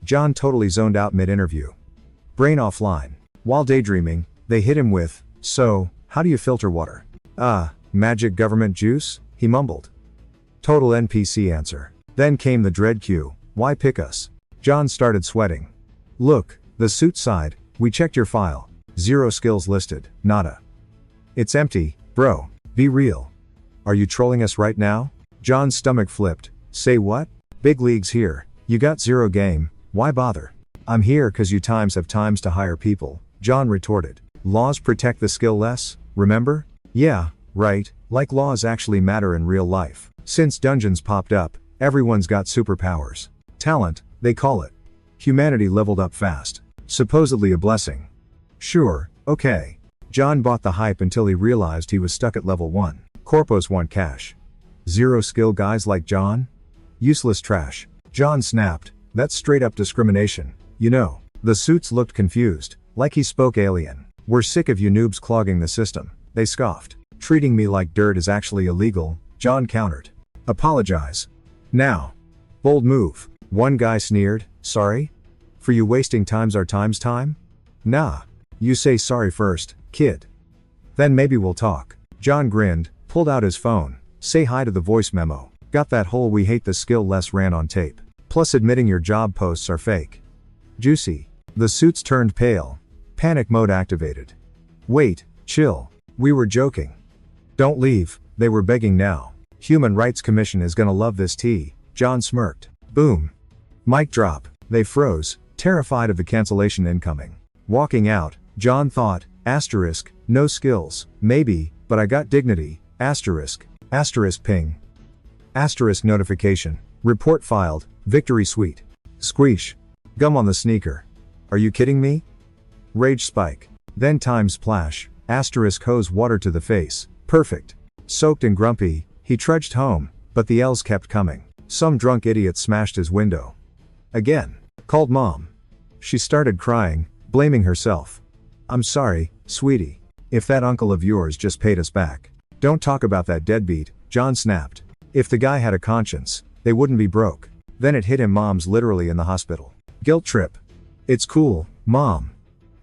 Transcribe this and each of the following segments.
John totally zoned out mid-interview. Brain offline. While daydreaming, they hit him with, "So, how do you filter water?" Magic government juice?" he mumbled. Total NPC answer. Then came the dread cue, "Why pick us?" John started sweating. "Look," the suit sighed, "we checked your file. 0 skills listed, nada. It's empty, bro. Be real. Are you trolling us right now?" John's stomach flipped. "Say what? Big leagues here. You got 0 game, why bother?" "I'm here cause you times have times to hire people," John retorted. "Laws protect the skill less, remember?" "Yeah, right, like laws actually matter in real life. Since dungeons popped up, everyone's got superpowers. Talent, they call it. Humanity leveled up fast. Supposedly a blessing." "Sure, okay." John bought the hype until he realized he was stuck at level 1. Corpos want cash. 0 skill guys like John? Useless trash. John snapped, "That's straight up discrimination, you know." The suits looked confused, like he spoke alien. "We're sick of you noobs clogging the system," they scoffed. "Treating me like dirt is actually illegal," John countered. "Apologize. Now." "Bold move." One guy sneered, "Sorry? For you wasting times our time's time?" "Nah. You say sorry first, kid. Then maybe we'll talk." John grinned, pulled out his phone. "Say hi to the voice memo. Got that whole 'we hate the skill less' rant on tape. Plus admitting your job posts are fake." "Juicy." The suits turned pale. Panic mode activated. "Wait, chill. We were joking. Don't leave," they were begging now. "Human Rights Commission is gonna love this tea," John smirked. Boom. Mic drop. They froze, terrified of the cancellation incoming. Walking out, John thought, asterisk, "No skills, maybe, but I got dignity, asterisk ping. Asterisk notification. Report filed, victory suite. Squeesh. Gum on the sneaker. Are you kidding me? Rage spike. Then time splash, asterisk hose water to the face, perfect. Soaked and grumpy, he trudged home, but the L's kept coming. Some drunk idiot smashed his window. Again. Called mom. She started crying, blaming herself. "I'm sorry, sweetie. If that uncle of yours just paid us back." "Don't talk about that deadbeat," John snapped. If the guy had a conscience, they wouldn't be broke. Then it hit him, mom's literally in the hospital. Guilt trip. "It's cool, mom.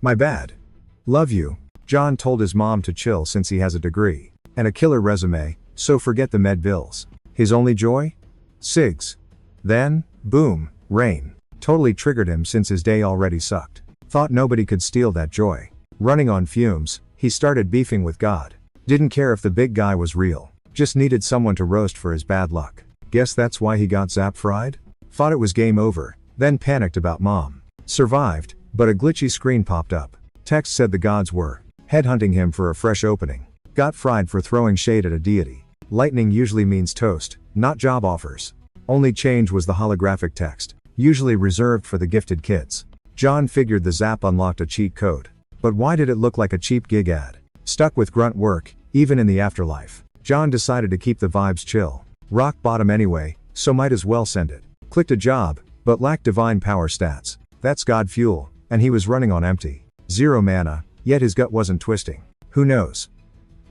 My bad. Love you." John told his mom to chill since he has a degree. And a killer resume, so forget the med bills. His only joy? Cigs. Then, boom, rain. Totally triggered him since his day already sucked. Thought nobody could steal that joy. Running on fumes, he started beefing with God. Didn't care if the big guy was real. Just needed someone to roast for his bad luck. Guess that's why he got zap fried? Thought it was game over, then panicked about mom. Survived, but a glitchy screen popped up. Text said the gods were headhunting him for a fresh opening. Got fried for throwing shade at a deity. Lightning usually means toast, not job offers. Only change was the holographic text, usually reserved for the gifted kids. John figured the zap unlocked a cheat code. But why did it look like a cheap gig ad? Stuck with grunt work, even in the afterlife. John decided to keep the vibes chill. Rock bottom anyway, so might as well send it. Clicked a job, but lacked divine power stats. That's God fuel, and he was running on empty. 0 mana, yet his gut wasn't twisting. Who knows?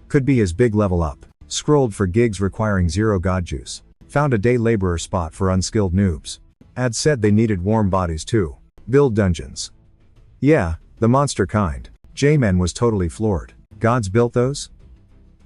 Could be his big level up. Scrolled for gigs requiring 0 god juice. Found a day laborer spot for unskilled noobs. Ad said they needed warm bodies too. Build dungeons. Yeah, the monster kind. J-Man was totally floored. Gods built those?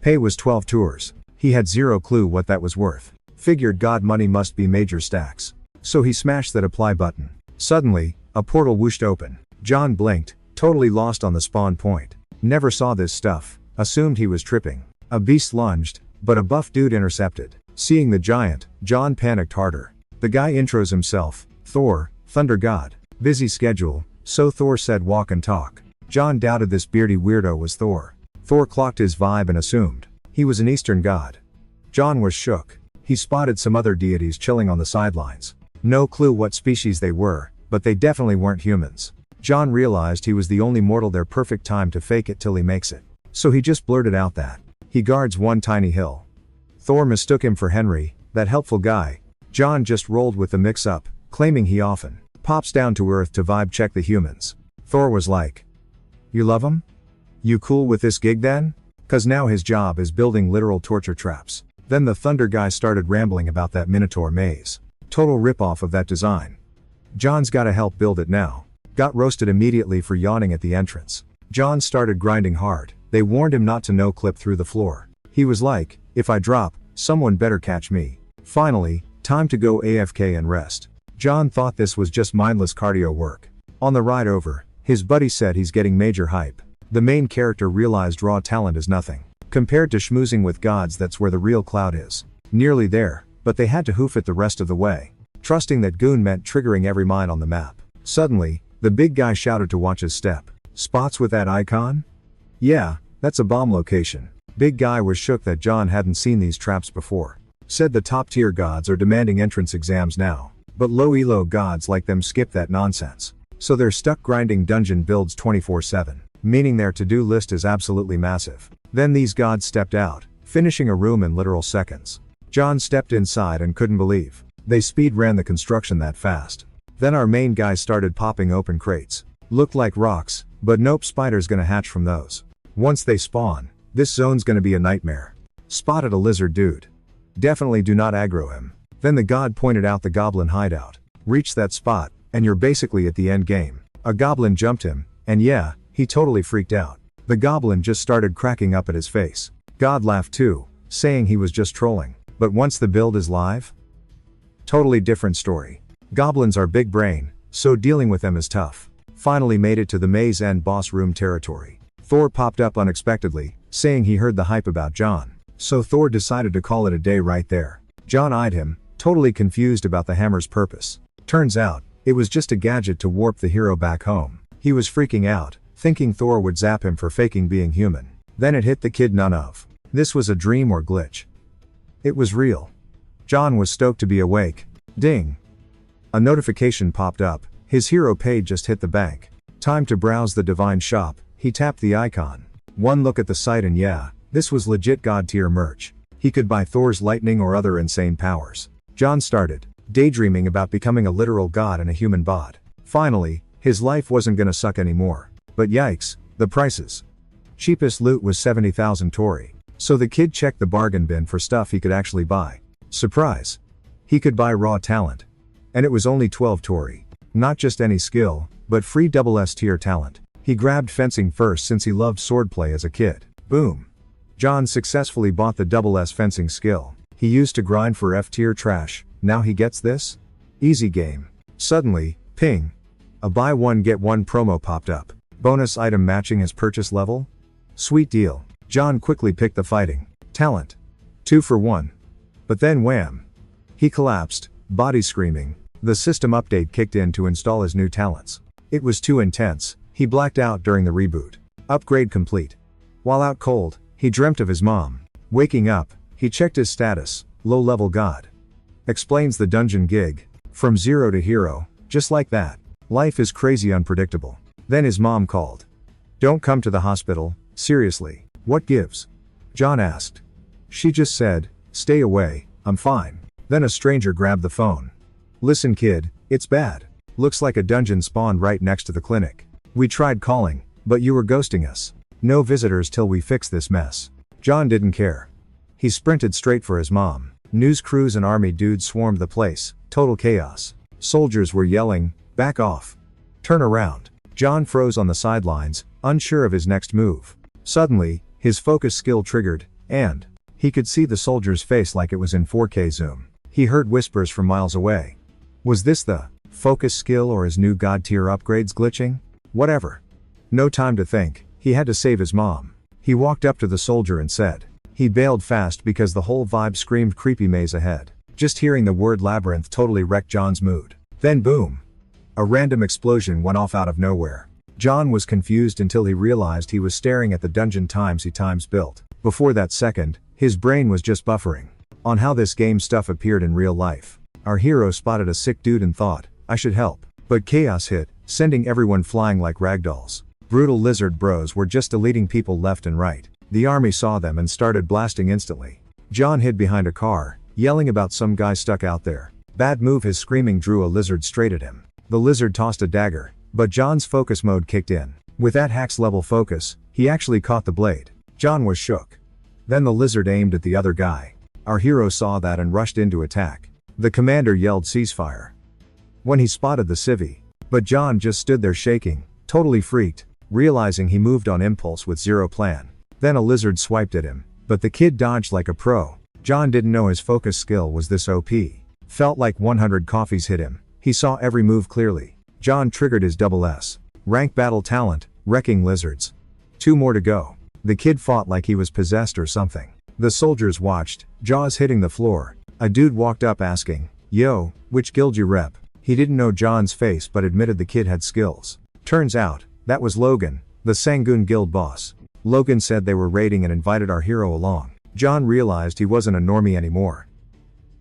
Pay was 12 tours. He had 0 clue what that was worth. Figured God money must be major stacks. So he smashed that apply button. Suddenly, a portal whooshed open. John blinked, totally lost on the spawn point. Never saw this stuff, assumed he was tripping. A beast lunged, but a buff dude intercepted. Seeing the giant, John panicked harder. The guy intros himself, Thor, Thunder God. Busy schedule, so Thor said walk and talk. John doubted this beardy weirdo was Thor. Thor clocked his vibe and assumed he was an Eastern god. John was shook. He spotted some other deities chilling on the sidelines. No clue what species they were, but they definitely weren't humans. John realized he was the only mortal there. Perfect time to fake it till he makes it. So he just blurted out that he guards one tiny hill. Thor mistook him for Henry, that helpful guy. John just rolled with the mix-up, claiming he often pops down to earth to vibe check the humans. Thor was like, "You love him? You cool with this gig then?" Cause now his job is building literal torture traps. Then the Thunder guy started rambling about that Minotaur maze. Total ripoff of that design. John's gotta help build it now. Got roasted immediately for yawning at the entrance. John started grinding hard. They warned him not to no-clip through the floor. He was like, if I drop, someone better catch me. Finally, time to go AFK and rest. John thought this was just mindless cardio work. On the ride over, his buddy said he's getting major hype. The main character realized raw talent is nothing. Compared to schmoozing with gods, that's where the real clout is. Nearly there, but they had to hoof it the rest of the way. Trusting that goon meant triggering every mine on the map. Suddenly, the big guy shouted to watch his step. Spots with that icon? Yeah, that's a bomb location. Big guy was shook that John hadn't seen these traps before. Said the top tier gods are demanding entrance exams now. But low elo gods like them skip that nonsense. So they're stuck grinding dungeon builds 24/7. Meaning their to-do list is absolutely massive. Then these gods stepped out, finishing a room in literal seconds. John stepped inside and couldn't believe they speed ran the construction that fast. Then our main guy started popping open crates. Looked like rocks, but nope, spiders gonna hatch from those. Once they spawn, this zone's gonna be a nightmare. Spotted a lizard dude. Definitely do not aggro him. Then the god pointed out the goblin hideout. Reach that spot, and you're basically at the end game. A goblin jumped him, and yeah, he totally freaked out. The goblin just started cracking up at his face. God laughed too, saying he was just trolling. But once the build is live? Totally different story. Goblins are big brain, so dealing with them is tough. Finally made it to the maze end boss room territory. Thor popped up unexpectedly, saying he heard the hype about John. So Thor decided to call it a day right there. John eyed him, totally confused about the hammer's purpose. Turns out, it was just a gadget to warp the hero back home. He was freaking out, thinking Thor would zap him for faking being human. Then it hit the kid none of this was a dream or glitch. It was real. John was stoked to be awake. Ding. A notification popped up. His hero paid just hit the bank. Time to browse the divine shop. He tapped the icon. One look at the site and yeah, this was legit god tier merch. He could buy Thor's lightning or other insane powers. John started daydreaming about becoming a literal god and a human bod. Finally, his life wasn't gonna suck anymore. But yikes, the prices. Cheapest loot was 70,000 Tori. So the kid checked the bargain bin for stuff he could actually buy. Surprise! He could buy raw talent. And it was only 12 Tori. Not just any skill, but free double S tier talent. He grabbed fencing first since he loved swordplay as a kid. Boom! John successfully bought the double S fencing skill. He used to grind for F tier trash, now he gets this? Easy game. Suddenly, ping! A buy one get one promo popped up. Bonus item matching his purchase level? Sweet deal. John quickly picked the fighting talent. 2 for 1. But then wham! He collapsed, body screaming. The system update kicked in to install his new talents. It was too intense, he blacked out during the reboot. Upgrade complete. While out cold, he dreamt of his mom. Waking up, he checked his status, low level god. Explains the dungeon gig. From zero to hero, just like that. Life is crazy unpredictable. Then his mom called. Don't come to the hospital, seriously. What gives? John asked. She just said, stay away, I'm fine. Then a stranger grabbed the phone. Listen kid, it's bad. Looks like a dungeon spawned right next to the clinic. We tried calling, but you were ghosting us. No visitors till we fix this mess. John didn't care. He sprinted straight for his mom. News crews and army dudes swarmed the place, total chaos. Soldiers were yelling, back off. Turn around. John froze on the sidelines, unsure of his next move. Suddenly, his focus skill triggered, and he could see the soldier's face like it was in 4K zoom. He heard whispers from miles away. Was this the focus skill or his new god tier upgrades glitching? Whatever. No time to think, he had to save his mom. He walked up to the soldier and said. He bailed fast because the whole vibe screamed creepy maze ahead. Just hearing the word labyrinth totally wrecked John's mood. Then boom! A random explosion went off out of nowhere. John was confused until he realized he was staring at the dungeon he times built. Before that second, his brain was just buffering on how this game stuff appeared in real life. Our hero spotted a sick dude and thought, I should help. But chaos hit, sending everyone flying like ragdolls. Brutal lizard bros were just deleting people left and right. The army saw them and started blasting instantly. John hid behind a car, yelling about some guy stuck out there. Bad move. His screaming drew a lizard straight at him. The lizard tossed a dagger, but John's focus mode kicked in. With that hacks level focus, he actually caught the blade. John was shook. Then the lizard aimed at the other guy. Our hero saw that and rushed in to attack. The commander yelled ceasefire. when he spotted the civvy. But John just stood there shaking, totally freaked, realizing he moved on impulse with zero plan. Then a lizard swiped at him, but the kid dodged like a pro. John didn't know his focus skill was this OP. Felt like 100 coffees hit him. He saw every move clearly. John triggered his double S. Rank battle talent, wrecking lizards. 2 more to go. The kid fought like he was possessed or something. The soldiers watched, jaws hitting the floor. A dude walked up asking, "Yo, which guild you rep?" He didn't know John's face but admitted the kid had skills. Turns out, that was Logan, the Sangoon guild boss. Logan said they were raiding and invited our hero along. John realized he wasn't a normie anymore.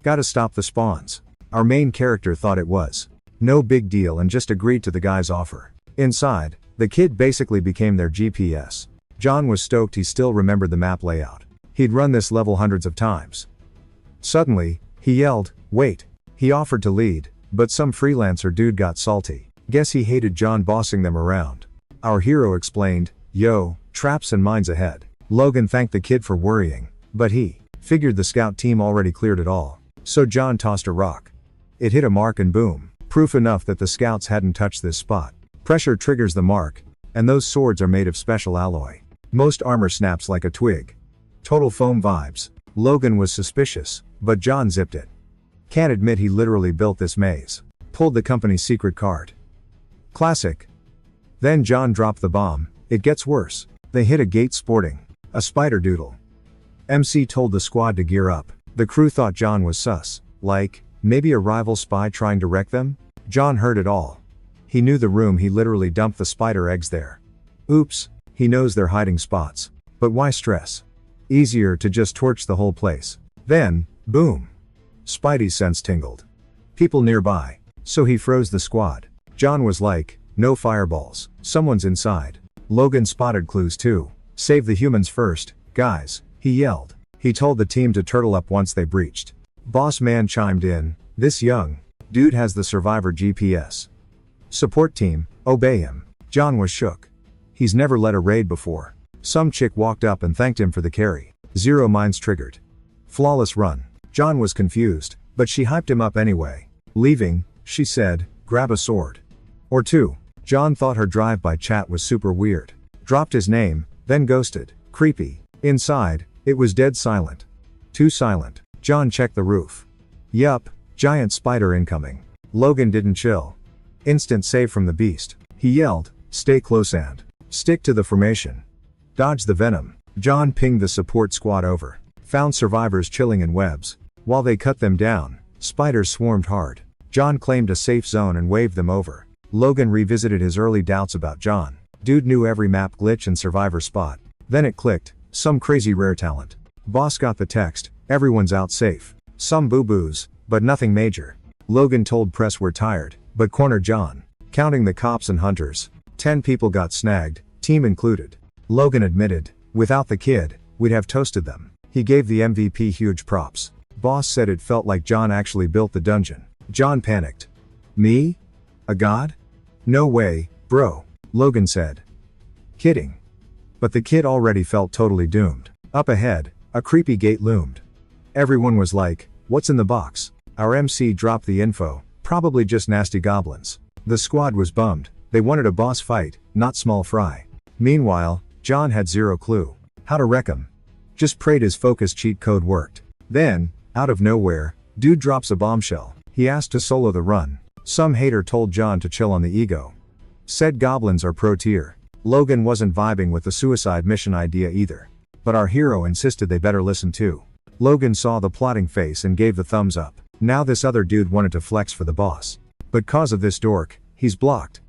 Gotta stop the spawns. Our main character thought it was no big deal and just agreed to the guy's offer. Inside, the kid basically became their GPS. John was stoked he still remembered the map layout. He'd run this level hundreds of times. Suddenly, he yelled, "Wait!" He offered to lead, but some freelancer dude got salty. Guess he hated John bossing them around. Our hero explained, "Yo, traps and mines ahead." Logan thanked the kid for worrying, but he figured the scout team already cleared it all. So John tossed a rock. It hit a mark and boom. Proof enough that the scouts hadn't touched this spot. Pressure triggers the mark, and those swords are made of special alloy. Most armor snaps like a twig. Total foam vibes. Logan was suspicious, but John zipped it. Can't admit he literally built this maze. Pulled the company's secret card. Classic. Then John dropped the bomb. It gets worse. They hit a gate sporting a spider doodle. MC told the squad to gear up. The crew thought John was sus. Like, maybe a rival spy trying to wreck them? John heard it all. He knew the room, he literally dumped the spider eggs there. Oops, he knows their hiding spots. But why stress? Easier to just torch the whole place. Then, boom. Spidey's sense tingled. People nearby. So he froze the squad. John was like, no fireballs. Someone's inside. Logan spotted clues too. Save the humans first, guys, he yelled. He told the team to turtle up once they breached. Boss man chimed in, this young dude has the survivor GPS. Support team, obey him. John was shook. He's never led a raid before. Some chick walked up and thanked him for the carry. 0 mines triggered. Flawless run. John was confused, but she hyped him up anyway. Leaving, she said, grab a sword. Or 2. John thought her drive-by chat was super weird. Dropped his name, then ghosted. Creepy. Inside, it was dead silent. Too silent. John checked the roof. Yup, giant spider incoming. Logan didn't chill. Instant save from the beast. He yelled, stay close and stick to the formation. Dodge the venom. John pinged the support squad over. Found survivors chilling in webs. While they cut them down, spiders swarmed hard. John claimed a safe zone and waved them over. Logan revisited his early doubts about John. Dude knew every map glitch and survivor spot. Then it clicked. Some crazy rare talent. Boss got the text, everyone's out safe. Some boo-boos, but nothing major. Logan told press we're tired, but cornered John. Counting the cops and hunters. 10 people got snagged, team included. Logan admitted, without the kid, we'd have toasted them. He gave the MVP huge props. Boss said it felt like John actually built the dungeon. John panicked. Me? A god? No way, bro, Logan said. Kidding. But the kid already felt totally doomed. Up ahead, a creepy gate loomed. Everyone was like, what's in the box? Our MC dropped the info, probably just nasty goblins. The squad was bummed, they wanted a boss fight, not small fry. Meanwhile, John had zero clue. How to wreck him. Just prayed his focus cheat code worked. Then, out of nowhere, dude drops a bombshell. He asked to solo the run. Some hater told John to chill on the ego. Said goblins are pro tier. Logan wasn't vibing with the suicide mission idea either. But our hero insisted they better listen too. Logan saw the plotting face and gave the thumbs up. Now this other dude wanted to flex for the boss. But cause of this dork, he's blocked.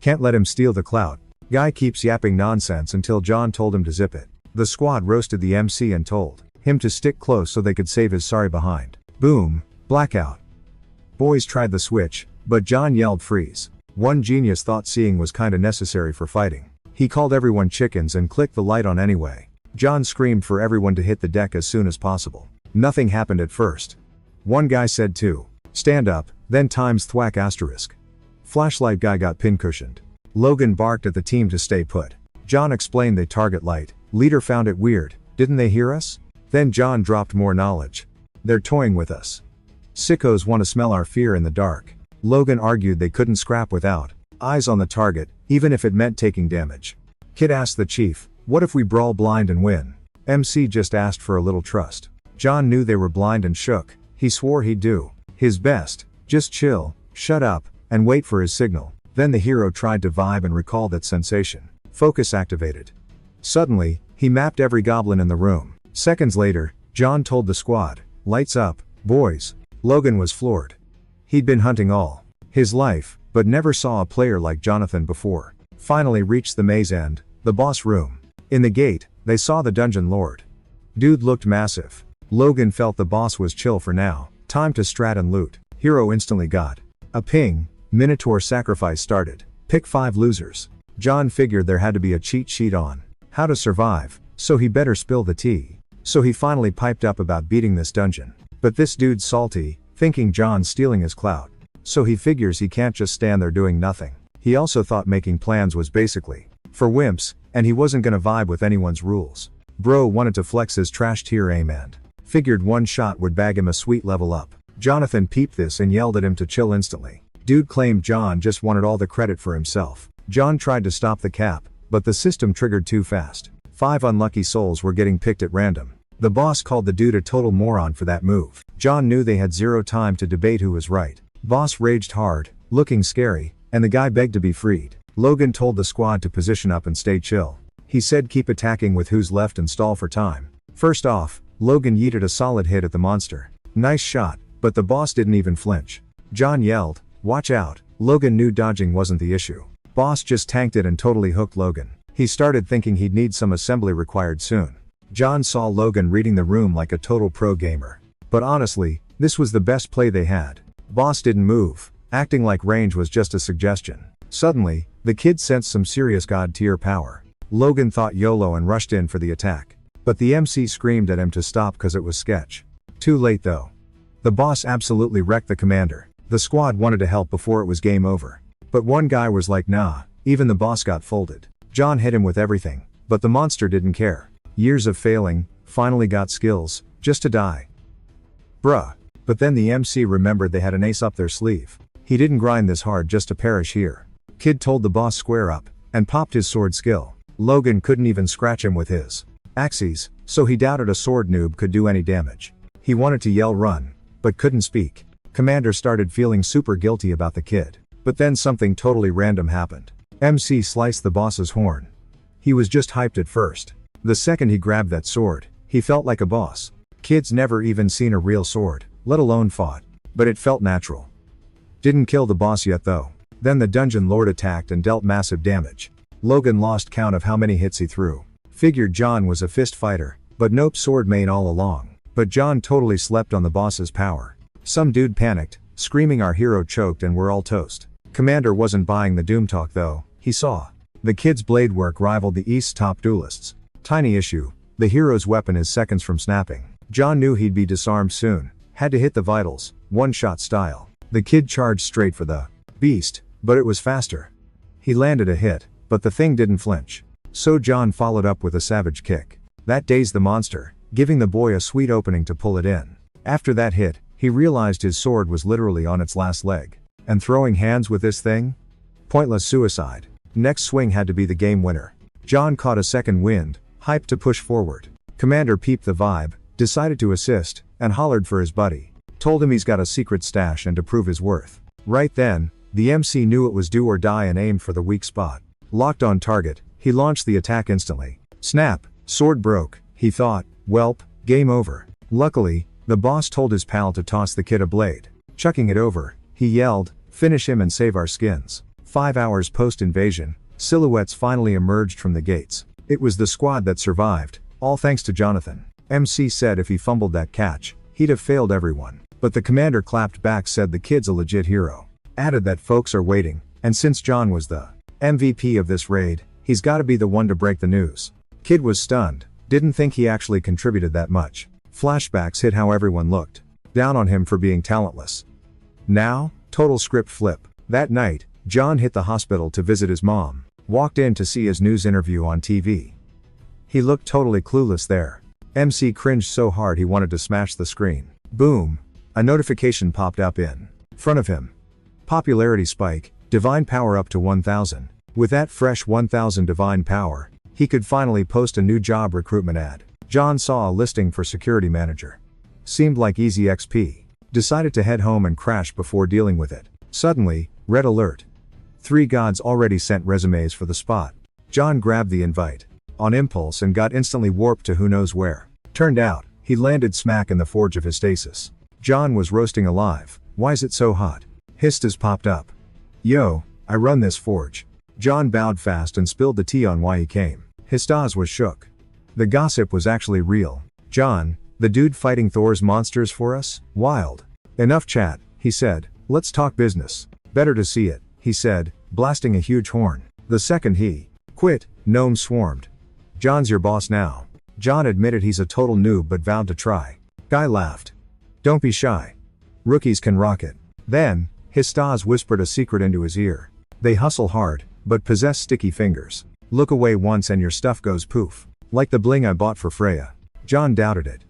Can't let him steal the clout. Guy keeps yapping nonsense until John told him to zip it. The squad roasted the MC and told him to stick close so they could save his sorry behind. Boom, blackout. Boys tried the switch, but John yelled freeze. One genius thought seeing was kinda necessary for fighting. He called everyone chickens and clicked the light on anyway. John screamed for everyone to hit the deck as soon as possible. Nothing happened at first. One guy said to stand up, then times thwack asterisk. Flashlight guy got pincushioned. Logan barked at the team to stay put. John explained they target light. Leader found it weird. Didn't they hear us? Then John dropped more knowledge. They're toying with us. Sickos want to smell our fear in the dark. Logan argued they couldn't scrap without eyes on the target, even if it meant taking damage. Kid asked the chief, what if we brawl blind and win? MC just asked for a little trust. John knew they were blind and shook. He swore he'd do his best. Just chill, shut up, and wait for his signal. Then the hero tried to vibe and recall that sensation. Focus activated. Suddenly, he mapped every goblin in the room. Seconds later, John told the squad, lights up, boys. Logan was floored. He'd been hunting all his life, but never saw a player like Jonathan before. Finally reached the maze end, the boss room. In the gate, they saw the dungeon lord. Dude looked massive. Logan felt the boss was chill for now. Time to strat and loot. Hero instantly got a ping. Minotaur sacrifice started. Pick 5 losers. John figured there had to be a cheat sheet on how to survive, so he better spill the tea. So he finally piped up about beating this dungeon. But this dude's salty, thinking John's stealing his clout. So he figures he can't just stand there doing nothing. He also thought making plans was basically for wimps, and he wasn't gonna vibe with anyone's rules. Bro wanted to flex his trash tier aim and figured one shot would bag him a sweet level up. Jonathan peeped this and yelled at him to chill instantly. Dude claimed John just wanted all the credit for himself. John tried to stop the cap, but the system triggered too fast. 5 unlucky souls were getting picked at random. The boss called the dude a total moron for that move. John knew they had zero time to debate who was right. Boss raged hard, looking scary, and the guy begged to be freed. Logan told the squad to position up and stay chill. He said keep attacking with who's left and stall for time. First off, Logan yeeted a solid hit at the monster. Nice shot, but the boss didn't even flinch. John yelled, watch out. Logan knew dodging wasn't the issue. Boss just tanked it and totally hooked Logan. He started thinking he'd need some assembly required soon. John saw Logan reading the room like a total pro gamer. But honestly, this was the best play they had. Boss didn't move, acting like range was just a suggestion. Suddenly, the kid sensed some serious god tier power. Logan thought YOLO and rushed in for the attack. But the MC screamed at him to stop cause it was sketch. Too late though. The boss absolutely wrecked the commander. The squad wanted to help before it was game over. But one guy was like nah, even the boss got folded. John hit him with everything, but the monster didn't care. Years of failing, finally got skills, just to die. Bruh. But then the MC remembered they had an ace up their sleeve. He didn't grind this hard just to perish here. Kid told the boss square up, and popped his sword skill. Logan couldn't even scratch him with his axes, so he doubted a sword noob could do any damage. He wanted to yell run, but couldn't speak. Commander started feeling super guilty about the kid. But then something totally random happened. MC sliced the boss's horn. He was just hyped at first. The second he grabbed that sword, he felt like a boss. Kid's never even seen a real sword, let alone fought. But it felt natural. Didn't kill the boss yet though. Then the dungeon lord attacked and dealt massive damage. Logan lost count of how many hits he threw. Figured John was a fist fighter, but nope, sword main all along. But John totally slept on the boss's power. Some dude panicked, screaming our hero choked and we're all toast. Commander wasn't buying the doom talk though. He saw the kid's blade work rivaled the East's top duelists. Tiny issue, the hero's weapon is seconds from snapping. John knew he'd be disarmed soon, had to hit the vitals, one-shot style. The kid charged straight for the beast, but it was faster. He landed a hit, but the thing didn't flinch. So John followed up with a savage kick. That dazed the monster, giving the boy a sweet opening to pull it in. After that hit, he realized his sword was literally on its last leg. And throwing hands with this thing? Pointless suicide. Next swing had to be the game winner. John caught a second wind, hyped to push forward. Commander peeped the vibe, decided to assist, and hollered for his buddy. Told him he's got a secret stash and to prove his worth. Right then, the MC knew it was do or die and aimed for the weak spot. Locked on target, he launched the attack instantly. Snap, sword broke, he thought, welp, game over. Luckily, the boss told his pal to toss the kid a blade. Chucking it over, he yelled, finish him and save our skins. 5 hours post-invasion, silhouettes finally emerged from the gates. It was the squad that survived, all thanks to Jonathan. MC said if he fumbled that catch, he'd have failed everyone. But the commander clapped back, said the kid's a legit hero. Added that folks are waiting, and since John was the MVP of this raid, he's gotta be the one to break the news. Kid was stunned, didn't think he actually contributed that much. Flashbacks hit how everyone looked down on him for being talentless. Now, total script flip. That night, John hit the hospital to visit his mom. Walked in to see his news interview on TV. He looked totally clueless there. MC cringed so hard he wanted to smash the screen. Boom. A notification popped up in front of him. Popularity spike, divine power up to 1000. With that fresh 1000 divine power, he could finally post a new job recruitment ad. John saw a listing for security manager. Seemed like easy XP. Decided to head home and crash before dealing with it. Suddenly, red alert. 3 gods already sent resumes for the spot. John grabbed the invite on impulse and got instantly warped to who knows where. Turned out, he landed smack in the forge of Hystasis. John was roasting alive. Why's it so hot? Hystas popped up. Yo, I run this forge. John bowed fast and spilled the tea on why he came. Hystas was shook. The gossip was actually real. John, the dude fighting Thor's monsters for us? Wild. Enough chat, he said. Let's talk business. Better to see it, he said, blasting a huge horn. The second he quit, gnomes swarmed. John's your boss now. John admitted he's a total noob but vowed to try. Guy laughed. Don't be shy. Rookies can rock it. Then, Hystas whispered a secret into his ear. They hustle hard, but possess sticky fingers. Look away once and your stuff goes poof. Like the bling I bought for Freya. John doubted it.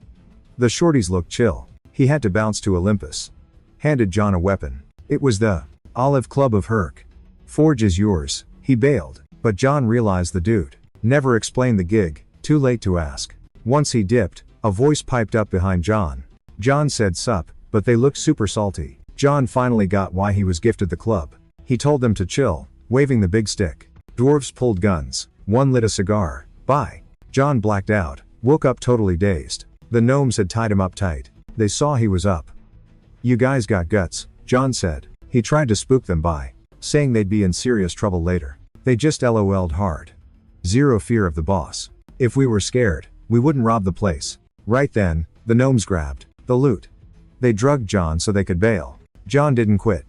The shorties looked chill. He had to bounce to Olympus. Handed John a weapon. It was the Olive Club of Herc. Forge is yours, he bailed. But John realized the dude never explained the gig, too late to ask. Once he dipped, a voice piped up behind John. John said sup, but they looked super salty. John finally got why he was gifted the club. He told them to chill, waving the big stick. Dwarves pulled guns. One lit a cigar. Bye. John blacked out, woke up totally dazed. The gnomes had tied him up tight. They saw he was up. You guys got guts, John said. He tried to spook them by saying they'd be in serious trouble later. They just LOL'd hard. Zero fear of the boss. If we were scared, we wouldn't rob the place. Right then, the gnomes grabbed the loot. They drugged John so they could bail. John didn't quit.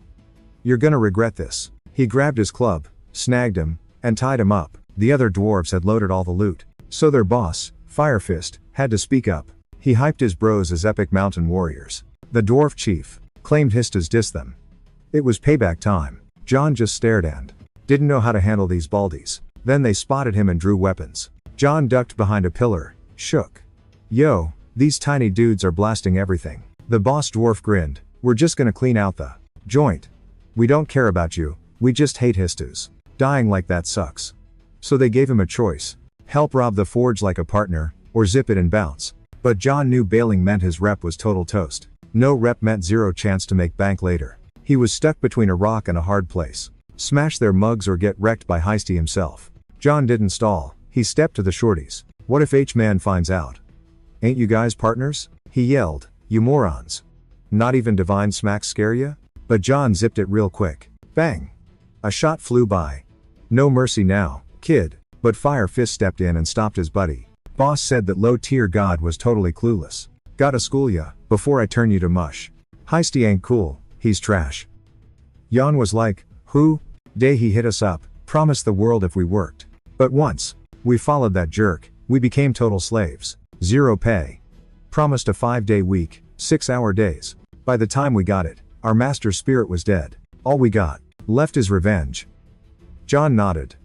You're gonna regret this. He grabbed his club, snagged him, and tied him up. The other dwarves had loaded all the loot. So their boss, Firefist, had to speak up. He hyped his bros as epic mountain warriors. The dwarf chief claimed Hystas dissed them. It was payback time. John just stared and didn't know how to handle these baldies. Then they spotted him and drew weapons. John ducked behind a pillar, shook. Yo, these tiny dudes are blasting everything. The boss dwarf grinned. We're just gonna clean out the joint. We don't care about you, we just hate Hystas. Dying like that sucks. So they gave him a choice. Help rob the forge like a partner, or zip it and bounce. But John knew bailing meant his rep was total toast. No rep meant zero chance to make bank later. He was stuck between a rock and a hard place. Smash their mugs or get wrecked by Heisty himself. John didn't stall. He stepped to the shorties. What if H-Man finds out? Ain't you guys partners? He yelled. You morons. Not even divine smacks scare ya? But John zipped it real quick. Bang. A shot flew by. No mercy now, kid. But Fire Fist stepped in and stopped his buddy. Boss said that low-tier god was totally clueless. Gotta school ya, before I turn you to mush. Heisty ain't cool, he's trash. Jan was like, who? Day he hit us up, promised the world if we worked. But once we followed that jerk, we became total slaves. Zero pay. Promised a 5-day week, 6-hour days. By the time we got it, our master's spirit was dead. All we got left is revenge. John nodded.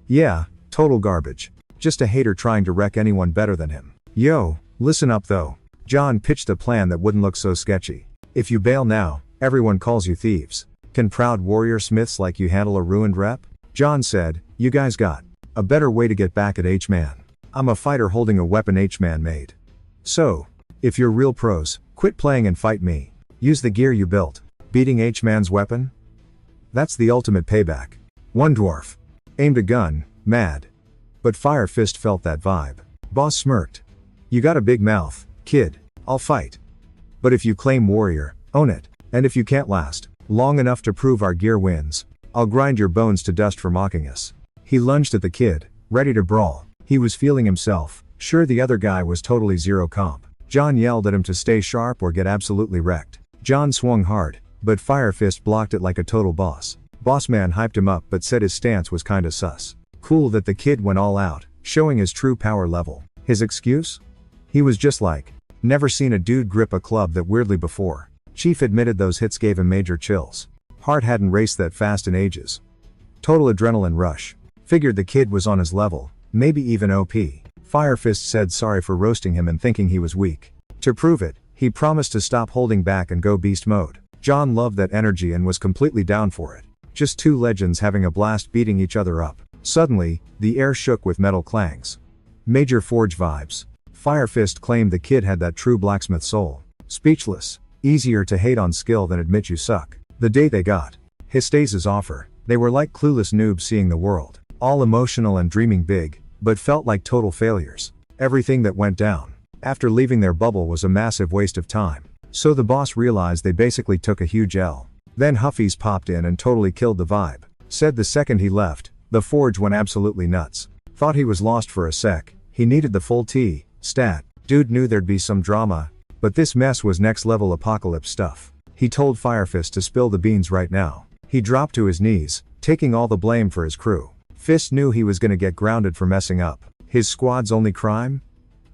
Yeah, total garbage. Just a hater trying to wreck anyone better than him. Yo, listen up though. John pitched a plan that wouldn't look so sketchy. If you bail now, everyone calls you thieves. Can proud warrior smiths like you handle a ruined rep? John said, you guys got a better way to get back at H-Man. I'm a fighter holding a weapon H-Man made. So, if you're real pros, quit playing and fight me. Use the gear you built. Beating H-Man's weapon? That's the ultimate payback. One dwarf aimed a gun, mad. But Fire Fist felt that vibe. Boss smirked. You got a big mouth, kid. I'll fight. But if you claim warrior, own it. And if you can't last long enough to prove our gear wins, I'll grind your bones to dust for mocking us. He lunged at the kid, ready to brawl. He was feeling himself, sure the other guy was totally zero comp. John yelled at him to stay sharp or get absolutely wrecked. John swung hard, but Fire Fist blocked it like a total boss. Bossman hyped him up but said his stance was kinda sus. Cool that the kid went all out, showing his true power level. His excuse? He was just like, never seen a dude grip a club that weirdly before. Chief admitted those hits gave him major chills. Heart hadn't raced that fast in ages. Total adrenaline rush. Figured the kid was on his level, maybe even OP. Fire Fist said sorry for roasting him and thinking he was weak. To prove it, he promised to stop holding back and go beast mode. John loved that energy and was completely down for it. Just two legends having a blast beating each other up. Suddenly, the air shook with metal clangs. Major Forge vibes. Fire Fist claimed the kid had that true blacksmith soul. Speechless. Easier to hate on skill than admit you suck. The day they got his stasis offer, they were like clueless noobs seeing the world. All emotional and dreaming big, but felt like total failures. Everything that went down after leaving their bubble was a massive waste of time. So the boss realized they basically took a huge L. Then Huffies popped in and totally killed the vibe. Said the second he left, the Forge went absolutely nuts. Thought he was lost for a sec, he needed the full T, stat. Dude knew there'd be some drama, but this mess was next level apocalypse stuff. He told Firefist to spill the beans right now. He dropped to his knees, taking all the blame for his crew. Fist knew he was gonna get grounded for messing up his squad's only crime?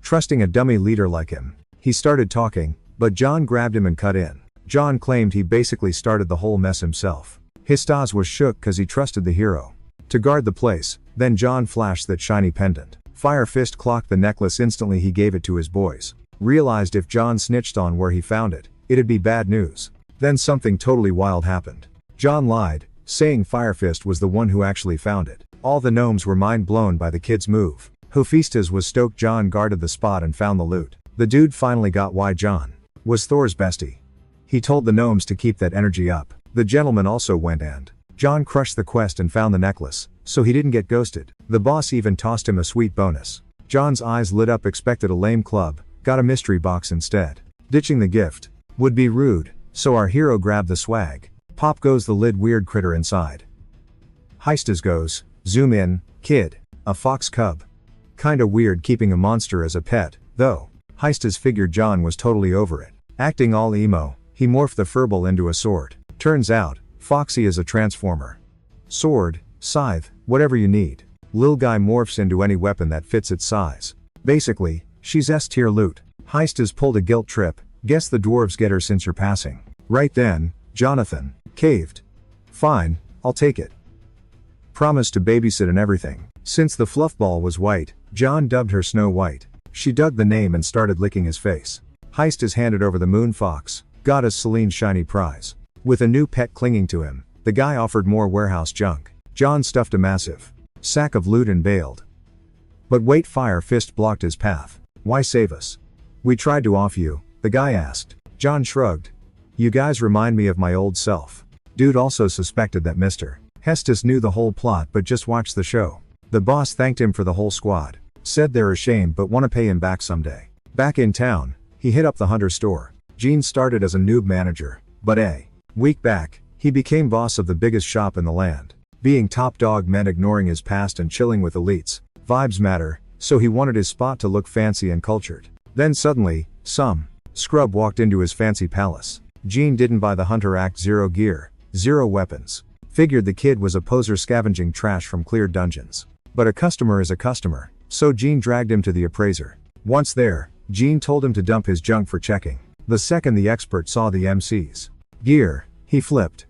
Trusting a dummy leader like him. He started talking, but John grabbed him and cut in. John claimed he basically started the whole mess himself. Histas was shook cause he trusted the hero to guard the place. Then John flashed that shiny pendant. Fire Fist clocked the necklace instantly. He gave it to his boys. Realized if John snitched on where he found it, it'd be bad news. Then something totally wild happened. John lied, saying Fire Fist was the one who actually found it. All the gnomes were mind blown by the kid's move. Hephaestus was stoked John guarded the spot and found the loot. The dude finally got why John was Thor's bestie. He told the gnomes to keep that energy up. The gentleman also went and John crushed the quest and found the necklace, so he didn't get ghosted. The boss even tossed him a sweet bonus. John's eyes lit up, expected a lame club, got a mystery box instead. Ditching the gift would be rude, so our hero grabbed the swag. Pop goes the lid, weird critter inside. Heistas goes, zoom in, kid. A fox cub. Kinda weird keeping a monster as a pet, though. Heistas figured John was totally over it. Acting all emo, he morphed the furball into a sword. Turns out, Foxy is a transformer. Sword, scythe, whatever you need. Lil guy morphs into any weapon that fits its size. Basically, she's S-tier loot. Heistas pulled a guilt trip, guess the dwarves get her since you're passing. Right then, Jonathan caved. Fine, I'll take it. Promised to babysit and everything. Since the fluffball was white, John dubbed her Snow White. She dug the name and started licking his face. Heistas handed over the moon fox, goddess Celine's shiny prize. With a new pet clinging to him, the guy offered more warehouse junk. John stuffed a massive sack of loot and bailed. But wait, Fire Fist blocked his path. Why save us? We tried to off you, the guy asked. John shrugged. You guys remind me of my old self. Dude also suspected that Mr. Hestus knew the whole plot but just watched the show. The boss thanked him for the whole squad. Said they're ashamed but wanna pay him back someday. Back in town, he hit up the Hunter store. Gene started as a noob manager, but a week back, he became boss of the biggest shop in the land. Being top dog meant ignoring his past and chilling with elites. Vibes matter, so he wanted his spot to look fancy and cultured. Then suddenly, some scrub walked into his fancy palace. Gene didn't buy the Hunter Act, zero gear, zero weapons. Figured the kid was a poser scavenging trash from cleared dungeons. But a customer is a customer, so Gene dragged him to the appraiser. Once there, Gene told him to dump his junk for checking. The second the expert saw the MC's gear, he flipped.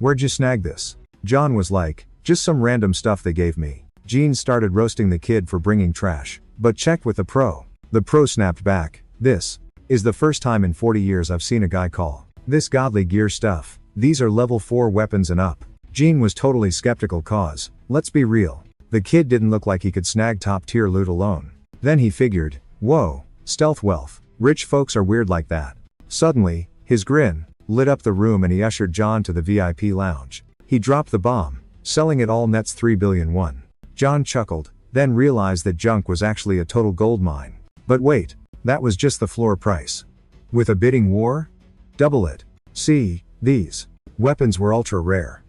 Where'd you snag this? John was like, just some random stuff they gave me. Gene started roasting the kid for bringing trash, but checked with the pro. The pro snapped back, this is the first time in 40 years I've seen a guy call this godly gear stuff. These are level 4 weapons and up. Gene was totally skeptical cause, let's be real, the kid didn't look like he could snag top tier loot alone. Then he figured, whoa, stealth wealth. Rich folks are weird like that. Suddenly, his grin lit up the room and he ushered John to the VIP lounge. He dropped the bomb, selling it all nets 3 billion won. John chuckled, then realized that junk was actually a total gold mine. But wait, that was just the floor price. With a bidding war? Double it. See, these weapons were ultra rare.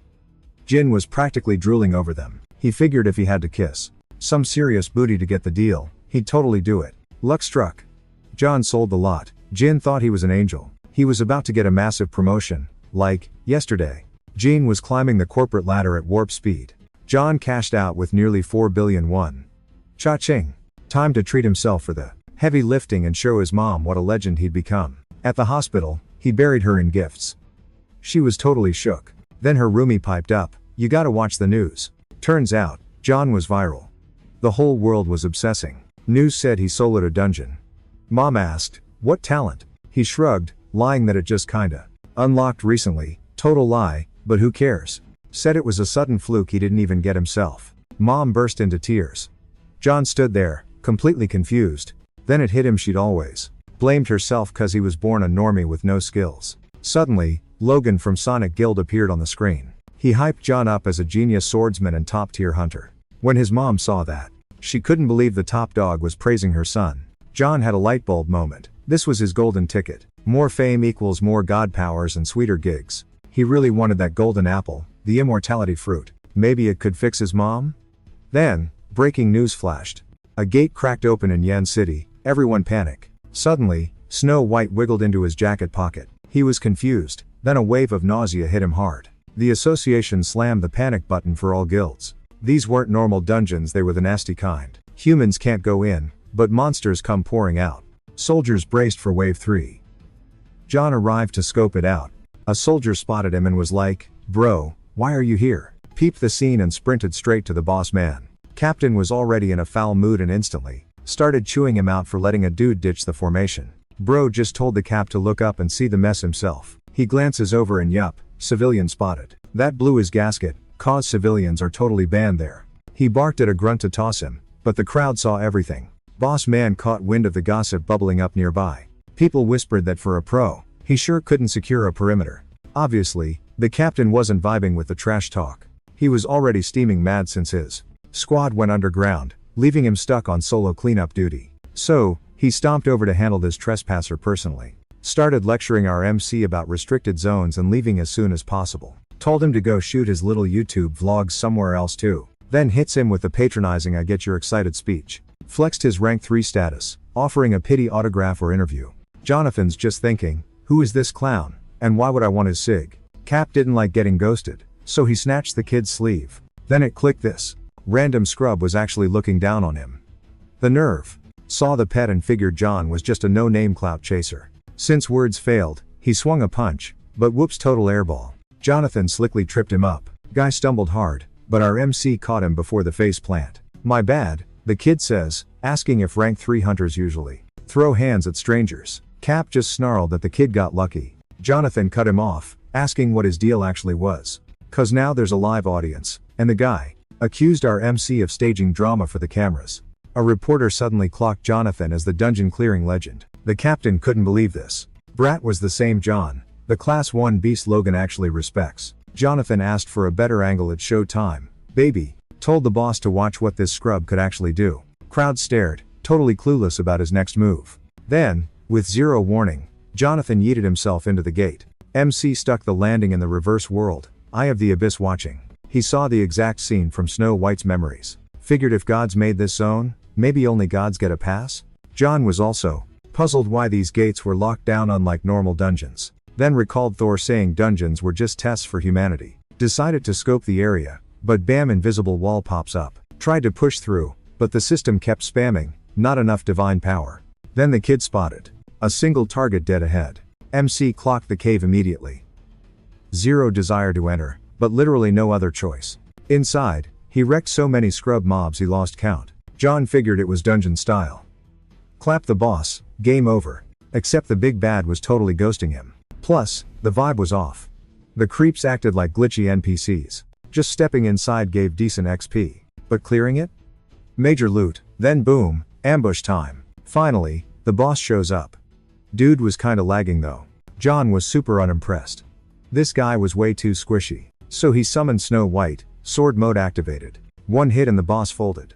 Jin was practically drooling over them. He figured if he had to kiss some serious booty to get the deal, he'd totally do it. Luck struck. John sold the lot. Jin thought he was an angel. He was about to get a massive promotion, like yesterday. Gene was climbing the corporate ladder at warp speed. John cashed out with nearly 4 billion won. Cha-ching. Time to treat himself for the heavy lifting and show his mom what a legend he'd become. At the hospital, he buried her in gifts. She was totally shook. Then her roomie piped up, you gotta watch the news. Turns out, John was viral. The whole world was obsessing. News said he soloed a dungeon. Mom asked, what talent? He shrugged, lying that it just kinda Unlocked recently, total lie, but who cares? Said it was a sudden fluke he didn't even get himself. Mom burst into tears. John stood there, completely confused. Then it hit him she'd always blamed herself cause he was born a normie with no skills. Suddenly, Logan from Sonic Guild appeared on the screen. He hyped John up as a genius swordsman and top-tier hunter. When his mom saw that, she couldn't believe the top dog was praising her son. John had a lightbulb moment. This was his golden ticket. More fame equals more god powers and sweeter gigs. He really wanted that golden apple, the immortality fruit. Maybe it could fix his mom? Then, breaking news flashed. A gate cracked open in Yen City, everyone panic. Suddenly, Snow White wiggled into his jacket pocket. He was confused, then a wave of nausea hit him hard. The association slammed the panic button for all guilds. These weren't normal dungeons, they were the nasty kind. Humans can't go in, but monsters come pouring out. Soldiers braced for wave 3. John arrived to scope it out. A soldier spotted him and was like, "Bro, why are you here?" Peeped the scene and sprinted straight to the boss man. Captain was already in a foul mood and instantly started chewing him out for letting a dude ditch the formation. Bro just told the cap to look up and see the mess himself. He glances over and yup, civilian spotted. That blew his gasket, cause civilians are totally banned there. He barked at a grunt to toss him, but the crowd saw everything. Boss man caught wind of the gossip bubbling up nearby. People whispered that for a pro, he sure couldn't secure a perimeter. Obviously, the captain wasn't vibing with the trash talk. He was already steaming mad since his squad went underground, leaving him stuck on solo cleanup duty. So, he stomped over to handle this trespasser personally. Started lecturing our MC about restricted zones and leaving as soon as possible. Told him to go shoot his little YouTube vlogs somewhere else too. Then hits him with the patronizing "I get your excited" speech. Flexed his rank 3 status, offering a pity autograph or interview. Jonathan's just thinking, who is this clown, and why would I want his sig? Cap didn't like getting ghosted, so he snatched the kid's sleeve. Then it clicked, this random scrub was actually looking down on him. The nerve. Saw the pet and figured John was just a no-name clout chaser. Since words failed, he swung a punch, but whoops, total airball. Jonathan slickly tripped him up. Guy stumbled hard, but our MC caught him before the face plant. My bad, the kid says, asking if rank 3 hunters usually throw hands at strangers. Cap just snarled that the kid got lucky. Jonathan cut him off, asking what his deal actually was. Cause now there's a live audience, and the guy accused our MC of staging drama for the cameras. A reporter suddenly clocked Jonathan as the dungeon clearing legend. The captain couldn't believe this. Brat was the same John, the class 1 beast Logan actually respects. Jonathan asked for a better angle at show time. Baby, told the boss to watch what this scrub could actually do. Crowd stared, totally clueless about his next move. Then, with zero warning, Jonathan yeeted himself into the gate. MC stuck the landing in the reverse world, Eye of the Abyss watching. He saw the exact scene from Snow White's memories. Figured if gods made this zone, maybe only gods get a pass? John was also puzzled why these gates were locked down unlike normal dungeons. Then recalled Thor saying dungeons were just tests for humanity. Decided to scope the area, but bam, invisible wall pops up. Tried to push through, but the system kept spamming, not enough divine power. Then the kid spotted a single target dead ahead. MC clocked the cave immediately. Zero desire to enter, but literally no other choice. Inside, he wrecked so many scrub mobs he lost count. John figured it was dungeon style. Clap the boss, game over. Except the big bad was totally ghosting him. Plus, the vibe was off. The creeps acted like glitchy NPCs. Just stepping inside gave decent XP. But clearing it? Major loot, then boom, ambush time. Finally, the boss shows up. Dude was kinda lagging though. John was super unimpressed. This guy was way too squishy. So he summoned Snow White, sword mode activated. One hit and the boss folded.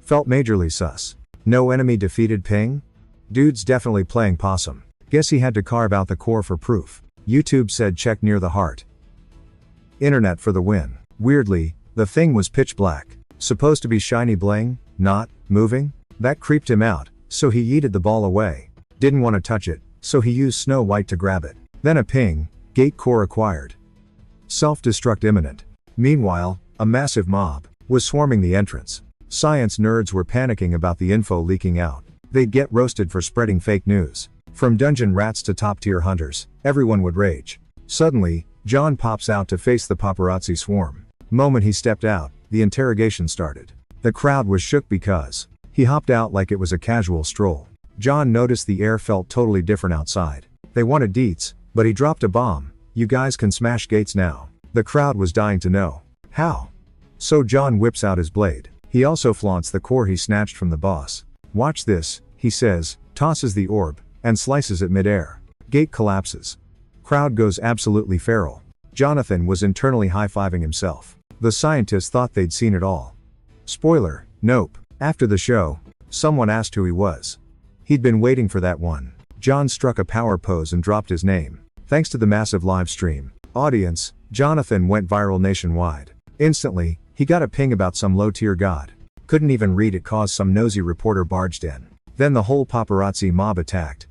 Felt majorly sus. No enemy defeated ping? Dude's definitely playing possum. Guess he had to carve out the core for proof. YouTube said check near the heart. Internet for the win. Weirdly, the thing was pitch black. Supposed to be shiny bling, not moving? That creeped him out, so he yeeted the ball away. Didn't want to touch it, so he used Snow White to grab it. Then a ping, gate core acquired. Self-destruct imminent. Meanwhile, a massive mob was swarming the entrance. Science nerds were panicking about the info leaking out. They'd get roasted for spreading fake news. From dungeon rats to top-tier hunters, everyone would rage. Suddenly, John pops out to face the paparazzi swarm. Moment he stepped out, the interrogation started. The crowd was shook because he hopped out like it was a casual stroll. John noticed the air felt totally different outside. They wanted deets, but he dropped a bomb, You guys can smash gates now. The crowd was dying to know. How? So John whips out his blade. He also flaunts the core he snatched from the boss. Watch this, he says, tosses the orb, and slices it mid-air. Gate collapses. Crowd goes absolutely feral. Jonathan was internally high-fiving himself. The scientists thought they'd seen it all. Spoiler, nope. After the show, someone asked who he was. He'd been waiting for that one. John struck a power pose and dropped his name. Thanks to the massive live stream audience, Jonathan went viral nationwide. Instantly, he got a ping about some low-tier god. Couldn't even read it cause some nosy reporter barged in. Then the whole paparazzi mob attacked.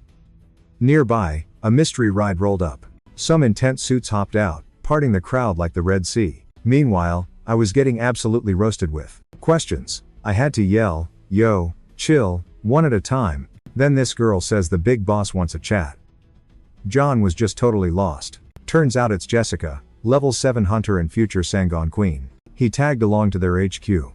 Nearby, a mystery ride rolled up. Some in tent suits hopped out, parting the crowd like the Red Sea. Meanwhile, I was getting absolutely roasted with questions. I had to yell, yo, chill, one at a time. Then this girl says the big boss wants a chat. John was just totally lost. Turns out it's Jessica, level 7 hunter and future Sangon queen. He tagged along to their HQ.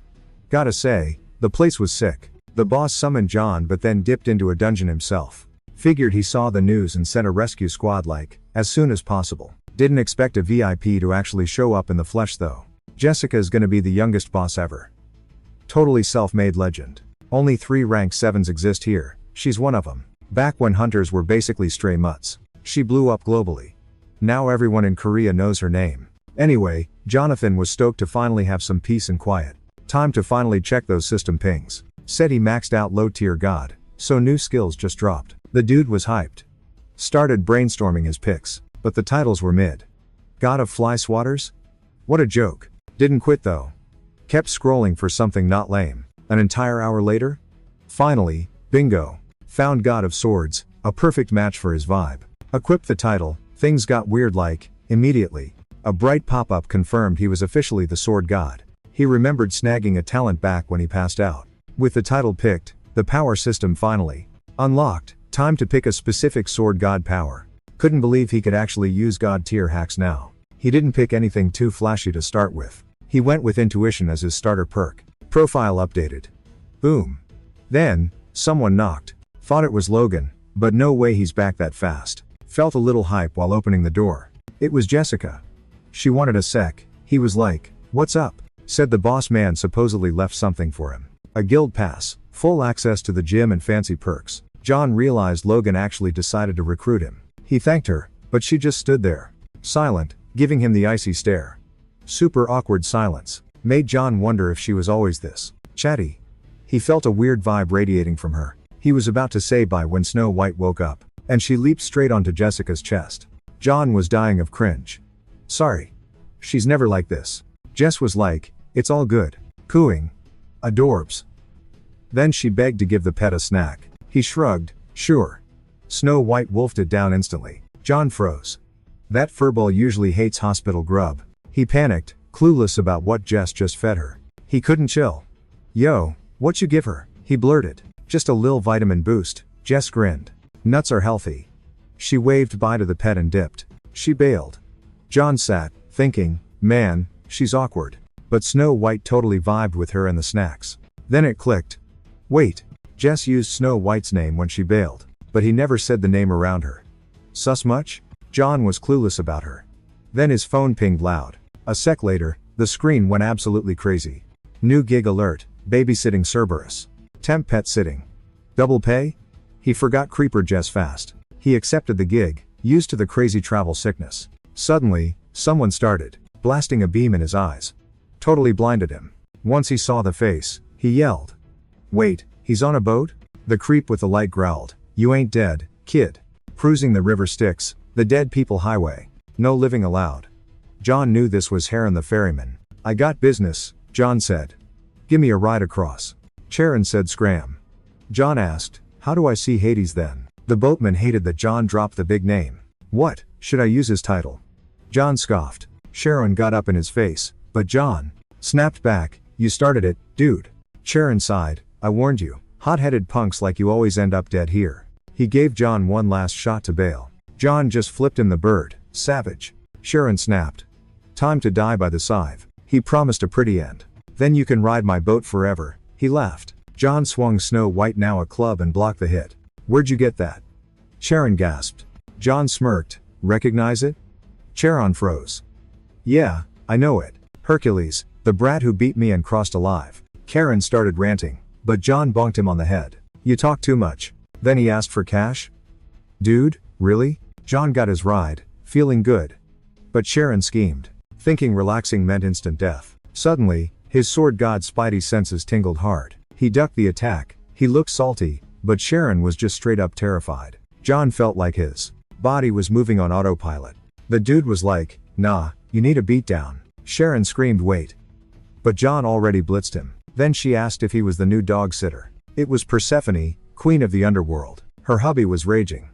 Gotta say, the place was sick. The boss summoned John but then dipped into a dungeon himself. Figured he saw the news and sent a rescue squad as soon as possible. Didn't expect a VIP to actually show up in the flesh though. Jessica's gonna be the youngest boss ever. Totally self-made legend. Only 3 rank 7s exist here, she's one of them. Back when hunters were basically stray mutts. She blew up globally. Now everyone in Korea knows her name. Anyway, Jonathan was stoked to finally have some peace and quiet. Time to finally check those system pings. Said he maxed out low tier god, so new skills just dropped. The dude was hyped. Started brainstorming his picks, but the titles were mid. God of Fly Swatters? What a joke. Didn't quit though. Kept scrolling for something not lame. An entire hour later? Finally, bingo. Found God of Swords, a perfect match for his vibe. Equipped the title, things got weird immediately. A bright pop-up confirmed he was officially the sword god. He remembered snagging a talent back when he passed out. With the title picked, the power system finally unlocked. Time to pick a specific sword god power. Couldn't believe he could actually use god tier hacks now. He didn't pick anything too flashy to start with. He went with intuition as his starter perk. Profile updated. Boom. Then, someone knocked. Thought it was Logan, but no way he's back that fast. Felt a little hype while opening the door. It was Jessica. She wanted a sec. He was like, what's up? Said the boss man supposedly left something for him. A guild pass, full access to the gym and fancy perks. John realized Logan actually decided to recruit him. He thanked her, but she just stood there. Silent, giving him the icy stare. Super awkward silence. Made John wonder if she was always this chatty. He felt a weird vibe radiating from her. He was about to say bye when Snow White woke up, and she leaped straight onto Jessica's chest. John was dying of cringe. Sorry. She's never like this. Jess was like, it's all good. Cooing. Adorbs. Then she begged to give the pet a snack. He shrugged, sure. Snow White wolfed it down instantly. John froze. That furball usually hates hospital grub. He panicked, clueless about what Jess just fed her. He couldn't chill. Yo, what you give her? He blurted. Just a lil vitamin boost. Jess grinned. Nuts are healthy. She waved bye to the pet and dipped. She bailed. John sat, thinking, man, she's awkward. But Snow White totally vibed with her and the snacks. Then it clicked. Wait. Jess used Snow White's name when she bailed, but he never said the name around her. Sus much? John was clueless about her. Then his phone pinged loud. A sec later, the screen went absolutely crazy. New gig alert, babysitting Cerberus. Temp pet sitting. Double pay? He forgot Creeper Jess fast. He accepted the gig, used to the crazy travel sickness. Suddenly, someone started blasting a beam in his eyes. Totally blinded him. Once he saw the face, he yelled. Wait, he's on a boat? The creep with the light growled. You ain't dead, kid. Cruising the river Styx, the dead people highway. No living allowed. John knew this was Heron the ferryman. I got business, John said. Gimme a ride across. Charon said scram. John asked, how do I see Hades then? The boatman hated that John dropped the big name. What, should I use his title? John scoffed. Sharon got up in his face, but John snapped back, you started it, dude. Sharon sighed, I warned you. Hot-headed punks like you always end up dead here. He gave John one last shot to bail. John just flipped him the bird, savage. Sharon snapped. Time to die by the scythe. He promised a pretty end. Then you can ride my boat forever, he laughed. John swung Snow White now a club and blocked the hit. Where'd you get that? Sharon gasped. John smirked. Recognize it? Charon froze. Yeah, I know it. Hercules, the brat who beat me and crossed alive. Karen started ranting, but John bonked him on the head. You talk too much. Then he asked for cash? Dude, really? John got his ride, feeling good. But Sharon schemed, thinking relaxing meant instant death. Suddenly, his sword god Spidey's senses tingled hard. He ducked the attack. He looked salty, but Sharon was just straight up terrified. John felt like his body was moving on autopilot. The dude was like, nah, you need a beatdown. Sharon screamed wait. But John already blitzed him. Then she asked if he was the new dog sitter. It was Persephone, queen of the underworld. Her hubby was raging.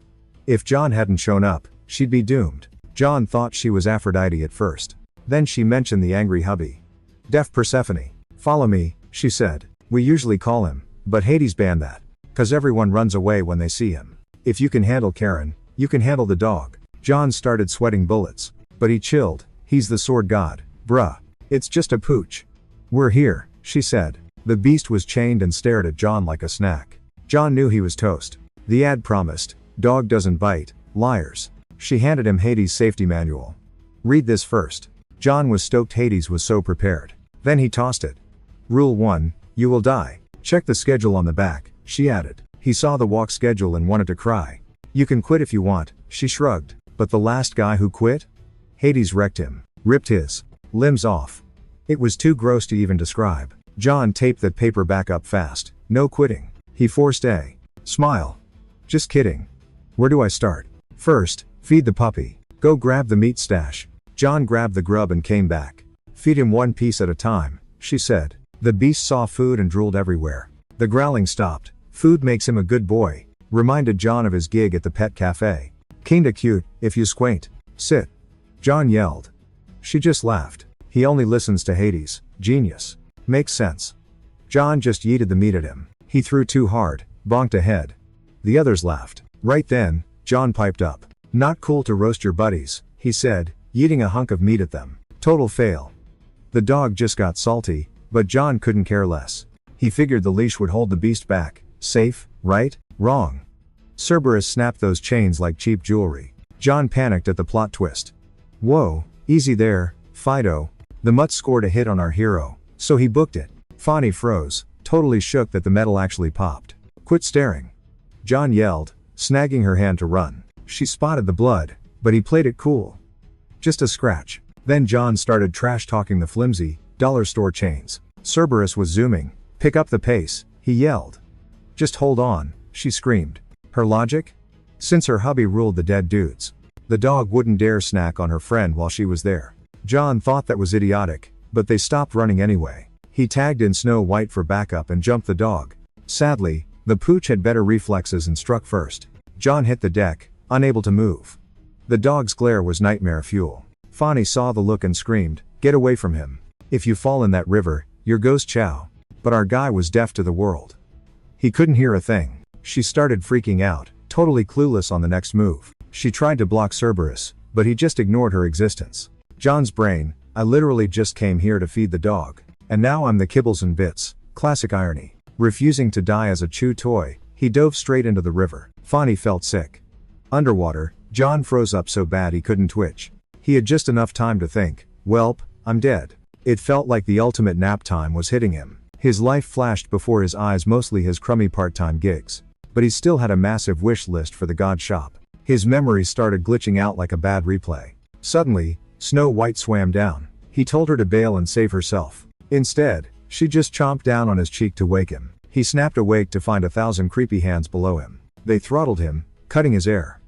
If John hadn't shown up, she'd be doomed. John thought she was Aphrodite at first. Then she mentioned the angry hubby. Deaf Persephone. Follow me, she said. We usually call him, but Hades banned that. 'Cause everyone runs away when they see him. If you can handle Karen, you can handle the dog. John started sweating bullets. But he chilled. He's the sword god. Bruh. It's just a pooch. We're here, she said. The beast was chained and stared at John like a snack. John knew he was toast. The ad promised, dog doesn't bite, liars. She handed him Hades' safety manual. Read this first. John was stoked Hades was so prepared. Then he tossed it. Rule 1, you will die. Check the schedule on the back, she added. He saw the walk schedule and wanted to cry. You can quit if you want, she shrugged. But the last guy who quit? Hades wrecked him, ripped his limbs off. It was too gross to even describe. John taped that paper back up fast. No quitting. He forced a smile. Just kidding. Where do I start? First, feed the puppy. Go grab the meat stash. John grabbed the grub and came back. Feed him one piece at a time, she said. The beast saw food and drooled everywhere. The growling stopped. Food makes him a good boy, reminded John of his gig at the pet cafe. Kinda cute, if you squint. Sit. John yelled. She just laughed. He only listens to Hades. Genius. Makes sense. John just yeeted the meat at him. He threw too hard, bonked ahead. The others laughed. Right then, John piped up. Not cool to roast your buddies, he said, yeeting a hunk of meat at them. Total fail. The dog just got salty, but John couldn't care less. He figured the leash would hold the beast back. Safe, right? Wrong. Cerberus snapped those chains like cheap jewelry. John panicked at the plot twist. Whoa, easy there, Fido. The mutt scored a hit on our hero, so he booked it. Fonny froze, totally shook that the metal actually popped. Quit staring. John yelled, snagging her hand to run. She spotted the blood, but he played it cool. Just a scratch. Then John started trash-talking the flimsy, dollar store chains. Cerberus was zooming. Pick up the pace, he yelled. Just hold on, she screamed. Her logic? Since her hubby ruled the dead dudes, the dog wouldn't dare snack on her friend while she was there. John thought that was idiotic, but they stopped running anyway. He tagged in Snow White for backup and jumped the dog. Sadly, the pooch had better reflexes and struck first. John hit the deck, unable to move. The dog's glare was nightmare fuel. Fonny saw the look and screamed, get away from him. If you fall in that river, you're ghost chow. But our guy was deaf to the world. He couldn't hear a thing. She started freaking out, totally clueless on the next move. She tried to block Cerberus, but he just ignored her existence. John's brain, I literally just came here to feed the dog. And now I'm the kibbles and bits. Classic irony. Refusing to die as a chew toy, he dove straight into the river. Fonny felt sick. Underwater, John froze up so bad he couldn't twitch. He had just enough time to think, welp, I'm dead. It felt like the ultimate nap time was hitting him. His life flashed before his eyes, mostly his crummy part-time gigs. But he still had a massive wish list for the god shop. His memories started glitching out like a bad replay. Suddenly, Snow White swam down. He told her to bail and save herself. Instead, she just chomped down on his cheek to wake him. He snapped awake to find 1,000 creepy hands below him. They throttled him, cutting his air.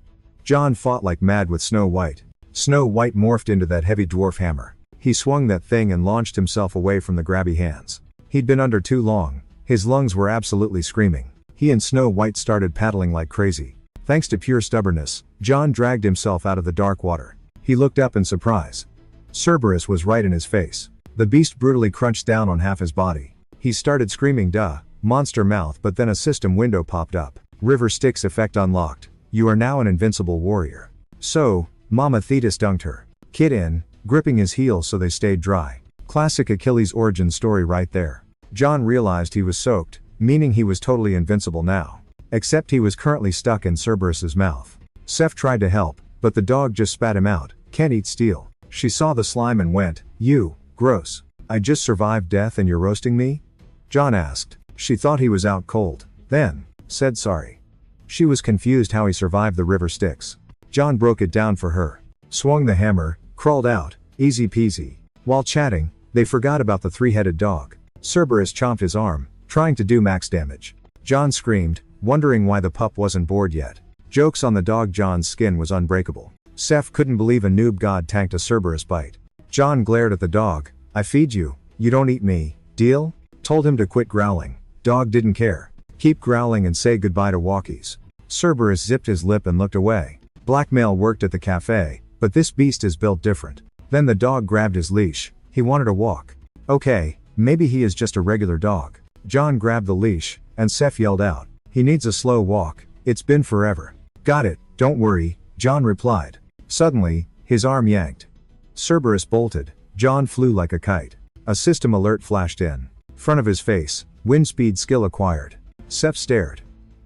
John fought like mad with Snow White. Snow White morphed into that heavy dwarf hammer. He swung that thing and launched himself away from the grabby hands. He'd been under too long. His lungs were absolutely screaming. He and Snow White started paddling like crazy. Thanks to pure stubbornness, John dragged himself out of the dark water. He looked up in surprise. Cerberus was right in his face. The beast brutally crunched down on half his body. He started screaming duh, monster mouth, but then a system window popped up. River Styx effect unlocked. You are now an invincible warrior. So, Mama Thetis dunked her kid in, gripping his heels so they stayed dry. Classic Achilles origin story right there. John realized he was soaked, meaning he was totally invincible now. Except he was currently stuck in Cerberus's mouth. Seth tried to help, but the dog just spat him out, Can't eat steel. She saw the slime and went, "You, gross. I just survived death and you're roasting me?" John asked. She thought he was out cold, then said sorry. She was confused how he survived the river Styx. John broke it down for her. Swung the hammer, crawled out, easy peasy. While chatting, they forgot about the three-headed dog. Cerberus chomped his arm, trying to do max damage. John screamed, wondering why the pup wasn't bored yet. Jokes on the dog. John's skin was unbreakable. Seth couldn't believe a noob god tanked a Cerberus bite. John glared at the dog. "I feed you, you don't eat me, deal?" Told him to quit growling. Dog didn't care. "Keep growling and say goodbye to walkies." Cerberus zipped his lip and looked away. Blackmail worked at the cafe, but this beast is built different. Then the dog grabbed his leash. He wanted a walk. Okay, maybe he is just a regular dog. John grabbed the leash, and Seth yelled out, "He needs a slow walk, it's been forever." "Got it, don't worry," John replied. Suddenly, his arm yanked. Cerberus bolted. John flew like a kite. A system alert flashed in front of his face. Wind speed skill acquired. Seth stared.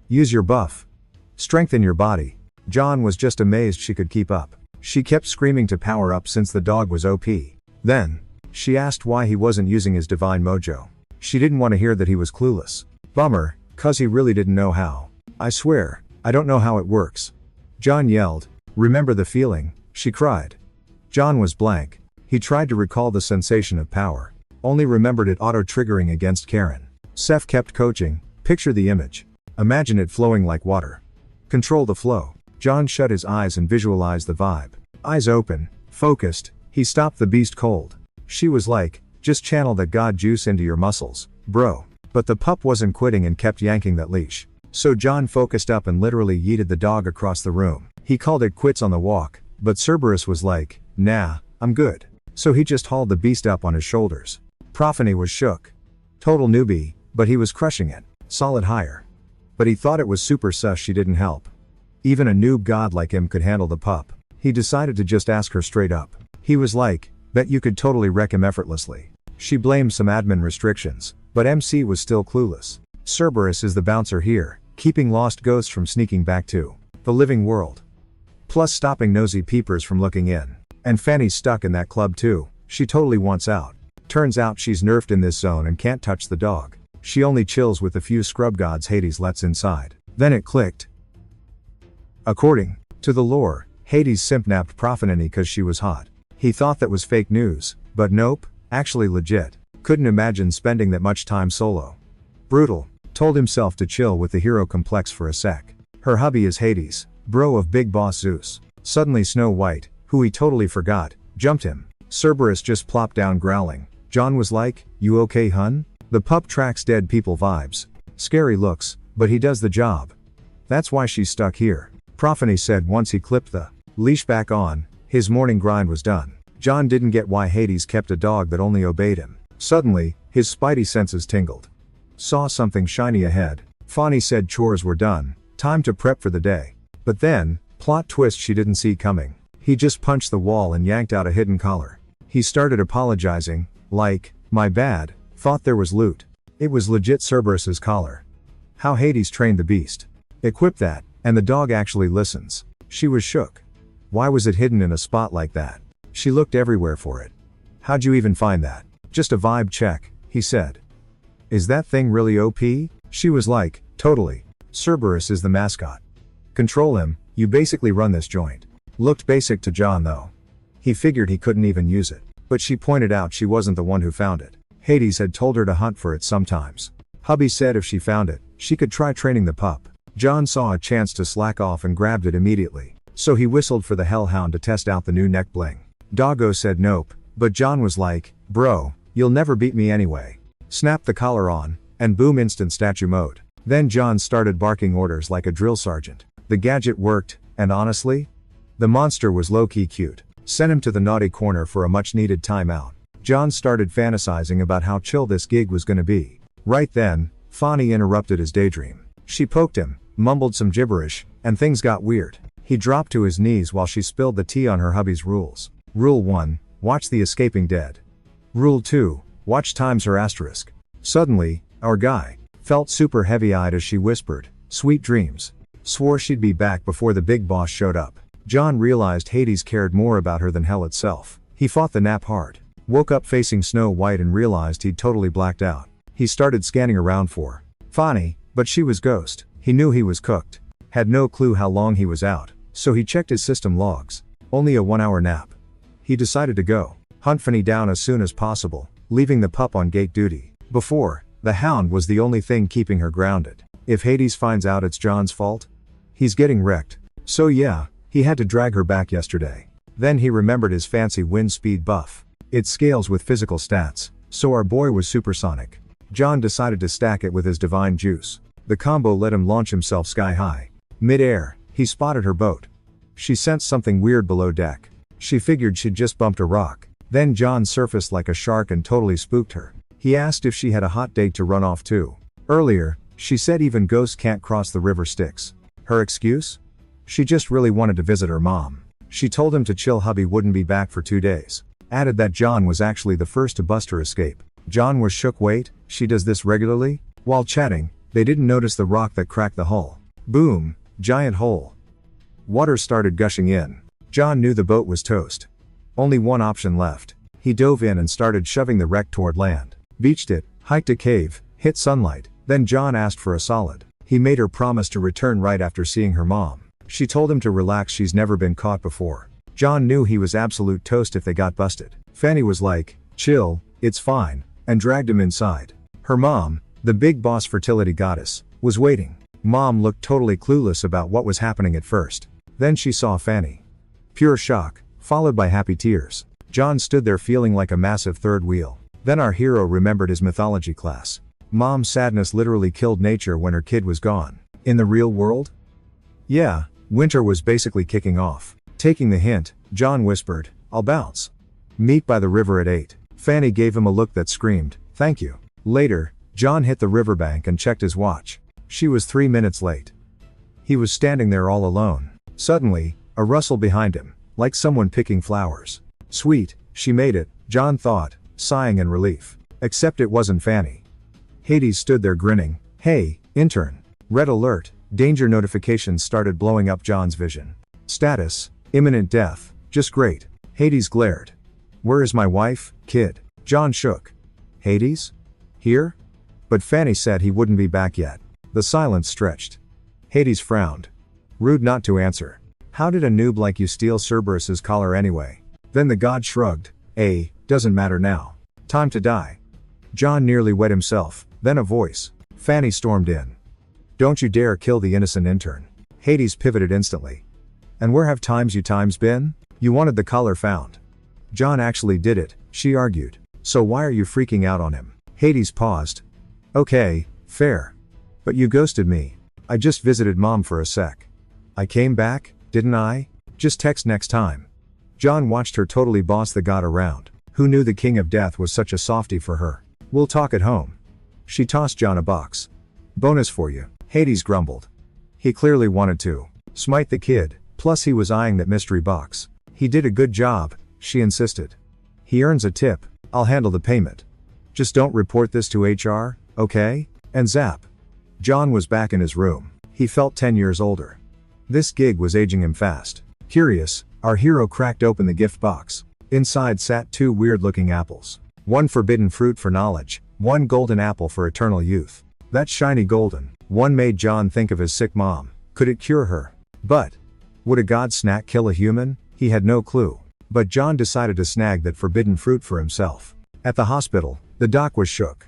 "Use your buff. Strengthen your body." John was just amazed she could keep up. She kept screaming to power up since the dog was OP. Then, she asked why he wasn't using his divine mojo. She didn't want to hear that he was clueless. Bummer, 'cause he really didn't know how. "I swear, I don't know how it works." John yelled. "Remember the feeling?" she cried. John was blank. He tried to recall the sensation of power. Only remembered it auto-triggering against Karen. Seth kept coaching. "Picture the image. Imagine it flowing like water. Control the flow." John shut his eyes and visualized the vibe. Eyes open, focused, he stopped the beast cold. She was like, "Just channel that god juice into your muscles, bro." But the pup wasn't quitting and kept yanking that leash. So John focused up and literally yeeted the dog across the room. He called it quits on the walk, but Cerberus was like, "Nah, I'm good." So he just hauled the beast up on his shoulders. Prophany was shook. Total newbie, but he was crushing it. Solid hire. But he thought it was super sus she didn't help. Even a noob god like him could handle the pup. He decided to just ask her straight up. He was like, "Bet you could totally wreck him effortlessly." She blamed some admin restrictions, but MC was still clueless. Cerberus is the bouncer here, keeping lost ghosts from sneaking back to the living world. Plus stopping nosy peepers from looking in. And Fanny's stuck in that club too. She totally wants out. Turns out she's nerfed in this zone and can't touch the dog. She only chills with the few scrub gods Hades lets inside. Then it clicked. According to the lore, Hades simp-napped Profanini cause she was hot. He thought that was fake news, but nope, actually legit. Couldn't imagine spending that much time solo. Brutal. Told himself to chill with the hero complex for a sec. Her hubby is Hades, bro of Big Boss Zeus. Suddenly Snow White, who he totally forgot, jumped him. Cerberus just plopped down growling. John was like, "You okay, hun?" The pup tracks dead people vibes. Scary looks, but he does the job. That's why she's stuck here. Prophany said once he clipped the leash back on, his morning grind was done. John didn't get why Hades kept a dog that only obeyed him. Suddenly, his spidey senses tingled. Saw something shiny ahead. Fani said chores were done, time to prep for the day. But then, plot twist she didn't see coming. He just punched the wall and yanked out a hidden collar. He started apologizing, like, "My bad, thought there was loot." It was legit Cerberus's collar. How Hades trained the beast. Equip that, and the dog actually listens. She was shook. Why was it hidden in a spot like that? She looked everywhere for it. "How'd you even find that?" "Just a vibe check," he said. "Is that thing really OP?" She was like, "Totally. Cerberus is the mascot. Control him, you basically run this joint." Looked basic to John though. He figured he couldn't even use it. But she pointed out she wasn't the one who found it. Hades had told her to hunt for it sometimes. Hubby said if she found it, she could try training the pup. John saw a chance to slack off and grabbed it immediately. So he whistled for the hellhound to test out the new neck bling. Doggo said nope, but John was like, "Bro, you'll never beat me anyway." Snapped the collar on, and boom, instant statue mode. Then John started barking orders like a drill sergeant. The gadget worked, and honestly, the monster was low-key cute. Sent him to the naughty corner for a much-needed timeout. John started fantasizing about how chill this gig was gonna be. Right then, Fani interrupted his daydream. She poked him, mumbled some gibberish, and things got weird. He dropped to his knees while she spilled the tea on her hubby's rules. Rule 1, watch the escaping dead. Rule 2, watch times her asterisk. Suddenly, our guy felt super heavy-eyed as she whispered, "Sweet dreams." Swore she'd be back before the big boss showed up. John realized Hades cared more about her than hell itself. He fought the nap hard. Woke up facing Snow White and realized he'd totally blacked out. He started scanning around for Fanny, but she was ghost. He knew he was cooked. Had no clue how long he was out, so he checked his system logs. Only a 1-hour nap. He decided to go hunt Fanny down as soon as possible, leaving the pup on gate duty. Before, the hound was the only thing keeping her grounded. If Hades finds out it's John's fault, he's getting wrecked. So yeah, he had to drag her back yesterday. Then he remembered his fancy wind speed buff. It scales with physical stats, so our boy was supersonic. John decided to stack it with his divine juice. The combo let him launch himself sky high. Mid-air, he spotted her boat. She sensed something weird below deck. She figured she'd just bumped a rock. Then John surfaced like a shark and totally spooked her. He asked if she had a hot date to run off to. Earlier, she said even ghosts can't cross the river Styx. Her excuse? She just really wanted to visit her mom. She told him to chill, hubby wouldn't be back for 2 days. Added that John was actually the first to bust her escape. John was shook. Wait, she does this regularly? While chatting, they didn't notice the rock that cracked the hull. Boom, giant hole. Water started gushing in. John knew the boat was toast. Only one option left. He dove in and started shoving the wreck toward land. Beached it, hiked a cave, hit sunlight. Then John asked for a solid. He made her promise to return right after seeing her mom. She told him to relax, she's never been caught before. John knew he was absolute toast if they got busted. Fanny was like, chill, it's fine, and dragged him inside. Her mom, the big boss fertility goddess, was waiting. Mom looked totally clueless about what was happening at first. Then she saw Fanny. Pure shock, followed by happy tears. John stood there feeling like a massive third wheel. Then our hero remembered his mythology class. Mom's sadness literally killed nature when her kid was gone. In the real world? Yeah, winter was basically kicking off. Taking the hint, John whispered, I'll bounce. Meet by the river at 8. Fanny gave him a look that screamed, thank you. Later, John hit the riverbank and checked his watch. She was 3 minutes late. He was standing there all alone. Suddenly, a rustle behind him, like someone picking flowers. Sweet, she made it, John thought, sighing in relief. Except it wasn't Fanny. Hades stood there grinning. Hey, intern. Red alert, danger notifications started blowing up John's vision. Status, imminent death, just great. Hades glared. Where is my wife, kid? John shook. Hades? Here? But Fanny said he wouldn't be back yet. The silence stretched. Hades frowned. Rude not to answer. How did a noob like you steal Cerberus's collar anyway? Then the god shrugged. Doesn't matter now. Time to die. John nearly wet himself. Then a voice. Fanny stormed in. Don't you dare kill the innocent intern. Hades pivoted instantly. And where have you times been? You wanted the collar found. John actually did it, she argued. So why are you freaking out on him? Hades paused. Okay, fair. But you ghosted me. I just visited mom for a sec. I came back, didn't I? Just text next time. John watched her totally boss the god around. Who knew the king of death was such a softie for her? We'll talk at home. She tossed John a box. Bonus for you, Hades grumbled. He clearly wanted to smite the kid, plus he was eyeing that mystery box. He did a good job, she insisted. He earns a tip, I'll handle the payment. Just don't report this to HR, okay? And zap. John was back in his room. He felt 10 years older. This gig was aging him fast. Curious, our hero cracked open the gift box. Inside sat 2 weird-looking apples. One forbidden fruit for knowledge, one golden apple for eternal youth. That shiny golden one made John think of his sick mom. Could it cure her? But would a god snack kill a human? He had no clue. But John decided to snag that forbidden fruit for himself. At the hospital, the doc was shook.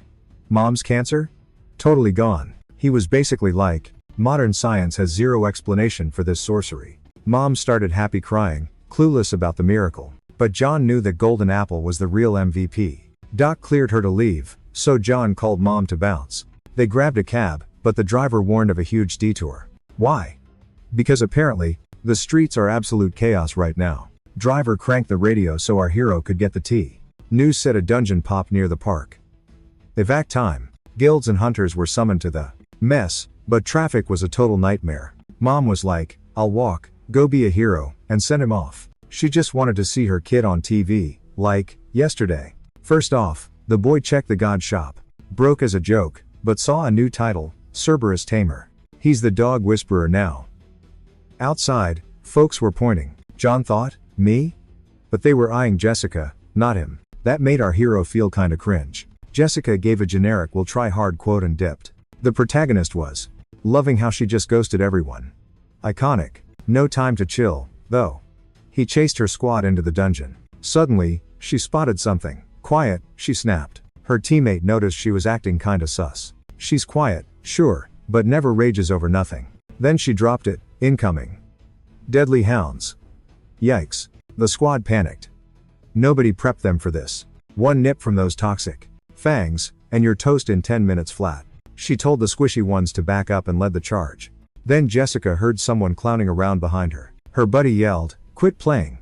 Mom's cancer? Totally gone. He was basically like, modern science has zero explanation for this sorcery. Mom started happy crying, clueless about the miracle. But John knew that golden apple was the real MVP. Doc cleared her to leave, so John called mom to bounce. They grabbed a cab, but the driver warned of a huge detour. Why? Because apparently, the streets are absolute chaos right now. Driver cranked the radio so our hero could get the tea. News said a dungeon popped near the park. Evac time. Guilds and hunters were summoned to the mess, but traffic was a total nightmare. Mom was like, I'll walk, go be a hero, and send him off. She just wanted to see her kid on TV, like, yesterday. First off, the boy checked the god shop. Broke as a joke, but saw a new title, Cerberus Tamer. He's the dog whisperer now. Outside, Folks were pointing. John thought, me? But they were eyeing Jessica, not him. That made our hero feel kinda cringe. Jessica gave a generic "we'll try hard" quote and dipped. The protagonist was loving how she just ghosted everyone. Iconic. No time to chill, though. He chased her squad into the dungeon. Suddenly, she spotted something. Quiet, she snapped. Her teammate noticed she was acting kinda sus. She's quiet, sure, but never rages over nothing. Then she dropped it. Incoming. Deadly hounds. Yikes. The squad panicked. Nobody prepped them for this. One nip from those toxic fangs, and you're toast in 10 minutes flat. She told the squishy ones to back up and led the charge. Then Jessica heard someone clowning around behind her. Her buddy yelled, "Quit playing."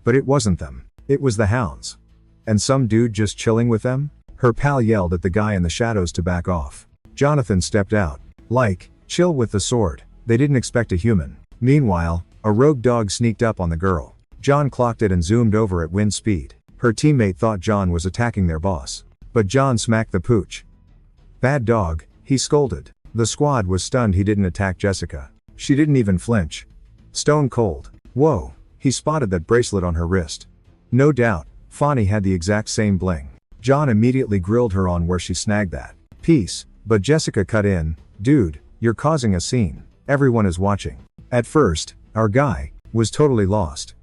But it wasn't them. It was the hounds. And some dude just chilling with them? Her pal yelled at the guy in the shadows to back off. Jonathan stepped out. Like, chill with the sword. They didn't expect a human. Meanwhile, a rogue dog sneaked up on the girl. John clocked it and zoomed over at wind speed. Her teammate thought John was attacking their boss. But John smacked the pooch. Bad dog, he scolded. The squad was stunned he didn't attack Jessica. She didn't even flinch. Stone cold. Whoa, he spotted that bracelet on her wrist. No doubt, Fani had the exact same bling. John immediately grilled her on where she snagged that piece, but Jessica cut in, "Dude, you're causing a scene. Everyone is watching." At first, our guy was totally lost.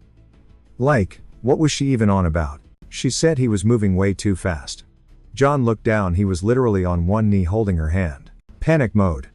Like, what was she even on about? She said he was moving way too fast. John looked down, he was literally on one knee holding her hand. Panic mode.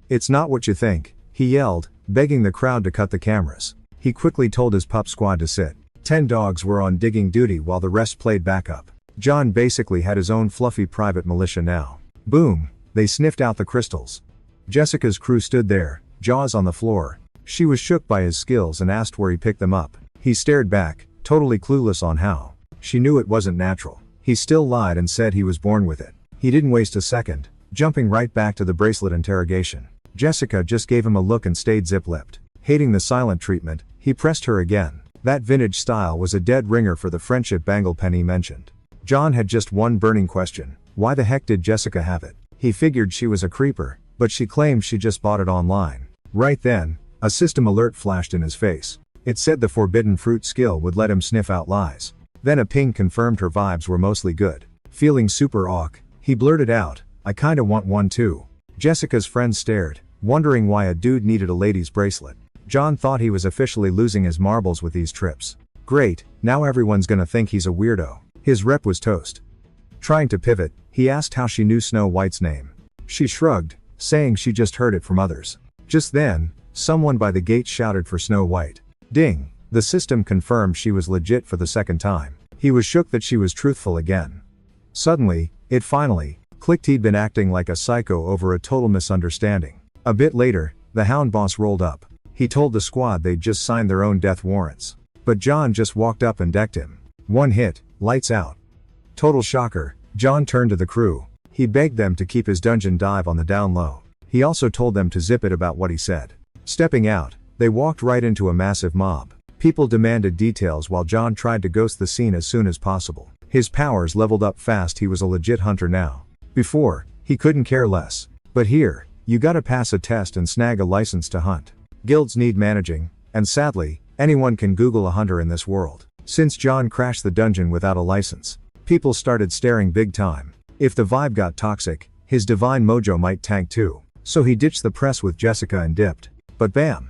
"It's not what you think," he yelled, begging the crowd to cut the cameras. He quickly told his pup squad to sit. 10 dogs were on digging duty while the rest played backup. John basically had his own fluffy private militia now. Boom, they sniffed out the crystals. Jessica's crew stood there, jaws on the floor. She was shook by his skills and asked where he picked them up. He stared back, totally clueless on how. She knew it wasn't natural. He still lied and said he was born with it. He didn't waste a second, jumping right back to the bracelet interrogation. Jessica just gave him a look and stayed zip-lipped. Hating the silent treatment, he pressed her again. That vintage style was a dead ringer for the friendship bangle Penny mentioned. John had just one burning question. Why the heck did Jessica have it? He figured she was a creeper, but she claimed she just bought it online. Right then, a system alert flashed in his face. It said the forbidden fruit skill would let him sniff out lies. Then a ping confirmed her vibes were mostly good. Feeling super awk, he blurted out, "I kinda want one too." Jessica's friends stared, wondering why a dude needed a lady's bracelet. John thought he was officially losing his marbles with these trips. Great, now everyone's gonna think he's a weirdo. His rep was toast. Trying to pivot, he asked how she knew Snow White's name. She shrugged, saying she just heard it from others. Just then, someone by the gate shouted for Snow White. Ding! The system confirmed she was legit for the second time. He was shook that she was truthful again. Suddenly, it finally clicked he'd been acting like a psycho over a total misunderstanding. A bit later, the hound boss rolled up. He told the squad they'd just signed their own death warrants. But John just walked up and decked him. One hit, lights out. Total shocker, John turned to the crew. He begged them to keep his dungeon dive on the down low. He also told them to zip it about what he said. Stepping out, they walked right into a massive mob. People demanded details while John tried to ghost the scene as soon as possible. His powers leveled up fast, he was a legit hunter now. Before, he couldn't care less. But here, you gotta pass a test and snag a license to hunt. Guilds need managing, and sadly, anyone can Google a hunter in this world. Since John crashed the dungeon without a license, people started staring big time. If the vibe got toxic, his divine mojo might tank too. So he ditched the press with Jessica and dipped. But bam!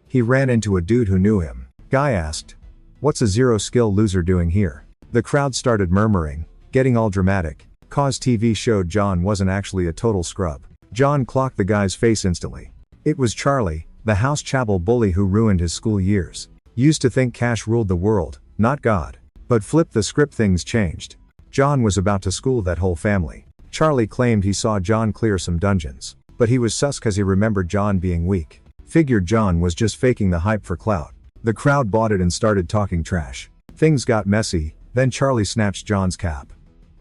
He ran into a dude who knew him. Guy asked, "What's a zero-skill loser doing here?" The crowd started murmuring, getting all dramatic. Cause TV showed John wasn't actually a total scrub. John clocked the guy's face instantly. It was Charlie, the house chapel bully who ruined his school years. Used to think cash ruled the world, not God. But flipped the script, things changed. John was about to school that whole family. Charlie claimed he saw John clear some dungeons. But he was sus cause he remembered John being weak. Figured John was just faking the hype for clout. The crowd bought it and started talking trash. Things got messy, then Charlie snatched John's cap.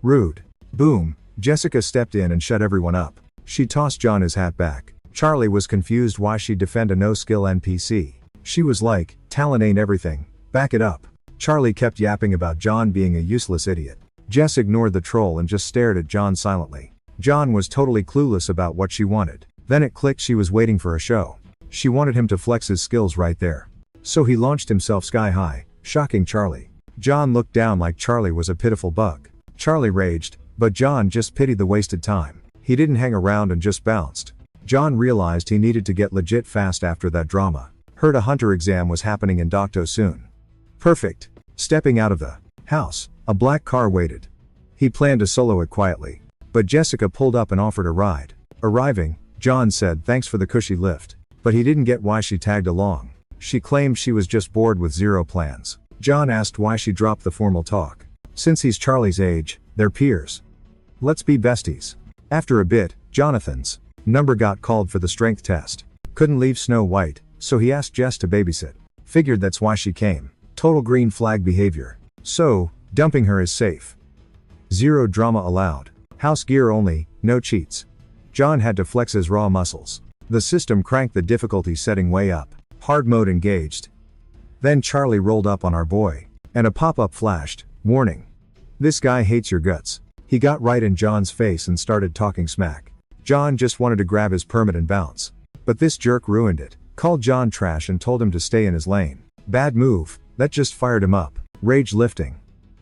Rude. Boom, Jessica stepped in and shut everyone up. She tossed John his hat back. Charlie was confused why she'd defend a no-skill NPC. She was like, "Talent ain't everything, back it up." Charlie kept yapping about John being a useless idiot. Jess ignored the troll and just stared at John silently. John was totally clueless about what she wanted. Then it clicked, she was waiting for a show. She wanted him to flex his skills right there. So he launched himself sky high, shocking Charlie. John looked down like Charlie was a pitiful bug. Charlie raged, but John just pitied the wasted time. He didn't hang around and just bounced. John realized he needed to get legit fast after that drama. Heard a hunter exam was happening in Docto soon. Perfect. Stepping out of the house, a black car waited. He planned to solo it quietly. But Jessica pulled up and offered a ride. Arriving, John said thanks for the cushy lift. But he didn't get why she tagged along. She claimed she was just bored with zero plans. John asked why she dropped the formal talk. Since he's Charlie's age, they're peers. Let's be besties. After a bit, Jonathan's number got called for the strength test. Couldn't leave Snow White, so he asked Jess to babysit. Figured that's why she came. Total green flag behavior. So, dumping her is safe. Zero drama allowed. House gear only, no cheats. John had to flex his raw muscles. The system cranked the difficulty setting way up. Hard mode engaged. Then Charlie rolled up on our boy. And a pop-up flashed. Warning. This guy hates your guts. He got right in John's face and started talking smack. John just wanted to grab his permit and bounce. But this jerk ruined it. Called John trash and told him to stay in his lane. Bad move. That just fired him up. Rage lifting.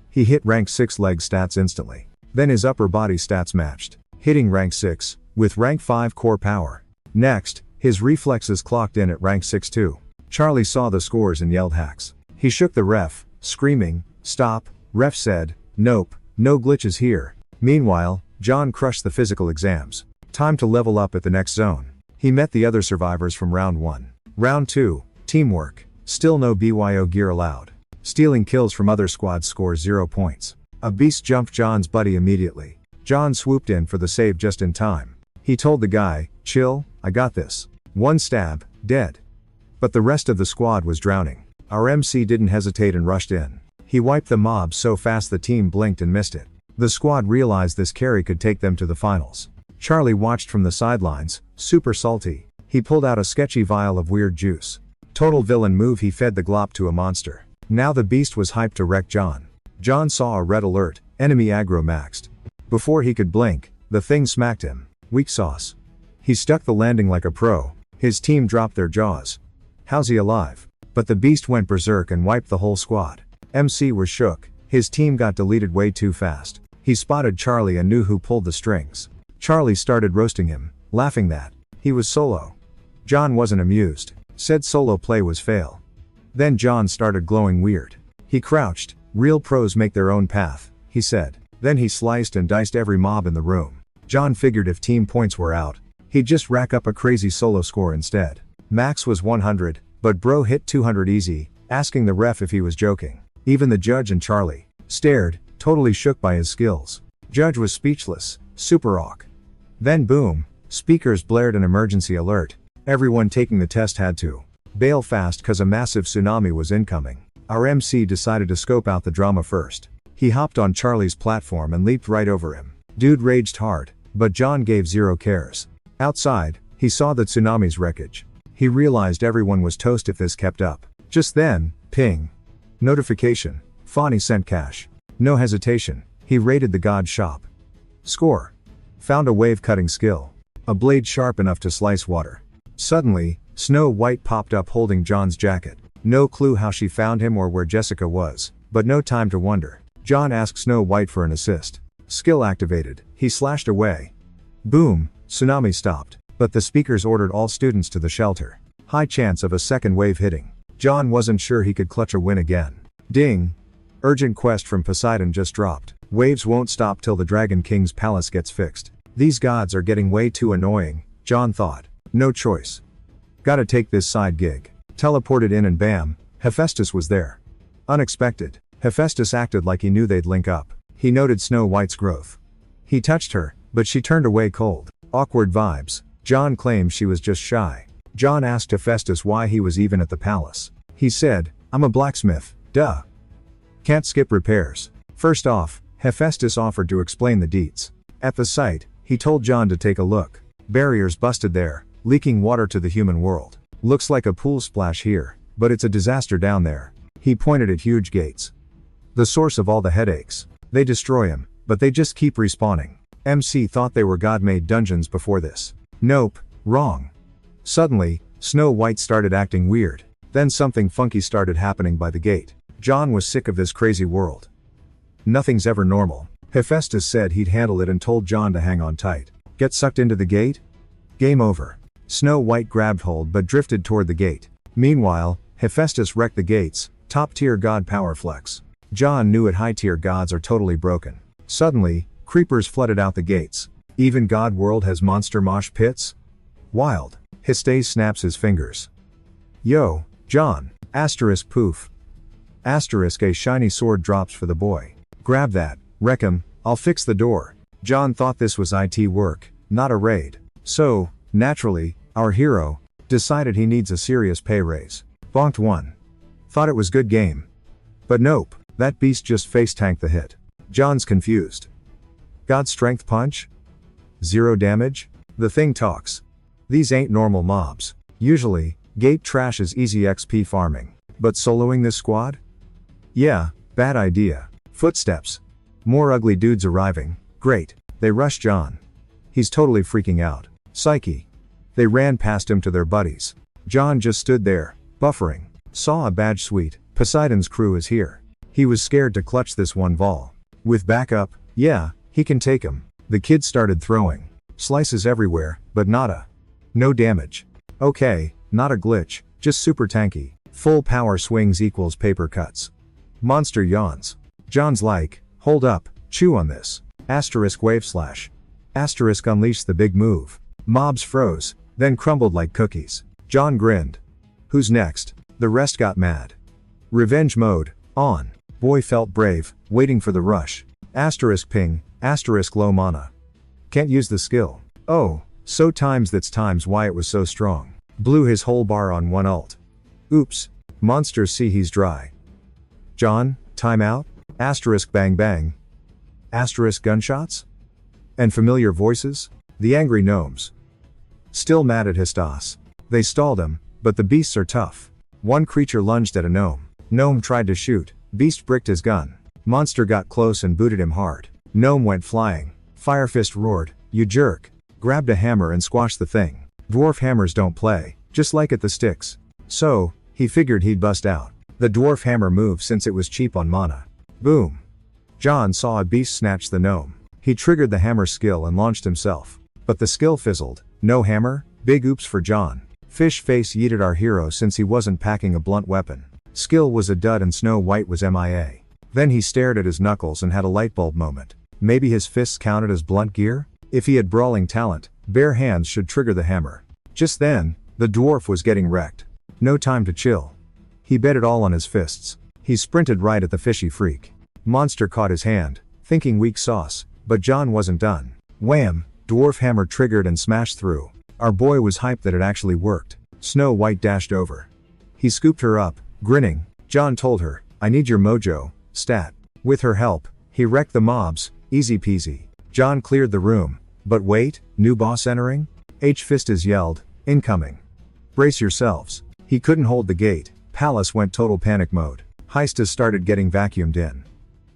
He hit rank 6 leg stats instantly. Then his upper body stats matched. Hitting rank 6, with rank 5 core power. Next, his reflexes clocked in at rank 6 too. Charlie saw the scores and yelled hacks. He shook the ref, screaming, "Stop." Ref said, "Nope, no glitches here." Meanwhile, John crushed the physical exams. Time to level up at the next zone. He met the other survivors from round 1. Round 2, teamwork. Still no BYO gear allowed. Stealing kills from other squads scores 0 points. A beast jumped John's buddy immediately. John swooped in for the save just in time. He told the guy, "Chill, I got this." One stab, dead. But the rest of the squad was drowning. Our MC didn't hesitate and rushed in. He wiped the mob so fast the team blinked and missed it. The squad realized this carry could take them to the finals. Charlie watched from the sidelines, super salty. He pulled out a sketchy vial of weird juice. Total villain move, he fed the glop to a monster. Now the beast was hyped to wreck John. John saw a red alert, enemy aggro maxed. Before he could blink, the thing smacked him. Weak sauce. He stuck the landing like a pro. His team dropped their jaws. How's he alive? But the beast went berserk and wiped the whole squad. MC was shook. His team got deleted way too fast. He spotted Charlie and knew who pulled the strings. Charlie started roasting him, laughing that he was solo. John wasn't amused. Said solo play was fail. Then John started glowing weird. He crouched. "Real pros make their own path," he said. Then he sliced and diced every mob in the room. John figured if team points were out, he'd just rack up a crazy solo score instead. Max was 100, but bro hit 200 easy, asking the ref if he was joking. Even the judge and Charlie stared, totally shook by his skills. Judge was speechless, super awk. Then boom, speakers blared an emergency alert. Everyone taking the test had to bail fast cause a massive tsunami was incoming. Our MC decided to scope out the drama first. He hopped on Charlie's platform and leaped right over him. Dude raged hard, but John gave zero cares. Outside, he saw the tsunami's wreckage. He realized everyone was toast if this kept up. Just then, ping. Notification. Fawny sent cash. No hesitation, he raided the god shop. Score. Found a wave cutting skill. A blade sharp enough to slice water. Suddenly, Snow White popped up holding John's jacket. No clue how she found him or where Jessica was, but no time to wonder. John asked Snow White for an assist. Skill activated, he slashed away. Boom, tsunami stopped, but the speakers ordered all students to the shelter. High chance of a second wave hitting. John wasn't sure he could clutch a win again. Ding. Urgent quest from Poseidon just dropped. Waves won't stop till the Dragon King's palace gets fixed. These gods are getting way too annoying, John thought. No choice. Gotta take this side gig. Teleported in and bam, Hephaestus was there. Unexpected. Hephaestus acted like he knew they'd link up. He noted Snow White's growth. He touched her, but she turned away cold. Awkward vibes. John claimed she was just shy. John asked Hephaestus why he was even at the palace. He said, "I'm a blacksmith, duh. Can't skip repairs." First off, Hephaestus offered to explain the deets. At the site, he told John to take a look. Barriers busted there, leaking water to the human world. Looks like a pool splash here, but it's a disaster down there. He pointed at huge gates. The source of all the headaches. They destroy him, but they just keep respawning. MC thought they were God-made dungeons before this. Nope, wrong. Suddenly, Snow White started acting weird. Then something funky started happening by the gate. John was sick of this crazy world. Nothing's ever normal. Hephaestus said he'd handle it and told John to hang on tight. Get sucked into the gate? Game over. Snow White grabbed hold but drifted toward the gate. Meanwhile, Hephaestus wrecked the gates, top-tier god power flex. John knew it high-tier gods are totally broken. Suddenly, creepers flooded out the gates. Even God World has monster mosh pits? Wild. Hestes snaps his fingers. Yo, John. Asterisk poof. Asterisk a shiny sword drops for the boy. Grab that, wreck him, I'll fix the door. John thought this was IT work, not a raid. So, naturally, our hero decided he needs a serious pay raise. Bonked one. Thought it was good game. But nope, that beast just face tanked the hit. John's confused. God strength punch? 0 damage? The thing talks. These ain't normal mobs. Usually, gate trash is easy XP farming. But soloing this squad? Yeah, bad idea. Footsteps. More ugly dudes arriving. Great. They rush John. He's totally freaking out. Psyche. They ran past him to their buddies. John just stood there, buffering. Saw a badge suite. Poseidon's crew is here. He was scared to clutch this one vol. With backup, yeah, he can take him. The kids started throwing. Slices everywhere, but nada. No damage. Okay, not a glitch, just super tanky. Full power swings equals paper cuts. Monster yawns. John's like, hold up, chew on this. Asterisk wave slash. Asterisk unleash the big move. Mobs froze, then crumbled like cookies. John grinned. Who's next? The rest got mad. Revenge mode, on. Boy felt brave, waiting for the rush. Asterisk ping, asterisk low mana. Can't use the skill. Oh, so times that's times why it was so strong. Blew his whole bar on one ult. Oops. Monsters see he's dry. John, timeout? Asterisk bang bang. Asterisk gunshots? And familiar voices? The angry gnomes. Still mad at Hestas. They stalled him, but the beasts are tough. One creature lunged at a gnome. Gnome tried to shoot. Beast bricked his gun. Monster got close and booted him hard. Gnome went flying. Firefist roared, you jerk. Grabbed a hammer and squashed the thing. Dwarf hammers don't play, just like at the sticks. So, he figured he'd bust out. The dwarf hammer moved since it was cheap on mana. Boom. John saw a beast snatch the gnome. He triggered the hammer skill and launched himself. But the skill fizzled. No hammer? Big oops for John. Fish face yeeted our hero since he wasn't packing a blunt weapon. Skill was a dud and Snow White was MIA. Then he stared at his knuckles and had a lightbulb moment. Maybe his fists counted as blunt gear? If he had brawling talent, bare hands should trigger the hammer. Just then, the dwarf was getting wrecked. No time to chill. He bet it all on his fists. He sprinted right at the fishy freak. Monster caught his hand, thinking weak sauce, but John wasn't done. Wham! Dwarf hammer triggered and smashed through. Our boy was hyped that it actually worked. Snow White dashed over. He scooped her up, grinning. John told her, I need your mojo, stat. With her help, he wrecked the mobs, easy peasy. John cleared the room. But wait, new boss entering? H-Fistas yelled, incoming. Brace yourselves. He couldn't hold the gate. Palace went total panic mode. Heistas started getting vacuumed in.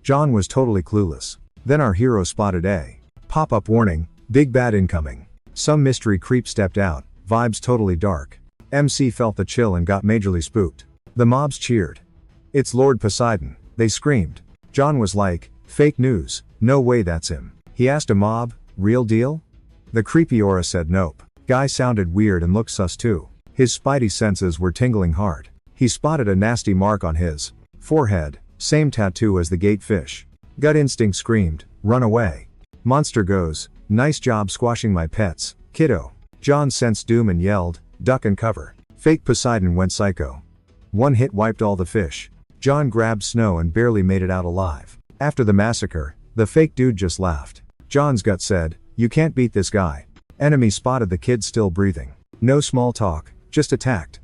John was totally clueless. Then our hero spotted a pop-up warning, big bad incoming. Some mystery creep stepped out, vibes totally dark. MC felt the chill and got majorly spooked. The mobs cheered. It's Lord Poseidon, they screamed. John was like, fake news, no way that's him. He asked a mob, real deal? The creepy aura said nope. Guy sounded weird and looked sus too. His spidey senses were tingling hard. He spotted a nasty mark on his forehead, same tattoo as the gate fish. Gut instinct screamed, run away. Monster goes, nice job squashing my pets, kiddo. John sensed doom and yelled, duck and cover. Fake Poseidon went psycho. One hit wiped all the fish. John grabbed Snow and barely made it out alive. After the massacre, the fake dude just laughed. John's gut said, you can't beat this guy. Enemy spotted the kid still breathing. No small talk, just attacked.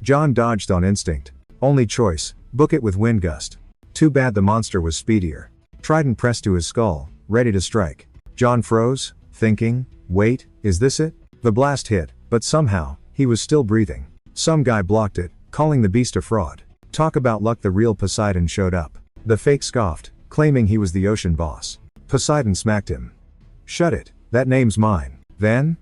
John dodged on instinct. Only choice, book it with wind gust. Too bad the monster was speedier. Trident pressed to his skull, ready to strike. John froze, thinking, wait, is this it? The blast hit, but somehow, he was still breathing. Some guy blocked it, calling the beast a fraud. Talk about luck, the real Poseidon showed up. The fake scoffed, claiming he was the ocean boss. Poseidon smacked him. Shut it, that name's mine. Then?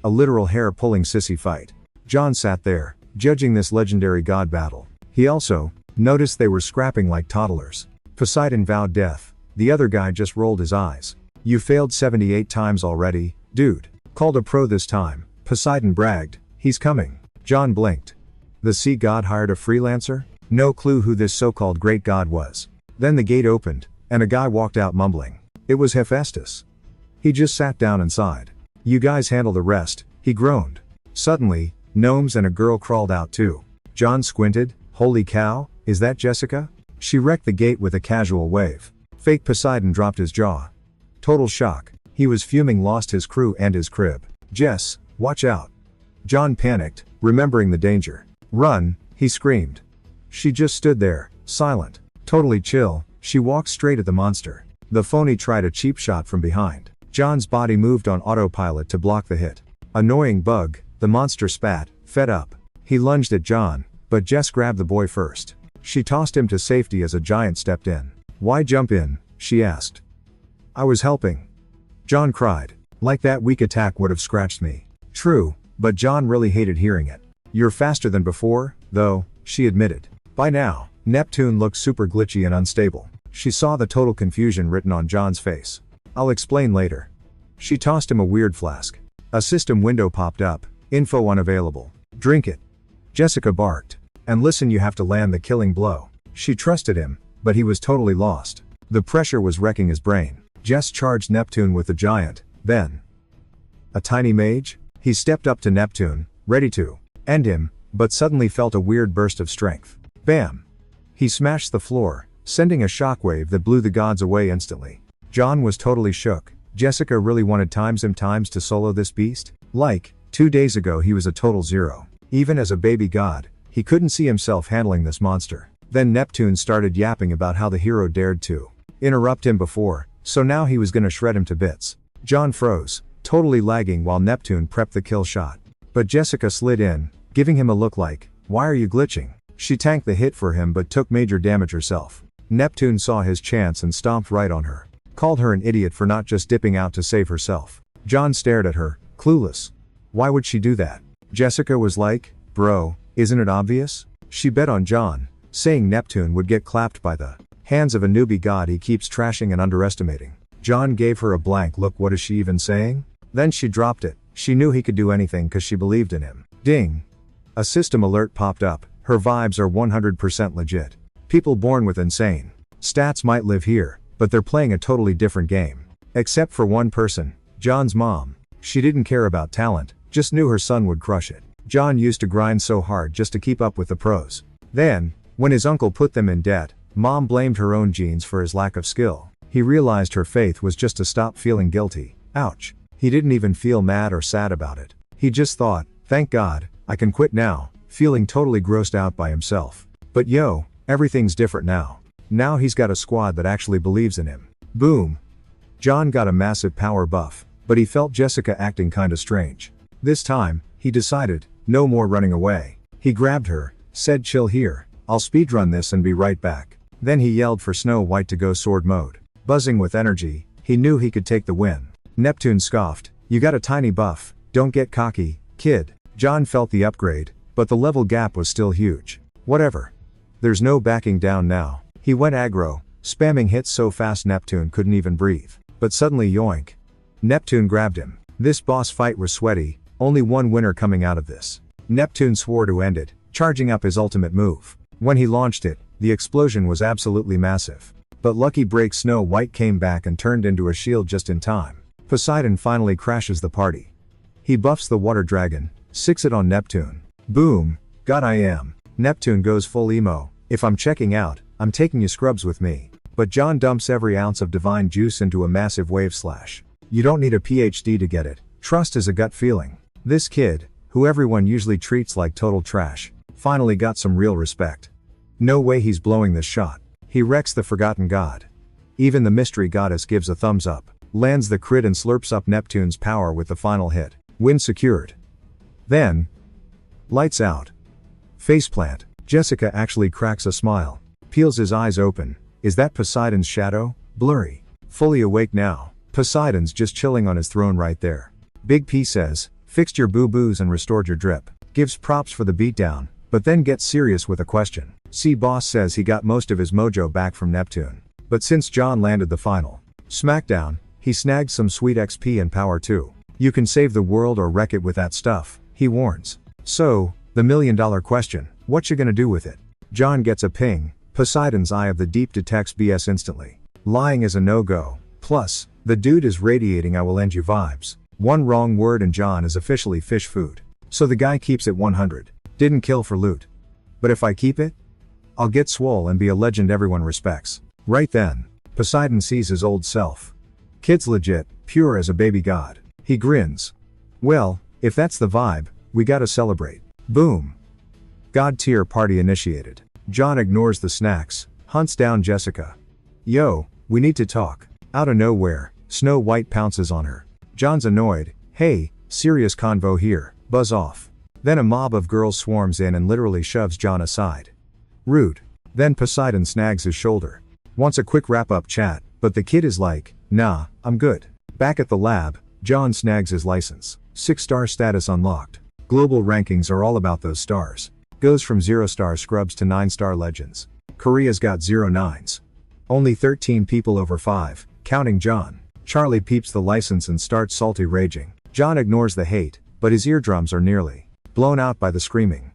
A literal hair-pulling sissy fight. John sat there, judging this legendary god battle. He also noticed they were scrapping like toddlers. Poseidon vowed death. The other guy just rolled his eyes. You failed 78 times already, dude. Called a pro this time, Poseidon bragged. He's coming. John blinked. The sea god hired a freelancer? No clue who this so-called great god was. Then the gate opened, and a guy walked out mumbling. It was Hephaestus. He just sat down and sighed. You guys handle the rest, he groaned. Suddenly, gnomes and a girl crawled out too. John squinted. Holy cow, is that Jessica? She wrecked the gate with a casual wave. Fake Poseidon dropped his jaw. Total shock. He was fuming, lost his crew and his crib. Jess, watch out. John panicked, remembering the danger. Run, he screamed. She just stood there, silent. Totally chill, she walked straight at the monster. The phony tried a cheap shot from behind. John's body moved on autopilot to block the hit. Annoying bug, the monster spat, fed up. He lunged at John, but Jess grabbed the boy first. She tossed him to safety as a giant stepped in. Why jump in? She asked. I was helping. John cried. Like that weak attack would have scratched me. True, but John really hated hearing it. You're faster than before, though, she admitted. By now, Neptune looked super glitchy and unstable. She saw the total confusion written on John's face. I'll explain later. She tossed him a weird flask. A system window popped up. Info unavailable. Drink it. Jessica barked. And listen, you have to land the killing blow. She trusted him, but he was totally lost. The pressure was wrecking his brain. Jess charged Neptune with the giant, then a tiny mage? He stepped up to Neptune, ready to end him, but suddenly felt a weird burst of strength. Bam! He smashed the floor, sending a shockwave that blew the gods away instantly. John was totally shook. Jessica really wanted him to solo this beast? Like, 2 days ago he was a total zero. Even as a baby god, he couldn't see himself handling this monster. Then Neptune started yapping about how the hero dared to interrupt him before, so now he was gonna shred him to bits. John froze, totally lagging while Neptune prepped the kill shot. But Jessica slid in, giving him a look like, why are you glitching? She tanked the hit for him but took major damage herself. Neptune saw his chance and stomped right on her. Called her an idiot for not just dipping out to save herself. John stared at her, clueless. Why would she do that? Jessica was like, bro, isn't it obvious? She bet on John, saying Neptune would get clapped by the hands of a newbie god he keeps trashing and underestimating. John gave her a blank look. What is she even saying? Then she dropped it. She knew he could do anything cause she believed in him. Ding! A system alert popped up. Her vibes are 100% legit. People born with insane stats might live here, but they're playing a totally different game. Except for one person, John's mom. She didn't care about talent, just knew her son would crush it. John used to grind so hard just to keep up with the pros. Then, when his uncle put them in debt, Mom blamed her own genes for his lack of skill. He realized her faith was just to stop feeling guilty. Ouch. He didn't even feel mad or sad about it. He just thought, thank God, I can quit now, feeling totally grossed out by himself. But yo, everything's different now. Now he's got a squad that actually believes in him. Boom. John got a massive power buff, but he felt Jessica acting kinda strange. This time, he decided, no more running away. He grabbed her, said chill here, I'll speedrun this and be right back. Then he yelled for Snow White to go sword mode. Buzzing with energy, he knew he could take the win. Neptune scoffed, you got a tiny buff, don't get cocky, kid. John felt the upgrade, but the level gap was still huge. Whatever. There's no backing down now. He went aggro, spamming hits so fast Neptune couldn't even breathe. But suddenly yoink. Neptune grabbed him. This boss fight was sweaty, only one winner coming out of this. Neptune swore to end it, charging up his ultimate move. When he launched it, the explosion was absolutely massive. But lucky break Snow White came back and turned into a shield just in time. Poseidon finally crashes the party. He buffs the water dragon, sicks it on Neptune. Boom, God I am. Neptune goes full emo, if I'm checking out, I'm taking you scrubs with me. But John dumps every ounce of divine juice into a massive wave slash. You don't need a PhD to get it, trust is a gut feeling. This kid, who everyone usually treats like total trash, finally got some real respect. No way he's blowing this shot. He wrecks the forgotten god. Even the mystery goddess gives a thumbs up, lands the crit and slurps up Neptune's power with the final hit. Win secured. Then, lights out. Faceplant. Jessica actually cracks a smile. Peels his eyes open. Is that Poseidon's shadow? Blurry. Fully awake now. Poseidon's just chilling on his throne right there. Big P says, fixed your boo-boos and restored your drip. Gives props for the beatdown, but then gets serious with a question. See, boss says he got most of his mojo back from Neptune. But since John landed the final smackdown, he snagged some sweet XP and power too. You can save the world or wreck it with that stuff, he warns. So, the $1,000,000 question, what you gonna do with it? John gets a ping. Poseidon's Eye of the Deep detects BS instantly. Lying is a no-go. Plus, the dude is radiating I will end you vibes. One wrong word and John is officially fish food. So the guy keeps it 100. Didn't kill for loot. But if I keep it, I'll get swole and be a legend everyone respects. Right then, Poseidon sees his old self. Kid's legit, pure as a baby god. He grins. Well, if that's the vibe, we gotta celebrate. Boom. God tier party initiated. John ignores the snacks, hunts down Jessica. Yo, we need to talk. Out of nowhere, Snow White pounces on her. John's annoyed. Hey, serious convo here, buzz off. Then a mob of girls swarms in and literally shoves John aside. Rude. Then Poseidon snags his shoulder. Wants a quick wrap-up chat, but the kid is like, nah, I'm good. Back at the lab, John snags his license. 6-star status unlocked. Global rankings are all about those stars. Goes from 0-star scrubs to 9-star legends. Korea's got 0 9s. Only 13 people over 5, counting John. Charlie peeps the license and starts salty raging. John ignores the hate, but his eardrums are nearly blown out by the screaming.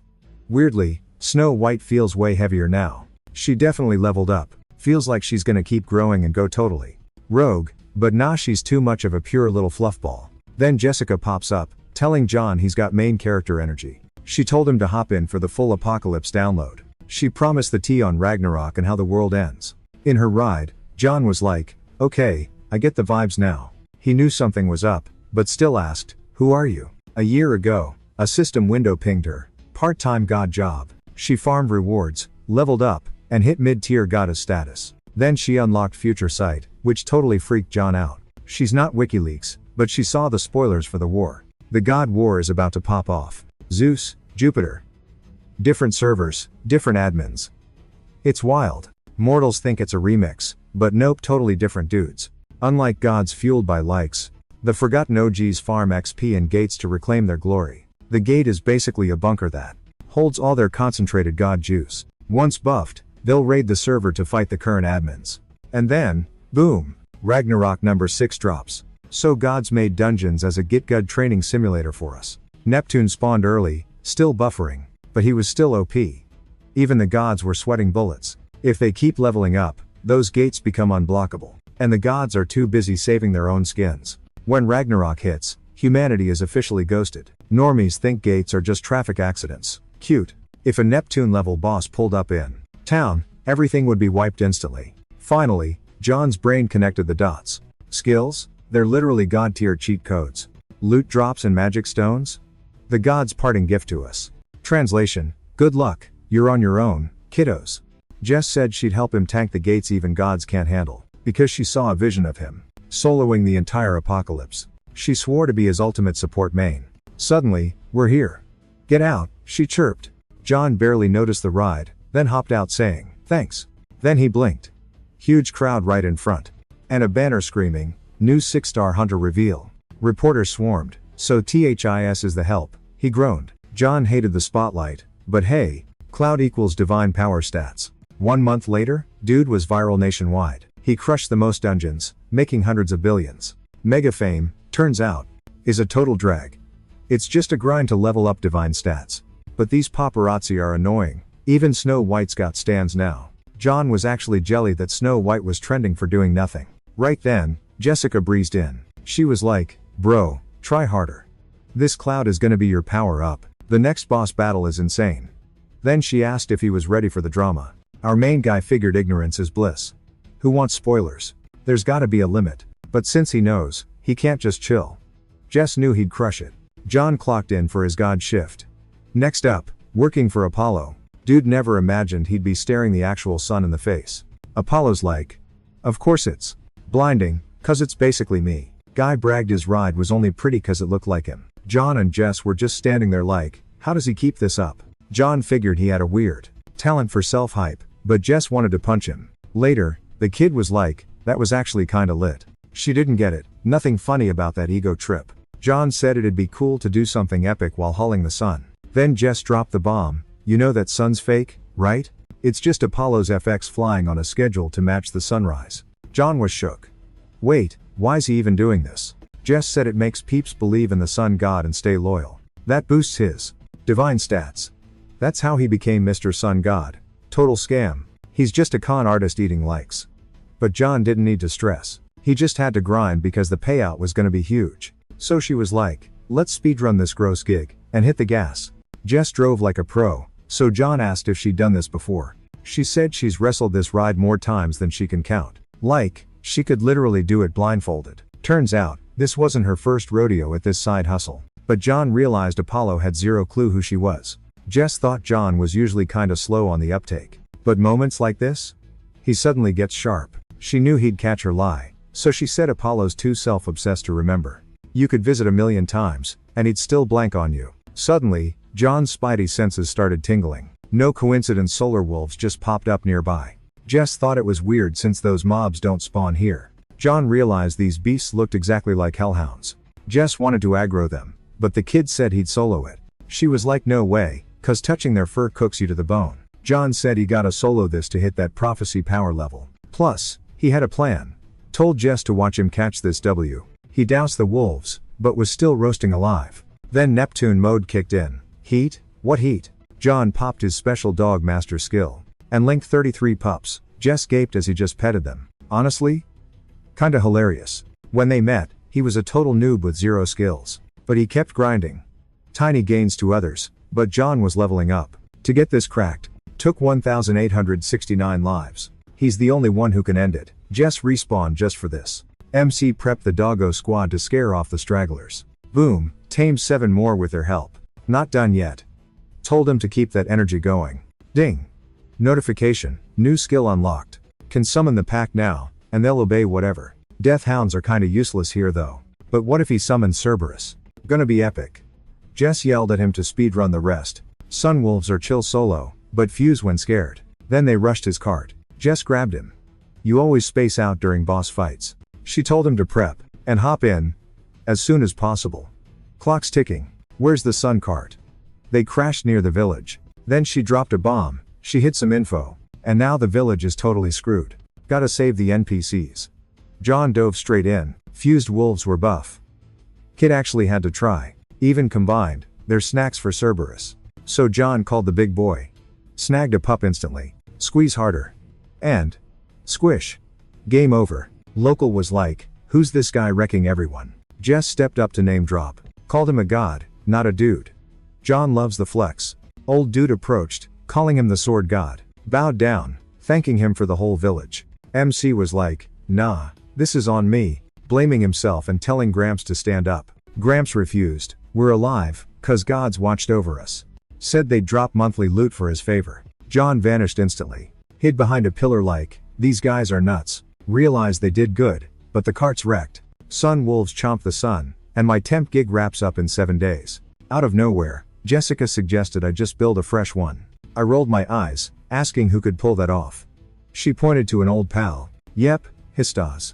Weirdly, Snow White feels way heavier now. She definitely leveled up. Feels like she's gonna keep growing and go totally rogue, but nah, she's too much of a pure little fluffball. Then Jessica pops up, telling John he's got main character energy. She told him to hop in for the full apocalypse download. She promised the tea on Ragnarok and how the world ends. In her ride, John was like, okay, I get the vibes now. He knew something was up, but still asked, who are you? A year ago, a system window pinged her. Part-time god job. She farmed rewards, leveled up, and hit mid-tier goddess status. Then she unlocked Future Sight, which totally freaked John out. She's not WikiLeaks, but she saw the spoilers for the war. The God War is about to pop off. Zeus, Jupiter. Different servers, different admins. It's wild. Mortals think it's a remix, but nope, totally different dudes. Unlike gods fueled by likes, the forgotten OGs farm XP and gates to reclaim their glory. The gate is basically a bunker that holds all their concentrated god juice. Once buffed, they'll raid the server to fight the current admins. And then, boom, Ragnarok number 6 drops. So gods made dungeons as a GitGud training simulator for us. Neptune spawned early, still buffering, but he was still OP. Even the gods were sweating bullets. If they keep leveling up, those gates become unblockable. And the gods are too busy saving their own skins. When Ragnarok hits, humanity is officially ghosted. Normies think gates are just traffic accidents. Cute. If a Neptune level boss pulled up in town, everything would be wiped instantly. Finally, John's brain connected the dots. Skills? They're literally god tier cheat codes. Loot drops and magic stones? The gods' parting gift to us. Translation: good luck, you're on your own, kiddos. Jess said she'd help him tank the gates even gods can't handle, because she saw a vision of him soloing the entire apocalypse. She swore to be his ultimate support main. Suddenly, we're here. Get out, she chirped. John barely noticed the ride, then hopped out saying, thanks. Then he blinked. Huge crowd right in front. And a banner screaming, new 6-star hunter reveal. Reporters swarmed, so THIS is the help, he groaned. John hated the spotlight, but hey, cloud equals divine power stats. 1 month later, dude was viral nationwide. He crushed the most dungeons, making hundreds of billions. Mega fame, turns out, is a total drag. It's just a grind to level up divine stats. But these paparazzi are annoying. Even Snow White's got stands now. John was actually jelly that Snow White was trending for doing nothing. Right then, Jessica breezed in. She was like, bro, try harder. This cloud is gonna be your power up. The next boss battle is insane. Then she asked if he was ready for the drama. Our main guy figured ignorance is bliss. Who wants spoilers? There's gotta be a limit. But since he knows, he can't just chill. Jess knew he'd crush it. John clocked in for his god shift. Next up, working for Apollo. Dude never imagined he'd be staring the actual sun in the face. Apollo's like, of course it's blinding, cause it's basically me. Guy bragged his ride was only pretty cause it looked like him. John and Jess were just standing there like, how does he keep this up? John figured he had a weird talent for self-hype, but Jess wanted to punch him. Later, the kid was like, that was actually kinda lit. She didn't get it, nothing funny about that ego trip. John said it'd be cool to do something epic while hauling the sun. Then Jess dropped the bomb. You know that sun's fake, right? It's just Apollo's FX flying on a schedule to match the sunrise. John was shook. Wait, why's he even doing this? Jess said it makes peeps believe in the sun god and stay loyal. That boosts his divine stats. That's how he became Mr. Sun God. Total scam. He's just a con artist eating likes. But John didn't need to stress. He just had to grind because the payout was gonna be huge. So she was like, let's speedrun this gross gig, and hit the gas. Jess drove like a pro, so John asked if she'd done this before. She said she's wrestled this ride more times than she can count. Like, she could literally do it blindfolded. Turns out, this wasn't her first rodeo at this side hustle. But John realized Apollo had zero clue who she was. Jess thought John was usually kinda slow on the uptake. But moments like this? He suddenly gets sharp. She knew he'd catch her lie, so she said Apollo's too self-obsessed to remember. You could visit 1,000,000 times, and he'd still blank on you. Suddenly, John's spidey senses started tingling. No coincidence solar wolves just popped up nearby. Jess thought it was weird since those mobs don't spawn here. John realized these beasts looked exactly like hellhounds. Jess wanted to aggro them, but the kid said he'd solo it. She was like no way, cause touching their fur cooks you to the bone. John said he gotta solo this to hit that prophecy power level. Plus, he had a plan. Told Jess to watch him catch this W. He doused the wolves, but was still roasting alive. Then Neptune mode kicked in. Heat? What heat? John popped his special dog master skill. And linked 33 pups. Jess gaped as he just petted them. Honestly? Kinda hilarious. When they met, he was a total noob with zero skills. But he kept grinding. Tiny gains to others, but John was leveling up. To get this cracked, took 1,869 lives. He's the only one who can end it. Jess respawned just for this. MC prepped the doggo squad to scare off the stragglers. Boom, tamed 7 more with their help. Not done yet. Told him to keep that energy going. Ding. Notification, new skill unlocked. Can summon the pack now, and they'll obey whatever. Death hounds are kinda useless here though. But what if he summons Cerberus? Gonna be epic. Jess yelled at him to speedrun the rest. Sun wolves are chill solo, but fuse when scared. Then they rushed his cart. Jess grabbed him. You always space out during boss fights. She told him to prep, and hop in, as soon as possible. Clock's ticking. Where's the sun cart? They crashed near the village. Then she dropped a bomb, she hid some info, and now the village is totally screwed. Gotta save the NPCs. John dove straight in. Fused wolves were buff. Kid actually had to try. Even combined, they're snacks for Cerberus. So John called the big boy. Snagged a pup instantly. Squeeze harder. And squish. Game over. Local was like, who's this guy wrecking everyone? Jess stepped up to name drop. Called him a god, not a dude. John loves the flex. Old dude approached, calling him the sword god. Bowed down, thanking him for the whole village. MC was like, nah, this is on me, blaming himself and telling Gramps to stand up. Gramps refused. We're alive, cause gods watched over us. Said they'd drop monthly loot for his favor. John vanished instantly. Hid behind a pillar like, these guys are nuts. Realized they did good, but the cart's wrecked. Sun wolves chomp the sun, and my temp gig wraps up in 7 days. Out of nowhere, Jessica suggested I just build a fresh one. I rolled my eyes, asking who could pull that off. She pointed to an old pal. Yep, Histas.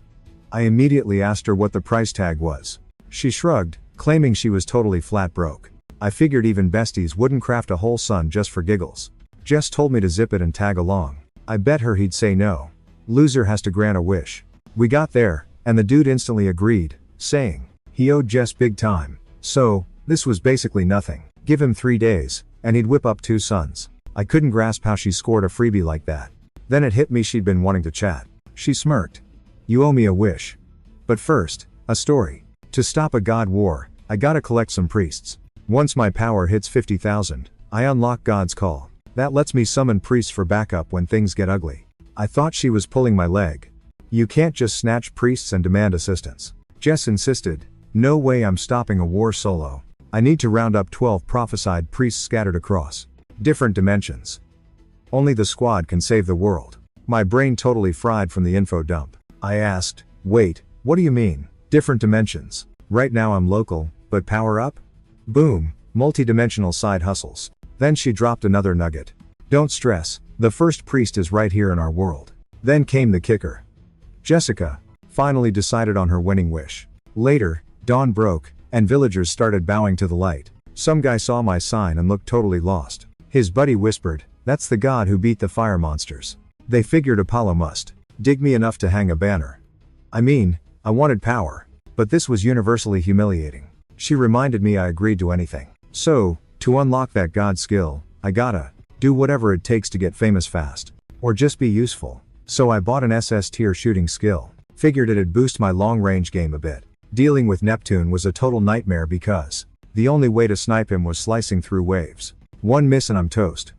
I immediately asked her what the price tag was. She shrugged, claiming she was totally flat broke. I figured even besties wouldn't craft a whole sun just for giggles. Jess told me to zip it and tag along. I bet her he'd say no. Loser has to grant a wish. We got there, and the dude instantly agreed, saying he owed Jess big time. So, this was basically nothing. Give him 3 days, and he'd whip up 2 suns. I couldn't grasp how she scored a freebie like that. Then it hit me she'd been wanting to chat. She smirked. You owe me a wish. But first, a story. To stop a god war, I gotta collect some priests. Once my power hits 50,000, I unlock God's Call. That lets me summon priests for backup when things get ugly. I thought she was pulling my leg. You can't just snatch priests and demand assistance. Jess insisted. No way I'm stopping a war solo. I need to round up 12 prophesied priests scattered across different dimensions. Only the squad can save the world. My brain totally fried from the info dump. I asked, wait, what do you mean, different dimensions? Right now I'm local, but power up? Boom, multi-dimensional side hustles. Then she dropped another nugget. Don't stress, the first priest is right here in our world. Then came the kicker. Jessica finally decided on her winning wish. Later, dawn broke, and villagers started bowing to the light. Some guy saw my sign and looked totally lost. His buddy whispered, "That's the god who beat the fire monsters." They figured Apollo must dig me enough to hang a banner. I mean, I wanted power. But this was universally humiliating. She reminded me I agreed to anything. So, to unlock that god skill, I gotta do whatever it takes to get famous fast. Or just be useful. So I bought an SS tier shooting skill. Figured it'd boost my long range game a bit. Dealing with Neptune was a total nightmare because the only way to snipe him was slicing through waves. One miss and I'm toast.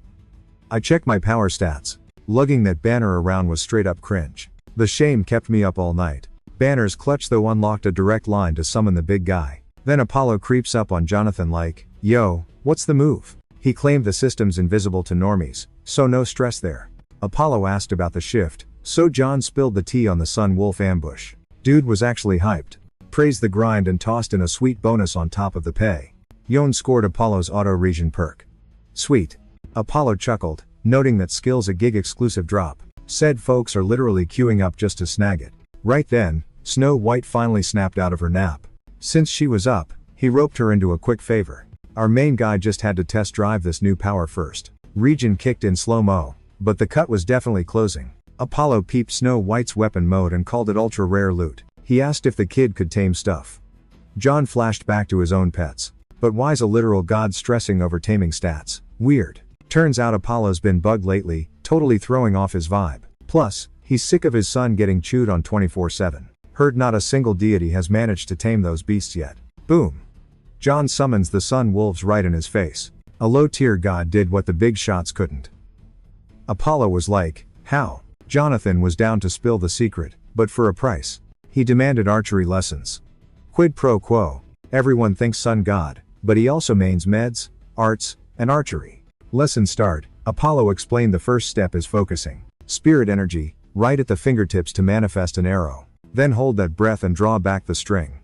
I checked my power stats. Lugging that banner around was straight up cringe. The shame kept me up all night. Banner's clutch though unlocked a direct line to summon the big guy. Then Apollo creeps up on Jonathan like, "Yo, what's the move?" He claimed the system's invisible to normies, so no stress there. Apollo asked about the shift, so John spilled the tea on the Sun Wolf ambush. Dude was actually hyped. Praised the grind and tossed in a sweet bonus on top of the pay. Yon scored Apollo's auto-regen perk. Sweet. Apollo chuckled, noting that skill's a gig exclusive drop. Said folks are literally queuing up just to snag it. Right then, Snow White finally snapped out of her nap. Since she was up, he roped her into a quick favor. Our main guy just had to test drive this new power first. Regen kicked in slow-mo, but the cut was definitely closing. Apollo peeped Snow White's weapon mode and called it ultra rare loot. He asked if the kid could tame stuff. John flashed back to his own pets. But why's a literal god stressing over taming stats? Weird. Turns out Apollo's been bugged lately, totally throwing off his vibe. Plus, he's sick of his son getting chewed on 24/7. Heard not a single deity has managed to tame those beasts yet. Boom. John summons the Sun Wolves right in his face. A low-tier god did what the big shots couldn't. Apollo was like, how? Jonathan was down to spill the secret, but for a price. He demanded archery lessons. Quid pro quo. Everyone thinks sun god, but he also mains meds, arts, and archery. Lesson start. Apollo explained the first step is focusing. Spirit energy, right at the fingertips to manifest an arrow. Then hold that breath and draw back the string.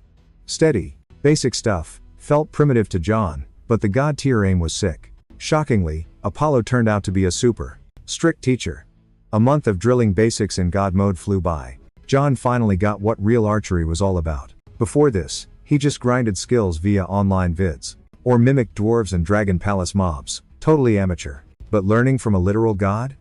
Steady. Basic stuff. Felt primitive to John, but the god tier aim was sick. Shockingly, Apollo turned out to be a super strict teacher. A month of drilling basics in god mode flew by. John finally got what real archery was all about. Before this, he just grinded skills via online vids. Or mimicked dwarves and dragon palace mobs. Totally amateur. But learning from a literal god?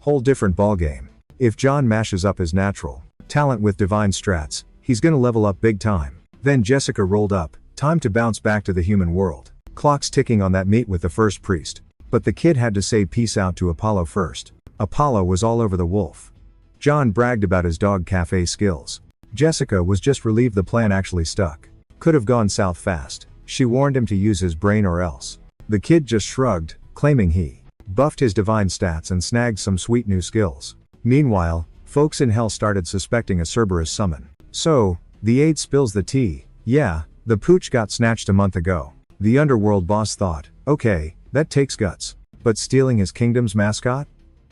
Whole different ballgame. If John mashes up his natural talent with divine strats, he's gonna level up big time. Then Jessica rolled up. Time to bounce back to the human world. Clock's ticking on that meet with the first priest. But the kid had to say peace out to Apollo first. Apollo was all over the wolf. John bragged about his dog cafe skills. Jessica was just relieved the plan actually stuck. Could have gone south fast. She warned him to use his brain or else. The kid just shrugged, claiming he buffed his divine stats and snagged some sweet new skills. Meanwhile, folks in hell started suspecting a Cerberus summon. So, the aide spills the tea. Yeah, the pooch got snatched a month ago. The underworld boss thought, okay, that takes guts. But stealing his kingdom's mascot?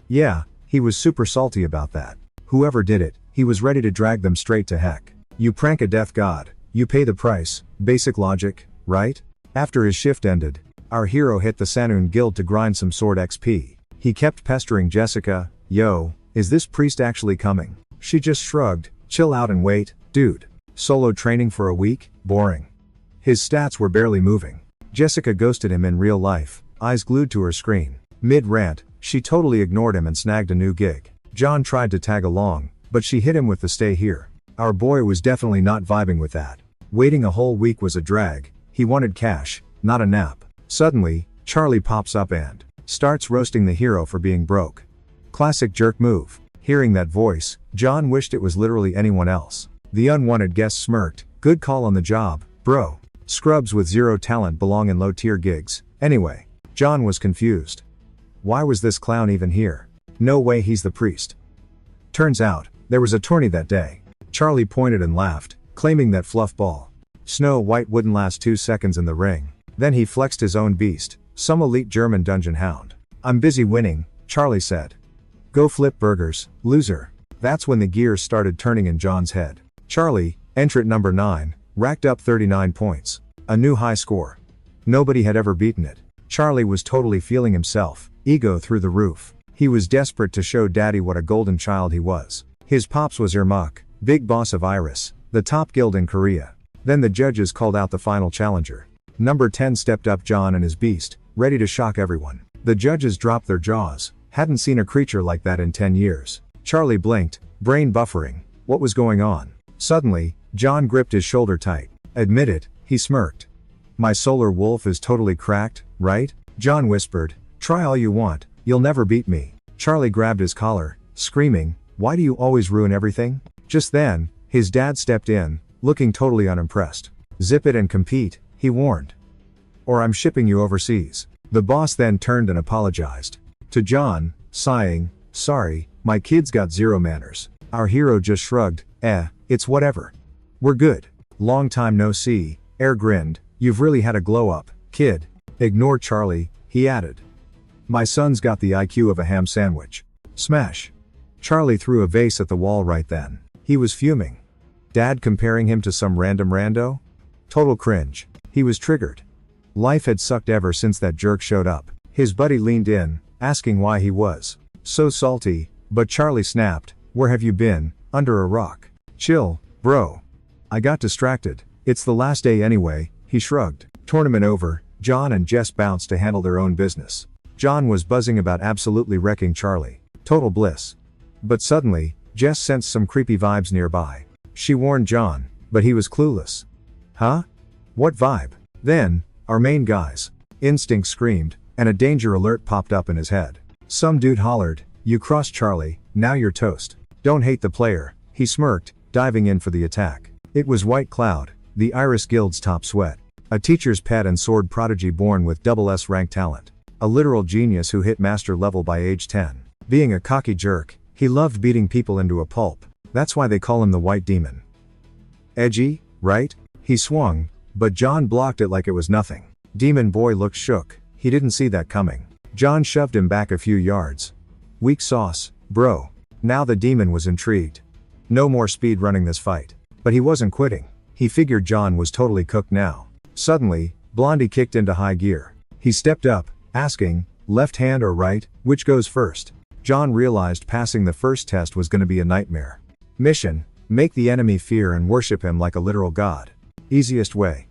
Yeah, he was super salty about that. Whoever did it, he was ready to drag them straight to heck. You prank a death god, you pay the price. Basic logic, right? After his shift ended, our hero hit the Sanoon Guild to grind some sword XP. He kept pestering Jessica, yo, is this priest actually coming? She just shrugged, chill out and wait, dude. Solo training for a week? Boring. His stats were barely moving. Jessica ghosted him in real life, eyes glued to her screen. Mid-rant, she totally ignored him and snagged a new gig. John tried to tag along, but she hit him with the stay here. Our boy was definitely not vibing with that. Waiting a whole week was a drag. He wanted cash, not a nap. Suddenly, Charlie pops up and starts roasting the hero for being broke. Classic jerk move. Hearing that voice, John wished it was literally anyone else. The unwanted guest smirked, good call on the job, bro. Scrubs with zero talent belong in low-tier gigs. Anyway, John was confused. Why was this clown even here? No way he's the priest. Turns out, there was a tourney that day. Charlie pointed and laughed, claiming that fluff ball Snow White wouldn't last 2 seconds in the ring. Then he flexed his own beast, some elite German dungeon hound. I'm busy winning, Charlie said. Go flip burgers, loser. That's when the gears started turning in John's head. Charlie, entrant number 9, racked up 39 points. A new high score. Nobody had ever beaten it. Charlie was totally feeling himself, ego through the roof. He was desperate to show daddy what a golden child he was. His pops was Irmak, big boss of Iris, the top guild in Korea. Then the judges called out the final challenger. Number 10 stepped up John and his beast, ready to shock everyone. The judges dropped their jaws, hadn't seen a creature like that in 10 years. Charlie blinked, brain buffering. What was going on? Suddenly, John gripped his shoulder tight. Admit it, he smirked. My solar wolf is totally cracked, right? John whispered, try all you want, you'll never beat me. Charlie grabbed his collar, screaming, why do you always ruin everything? Just then, his dad stepped in, looking totally unimpressed. Zip it and compete, he warned. Or I'm shipping you overseas. The boss then turned and apologized. To John, sighing, sorry, my kid's got zero manners. Our hero just shrugged, it's whatever. We're good. Long time no see, Air grinned, you've really had a glow up, kid. Ignore Charlie, he added. My son's got the IQ of a ham sandwich. Smash. Charlie threw a vase at the wall right then. He was fuming. Dad comparing him to some random rando? Total cringe. He was triggered. Life had sucked ever since that jerk showed up. His buddy leaned in, asking why he was so salty, but Charlie snapped, where have you been, under a rock? Chill, bro. I got distracted. It's the last day anyway, he shrugged. Tournament over, John and Jess bounced to handle their own business. John was buzzing about absolutely wrecking Charlie. Total bliss. But suddenly, Jess sensed some creepy vibes nearby. She warned John, but he was clueless. Huh? What vibe? Then, our main guy's instinct screamed, and a danger alert popped up in his head. Some dude hollered, you crossed Charlie, now you're toast. Don't hate the player, he smirked, diving in for the attack. It was White Cloud, the Iris Guild's top sweat. A teacher's pet and sword prodigy born with double S rank talent. A literal genius who hit master level by age 10. Being a cocky jerk, he loved beating people into a pulp. That's why they call him the White Demon. Edgy, right? He swung, but John blocked it like it was nothing. Demon Boy looked shook, he didn't see that coming. John shoved him back a few yards. Weak sauce, bro. Now the demon was intrigued. No more speed running this fight. But he wasn't quitting. He figured John was totally cooked now. Suddenly, Blondie kicked into high gear. He stepped up, asking, left hand or right, which goes first? John realized passing the first test was gonna be a nightmare. Mission, make the enemy fear and worship him like a literal god. Easiest way.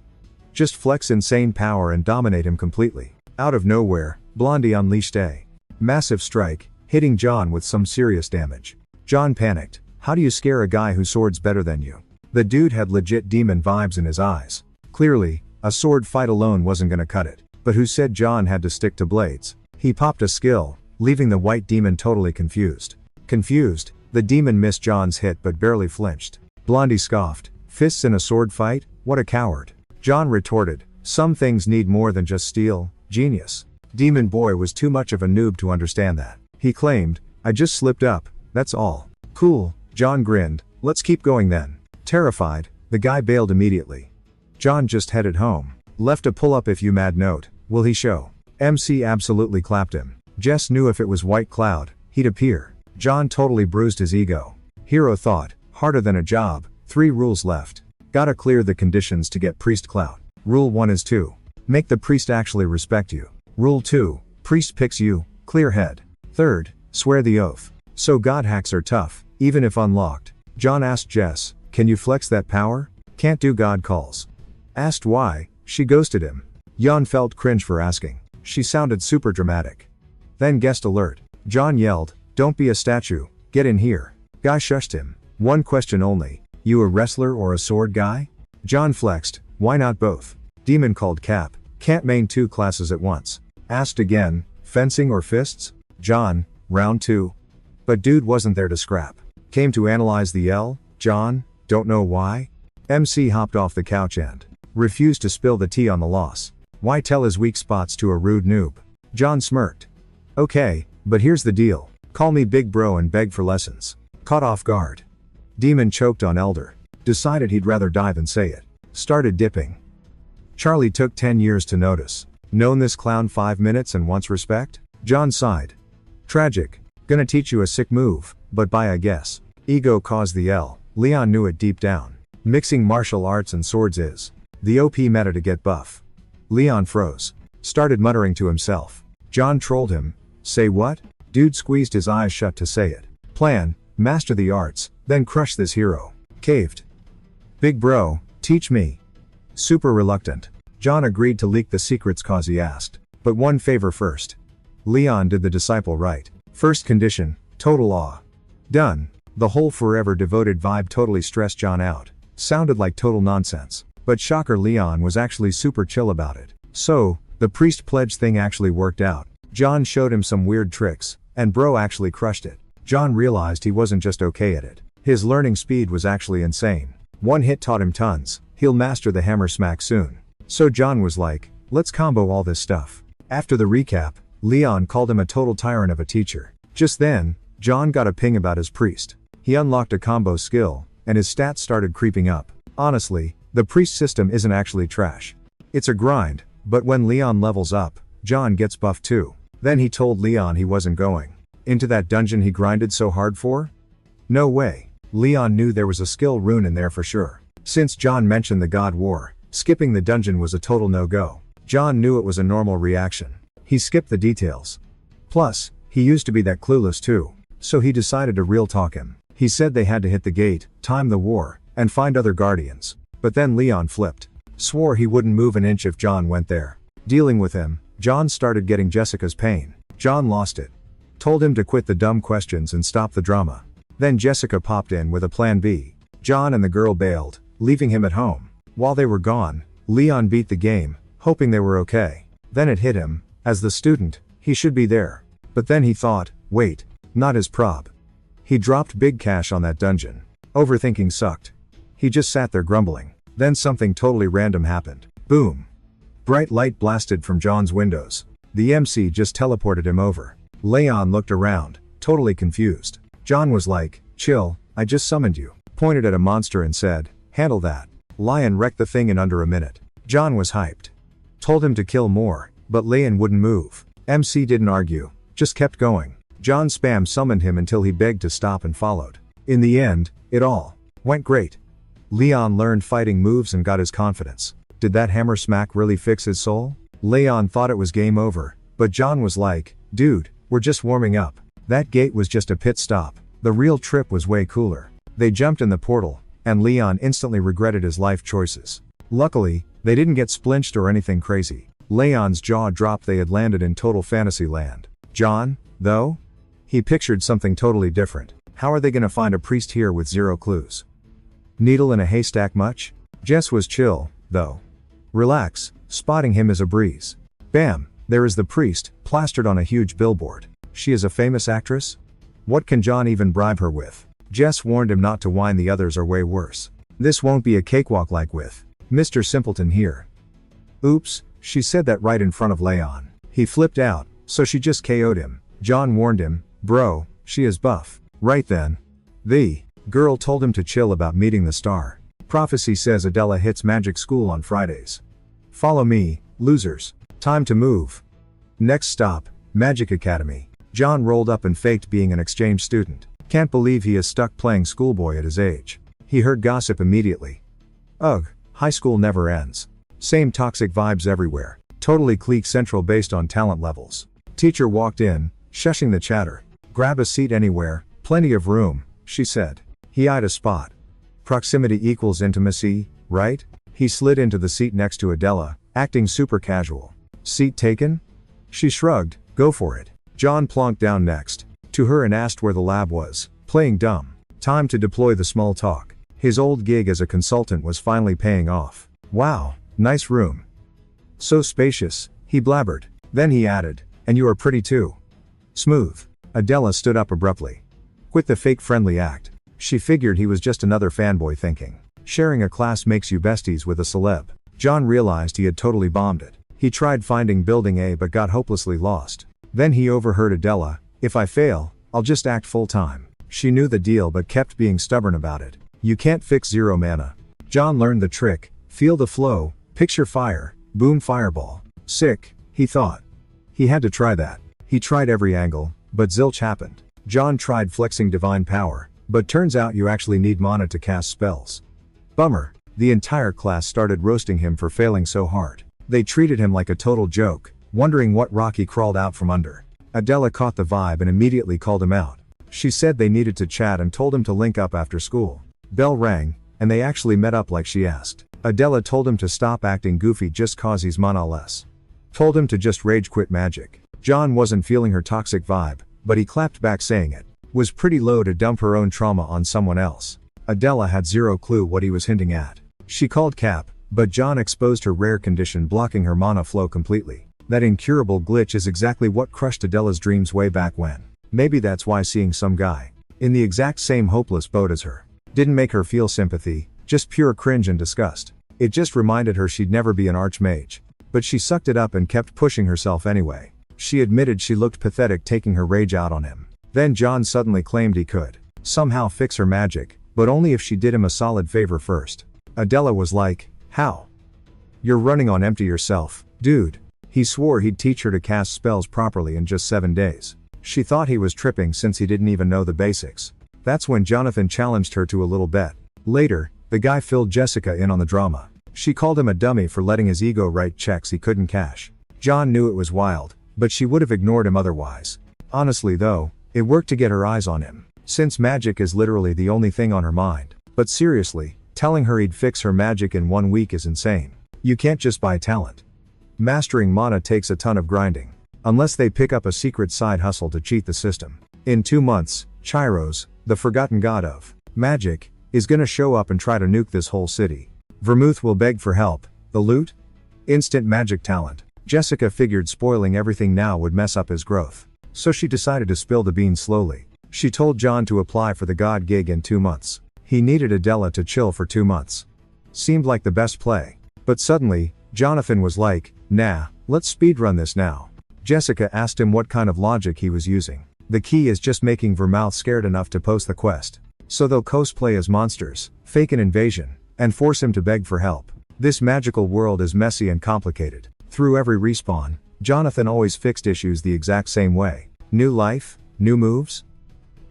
Just flex insane power and dominate him completely. Out of nowhere, Blondie unleashed a massive strike, hitting John with some serious damage. John panicked. How do you scare a guy who swords better than you? The dude had legit demon vibes in his eyes. Clearly, a sword fight alone wasn't gonna cut it. But who said John had to stick to blades? He popped a skill, leaving the white demon totally confused. Confused, the demon missed John's hit but barely flinched. Blondie scoffed. Fists in a sword fight? What a coward. John retorted, some things need more than just steel, genius. Demon Boy was too much of a noob to understand that. He claimed, I just slipped up, that's all. Cool, John grinned, let's keep going then. Terrified, the guy bailed immediately. John just headed home. Left a pull-up if you mad note, will he show? MC absolutely clapped him. Jess knew if it was White Cloud, he'd appear. John totally bruised his ego. Hero thought, harder than a job, 3 rules left. Gotta clear the conditions to get priest clout. Rule 1 is 2. Make the priest actually respect you. Rule 2, priest picks you, clear head. 3rd, swear the oath. So god hacks are tough, even if unlocked. John asked Jess, can you flex that power? Can't do god calls. Asked why, she ghosted him. Jan felt cringe for asking. She sounded super dramatic. Then guest alert. John yelled, don't be a statue, get in here. Guy shushed him. One question only. You a wrestler or a sword guy? John flexed, why not both? Demon called Cap, can't main 2 classes at once. Asked again, fencing or fists? John, round 2. But dude wasn't there to scrap. Came to analyze the L, John, don't know why? MC hopped off the couch and refused to spill the tea on the loss. Why tell his weak spots to a rude noob? John smirked. Okay, but here's the deal. Call me big bro and beg for lessons. Caught off guard. Demon choked on elder. Decided he'd rather die than say it. Started dipping. Charlie took 10 years to notice. Known this clown 5 minutes and wants respect? John sighed. Tragic. Gonna teach you a sick move, but by I guess. Ego caused the L. Leon knew it deep down. Mixing martial arts and swords is the OP meta to get buff. Leon froze. Started muttering to himself. John trolled him. Say what? Dude squeezed his eyes shut to say it. Plan, master the arts, then crush this hero. Caved. Big bro, teach me. Super reluctant. John agreed to leak the secrets cause he asked. But one favor first. Leon did the disciple right. First condition, total awe. Done. The whole forever devoted vibe totally stressed John out. Sounded like total nonsense. But shocker, Leon was actually super chill about it. So, the priest pledge thing actually worked out. John showed him some weird tricks, and bro actually crushed it. John realized he wasn't just okay at it. His learning speed was actually insane. One hit taught him tons. He'll master the hammer smack soon. So John was like, let's combo all this stuff. After the recap, Leon called him a total tyrant of a teacher. Just then, John got a ping about his priest. He unlocked a combo skill, and his stats started creeping up. Honestly, the priest system isn't actually trash. It's a grind, but when Leon levels up, John gets buffed too. Then he told Leon he wasn't going into that dungeon he grinded so hard for? No way. Leon knew there was a skill rune in there for sure. Since John mentioned the God War, skipping the dungeon was a total no-go. John knew it was a normal reaction. He skipped the details. Plus, he used to be that clueless too. So he decided to real talk him. He said they had to hit the gate, time the war, and find other guardians. But then Leon flipped. Swore he wouldn't move an inch if John went there. Dealing with him, John started getting Jessica's pain. John lost it. Told him to quit the dumb questions and stop the drama. Then Jessica popped in with a plan B. John and the girl bailed, leaving him at home. While they were gone, Leon beat the game, hoping they were okay. Then it hit him, as the student, he should be there. But then he thought, wait, not his prob. He dropped big cash on that dungeon. Overthinking sucked. He just sat there grumbling. Then something totally random happened. Boom. Bright light blasted from John's windows. The MC just teleported him over. Leon looked around, totally confused. John was like, chill, I just summoned you. Pointed at a monster and said, handle that. Lion wrecked the thing in under a minute. John was hyped. Told him to kill more, but Leon wouldn't move. MC didn't argue, just kept going. John spam summoned him until he begged to stop and followed. In the end, it all went great. Leon learned fighting moves and got his confidence. Did that hammer smack really fix his soul? Leon thought it was game over, but John was like, dude, we're just warming up. That gate was just a pit stop. The real trip was way cooler. They jumped in the portal, and Leon instantly regretted his life choices. Luckily, they didn't get splinched or anything crazy. Leon's jaw dropped. They had landed in total fantasy land. John, though? He pictured something totally different. How are they gonna find a priest here with zero clues? Needle in a haystack much? Jess was chill, though. Relax, spotting him is a breeze. Bam, there is the priest, plastered on a huge billboard. She is a famous actress? What can John even bribe her with? Jess warned him not to whine, the others are way worse. This won't be a cakewalk like with Mr. Simpleton here. Oops, she said that right in front of Leon. He flipped out, so she just KO'd him. John warned him, bro, she is buff. Right then. The girl told him to chill about meeting the star. Prophecy says Adela hits magic school on Fridays. Follow me, losers. Time to move. Next stop, Magic Academy. John rolled up and faked being an exchange student. Can't believe he is stuck playing schoolboy at his age. He heard gossip immediately. Ugh, high school never ends. Same toxic vibes everywhere. Totally clique central based on talent levels. Teacher walked in, shushing the chatter. Grab a seat anywhere, plenty of room, she said. He eyed a spot. Proximity equals intimacy, right? He slid into the seat next to Adela, acting super casual. Seat taken? She shrugged, go for it. John plonked down next to her and asked where the lab was, playing dumb. Time to deploy the small talk. His old gig as a consultant was finally paying off. Wow, nice room. So spacious, he blabbered. Then he added, and you are pretty too. Smooth. Adela stood up abruptly. Quit the fake friendly act. She figured he was just another fanboy thinking. Sharing a class makes you besties with a celeb. John realized he had totally bombed it. He tried finding building A but got hopelessly lost. Then he overheard Adela, if I fail, I'll just act full time. She knew the deal but kept being stubborn about it. You can't fix zero mana. John learned the trick, feel the flow, picture fire, boom fireball. Sick, he thought. He had to try that. He tried every angle, but zilch happened. John tried flexing divine power, but turns out you actually need mana to cast spells. Bummer. The entire class started roasting him for failing so hard. They treated him like a total joke, wondering what rock he crawled out from under. Adela caught the vibe and immediately called him out. She said they needed to chat and told him to link up after school. Bell rang, and they actually met up like she asked. Adela told him to stop acting goofy just cause he's mana less. Told him to just rage quit magic. John wasn't feeling her toxic vibe, but he clapped back saying it was pretty low to dump her own trauma on someone else. Adela had zero clue what he was hinting at. She called cap, but John exposed her rare condition blocking her mana flow completely. That incurable glitch is exactly what crushed Adela's dreams way back when. Maybe that's why seeing some guy in the exact same hopeless boat as her didn't make her feel sympathy, just pure cringe and disgust. It just reminded her she'd never be an archmage. But she sucked it up and kept pushing herself anyway. She admitted she looked pathetic taking her rage out on him. Then John suddenly claimed he could somehow fix her magic, but only if she did him a solid favor first. Adela was like, how? You're running on empty yourself, dude. He swore he'd teach her to cast spells properly in just 7 days. She thought he was tripping since he didn't even know the basics. That's when Jonathan challenged her to a little bet. Later, the guy filled Jessica in on the drama. She called him a dummy for letting his ego write checks he couldn't cash. John knew it was wild, but she would have ignored him otherwise. Honestly though, it worked to get her eyes on him, since magic is literally the only thing on her mind. But seriously, telling her he'd fix her magic in 1 week is insane. You can't just buy talent. Mastering mana takes a ton of grinding. Unless they pick up a secret side hustle to cheat the system. In 2 months, Chiros, the forgotten god of magic, is gonna show up and try to nuke this whole city. Vermouth will beg for help. The loot? Instant magic talent. Jessica figured spoiling everything now would mess up his growth. So she decided to spill the beans slowly. She told John to apply for the god gig in 2 months. He needed Adela to chill for 2 months. Seemed like the best play. But suddenly, Jonathan was like, nah, let's speedrun this now. Jessica asked him what kind of logic he was using. The key is just making Vermouth scared enough to post the quest. So they'll cosplay as monsters, fake an invasion, and force him to beg for help. This magical world is messy and complicated. Through every respawn, Jonathan always fixed issues the exact same way. New life, new moves?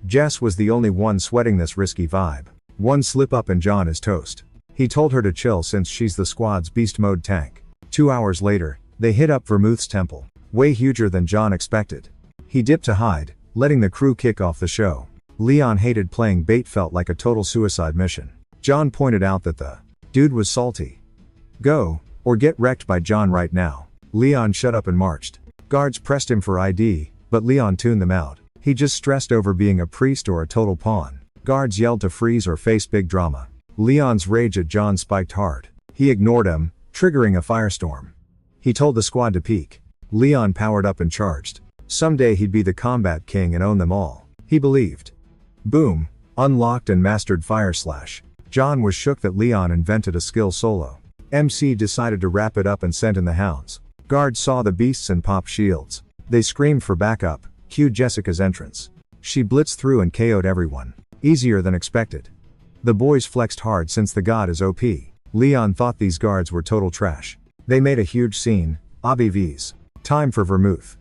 Jess was the only one sweating this risky vibe. One slip up and John is toast. He told her to chill since she's the squad's beast mode tank. 2 hours later, they hit up Vermouth's temple. Way huger than John expected. He dipped to hide, letting the crew kick off the show. Leon hated playing bait, felt like a total suicide mission. John pointed out that the dude was salty. Go, or get wrecked by John right now. Leon shut up and marched. Guards pressed him for ID, but Leon tuned them out. He just stressed over being a priest or a total pawn. Guards yelled to freeze or face big drama. Leon's rage at John spiked hard. He ignored him, triggering a firestorm. He told the squad to peek. Leon powered up and charged. Someday he'd be the combat king and own them all. He believed. Boom. Unlocked and mastered Fire Slash. John was shook that Leon invented a skill solo. MC decided to wrap it up and sent in the hounds. Guards saw the beasts and popped shields. They screamed for backup, cued Jessica's entrance. She blitzed through and KO'd everyone. Easier than expected. The boys flexed hard since the god is OP. Leon thought these guards were total trash. They made a huge scene. ABVs. Time for Vermouth.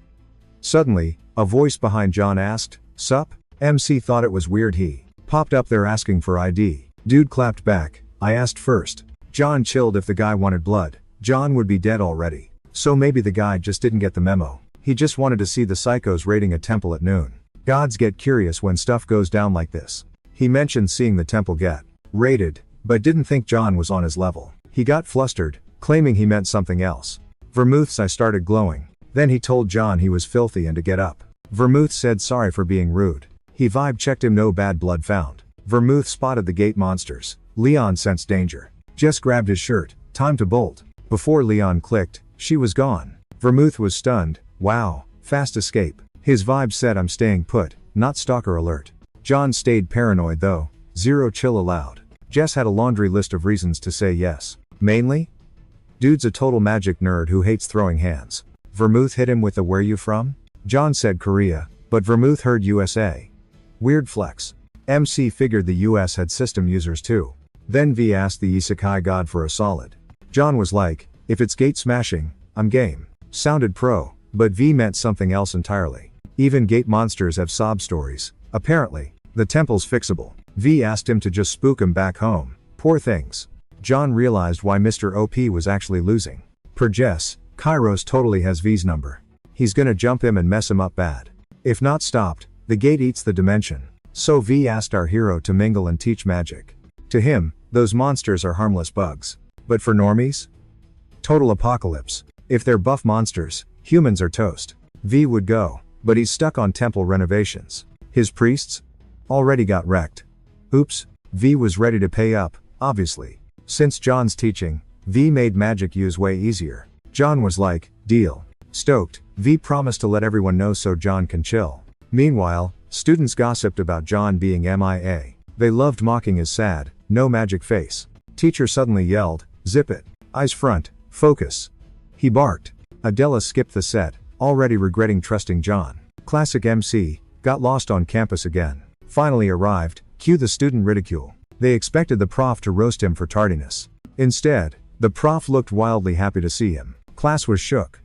Suddenly, a voice behind John asked, "Sup?" MC thought it was weird he popped up there asking for ID. Dude clapped back, "I asked first." John chilled. If the guy wanted blood, John would be dead already. So maybe the guy just didn't get the memo. He just wanted to see the psychos raiding a temple at noon. Gods get curious when stuff goes down like this. He mentioned seeing the temple get raided, but didn't think John was on his level. He got flustered, claiming he meant something else. Vermouth's eye started glowing. Then he told John he was filthy and to get up. Vermouth said sorry for being rude. He vibe checked him, no bad blood found. Vermouth spotted the gate monsters. Leon sensed danger. Just grabbed his shirt. Time to bolt. Before Leon clicked, she was gone. Vermouth was stunned. Wow, fast escape. His vibe said I'm staying put, not stalker alert. John stayed paranoid though. Zero chill allowed. Jess had a laundry list of reasons to say yes. Mainly? Dude's a total magic nerd who hates throwing hands. Vermouth hit him with the "where you from?" John said Korea, but Vermouth heard USA. Weird flex. MC figured the US had system users too. Then V asked the isekai god for a solid. John was like, if it's gate smashing, I'm game. Sounded pro, but V meant something else entirely. Even gate monsters have sob stories. Apparently, the temple's fixable. V asked him to just spook him back home. Poor things. John realized why Mr. OP was actually losing. Per Jess, Kairos totally has V's number. He's gonna jump him and mess him up bad. If not stopped, the gate eats the dimension. So V asked our hero to mingle and teach magic. To him, those monsters are harmless bugs. But for normies? Total apocalypse. If they're buff monsters, humans are toast. V would go, but he's stuck on temple renovations. His priests? Already got wrecked. Oops, V was ready to pay up, obviously. Since John's teaching, V made magic use way easier. John was like, deal. Stoked, V promised to let everyone know so John can chill. Meanwhile, students gossiped about John being MIA. They loved mocking his sad, no magic face. Teacher suddenly yelled, zip it. Eyes front, focus. He barked. Adela skipped the set, already regretting trusting John. Classic MC, got lost on campus again. Finally arrived, cue the student ridicule. They expected the prof to roast him for tardiness. Instead, the prof looked wildly happy to see him. Class was shook.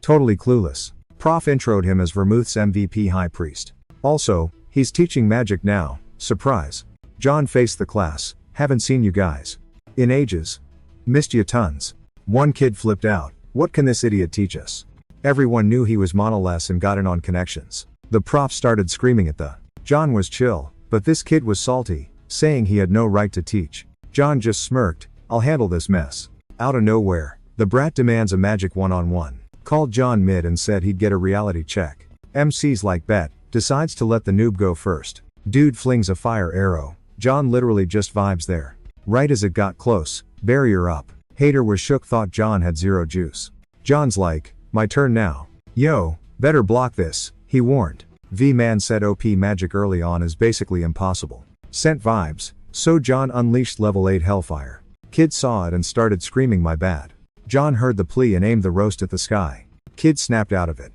Totally clueless. Prof introed him as Vermouth's MVP high priest. Also, he's teaching magic now, surprise. John faced the class, haven't seen you guys in ages. Missed you tons. One kid flipped out, what can this idiot teach us? Everyone knew he was monoless and got in on connections. The prof started screaming at the. John was chill, but this kid was salty, saying he had no right to teach. John just smirked, I'll handle this mess. Out of nowhere, the brat demands a magic one-on-one. Called John mid and said he'd get a reality check. MC's like bet, decides to let the noob go first. Dude flings a fire arrow. John literally just vibes there. Right as it got close, barrier up. Hater was shook, thought John had zero juice. John's like, my turn now. Yo, better block this, he warned. V-Man said OP magic early on is basically impossible. Sent vibes, so John unleashed level 8 hellfire. Kid saw it and started screaming my bad. John heard the plea and aimed the roast at the sky. Kid snapped out of it.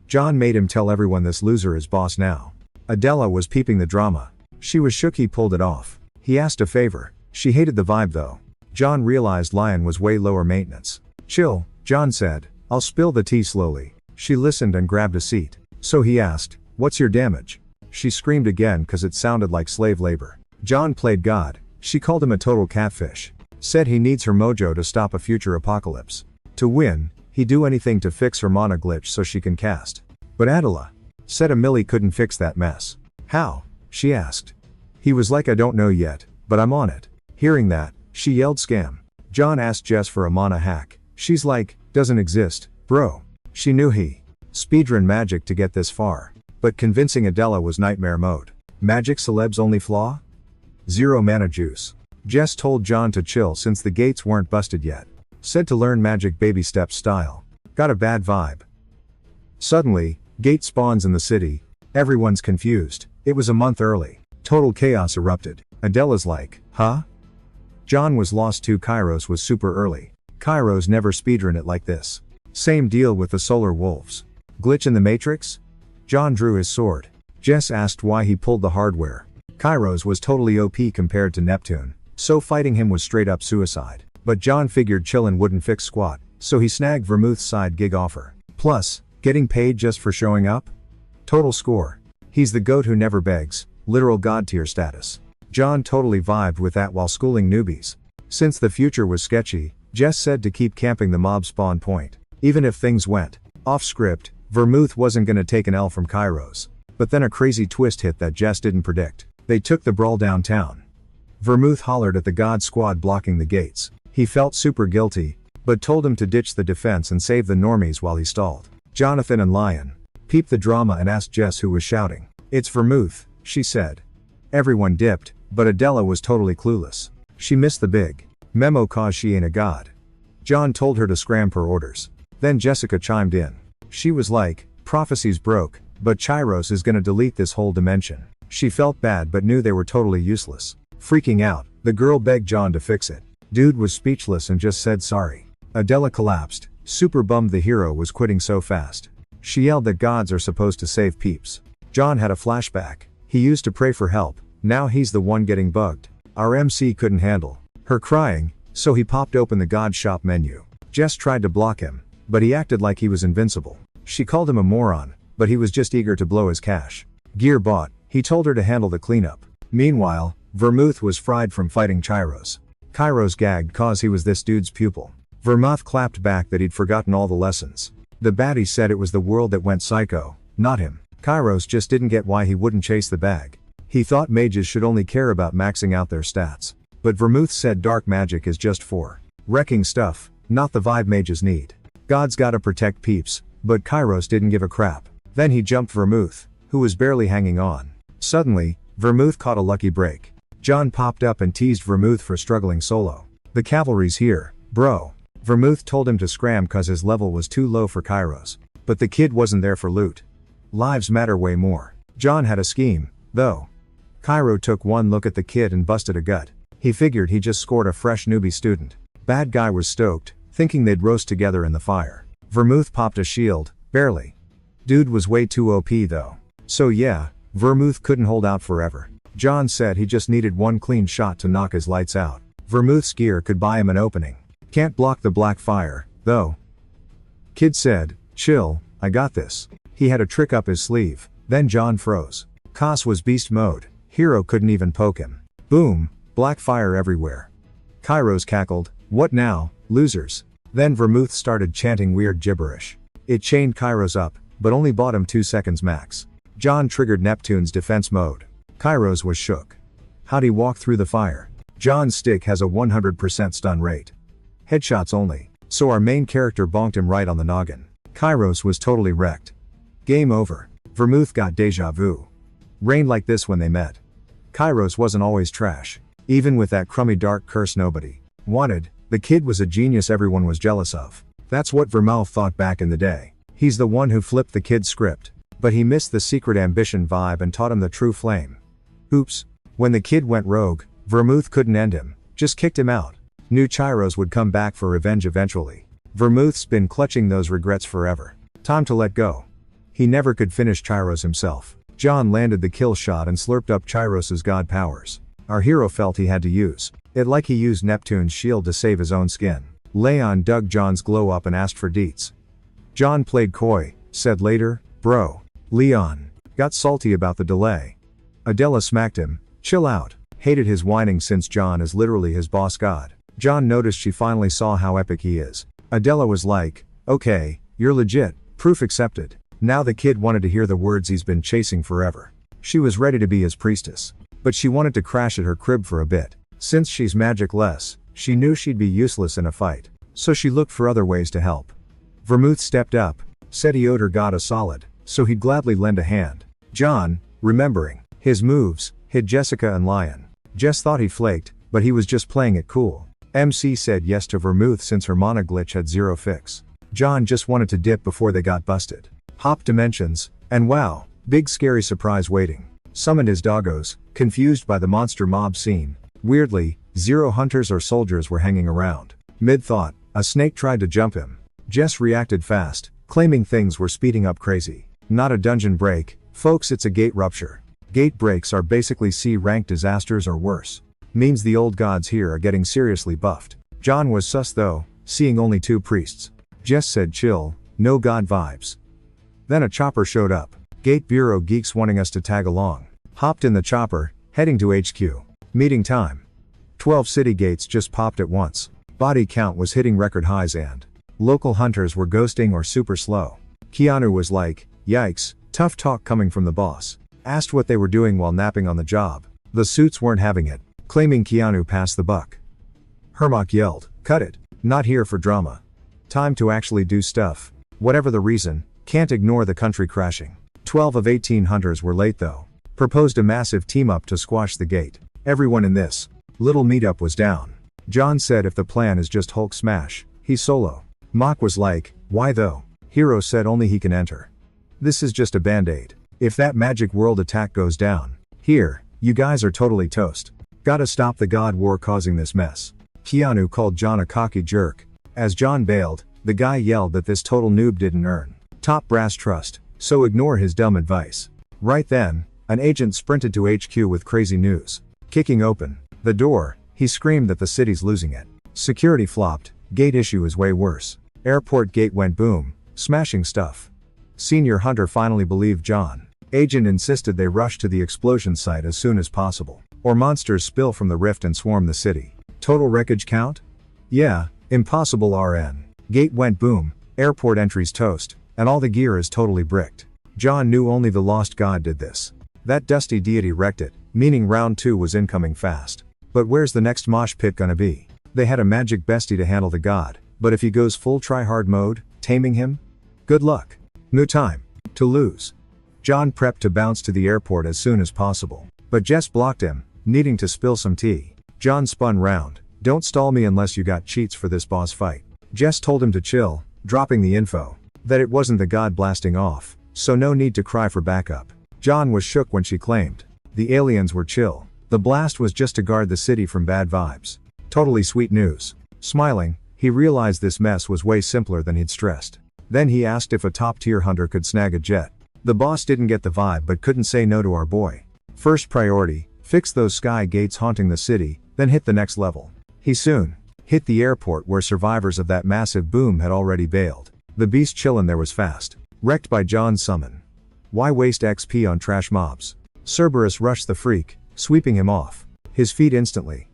John made him tell everyone this loser is boss now. Adela was peeping the drama. She was shook he pulled it off. He asked a favor. She hated the vibe though. John realized Lion was way lower maintenance. Chill, John said. I'll spill the tea slowly. She listened and grabbed a seat. So he asked, what's your damage? She screamed again cause it sounded like slave labor. John played God. She called him a total catfish. Said he needs her mojo to stop a future apocalypse. To win, he'd do anything to fix her mana glitch so she can cast. But Adela said a milli couldn't fix that mess. How? She asked. He was like I don't know yet, but I'm on it. Hearing that, she yelled scam. John asked Jess for a mana hack. She's like, doesn't exist, bro. She knew he speedrun magic to get this far. But convincing Adela was nightmare mode. Magic celebs only flaw? Zero mana juice. Jess told John to chill since the gates weren't busted yet. Said to learn magic baby steps style. Got a bad vibe. Suddenly, gate spawns in the city. Everyone's confused. It was a month early. Total chaos erupted. Adela's like, huh? John was lost too. Kairos was super early. Kairos never speedrun it like this. Same deal with the solar wolves. Glitch in the matrix? John drew his sword. Jess asked why he pulled the hardware. Kairos was totally OP compared to Neptune, so fighting him was straight up suicide. But John figured chillin' wouldn't fix squat, so he snagged Vermouth's side gig offer. Plus, getting paid just for showing up? Total score. He's the goat who never begs, literal god tier status. John totally vibed with that while schooling newbies. Since the future was sketchy, Jess said to keep camping the mob spawn point. Even if things went off script, Vermouth wasn't gonna take an L from Kairos. But then a crazy twist hit that Jess didn't predict. They took the brawl downtown. Vermouth hollered at the god squad blocking the gates. He felt super guilty, but told him to ditch the defense and save the normies while he stalled. Jonathan and Lion peeped the drama and asked Jess who was shouting. It's Vermouth, she said. Everyone dipped, but Adela was totally clueless. She missed the big memo cause she ain't a god. John told her to scram per orders. Then Jessica chimed in. She was like, prophecies broke, but Chiros is gonna delete this whole dimension. She felt bad but knew they were totally useless. Freaking out, the girl begged John to fix it. Dude was speechless and just said sorry. Adela collapsed, super bummed the hero was quitting so fast. She yelled that gods are supposed to save peeps. John had a flashback. He used to pray for help, now he's the one getting bugged. Our MC couldn't handle her crying, so he popped open the god shop menu. Jess tried to block him, but he acted like he was invincible. She called him a moron, but he was just eager to blow his cash. Gear bought, he told her to handle the cleanup. Meanwhile, Vermouth was fried from fighting Chiros. Kairos gagged cause he was this dude's pupil. Vermouth clapped back that he'd forgotten all the lessons. The baddie said it was the world that went psycho, not him. Kairos just didn't get why he wouldn't chase the bag. He thought mages should only care about maxing out their stats. But Vermouth said dark magic is just for Wrecking stuff, not the vibe mages need. God's gotta protect peeps, but Kairos didn't give a crap. Then he jumped Vermouth, who was barely hanging on. Suddenly, Vermouth caught a lucky break. John popped up and teased Vermouth for struggling solo. The cavalry's here, bro. Vermouth told him to scram cause his level was too low for Kairos. But the kid wasn't there for loot. Lives matter way more. John had a scheme, though. Cairo took one look at the kid and busted a gut. He figured he just scored a fresh newbie student. Bad guy was stoked, thinking they'd roast together in the fire. Vermouth popped a shield, barely. Dude was way too OP though. So yeah, Vermouth couldn't hold out forever. John said he just needed one clean shot to knock his lights out. Vermouth's gear could buy him an opening. Can't block the black fire, though. Kid said, chill, I got this. He had a trick up his sleeve, then John froze. Kos was beast mode, hero couldn't even poke him. Boom, black fire everywhere. Kairos cackled, what now, losers? Then Vermouth started chanting weird gibberish. It chained Kairos up, but only bought him 2 seconds max. John triggered Neptune's defense mode. Kairos was shook. How'd he walk through the fire? John's stick has a 100% stun rate. Headshots only, so our main character bonked him right on the noggin. Kairos was totally wrecked. Game over. Vermouth got deja vu. Rained like this when they met. Kairos wasn't always trash. Even with that crummy dark curse nobody wanted, the kid was a genius everyone was jealous of. That's what Vermouth thought back in the day. He's the one who flipped the kid's script. But he missed the secret ambition vibe and taught him the true flame. Oops. When the kid went rogue, Vermouth couldn't end him, just kicked him out. Knew Chiros would come back for revenge eventually. Vermouth's been clutching those regrets forever. Time to let go. He never could finish Chiros himself. John landed the kill shot and slurped up Chiros's god powers. Our hero felt he had to use it like he used Neptune's shield to save his own skin. Leon dug John's glow up and asked for deets. John played coy, said later, bro. Leon got salty about the delay. Adela smacked him, chill out. Hated his whining since John is literally his boss god. John noticed she finally saw how epic he is. Adela was like, okay, you're legit, proof accepted. Now the kid wanted to hear the words he's been chasing forever. She was ready to be his priestess. But she wanted to crash at her crib for a bit. Since she's magic-less, she knew she'd be useless in a fight. So she looked for other ways to help. Vermouth stepped up, said he owed her god a solid, so he'd gladly lend a hand. John, remembering his moves, hid Jessica and Lion. Jess thought he flaked, but he was just playing it cool. MC said yes to Vermouth since her mana glitch had zero fix. John just wanted to dip before they got busted. Hop dimensions, and wow, big scary surprise waiting. Summoned his doggos, confused by the monster mob scene. Weirdly, zero hunters or soldiers were hanging around. Mid-thought, a snake tried to jump him. Jess reacted fast, claiming things were speeding up crazy. Not a dungeon break, folks, it's a gate rupture. Gate breaks are basically C-rank disasters or worse. Means the old gods here are getting seriously buffed. John was sus though, seeing only 2 priests. Jess said chill, no god vibes. Then a chopper showed up. Gate Bureau geeks wanting us to tag along. Hopped in the chopper, heading to HQ. Meeting time. 12 city gates just popped at once. Body count was hitting record highs and local hunters were ghosting or super slow. Keanu was like, yikes, tough talk coming from the boss. Asked what they were doing while napping on the job. The suits weren't having it, claiming Keanu passed the buck. Hermok yelled, cut it, not here for drama. Time to actually do stuff. Whatever the reason, can't ignore the country crashing. 12 of 18 hunters were late though. Proposed a massive team-up to squash the gate. Everyone in this little meetup was down. John said if the plan is just Hulk smash, he's solo. Mock was like, why though? Hero said only he can enter. This is just a band-aid. If that magic world attack goes down, here, you guys are totally toast. Gotta stop the god war causing this mess. Keanu called John a cocky jerk. As John bailed, the guy yelled that this total noob didn't earn top brass trust, so ignore his dumb advice. Right then, an agent sprinted to HQ with crazy news. Kicking open the door, he screamed that the city's losing it. Security flopped, gate issue is way worse. Airport gate went boom, smashing stuff. Senior Hunter finally believed John. Agent insisted they rush to the explosion site as soon as possible, or monsters spill from the rift and swarm the city. Total wreckage count? Yeah, impossible RN. Gate went boom, airport entries toast, and all the gear is totally bricked. John knew only the lost god did this. That dusty deity wrecked it, meaning round 2 was incoming fast. But where's the next mosh pit gonna be? They had a magic bestie to handle the god, but if he goes full try-hard mode, taming him? Good luck. No time to lose. John prepped to bounce to the airport as soon as possible, but Jess blocked him, needing to spill some tea. John spun round. Don't stall me unless you got cheats for this boss fight. Jess told him to chill, dropping the info that it wasn't the god blasting off, so no need to cry for backup. John was shook when she claimed the aliens were chill. The blast was just to guard the city from bad vibes. Totally sweet news. Smiling, he realized this mess was way simpler than he'd stressed. Then he asked if a top-tier hunter could snag a jet. The boss didn't get the vibe but couldn't say no to our boy. First priority, fix those sky gates haunting the city, then hit the next level. He soon hit the airport where survivors of that massive boom had already bailed. The beast chillin' there was fast. Wrecked by John's summon. Why waste XP on trash mobs? Cerberus rushed the freak, sweeping him off his feet instantly.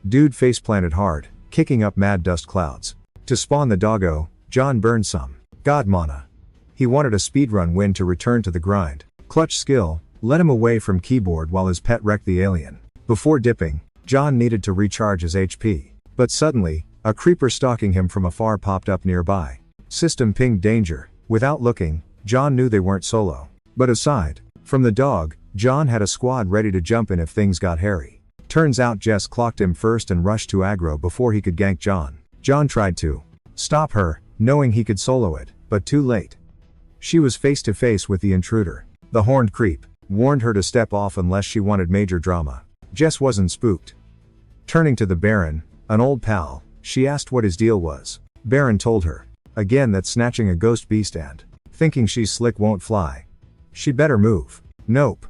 Dude face planted hard, kicking up mad dust clouds. To spawn the doggo, John burned some god mana. He wanted a speedrun win to return to the grind. Clutch skill led him away from keyboard while his pet wrecked the alien. Before dipping, John needed to recharge his HP. But suddenly, a creeper stalking him from afar popped up nearby. System pinged danger. Without looking, John knew they weren't solo. But aside from the dog, John had a squad ready to jump in if things got hairy. Turns out Jess clocked him first and rushed to aggro before he could gank John. John tried to stop her, knowing he could solo it, but too late. She was face to face with the intruder. The horned creep warned her to step off unless she wanted major drama. Jess wasn't spooked. Turning to the Baron, an old pal, she asked what his deal was. Baron told her again that snatching a ghost beast and thinking she's slick won't fly. She better move. Nope.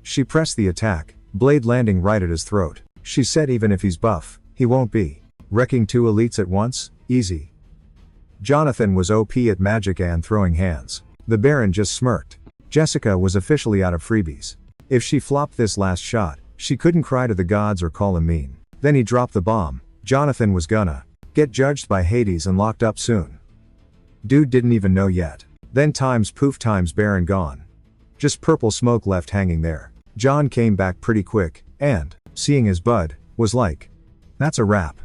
She pressed the attack, blade landing right at his throat. She said even if he's buff, he won't be. Wrecking two elites at once? Easy. Jonathan was OP at magic and throwing hands. The Baron just smirked. Jessica was officially out of freebies. If she flopped this last shot, she couldn't cry to the gods or call him mean. Then he dropped the bomb. Jonathan was gonna get judged by Hades and locked up soon. Dude didn't even know yet. Then times poof times Baron gone. Just purple smoke left hanging there. John came back pretty quick, and, seeing his bud, was like, that's a wrap.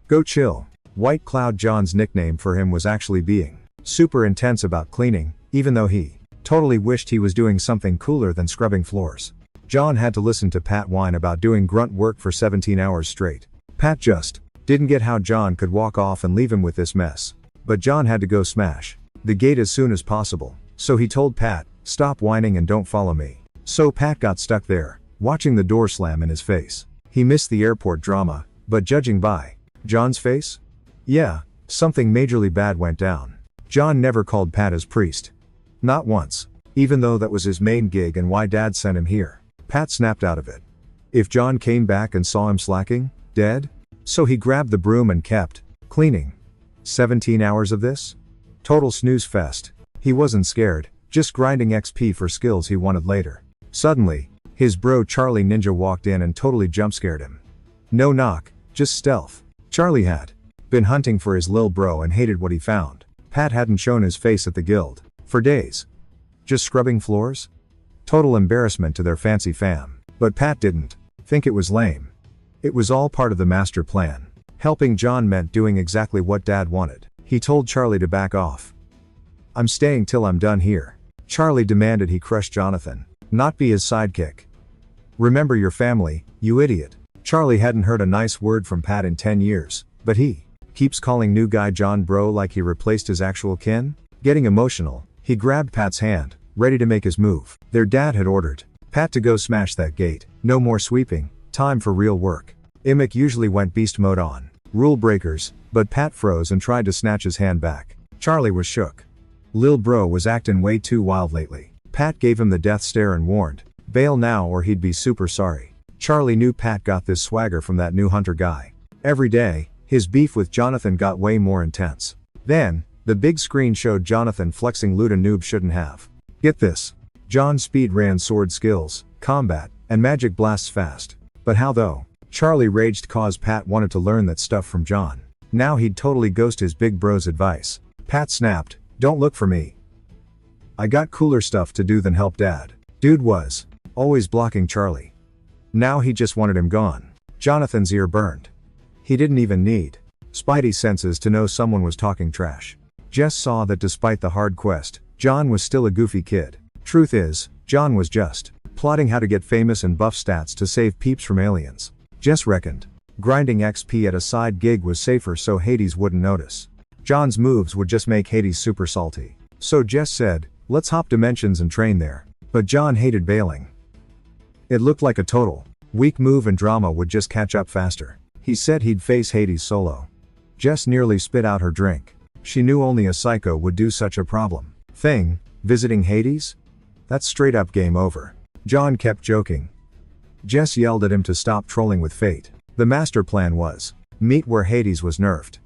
Go chill. White Cloud John's nickname for him was actually being super intense about cleaning, even though he totally wished he was doing something cooler than scrubbing floors. John had to listen to Pat whine about doing grunt work for 17 hours straight. Pat just didn't get how John could walk off and leave him with this mess. But John had to go smash the gate as soon as possible, so he told Pat, stop whining and don't follow me. So Pat got stuck there, watching the door slam in his face. He missed the airport drama, but judging by John's face? Yeah, something majorly bad went down. John never called Pat his priest. Not once. Even though that was his main gig and why Dad sent him here. Pat snapped out of it. If John came back and saw him slacking, dead? So he grabbed the broom and kept cleaning. 17 hours of this? Total snooze fest. He wasn't scared, just grinding XP for skills he wanted later. Suddenly, his bro Charlie Ninja walked in and totally jump scared him. No knock, just stealth. Charlie had been hunting for his lil bro and hated what he found. Pat hadn't shown his face at the guild for days. Just scrubbing floors? Total embarrassment to their fancy fam. But Pat didn't think it was lame. It was all part of the master plan. Helping John meant doing exactly what Dad wanted. He told Charlie to back off. I'm staying till I'm done here. Charlie demanded he crush Jonathan, not be his sidekick. Remember your family, you idiot. Charlie hadn't heard a nice word from Pat in 10 years, but he keeps calling new guy John bro like he replaced his actual kin. Getting emotional, he grabbed Pat's hand, ready to make his move. Their dad had ordered Pat to go smash that gate. No more sweeping, time for real work. Immick usually went beast mode on rule breakers, but Pat froze and tried to snatch his hand back. Charlie was shook. Lil bro was acting way too wild lately. Pat gave him the death stare and warned, bail now or he'd be super sorry. Charlie knew Pat got this swagger from that new hunter guy. Every day, his beef with Jonathan got way more intense. Then, the big screen showed Jonathan flexing loot a noob shouldn't have. Get this. John speed ran sword skills, combat, and magic blasts fast. But how though? Charlie raged cause Pat wanted to learn that stuff from John. Now he'd totally ghost his big bro's advice. Pat snapped, don't look for me. I got cooler stuff to do than help Dad. Dude was always blocking Charlie. Now he just wanted him gone. Jonathan's ear burned. He didn't even need spidey senses to know someone was talking trash. Jess saw that despite the hard quest, John was still a goofy kid. Truth is, John was just plotting how to get famous and buff stats to save peeps from aliens. Jess reckoned grinding XP at a side gig was safer so Hades wouldn't notice. John's moves would just make Hades super salty. So Jess said, let's hop dimensions and train there. But John hated bailing. It looked like a total weak move and drama would just catch up faster. He said he'd face Hades solo. Jess nearly spit out her drink. She knew only a psycho would do such a problem thing, visiting Hades? That's straight up game over. John kept joking. Jess yelled at him to stop trolling with fate. The master plan was meet where Hades was nerfed.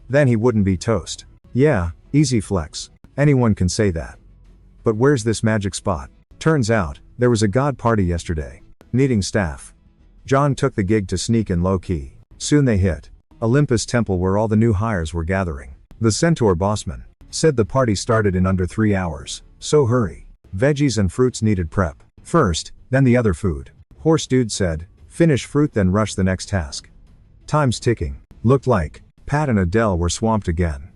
Then he wouldn't be toast. Yeah, easy flex. Anyone can say that. But where's this magic spot? Turns out, there was a god party yesterday. Needing staff. John took the gig to sneak in low-key. Soon they hit Olympus Temple where all the new hires were gathering. The centaur bossman said the party started in under 3 hours, so hurry. Veggies and fruits needed prep first, then the other food. Horse dude said, finish fruit then rush the next task. Time's ticking. Looked like Pat and Adele were swamped again.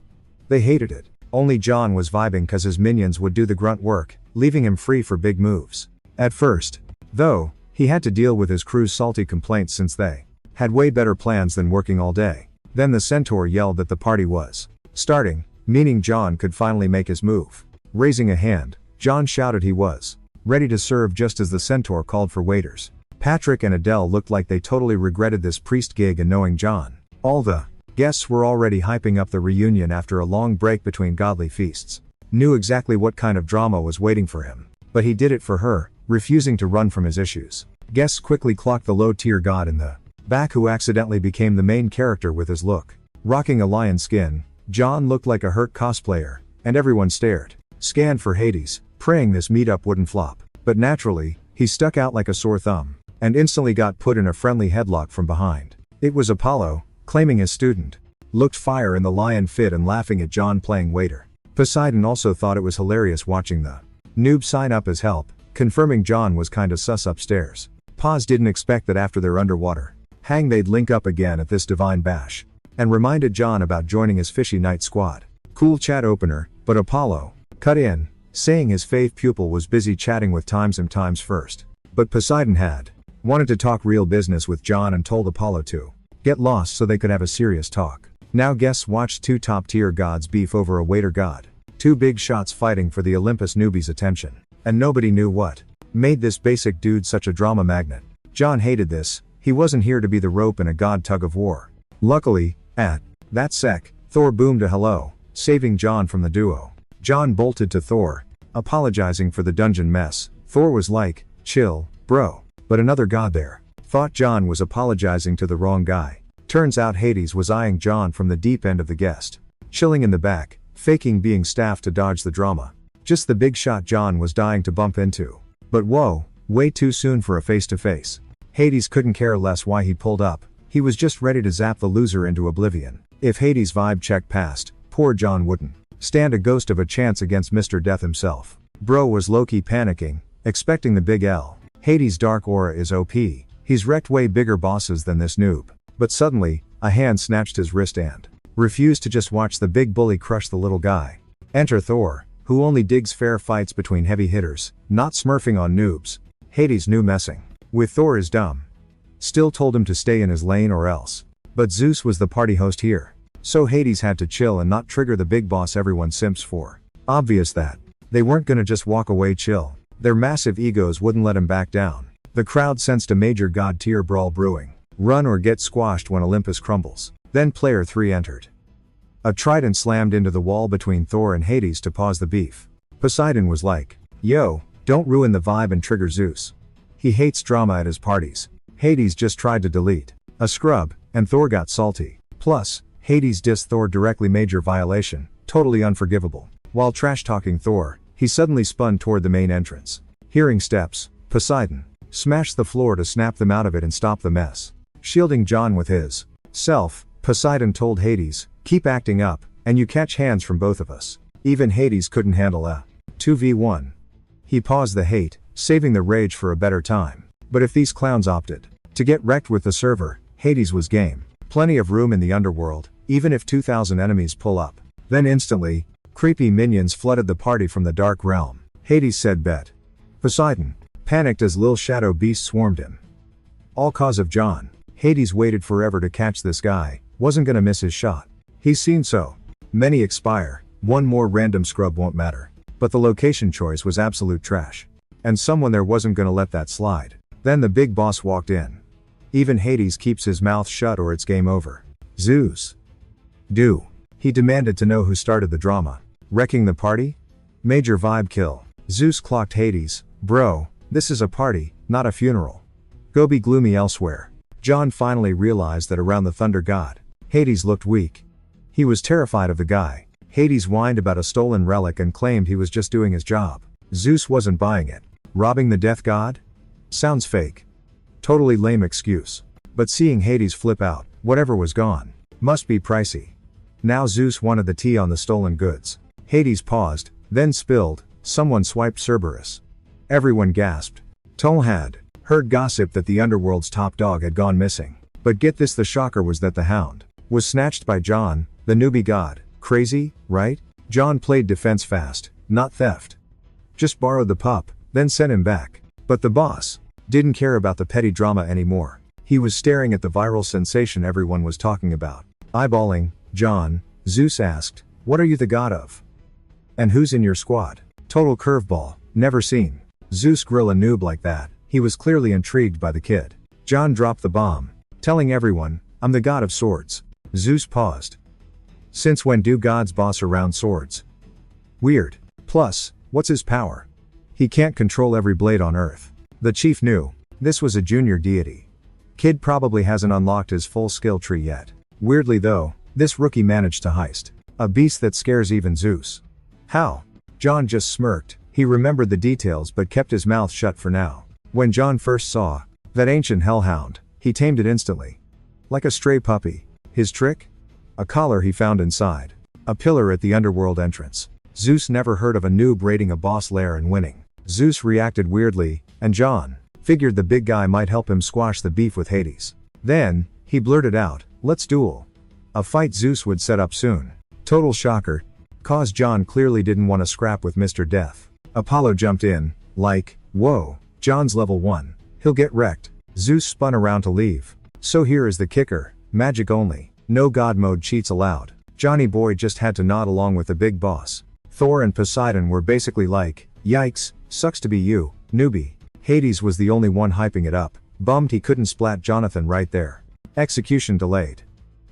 They hated it. Only John was vibing cause his minions would do the grunt work, leaving him free for big moves. At first, though, he had to deal with his crew's salty complaints since they had way better plans than working all day. Then the centaur yelled that the party was starting, meaning John could finally make his move. Raising a hand, John shouted he was ready to serve just as the centaur called for waiters. Patrick and Adele looked like they totally regretted this priest gig, and knowing John, all the guests were already hyping up the reunion after a long break between godly feasts. Knew exactly what kind of drama was waiting for him. But he did it for her, refusing to run from his issues. Guests quickly clocked the low-tier god in the back who accidentally became the main character with his look. Rocking a lion skin, John looked like a hurt cosplayer, and everyone stared. Scanned for Hades, praying this meetup wouldn't flop. But naturally, he stuck out like a sore thumb, and instantly got put in a friendly headlock from behind. It was Apollo, claiming his student. Looked fire in the lion fit and laughing at John playing waiter. Poseidon also thought it was hilarious watching the noob sign up as help, confirming John was kinda sus upstairs. Paz didn't expect that after their underwater hang they'd link up again at this divine bash, and reminded John about joining his fishy night squad. Cool chat opener, but Apollo cut in, saying his fave pupil was busy chatting with times first. But Poseidon had wanted to talk real business with John and told Apollo to get lost so they could have a serious talk. Now guests watched two top-tier gods beef over a waiter god. Two big shots fighting for the Olympus newbies' attention. And nobody knew what made this basic dude such a drama magnet. John hated this. He wasn't here to be the rope in a god tug of war. Luckily, at that sec, Thor boomed a hello, saving John from the duo. John bolted to Thor, apologizing for the dungeon mess. Thor was like, chill, bro. But another god there thought John was apologizing to the wrong guy. Turns out Hades was eyeing John from the deep end of the guest. Chilling in the back, faking being staffed to dodge the drama. Just the big shot John was dying to bump into. But whoa, way too soon for a face-to-face. Hades couldn't care less why he pulled up. He was just ready to zap the loser into oblivion. If Hades' vibe check passed, poor John wouldn't stand a ghost of a chance against Mr. Death himself. Bro was low-key panicking, expecting the big L. Hades' dark aura is OP. He's wrecked way bigger bosses than this noob. But suddenly, a hand snatched his wrist and refused to just watch the big bully crush the little guy. Enter Thor, who only digs fair fights between heavy hitters, not smurfing on noobs. Hades knew messing with Thor is dumb. Still told him to stay in his lane or else. But Zeus was the party host here. So Hades had to chill and not trigger the big boss everyone simps for. Obvious that they weren't gonna just walk away chill. Their massive egos wouldn't let him back down. The crowd sensed a major god tier brawl brewing. Run or get squashed when Olympus crumbles. Then player 3 entered. A trident slammed into the wall between Thor and Hades to pause the beef. Poseidon was like, yo, don't ruin the vibe and trigger Zeus. He hates drama at his parties. Hades just tried to delete a scrub, and Thor got salty. Plus, Hades dissed Thor directly, major violation, totally unforgivable. While trash-talking Thor, he suddenly spun toward the main entrance. Hearing steps, Poseidon smashed the floor to snap them out of it and stop the mess. Shielding John with his self, Poseidon told Hades, keep acting up, and you catch hands from both of us. Even Hades couldn't handle a 2v1. He paused the hate, saving the rage for a better time. But if these clowns opted to get wrecked with the server, Hades was game. Plenty of room in the underworld, even if 2,000 enemies pull up. Then instantly, creepy minions flooded the party from the dark realm. Hades said bet. Poseidon panicked as Lil Shadow Beast swarmed him. All cause of John. Hades waited forever to catch this guy, wasn't gonna miss his shot. He's seen so many expire, one more random scrub won't matter. But the location choice was absolute trash. And someone there wasn't gonna let that slide. Then the big boss walked in. Even Hades keeps his mouth shut or it's game over. Zeus. Do. He demanded to know who started the drama. Wrecking the party? Major vibe kill. Zeus clocked Hades. Bro, this is a party, not a funeral. Go be gloomy elsewhere. John finally realized that around the thunder god, Hades looked weak. He was terrified of the guy. Hades whined about a stolen relic and claimed he was just doing his job. Zeus wasn't buying it. Robbing the death god? Sounds fake. Totally lame excuse. But seeing Hades flip out, whatever was gone, must be pricey. Now Zeus wanted the tea on the stolen goods. Hades paused, then spilled. Someone swiped Cerberus. Everyone gasped. Tol had heard gossip that the underworld's top dog had gone missing. But get this, the shocker was that the hound was snatched by John, the newbie god. Crazy, right? John played defense fast, not theft. Just borrowed the pup, then sent him back. But the boss didn't care about the petty drama anymore. He was staring at the viral sensation everyone was talking about. Eyeballing John, Zeus asked, "What are you the god of? And who's in your squad?" Total curveball, never seen. Zeus grill a noob like that. He was clearly intrigued by the kid. John dropped the bomb, telling everyone, "I'm the god of swords." Zeus paused. Since when do gods boss around swords? Weird. Plus, what's his power? He can't control every blade on earth. The chief knew. This was a junior deity. Kid probably hasn't unlocked his full skill tree yet. Weirdly though, this rookie managed to heist a beast that scares even Zeus. How? John just smirked. He remembered the details but kept his mouth shut for now. When John first saw that ancient hellhound, he tamed it instantly. Like a stray puppy. His trick? A collar he found inside a pillar at the underworld entrance. Zeus never heard of a noob raiding a boss lair and winning. Zeus reacted weirdly, and John figured the big guy might help him squash the beef with Hades. Then, he blurted out, "Let's duel." A fight Zeus would set up soon. Total shocker. Cause John clearly didn't want to scrap with Mr. Death. Apollo jumped in, like, "Whoa, John's level 1. He'll get wrecked." Zeus spun around to leave. So here is the kicker. Magic only. No god mode cheats allowed. Johnny Boy just had to nod along with the big boss. Thor and Poseidon were basically like, "Yikes, sucks to be you, newbie." Hades was the only one hyping it up. Bummed he couldn't splat Jonathan right there. Execution delayed.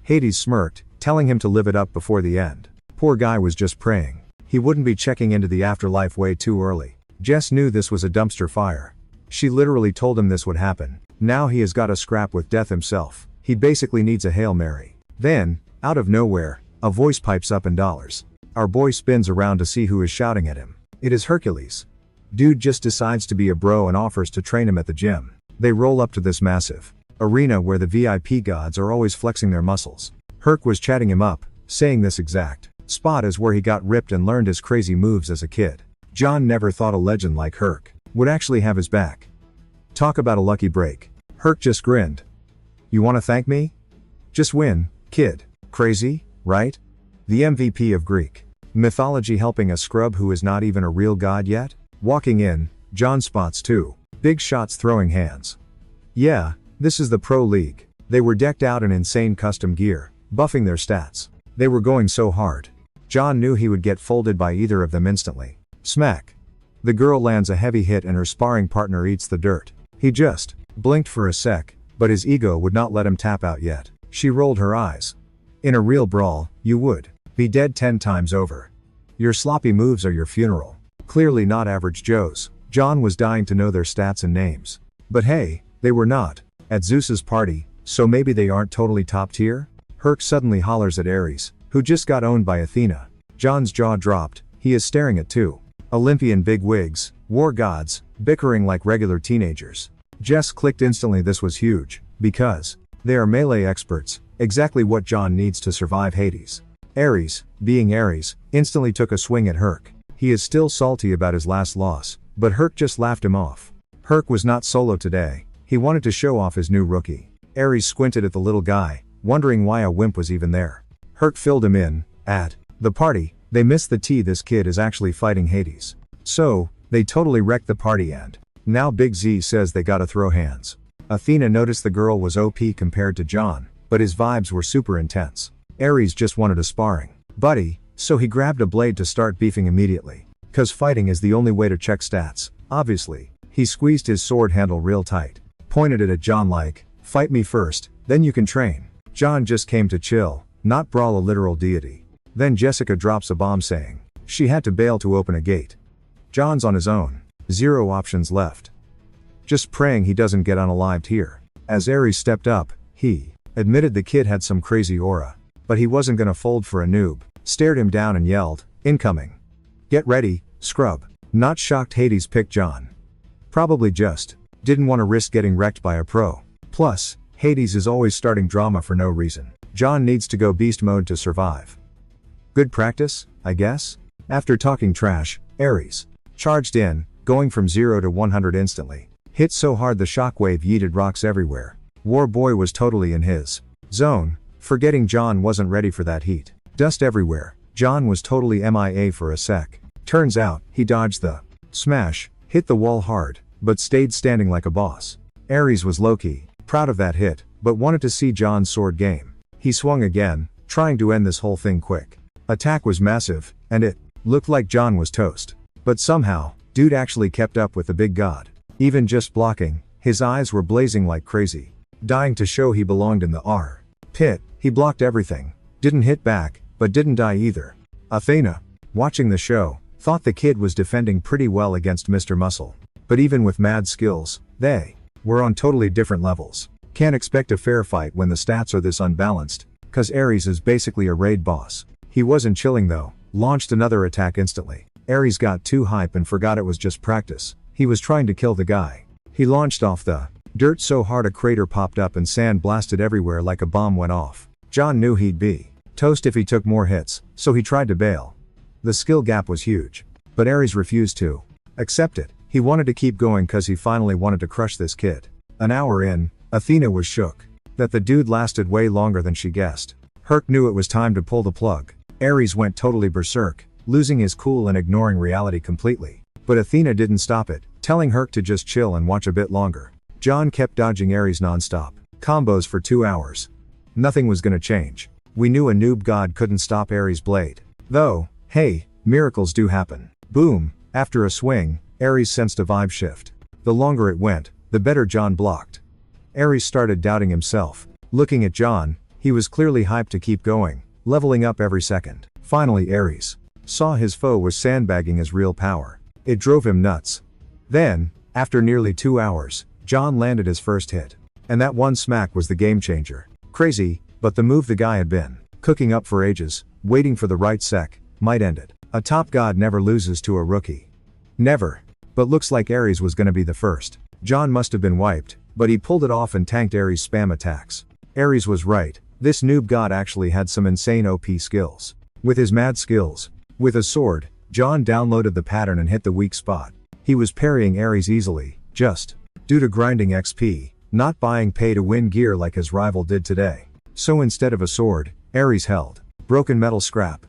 Hades smirked, telling him to live it up before the end. Poor guy was just praying he wouldn't be checking into the afterlife way too early. Jess knew this was a dumpster fire. She literally told him this would happen. Now he has got to scrap with death himself. He basically needs a Hail Mary. Then, out of nowhere, a voice pipes up in dollars. Our boy spins around to see who is shouting at him. It is Hercules. Dude just decides to be a bro and offers to train him at the gym. They roll up to this massive arena where the VIP gods are always flexing their muscles. Herc was chatting him up, saying this exact spot is where he got ripped and learned his crazy moves as a kid. John never thought a legend like Herc would actually have his back. Talk about a lucky break. Herc just grinned. "You wanna thank me? Just win, kid. Crazy, right? The MVP of Greek mythology helping a scrub who is not even a real god yet?" Walking in, John spots two big shots throwing hands. Yeah, this is the Pro League. They were decked out in insane custom gear, buffing their stats. They were going so hard. John knew he would get folded by either of them instantly. Smack. The girl lands a heavy hit and her sparring partner eats the dirt. He just blinked for a sec, but his ego would not let him tap out yet. She rolled her eyes. In a real brawl, you would be dead 10 times over. Your sloppy moves are your funeral. Clearly not average Joes. John was dying to know their stats and names. But hey, they were not at Zeus's party, so maybe they aren't totally top tier? Herc suddenly hollers at Ares, who just got owned by Athena. John's jaw dropped. He is staring at two Olympian bigwigs, war gods, bickering like regular teenagers. Jess clicked instantly. This was huge, because they are melee experts, exactly what John needs to survive Hades. Ares, being Ares, instantly took a swing at Herc. He is still salty about his last loss, but Herc just laughed him off. Herc was not solo today. He wanted to show off his new rookie. Ares squinted at the little guy, wondering why a wimp was even there. Herc filled him in. At the party, they missed the tea. This kid is actually fighting Hades. So, they totally wrecked the party and now Big Z says they gotta throw hands. Athena noticed the girl was OP compared to John, but his vibes were super intense. Ares just wanted a sparring buddy, so he grabbed a blade to start beefing immediately. Cause fighting is the only way to check stats, obviously. He squeezed his sword handle real tight, pointed it at John like, fight me first, then you can train. John just came to chill, not brawl a literal deity. Then Jessica drops a bomb saying she had to bail to open a gate. John's on his own. 0 options left. Just praying he doesn't get unalived here. As Ares stepped up, he admitted the kid had some crazy aura. But he wasn't gonna fold for a noob, stared him down and yelled, incoming. Get ready, scrub. Not shocked Hades picked John. Probably just didn't want to risk getting wrecked by a pro. Plus, Hades is always starting drama for no reason. John needs to go beast mode to survive. Good practice, I guess? After talking trash, Ares charged in, going from 0 to 100 instantly. Hit so hard the shockwave yeeted rocks everywhere. War Boy was totally in his zone, forgetting John wasn't ready for that heat. Dust everywhere. John was totally MIA for a sec. Turns out, he dodged the smash, hit the wall hard, but stayed standing like a boss. Ares was low-key, proud of that hit, but wanted to see John's sword game. He swung again, trying to end this whole thing quick. Attack was massive, and it looked like John was toast. But somehow, dude actually kept up with the big god. Even just blocking, his eyes were blazing like crazy. Dying to show he belonged in the R pit, he blocked everything. Didn't hit back, but didn't die either. Athena, watching the show, thought the kid was defending pretty well against Mr. Muscle. But even with mad skills, they were on totally different levels. Can't expect a fair fight when the stats are this unbalanced, cause Ares is basically a raid boss. He wasn't chilling though, launched another attack instantly. Ares got too hype and forgot it was just practice. He was trying to kill the guy. He launched off the dirt so hard a crater popped up and sand blasted everywhere like a bomb went off. John knew he'd be toast if he took more hits, so he tried to bail. The skill gap was huge. But Ares refused to accept it. He wanted to keep going cause he finally wanted to crush this kid. An hour in, Athena was shook that the dude lasted way longer than she guessed. Herc knew it was time to pull the plug. Ares went totally berserk, losing his cool and ignoring reality completely. But Athena didn't stop it, telling Herc to just chill and watch a bit longer. John kept dodging Ares non-stop. Combos for 2 hours. Nothing was gonna change. We knew a noob god couldn't stop Ares' blade. Though, hey, miracles do happen. Boom, after a swing, Ares sensed a vibe shift. The longer it went, the better John blocked. Ares started doubting himself. Looking at John, he was clearly hyped to keep going, leveling up every second. Finally Ares saw his foe was sandbagging his real power. It drove him nuts. Then, after nearly 2 hours, John landed his first hit. And that one smack was the game changer. Crazy, but the move the guy had been cooking up for ages, waiting for the right sec, might end it. A top god never loses to a rookie. Never. But looks like Ares was gonna be the first. John must have been wiped, but he pulled it off and tanked Ares' spam attacks. Ares was right, this noob god actually had some insane OP skills. With his mad skills, with a sword, John downloaded the pattern and hit the weak spot. He was parrying Ares easily, just due to grinding XP, not buying pay-to-win gear like his rival did today. So instead of a sword, Ares held broken metal scrap.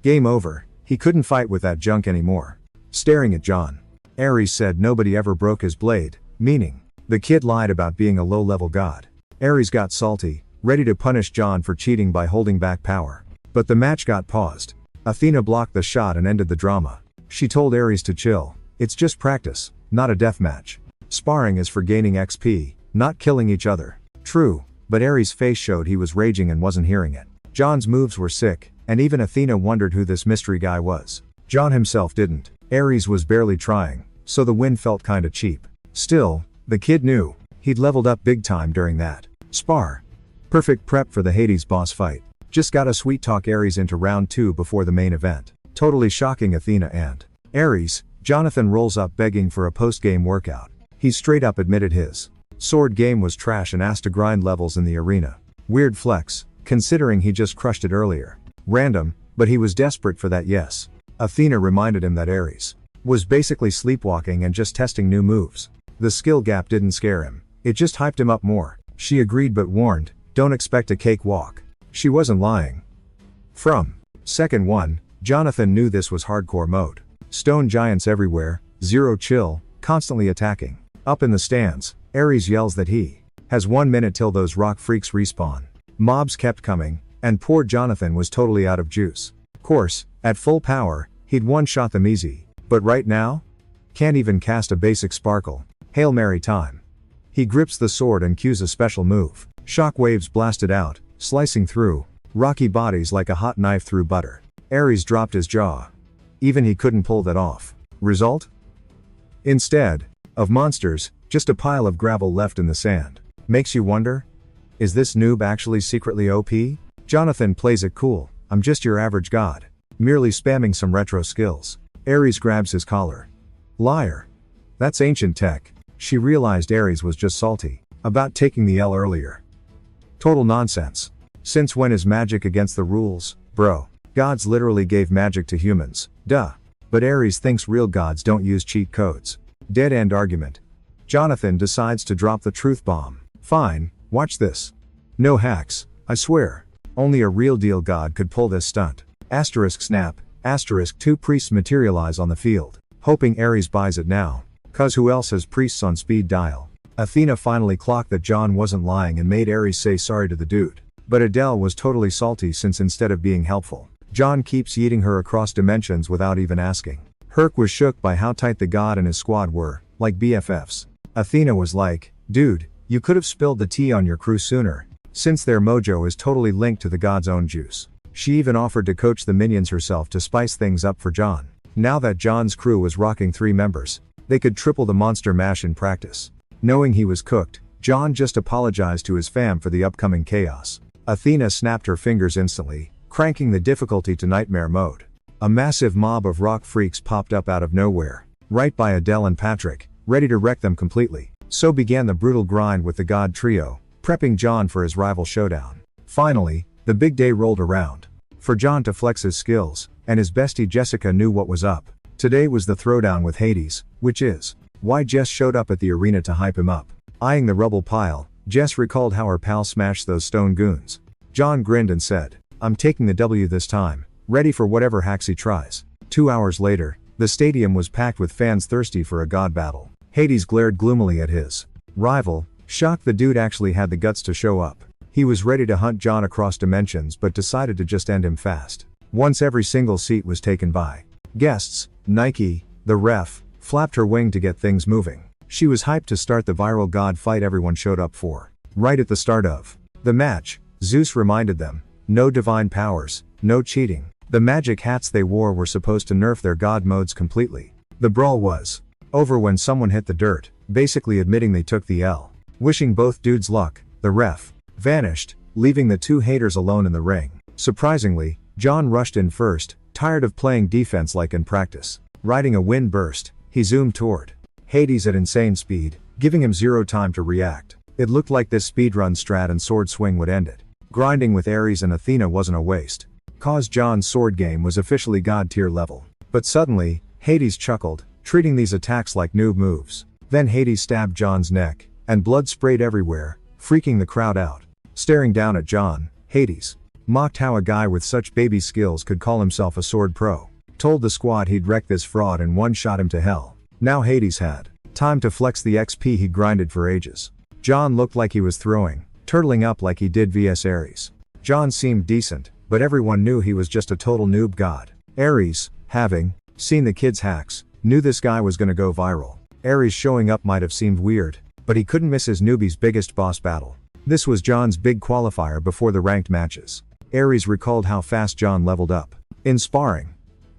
Game over, he couldn't fight with that junk anymore. Staring at John, Ares said nobody ever broke his blade, meaning the kid lied about being a low-level god. Ares got salty, ready to punish John for cheating by holding back power. But the match got paused. Athena blocked the shot and ended the drama. She told Ares to chill. It's just practice, not a death match. Sparring is for gaining XP, not killing each other. True, but Ares' face showed he was raging and wasn't hearing it. John's moves were sick, and even Athena wondered who this mystery guy was. John himself didn't. Ares was barely trying, so the win felt kinda cheap. Still, the kid knew he'd leveled up big time during that spar. Perfect prep for the Hades boss fight. Just gotta sweet talk Ares into round 2 before the main event. Totally shocking Athena and Ares. Jonathan rolls up begging for a post-game workout. He straight up admitted his sword game was trash and asked to grind levels in the arena. Weird flex, considering he just crushed it earlier. Random, but he was desperate for that yes. Athena reminded him that Ares was basically sleepwalking and just testing new moves. The skill gap didn't scare him, it just hyped him up more. She agreed but warned, don't expect a cakewalk. She wasn't lying. From second 1, Jonathan knew this was hardcore mode. Stone giants everywhere, zero chill, constantly attacking. Up in the stands, Ares yells that he has 1 minute till those rock freaks respawn. Mobs kept coming, and poor Jonathan was totally out of juice. Course, at full power, he'd one-shot them easy. But right now? Can't even cast a basic sparkle. Hail Mary time. He grips the sword and cues a special move. Shock waves blasted out, slicing through rocky bodies like a hot knife through butter. Ares dropped his jaw. Even he couldn't pull that off. Result? Instead of monsters, just a pile of gravel left in the sand. Makes you wonder? Is this noob actually secretly OP? Jonathan plays it cool. I'm just your average god. Merely spamming some retro skills. Ares grabs his collar. Liar. That's ancient tech. She realized Ares was just salty about taking the L earlier. Total nonsense. Since when is magic against the rules, bro? Gods literally gave magic to humans. Duh. But Ares thinks real gods don't use cheat codes. Dead end argument. Jonathan decides to drop the truth bomb. Fine, watch this. No hacks, I swear. Only a real deal god could pull this stunt. Asterisk snap, asterisk 2 priests materialize on the field. Hoping Ares buys it now. Cause who else has priests on speed dial? Athena finally clocked that John wasn't lying and made Ares say sorry to the dude. But Adele was totally salty since instead of being helpful, John keeps yeeting her across dimensions without even asking. Herc was shook by how tight the god and his squad were, like BFFs. Athena was like, dude, you could have spilled the tea on your crew sooner, since their mojo is totally linked to the god's own juice. She even offered to coach the minions herself to spice things up for John. Now that John's crew was rocking 3 members, they could triple the monster mash in practice. Knowing he was cooked, John just apologized to his fam for the upcoming chaos. Athena snapped her fingers instantly, cranking the difficulty to nightmare mode. A massive mob of rock freaks popped up out of nowhere, right by Adele and Patrick, ready to wreck them completely. So began the brutal grind with the god trio, prepping John for his rival showdown. Finally, the big day rolled around. For John to flex his skills, and his bestie Jessica knew what was up. Today was the throwdown with Hades, which is why Jess showed up at the arena to hype him up. Eyeing the rubble pile, Jess recalled how her pal smashed those stone goons. John grinned and said, I'm taking the W this time, ready for whatever hacks he tries. 2 hours later, the stadium was packed with fans thirsty for a god battle. Hades glared gloomily at his rival, shocked the dude actually had the guts to show up. He was ready to hunt John across dimensions but decided to just end him fast. Once every single seat was taken by guests, Nike, the ref, flapped her wing to get things moving. She was hyped to start the viral god fight everyone showed up for. Right at the start of the match, Zeus reminded them, no divine powers, no cheating. The magic hats they wore were supposed to nerf their god modes completely. The brawl was over when someone hit the dirt, basically admitting they took the L. Wishing both dudes luck, the ref vanished, leaving the 2 haters alone in the ring. Surprisingly, John rushed in first, tired of playing defense like in practice. Riding a wind burst, he zoomed toward Hades at insane speed, giving him 0 time to react. It looked like this speedrun strat and sword swing would end it. Grinding with Ares and Athena wasn't a waste. Cause John's sword game was officially god tier level. But suddenly, Hades chuckled, treating these attacks like noob moves. Then Hades stabbed John's neck, and blood sprayed everywhere, freaking the crowd out. Staring down at John, Hades mocked how a guy with such baby skills could call himself a sword pro. Told the squad he'd wreck this fraud and one-shot him to hell. Now Hades had time to flex the XP he'd grinded for ages. John looked like he was throwing, turtling up like he did vs Ares. John seemed decent, but everyone knew he was just a total noob god. Ares, having seen the kid's hacks, knew this guy was gonna go viral. Ares showing up might have seemed weird, but he couldn't miss his newbie's biggest boss battle. This was John's big qualifier before the ranked matches. Ares recalled how fast John leveled up in sparring.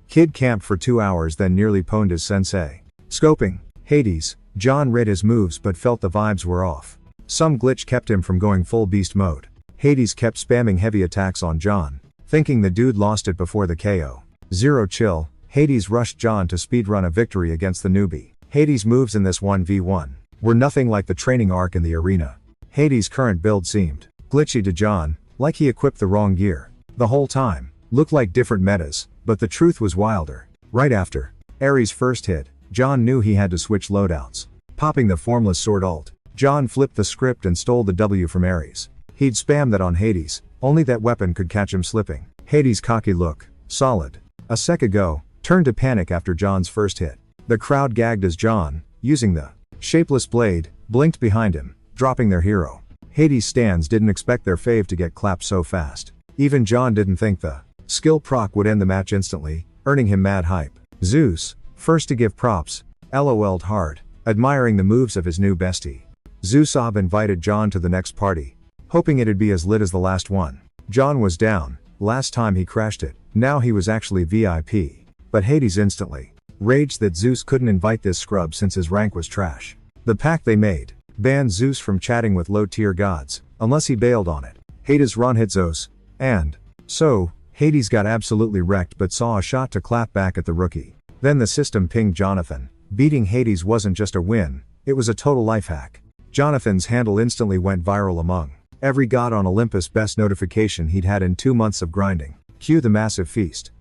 Kid camped for 2 hours then nearly pwned his sensei. Scoping Hades, John read his moves but felt the vibes were off. Some glitch kept him from going full beast mode. Hades kept spamming heavy attacks on John, thinking the dude lost it before the KO. 0 chill, Hades rushed John to speedrun a victory against the newbie. Hades' moves in this 1v1 were nothing like the training arc in the arena. Hades' current build seemed glitchy to John, like he equipped the wrong gear. The whole time, looked like different metas, but the truth was wilder. Right after Ares' first hit, John knew he had to switch loadouts. Popping the formless sword ult, John flipped the script and stole the W from Ares. He'd spam that on Hades, only that weapon could catch him slipping. Hades' cocky look, solid. A sec ago, turned to panic after John's first hit. The crowd gagged as John, using the shapeless blade, blinked behind him, dropping their hero. Hades' stands didn't expect their fave to get clapped so fast. Even John didn't think the skill proc would end the match instantly, earning him mad hype. Zeus, first to give props, LOL'd hard, admiring the moves of his new bestie. Zeusov invited John to the next party, hoping it'd be as lit as the last one. John was down, last time he crashed it, now he was actually VIP. But Hades instantly raged that Zeus couldn't invite this scrub since his rank was trash. The pact they made banned Zeus from chatting with low-tier gods, unless he bailed on it. Hades run hit Zeus, and so, Hades got absolutely wrecked but saw a shot to clap back at the rookie. Then the system pinged Jonathan. Beating Hades wasn't just a win, it was a total life hack. Jonathan's handle instantly went viral among every god on Olympus, best notification he'd had in 2 months of grinding. Cue the massive feast.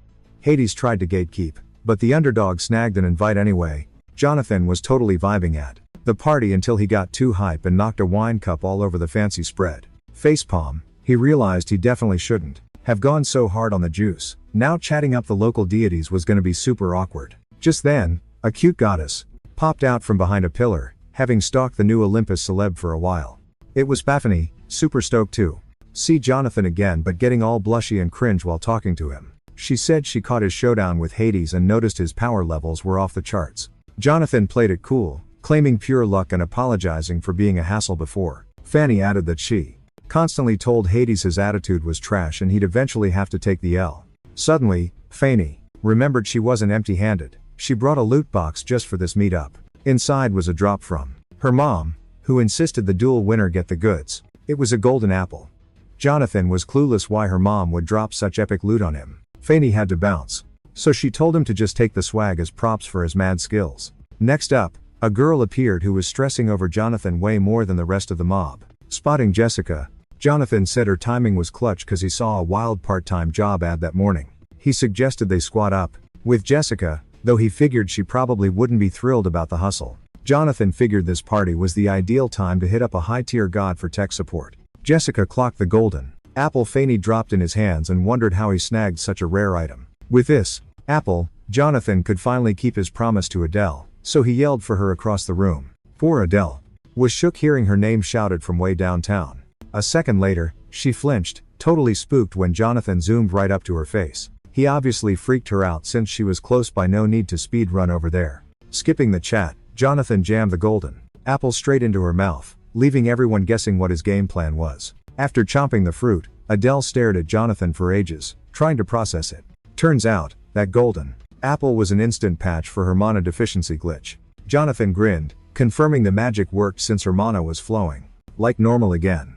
Hades tried to gatekeep, but the underdog snagged an invite anyway. Jonathan was totally vibing at the party until he got too hype and knocked a wine cup all over the fancy spread. Facepalm, he realized he definitely shouldn't have gone so hard on the juice. Now chatting up the local deities was gonna be super awkward. Just then, a cute goddess popped out from behind a pillar, having stalked the new Olympus celeb for a while. It was Paphany, super stoked to see Jonathan again but getting all blushy and cringe while talking to him. She said she caught his showdown with Hades and noticed his power levels were off the charts. Jonathan played it cool, claiming pure luck and apologizing for being a hassle before. Fanny added that she constantly told Hades his attitude was trash and he'd eventually have to take the L. Suddenly, Fanny remembered she wasn't empty-handed. She brought a loot box just for this meetup. Inside was a drop from her mom, who insisted the duel winner get the goods. It was a golden apple. Jonathan was clueless why her mom would drop such epic loot on him. Fanny had to bounce, so she told him to just take the swag as props for his mad skills. Next up, a girl appeared who was stressing over Jonathan way more than the rest of the mob. Spotting Jessica, Jonathan said her timing was clutch cause he saw a wild part-time job ad that morning. He suggested they squad up with Jessica, though he figured she probably wouldn't be thrilled about the hustle. Jonathan figured this party was the ideal time to hit up a high-tier god for tech support. Jessica clocked the golden apple Fanny dropped in his hands and wondered how he snagged such a rare item. With this apple, Jonathan could finally keep his promise to Adele, so he yelled for her across the room. Poor Adele was shook hearing her name shouted from way downtown. A second later, she flinched, totally spooked when Jonathan zoomed right up to her face. He obviously freaked her out since she was close by, no need to speed run over there. Skipping the chat, Jonathan jammed the golden apple straight into her mouth, leaving everyone guessing what his game plan was. After chomping the fruit, Adele stared at Jonathan for ages, trying to process it. Turns out, that golden apple was an instant patch for her mana deficiency glitch. Jonathan grinned, confirming the magic worked since her mana was flowing like normal again.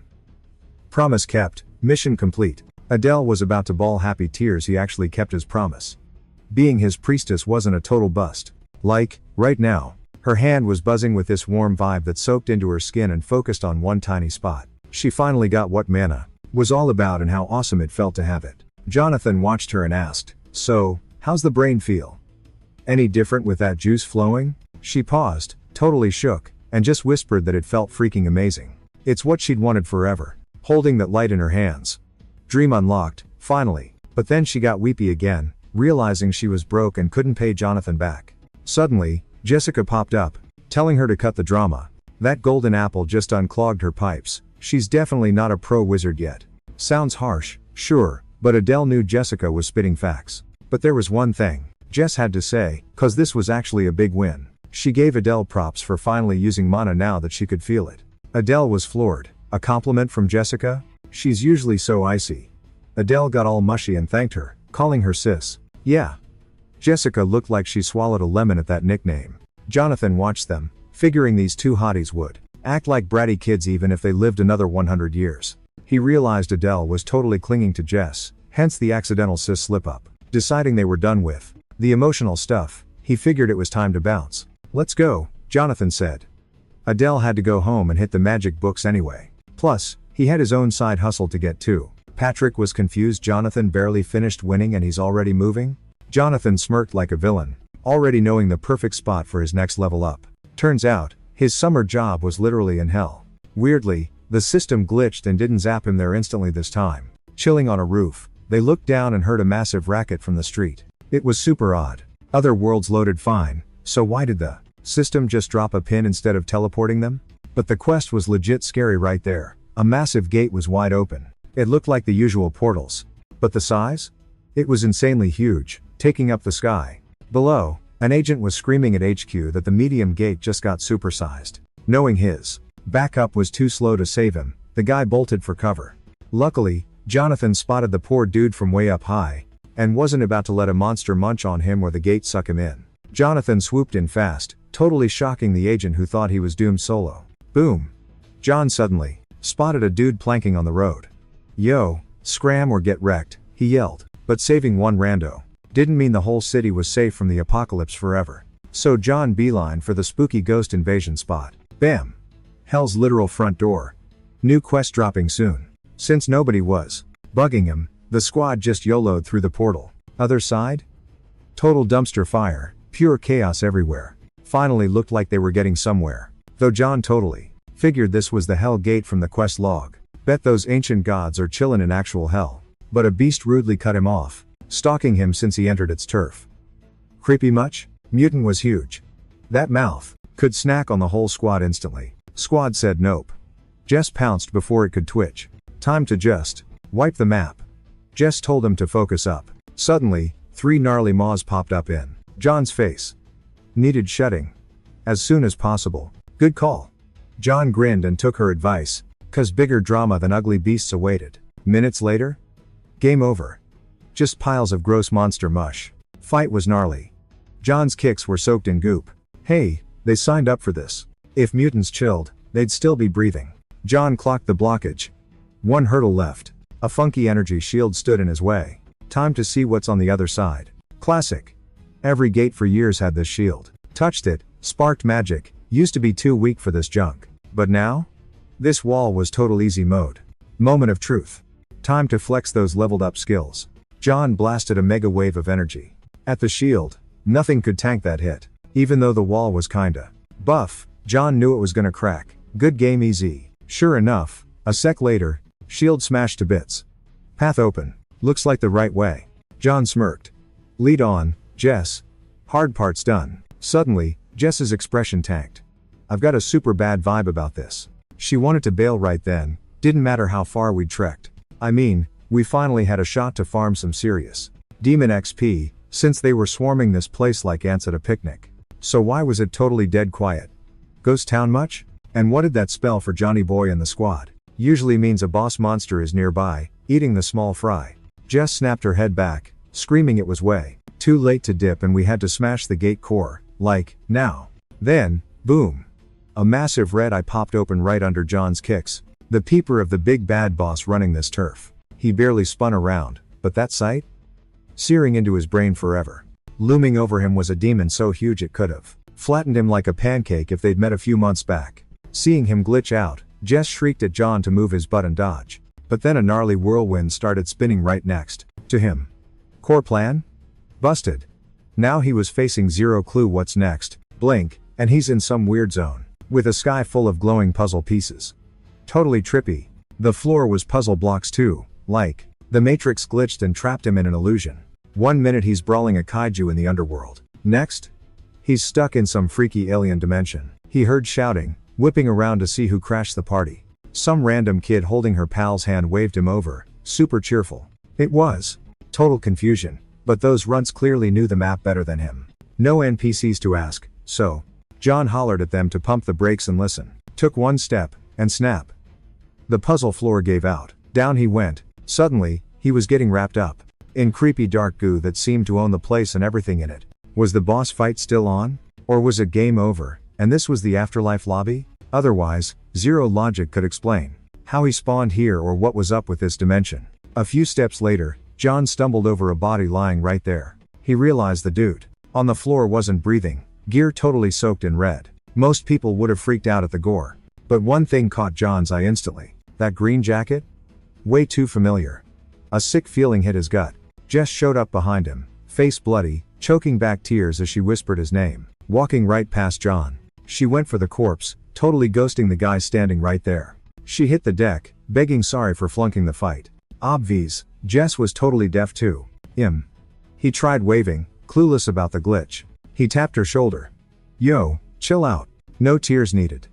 Promise kept, mission complete. Adele was about to bawl happy tears. He actually kept his promise. Being his priestess wasn't a total bust. Like, right now, her hand was buzzing with this warm vibe that soaked into her skin and focused on one tiny spot. She finally got what mana was all about and how awesome it felt to have it. Jonathan watched her and asked, "So, how's the brain feel? Any different with that juice flowing?" She paused, totally shook, and just whispered that it felt freaking amazing. It's what she'd wanted forever. Holding that light in her hands. Dream unlocked, finally. But then she got weepy again, realizing she was broke and couldn't pay Jonathan back. Suddenly, Jessica popped up, telling her to cut the drama. That golden apple just unclogged her pipes. She's definitely not a pro wizard yet. Sounds harsh, sure, but Adele knew Jessica was spitting facts. But there was one thing Jess had to say, cause this was actually a big win. She gave Adele props for finally using mana now that she could feel it. Adele was floored. A compliment from Jessica? She's usually so icy. Adele got all mushy and thanked her, calling her sis. Yeah. Jessica looked like she swallowed a lemon at that nickname. Jonathan watched them, figuring these two hotties would act like bratty kids even if they lived another 100 years. He realized Adele was totally clinging to Jess, hence the accidental sis slip-up. Deciding they were done with the emotional stuff, he figured it was time to bounce. Let's go, Jonathan said. Adele had to go home and hit the magic books anyway. Plus, he had his own side hustle to get to. Patrick was confused. Jonathan barely finished winning and he's already moving? Jonathan smirked like a villain, already knowing the perfect spot for his next level up. Turns out, his summer job was literally in hell. Weirdly, the system glitched and didn't zap him there instantly this time. Chilling on a roof, They looked down and heard a massive racket from the street. It was super odd. Other worlds loaded fine, so why did the system just drop a pin instead of teleporting them? But the quest was legit scary right there. A massive gate was wide open. It looked like the usual portals. But the size? It was insanely huge, taking up the sky. Below, an agent was screaming at HQ that the medium gate just got supersized. Knowing his backup was too slow to save him, the guy bolted for cover. Luckily, Jonathan spotted the poor dude from way up high, and wasn't about to let a monster munch on him or the gate suck him in. Jonathan swooped in fast, totally shocking the agent who thought he was doomed solo. Boom! John suddenly spotted a dude planking on the road. Yo, scram or get wrecked, he yelled. But saving one rando didn't mean the whole city was safe from the apocalypse forever. So John beeline for the spooky ghost invasion spot. Bam! Hell's literal front door. New quest dropping soon. Since nobody was bugging him, the squad just YOLO'd through the portal. Other side? Total dumpster fire, pure chaos everywhere. Finally looked like they were getting somewhere. Though John totally figured this was the hell gate from the quest log. Bet those ancient gods are chillin' in actual hell. But a beast rudely cut him off, stalking him since he entered its turf. Creepy much? Mutant was huge. That mouth could snack on the whole squad instantly. Squad said nope. Jess pounced before it could twitch. Time to just wipe the map. Jess told him to focus up. Suddenly, 3 gnarly maws popped up in John's face. Needed shutting. As soon as possible. Good call. John grinned and took her advice, 'cause bigger drama than ugly beasts awaited. Minutes later? Game over. Just piles of gross monster mush. Fight was gnarly. John's kicks were soaked in goop. Hey, they signed up for this. If mutants chilled, they'd still be breathing. John clocked the blockage. 1 hurdle left. A funky energy shield stood in his way. Time to see what's on the other side. Classic. Every gate for years had this shield. Touched it, sparked magic, used to be too weak for this junk. But now? This wall was total easy mode. Moment of truth. Time to flex those leveled up skills. John blasted a mega wave of energy at the shield. Nothing could tank that hit. Even though the wall was kinda buff, John knew it was gonna crack. Good game easy. Sure enough, a sec later, shield smashed to bits. Path open. Looks like the right way. John smirked. Lead on, Jess. Hard part's done. Suddenly, Jess's expression tanked. I've got a super bad vibe about this. She wanted to bail right then, didn't matter how far we'd trekked. I mean, we finally had a shot to farm some serious demon XP, since they were swarming this place like ants at a picnic. So why was it totally dead quiet? Ghost town much? And what did that spell for Johnny Boy and the squad? Usually means a boss monster is nearby, eating the small fry. Jess snapped her head back, screaming it was way too late to dip and we had to smash the gate core, like, now. Then, boom. A massive red eye popped open right under John's kicks. The peeper of the big bad boss running this turf. He barely spun around, but that sight? Searing into his brain forever. Looming over him was a demon so huge it could've flattened him like a pancake if they'd met a few months back. Seeing him glitch out, Jess shrieked at John to move his butt and dodge. But then a gnarly whirlwind started spinning right next to him. Core plan? Busted. Now he was facing zero clue what's next. Blink, and he's in some weird zone, with a sky full of glowing puzzle pieces. Totally trippy. The floor was puzzle blocks too, like, the Matrix glitched and trapped him in an illusion. 1 minute he's brawling a kaiju in the underworld. Next, he's stuck in some freaky alien dimension. He heard shouting, whipping around to see who crashed the party. Some random kid holding her pal's hand waved him over, super cheerful. It was total confusion, but those runts clearly knew the map better than him. No NPCs to ask, so John hollered at them to pump the brakes and listen. Took 1 step, and snap. The puzzle floor gave out. Down he went. Suddenly, he was getting wrapped up in creepy dark goo that seemed to own the place and everything in it. Was the boss fight still on? Or was it game over, and this was the afterlife lobby? Otherwise, zero logic could explain how he spawned here or what was up with this dimension. A few steps later, John stumbled over a body lying right there. He realized the dude on the floor wasn't breathing, gear totally soaked in red. Most people would have freaked out at the gore. But one thing caught John's eye instantly. That green jacket? Way too familiar. A sick feeling hit his gut. Jess showed up behind him, face bloody, choking back tears as she whispered his name. Walking right past John, she went for the corpse, totally ghosting the guy standing right there. She hit the deck, begging sorry for flunking the fight. Obvious, Jess was totally deaf too. He tried waving, clueless about the glitch. He tapped her shoulder. Yo, chill out. No tears needed.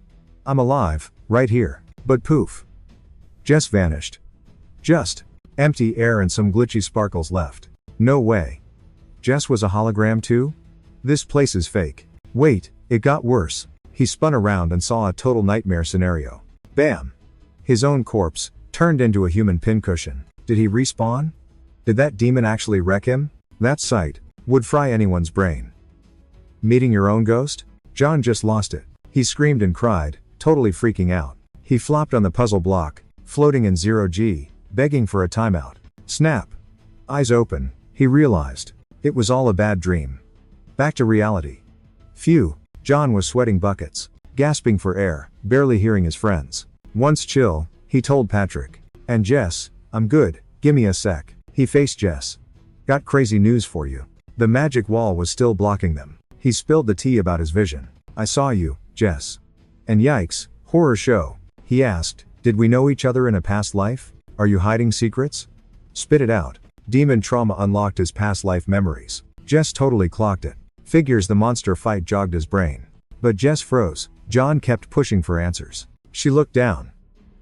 I'm alive, right here. But poof. Jess vanished. Just empty air and some glitchy sparkles left. No way. Jess was a hologram too? This place is fake. Wait, it got worse. He spun around and saw a total nightmare scenario. Bam! His own corpse, turned into a human pincushion. Did he respawn? Did that demon actually wreck him? That sight would fry anyone's brain. Meeting your own ghost? John just lost it. He screamed and cried, totally freaking out. He flopped on the puzzle block, floating in 0G, begging for a timeout. Snap! Eyes open, he realized. It was all a bad dream. Back to reality. Phew. John was sweating buckets, gasping for air, barely hearing his friends. Once chill, he told Patrick. And Jess, I'm good, gimme a sec. He faced Jess. Got crazy news for you. The magic wall was still blocking them. He spilled the tea about his vision. I saw you, Jess. And yikes, horror show. He asked, did we know each other in a past life? Are you hiding secrets? Spit it out. Demon trauma unlocked his past life memories. Jess totally clocked it. Figures the monster fight jogged his brain. But Jess froze. John kept pushing for answers. She looked down.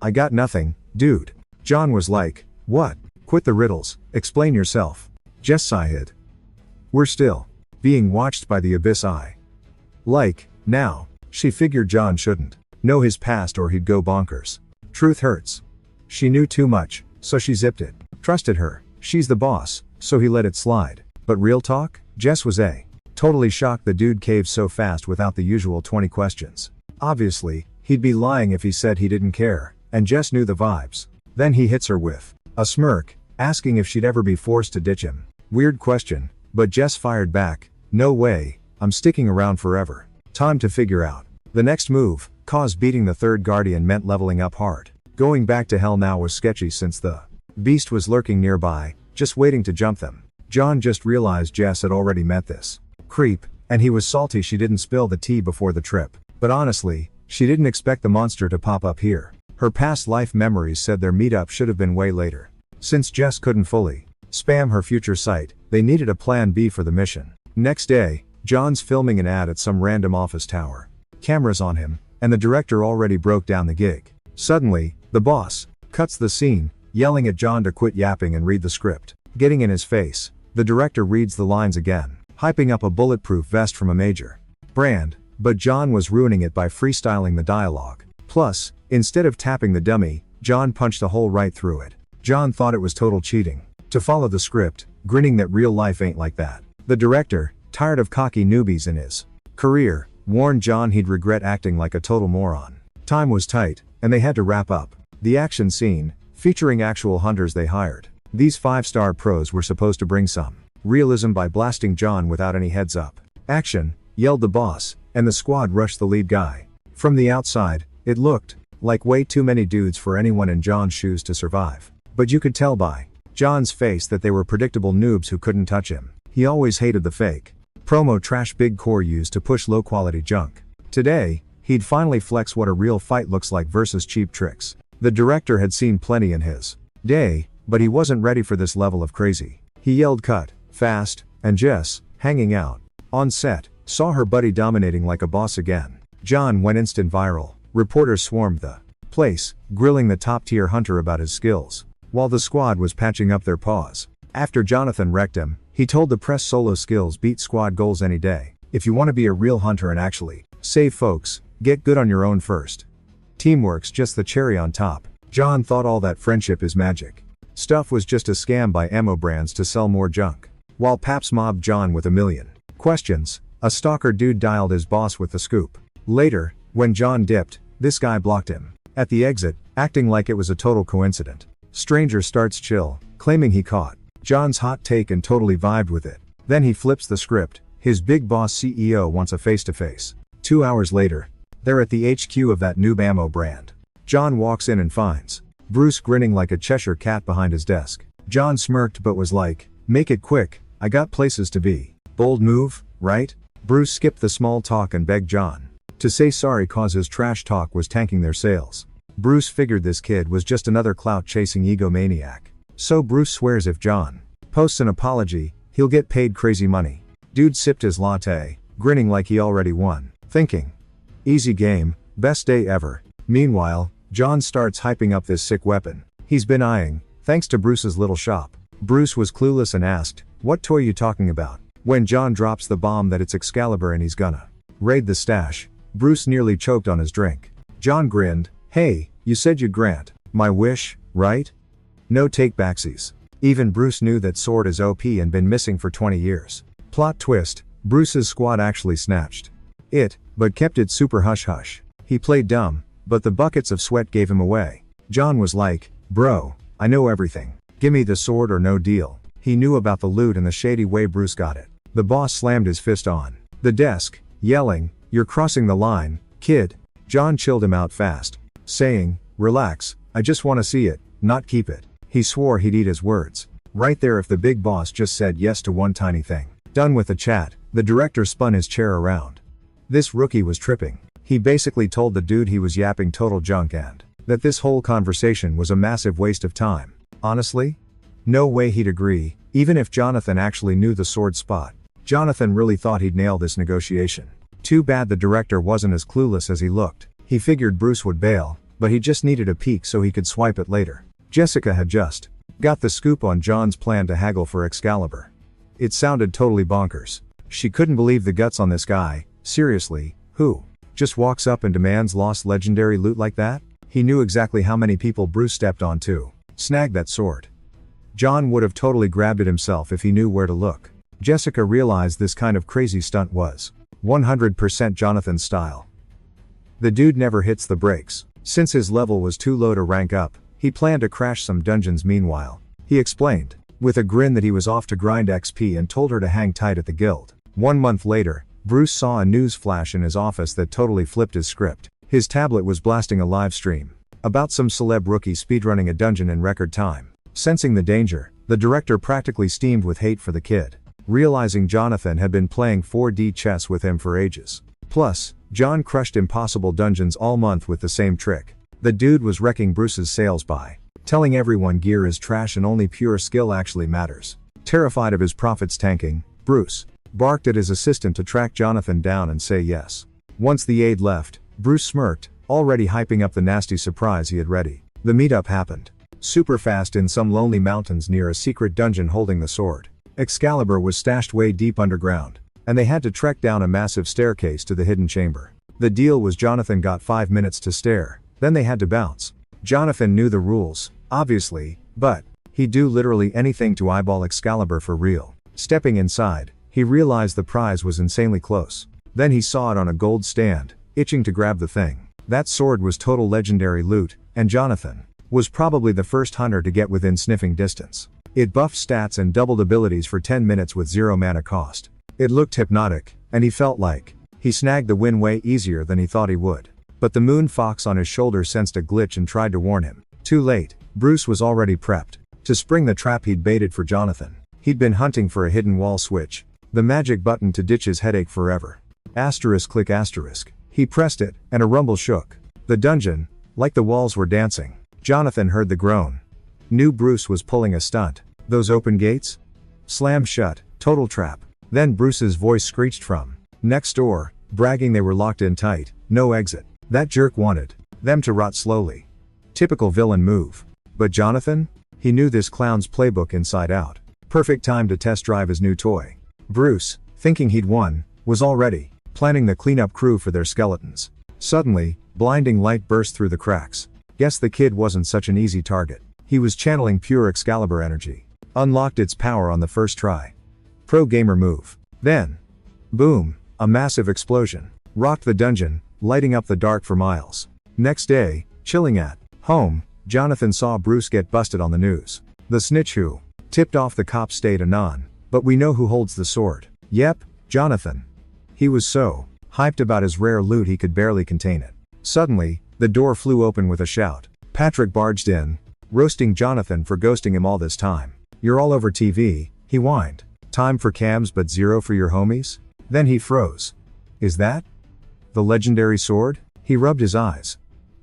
I got nothing, dude. John was like, what? Quit the riddles, explain yourself. Jess sighed. We're still being watched by the Abyss Eye. Like, now. She figured John shouldn't know his past or he'd go bonkers. Truth hurts. She knew too much, so she zipped it. Trusted her. She's the boss, so he let it slide. But real talk? Jess was totally shocked the dude caved so fast without the usual 20 questions. Obviously, he'd be lying if he said he didn't care, and Jess knew the vibes. Then he hits her with a smirk, asking if she'd ever be forced to ditch him. Weird question, but Jess fired back, no way, I'm sticking around forever. Time to figure out. The next move, cause beating the third guardian meant leveling up hard. Going back to hell now was sketchy since the beast was lurking nearby, just waiting to jump them. John just realized Jess had already met this creep, and he was salty she didn't spill the tea before the trip. But honestly, she didn't expect the monster to pop up here. Her past life memories said their meetup should have been way later. Since Jess couldn't fully spam her future site, they needed a plan B for the mission. Next day, John's filming an ad at some random office tower. Cameras on him, and the director already broke down the gig. Suddenly, the boss cuts the scene, yelling at John to quit yapping and read the script. Getting in his face, the director reads the lines again, hyping up a bulletproof vest from a major brand, but John was ruining it by freestyling the dialogue. Plus, instead of tapping the dummy, John punched a hole right through it. John thought it was total cheating to follow the script, grinning that real life ain't like that. The director, tired of cocky newbies in his career, warned John he'd regret acting like a total moron. Time was tight, and they had to wrap up. The action scene, featuring actual hunters they hired. These 5-star pros were supposed to bring some realism by blasting John without any heads up. Action, yelled the boss, and the squad rushed the lead guy. From the outside, it looked like way too many dudes for anyone in John's shoes to survive. But you could tell by John's face that they were predictable noobs who couldn't touch him. He always hated the fake promo trash big core used to push low quality junk. Today, he'd finally flex what a real fight looks like versus cheap tricks. The director had seen plenty in his day, but he wasn't ready for this level of crazy. He yelled cut, fast, and Jess, hanging out on set, saw her buddy dominating like a boss again. John went instant viral. Reporters swarmed the place, grilling the top-tier hunter about his skills, while the squad was patching up their paws. After Jonathan wrecked him, he told the press solo skills beat squad goals any day. If you want to be a real hunter and actually save folks, get good on your own first. Teamwork's just the cherry on top. John thought all that friendship is magic stuff was just a scam by ammo brands to sell more junk. While Paps mobbed John with a million questions, a stalker dude dialed his boss with the scoop. Later, when John dipped, this guy blocked him at the exit, acting like it was a total coincidence. Stranger starts chill, claiming he caught John's hot take and totally vibed with it. Then he flips the script. His big boss CEO wants a face-to-face. 2 hours later, they're at the HQ of that noob ammo brand. John walks in and finds Bruce grinning like a Cheshire cat behind his desk. John smirked but was like, make it quick, I got places to be. Bold move, right? Bruce skipped the small talk and begged John to say sorry cause his trash talk was tanking their sales. Bruce figured this kid was just another clout-chasing egomaniac. So Bruce swears if John posts an apology, he'll get paid crazy money. Dude sipped his latte, grinning like he already won, thinking, easy game, best day ever. Meanwhile, John starts hyping up this sick weapon he's been eyeing, thanks to Bruce's little shop. Bruce was clueless and asked, what toy you talking about? When John drops the bomb that it's Excalibur and he's gonna raid the stash, Bruce nearly choked on his drink. John grinned, hey, you said you'd grant my wish, right? No take backsies. Even Bruce knew that sword is OP and been missing for 20 years. Plot twist, Bruce's squad actually snatched it, but kept it super hush-hush. He played dumb, but the buckets of sweat gave him away. John was like, bro, I know everything. Gimme the sword or no deal. He knew about the loot and the shady way Bruce got it. The boss slammed his fist on the desk, yelling, you're crossing the line, kid. John chilled him out fast, saying, relax, I just wanna see it, not keep it. He swore he'd eat his words right there if the big boss just said yes to one tiny thing. Done with the chat, the director spun his chair around. This rookie was tripping. He basically told the dude he was yapping total junk and that this whole conversation was a massive waste of time. Honestly? No way he'd agree, even if Jonathan actually knew the sword spot. Jonathan really thought he'd nail this negotiation. Too bad the director wasn't as clueless as he looked. He figured Bruce would bail, but he just needed a peek so he could swipe it later. Jessica had just got the scoop on John's plan to haggle for Excalibur. It sounded totally bonkers. She couldn't believe the guts on this guy. Seriously, who just walks up and demands lost legendary loot like that? He knew exactly how many people Bruce stepped on to snag that sword. John would have totally grabbed it himself if he knew where to look. Jessica realized this kind of crazy stunt was 100% Jonathan's style. The dude never hits the brakes. Since his level was too low to rank up, he planned to crash some dungeons meanwhile. He explained, with a grin, that he was off to grind XP and told her to hang tight at the guild. 1 month later, Bruce saw a news flash in his office that totally flipped his script. His tablet was blasting a live stream about some celeb rookie speedrunning a dungeon in record time. Sensing the danger, the director practically steamed with hate for the kid, realizing Jonathan had been playing 4D chess with him for ages. Plus, John crushed impossible dungeons all month with the same trick. The dude was wrecking Bruce's sales by telling everyone gear is trash and only pure skill actually matters. Terrified of his profits tanking, Bruce barked at his assistant to track Jonathan down and say yes. Once the aide left, Bruce smirked, already hyping up the nasty surprise he had ready. The meetup happened super fast in some lonely mountains near a secret dungeon holding the sword. Excalibur was stashed way deep underground, and they had to trek down a massive staircase to the hidden chamber. The deal was Jonathan got 5 minutes to stare, then they had to bounce. Jonathan knew the rules, obviously, but he'd do literally anything to eyeball Excalibur for real. Stepping inside, he realized the prize was insanely close. Then he saw it on a gold stand, itching to grab the thing. That sword was total legendary loot, and Jonathan was probably the first hunter to get within sniffing distance. It buffed stats and doubled abilities for 10 minutes with 0 mana cost. It looked hypnotic, and he felt like he snagged the win way easier than he thought he would. But the moon fox on his shoulder sensed a glitch and tried to warn him. Too late. Bruce was already prepped to spring the trap he'd baited for Jonathan. He'd been hunting for a hidden wall switch, the magic button to ditch his headache forever. Asterisk click asterisk. He pressed it, and a rumble shook the dungeon, like the walls were dancing. Jonathan heard the groan. Knew Bruce was pulling a stunt. Those open gates? Slammed shut, total trap. Then Bruce's voice screeched from next door, bragging they were locked in tight, no exit. That jerk wanted them to rot slowly. Typical villain move. But Jonathan? He knew this clown's playbook inside out. Perfect time to test drive his new toy. Bruce, thinking he'd won, was already planning the cleanup crew for their skeletons. Suddenly, blinding light burst through the cracks. Guess the kid wasn't such an easy target. He was channeling pure Excalibur energy. Unlocked its power on the first try. Pro gamer move. Then, boom, a massive explosion rocked the dungeon, lighting up the dark for miles. Next day, chilling at home, Jonathan saw Bruce get busted on the news. The snitch who tipped off the cops stayed anon, but we know who holds the sword. Yep, Jonathan. He was so hyped about his rare loot he could barely contain it. Suddenly, the door flew open with a shout. Patrick barged in, roasting Jonathan for ghosting him all this time. You're all over TV, he whined. Time for cams but zero for your homies? Then he froze. Is that the legendary sword? He rubbed his eyes.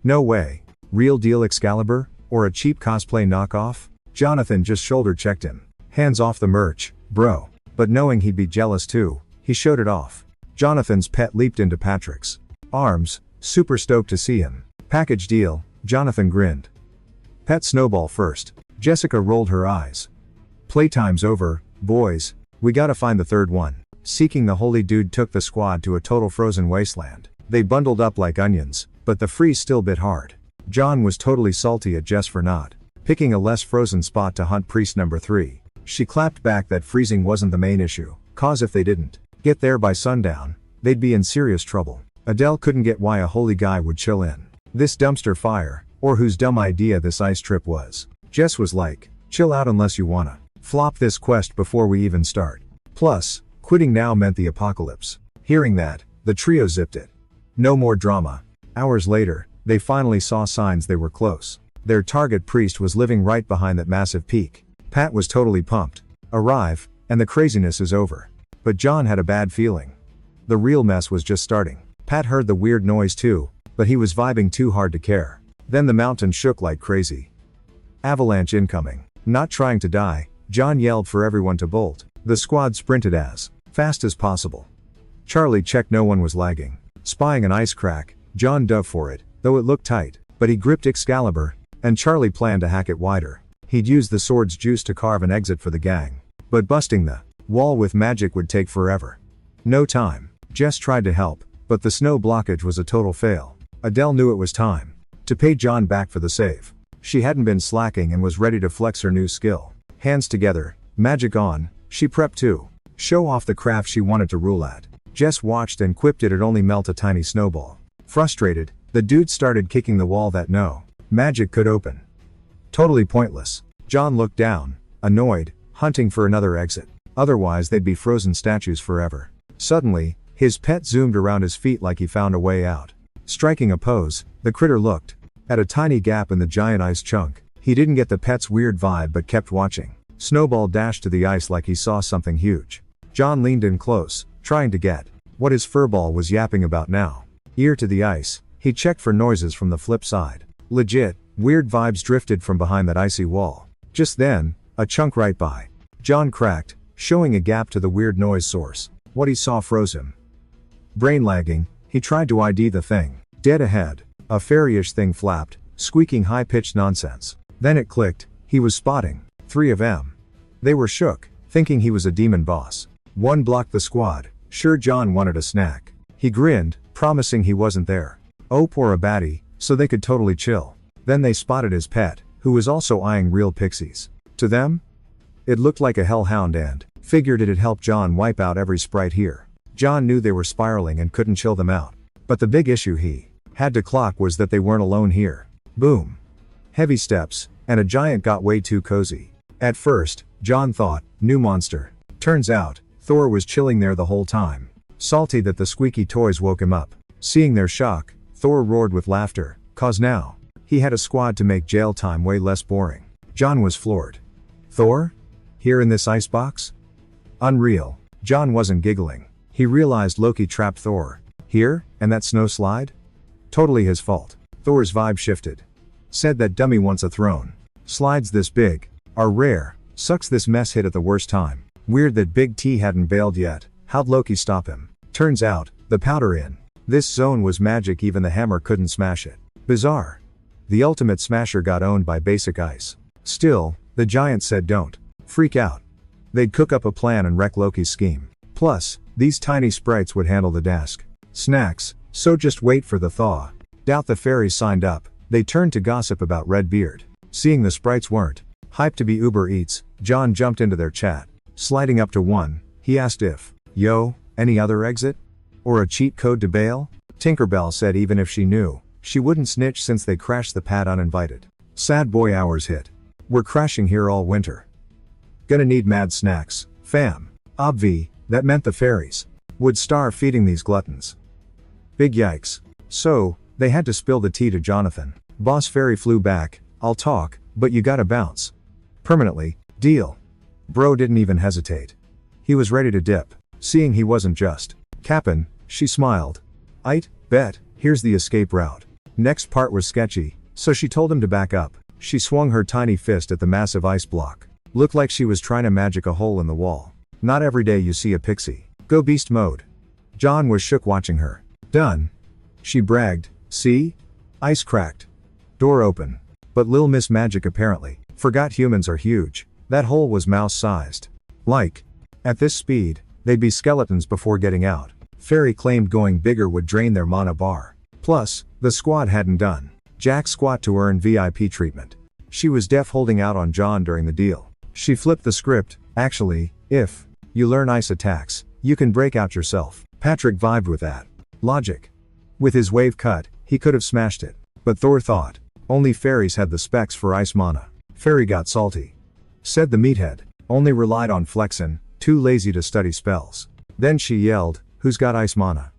No way. Real deal Excalibur? Or a cheap cosplay knockoff? Jonathan just shoulder checked him. Hands off the merch, bro. But knowing he'd be jealous too, he showed it off. Jonathan's pet leaped into Patrick's arms, super stoked to see him. Package deal, Jonathan grinned. Pet Snowball first. Jessica rolled her eyes. Playtime's over, boys. We gotta find the third one. Seeking the holy dude took the squad to a total frozen wasteland. They bundled up like onions, but the freeze still bit hard. John was totally salty at Jess for not picking a less frozen spot to hunt priest number 3. She clapped back that freezing wasn't the main issue, cause if they didn't get there by sundown, they'd be in serious trouble. Adele couldn't get why a holy guy would chill in this dumpster fire, or whose dumb idea this ice trip was. Jess was like, chill out unless you wanna flop this quest before we even start. Plus, quitting now meant the apocalypse. Hearing that, the trio zipped it. No more drama. Hours later, they finally saw signs they were close. Their target priest was living right behind that massive peak. Pat was totally pumped. Arrive, and the craziness is over. But John had a bad feeling. The real mess was just starting. Pat heard the weird noise too, but he was vibing too hard to care. Then the mountain shook like crazy. Avalanche incoming. Not trying to die, John yelled for everyone to bolt. The squad sprinted as fast as possible. Charlie checked no one was lagging. Spying an ice crack, John dove for it, though it looked tight. But he gripped Excalibur, and Charlie planned to hack it wider. He'd use the sword's juice to carve an exit for the gang. But busting the wall with magic would take forever. No time. Jess tried to help, but the snow blockage was a total fail. Adele knew it was time to pay John back for the save. She hadn't been slacking and was ready to flex her new skill. Hands together, magic on, she prepped to show off the craft she wanted to rule at. Jess watched and quipped it'd only melt a tiny snowball. Frustrated, the dude started kicking the wall that no magic could open. Totally pointless. John looked down, annoyed, hunting for another exit. Otherwise they'd be frozen statues forever. Suddenly, his pet zoomed around his feet like he found a way out. Striking a pose, the critter looked at a tiny gap in the giant ice chunk. He didn't get the pet's weird vibe but kept watching. Snowball dashed to the ice like he saw something huge. John leaned in close, trying to get what his furball was yapping about now. Ear to the ice, he checked for noises from the flip side. Legit, weird vibes drifted from behind that icy wall. Just then, a chunk right by. John cracked, showing a gap to the weird noise source. What he saw froze him. Brain lagging, he tried to ID the thing. Dead ahead, a fairyish thing flapped, squeaking high-pitched nonsense. Then it clicked, he was spotting 3 of them. They were shook, thinking he was a demon boss. One blocked the squad, sure John wanted a snack. He grinned, promising he wasn't there. Oh, poor a baddie, so they could totally chill. Then they spotted his pet, who was also eyeing real pixies. To them, it looked like a hellhound and figured it'd help John wipe out every sprite here. John knew they were spiraling and couldn't chill them out. But the big issue he had to clock was that they weren't alone here. Boom. Heavy steps, and a giant got way too cozy. At first, John thought, new monster. Turns out, Thor was chilling there the whole time. Salty that the squeaky toys woke him up. Seeing their shock, Thor roared with laughter, cause now he had a squad to make jail time way less boring. John was floored. Thor? Here in this icebox? Unreal. John wasn't giggling. He realized Loki trapped Thor. Here, and that snow slide? Totally his fault. Thor's vibe shifted. Said that dummy wants a throne. Slides this big are rare. Sucks this mess hit at the worst time. Weird that Big T hadn't bailed yet. How'd Loki stop him? Turns out, the powder in this zone was magic, even the hammer couldn't smash it. Bizarre. The ultimate smasher got owned by basic ice. Still, the giant said don't freak out. They'd cook up a plan and wreck Loki's scheme. Plus, these tiny sprites would handle the desk snacks, so just wait for the thaw. Doubt the fairies signed up. They turned to gossip about Redbeard. Seeing the sprites weren't hyped to be Uber Eats, John jumped into their chat. Sliding up to one, he asked if, yo, any other exit? Or a cheat code to bail? Tinkerbell said even if she knew, she wouldn't snitch since they crashed the pad uninvited. Sad boy hours hit. We're crashing here all winter. Gonna need mad snacks, fam. Obvi, that meant the fairies would starve feeding these gluttons. Big yikes. So, they had to spill the tea to Jonathan. Boss fairy flew back, I'll talk, but you gotta bounce. Permanently, deal. Bro didn't even hesitate. He was ready to dip. Seeing he wasn't just cappin', she smiled. Bet, here's the escape route. Next part was sketchy, so she told him to back up. She swung her tiny fist at the massive ice block. Looked like she was trying to magic a hole in the wall. Not every day you see a pixie go beast mode. John was shook watching her. Done. She bragged. See? Ice cracked. Door open. But Lil Miss Magic apparently forgot humans are huge. That hole was mouse-sized. Like, at this speed, they'd be skeletons before getting out. Fairy claimed going bigger would drain their mana bar. Plus, the squad hadn't done jack squat to earn VIP treatment. She was deaf holding out on John during the deal. She flipped the script. Actually, if you learn ice attacks, you can break out yourself. Patrick vibed with that logic. With his wave cut, he could have smashed it. But Thor thought, only fairies had the specs for ice mana. Fairy got salty. Said the meathead, only relied on flexin', too lazy to study spells. Then she yelled, who's got ice mana?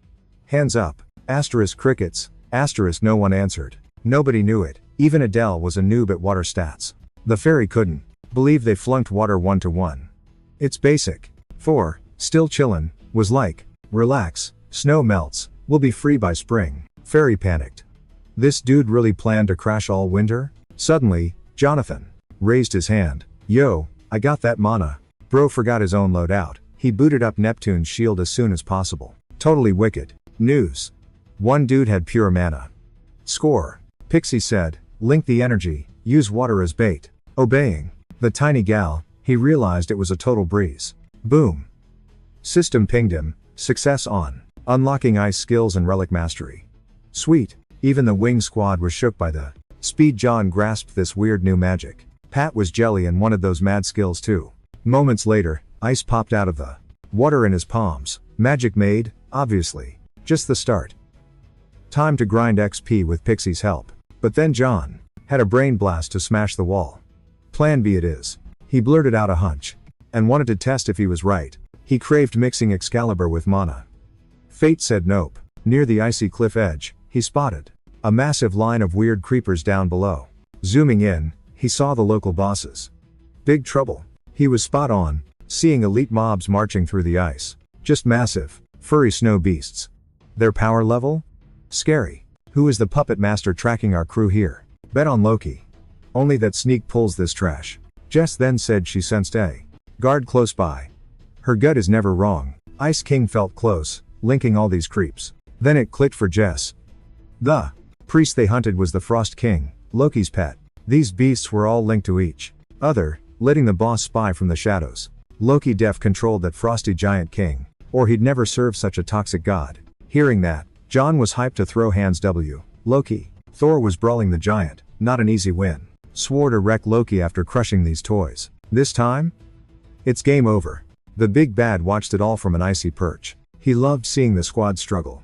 Hands up. Asterisk crickets. Asterisk no one answered. Nobody knew it. Even Adele was a noob at water stats. The fairy couldn't believe they flunked water 1-to-1. It's basic. Thor, still chillin', was like, relax, snow melts, we'll be free by spring. Fairy panicked. This dude really planned to crash all winter? Suddenly, Jonathan raised his hand. Yo, I got that mana. Bro forgot his own loadout. He booted up Neptune's shield as soon as possible. Totally wicked. News. One dude had pure mana. Score. Pixie said, link the energy, use water as bait. Obeying. The tiny gal, he realized it was a total breeze. Boom. System pinged him, success on. Unlocking ice skills and relic mastery. Sweet. Even the wing squad was shook by the speed John grasped this weird new magic. Pat was jelly and wanted those mad skills too. Moments later, ice popped out of the water in his palms. Magic made, obviously. Just the start. Time to grind XP with Pixie's help. But then John had a brain blast to smash the wall. Plan B it is. He blurted out a hunch. And wanted to test if he was right. He craved mixing Excalibur with mana. Fate said nope. Near the icy cliff edge, he spotted a massive line of weird creepers down below. Zooming in, he saw the local bosses. Big trouble. He was spot on, seeing elite mobs marching through the ice. Just massive, furry snow beasts. Their power level? Scary. Who is the puppet master tracking our crew here? Bet on Loki. Only that sneak pulls this trash. Jess then said she sensed a guard close by. Her gut is never wrong. Ice King felt close, linking all these creeps. Then it clicked for Jess. The priest they hunted was the Frost King, Loki's pet. These beasts were all linked to each other, letting the boss spy from the shadows. Loki def controlled that frosty giant king, or he'd never serve such a toxic god. Hearing that, John was hyped to throw hands W. Loki. Thor was brawling the giant, not an easy win. Swore to wreck Loki after crushing these toys. This time? It's game over. The big bad watched it all from an icy perch. He loved seeing the squad struggle.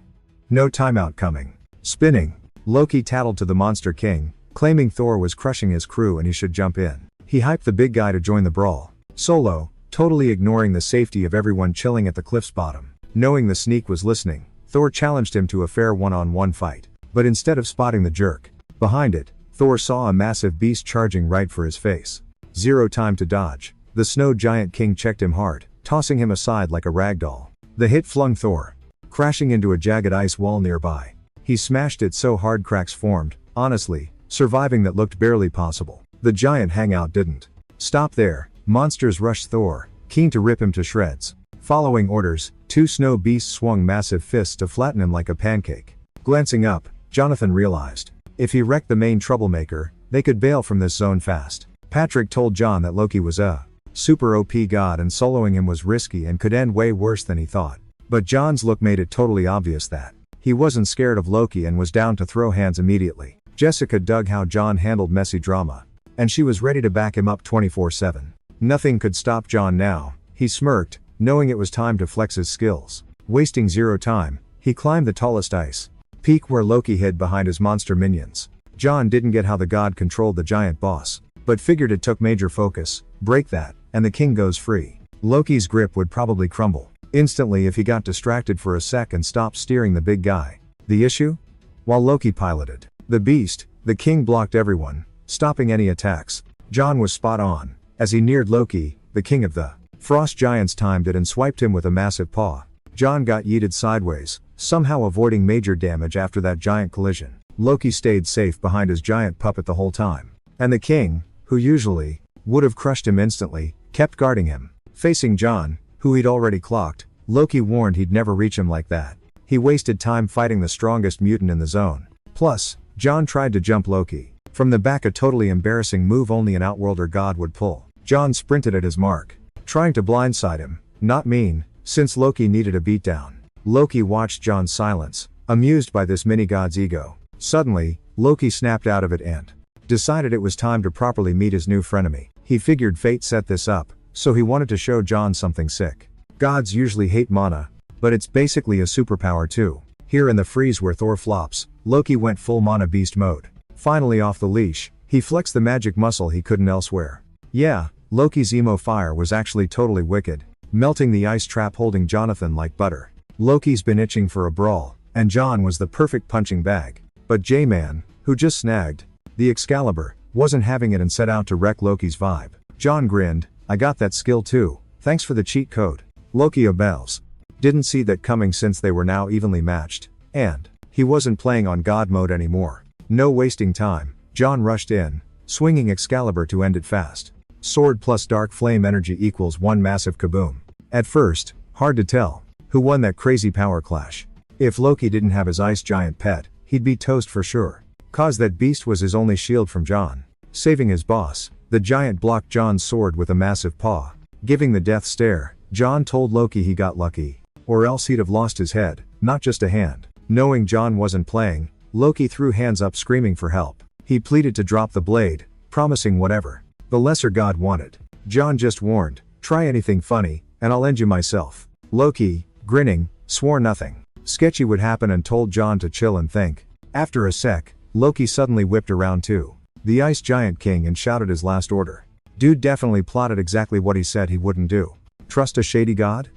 No timeout coming. Spinning. Loki tattled to the Monster King, claiming Thor was crushing his crew and he should jump in. He hyped the big guy to join the brawl. Solo, totally ignoring the safety of everyone chilling at the cliff's bottom. Knowing the sneak was listening, Thor challenged him to a fair one-on-one fight. But instead of spotting the jerk behind it, Thor saw a massive beast charging right for his face. Zero time to dodge. The snow giant king checked him hard, tossing him aside like a ragdoll. The hit flung Thor crashing into a jagged ice wall nearby. He smashed it so hard cracks formed. Honestly, surviving that looked barely possible. The giant hangout didn't stop there. Monsters rushed Thor, keen to rip him to shreds. Following orders, two snow beasts swung massive fists to flatten him like a pancake. Glancing up, Jonathan realized, if he wrecked the main troublemaker, they could bail from this zone fast. Patrick told John that Loki was a super OP god and soloing him was risky and could end way worse than he thought. But John's look made it totally obvious that he wasn't scared of Loki and was down to throw hands immediately. Jessica dug how John handled messy drama, and she was ready to back him up 24/7. Nothing could stop John now. He smirked, knowing it was time to flex his skills. Wasting zero time, he climbed the tallest ice peak where Loki hid behind his monster minions. John didn't get how the god controlled the giant boss, but figured it took major focus. Break that, and the king goes free. Loki's grip would probably crumble instantly if he got distracted for a sec and stopped steering the big guy. The issue? While Loki piloted the beast, the king blocked everyone, stopping any attacks. John was spot on. As he neared Loki, the king of the frost giants timed it and swiped him with a massive paw. John got yeeted sideways, somehow avoiding major damage after that giant collision. Loki stayed safe behind his giant puppet the whole time. And the king, who usually would have crushed him instantly, kept guarding him. Facing John, who he'd already clocked, Loki warned he'd never reach him like that. He wasted time fighting the strongest mutant in the zone. Plus, John tried to jump Loki from the back, a totally embarrassing move only an Outworlder god would pull. John sprinted at his mark, trying to blindside him. Not mean, since Loki needed a beatdown. Loki watched John's silence, amused by this mini-god's ego. Suddenly, Loki snapped out of it and decided it was time to properly meet his new frenemy. He figured fate set this up, so he wanted to show John something sick. Gods usually hate mana, but it's basically a superpower too. Here in the freeze where Thor flops, Loki went full mana beast mode. Finally off the leash, he flexed the magic muscle he couldn't elsewhere. Yeah, Loki's emo fire was actually totally wicked, melting the ice trap holding Jonathan like butter. Loki's been itching for a brawl, and John was the perfect punching bag. But J-Man, who just snagged the Excalibur, wasn't having it and set out to wreck Loki's vibe. John grinned, "I got that skill too, thanks for the cheat code." Loki obeys. Didn't see that coming since they were now evenly matched, and he wasn't playing on God mode anymore. No wasting time, John rushed in, swinging Excalibur to end it fast. Sword plus dark flame energy equals one massive kaboom. At first, hard to tell who won that crazy power clash. If Loki didn't have his ice giant pet, he'd be toast for sure. Cause that beast was his only shield from John. Saving his boss, the giant blocked John's sword with a massive paw. Giving the death stare, John told Loki he got lucky, or else he'd have lost his head, not just a hand. Knowing John wasn't playing, Loki threw hands up screaming for help. He pleaded to drop the blade, promising whatever the lesser god wanted. John just warned, "Try anything funny, and I'll end you myself." Loki, grinning, swore nothing sketchy would happen and told John to chill and think. After a sec, Loki suddenly whipped around to the Ice Giant King and shouted his last order. Dude definitely plotted exactly what he said he wouldn't do. Trust a shady god?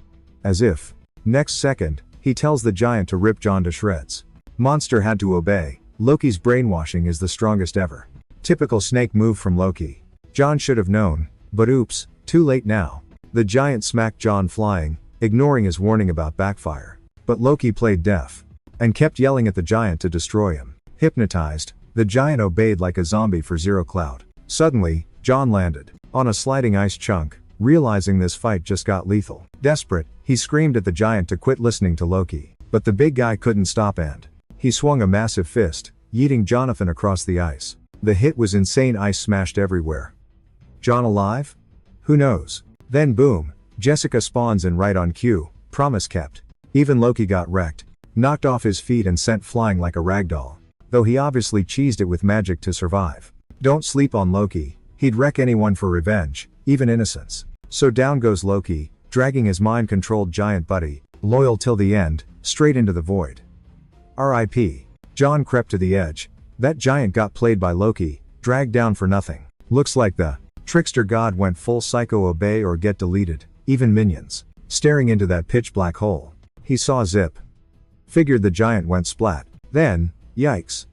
As if. Next second, he tells the giant to rip John to shreds. Monster had to obey. Loki's brainwashing is the strongest ever. Typical snake move from Loki. John should have known, but oops, too late now. The giant smacked John flying, ignoring his warning about backfire. But Loki played deaf and kept yelling at the giant to destroy him. Hypnotized, the giant obeyed like a zombie for zero clout. Suddenly, John landed on a sliding ice chunk, realizing this fight just got lethal. Desperate, he screamed at the giant to quit listening to Loki. But the big guy couldn't stop and he swung a massive fist, yeeting Jonathan across the ice. The hit was insane, ice smashed everywhere. John alive? Who knows? Then boom, Jessica spawns in right on cue, promise kept. Even Loki got wrecked, knocked off his feet and sent flying like a ragdoll. Though he obviously cheesed it with magic to survive. Don't sleep on Loki, he'd wreck anyone for revenge, even innocents. So down goes Loki, dragging his mind-controlled giant buddy, loyal till the end, straight into the void. R.I.P. John crept to the edge. That giant got played by Loki, dragged down for nothing. Looks like the trickster god went full psycho, obey or get deleted, even minions. Staring into that pitch black hole, he saw Zip. Figured the giant went splat. Then, yikes.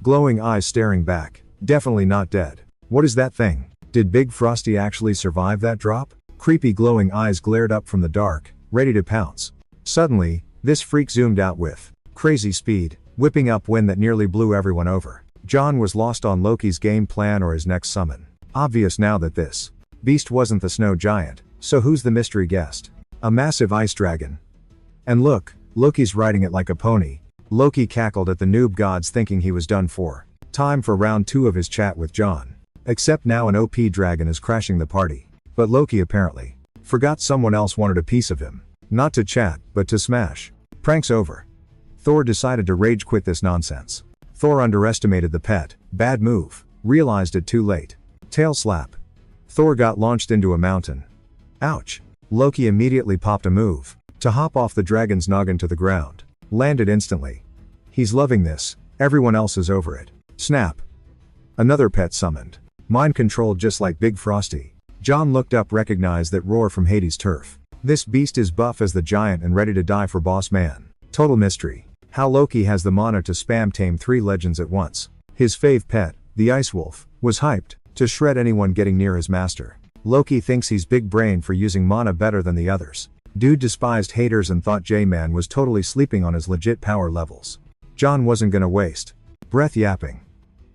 Glowing eyes staring back, definitely not dead. What is that thing? Did Big Frosty actually survive that drop? Creepy glowing eyes glared up from the dark, ready to pounce. Suddenly, this freak zoomed out with crazy speed, whipping up wind that nearly blew everyone over. John was lost on Loki's game plan or his next summon. Obvious now that this beast wasn't the snow giant, so who's the mystery guest? A massive ice dragon. And look, Loki's riding it like a pony. Loki cackled at the noob gods thinking he was done for. Time for round 2 of his chat with John. Except now an OP dragon is crashing the party. But Loki apparently forgot someone else wanted a piece of him. Not to chat, but to smash. Prank's over. Thor decided to rage quit this nonsense. Thor underestimated the pet. Bad move. Realized it too late. Tail slap. Thor got launched into a mountain. Ouch. Loki immediately popped a move to hop off the dragon's noggin to the ground. Landed instantly. He's loving this. Everyone else is over it. Snap. Another pet summoned. Mind controlled just like Big Frosty. John looked up, recognized that roar from Hades' turf. This beast is buff as the giant and ready to die for boss man. Total mystery. How Loki has the mana to spam tame 3 legends at once. His fave pet, the Ice Wolf, was hyped to shred anyone getting near his master. Loki thinks he's big brain for using mana better than the others. Dude despised haters and thought J-Man was totally sleeping on his legit power levels. John wasn't gonna waste breath yapping.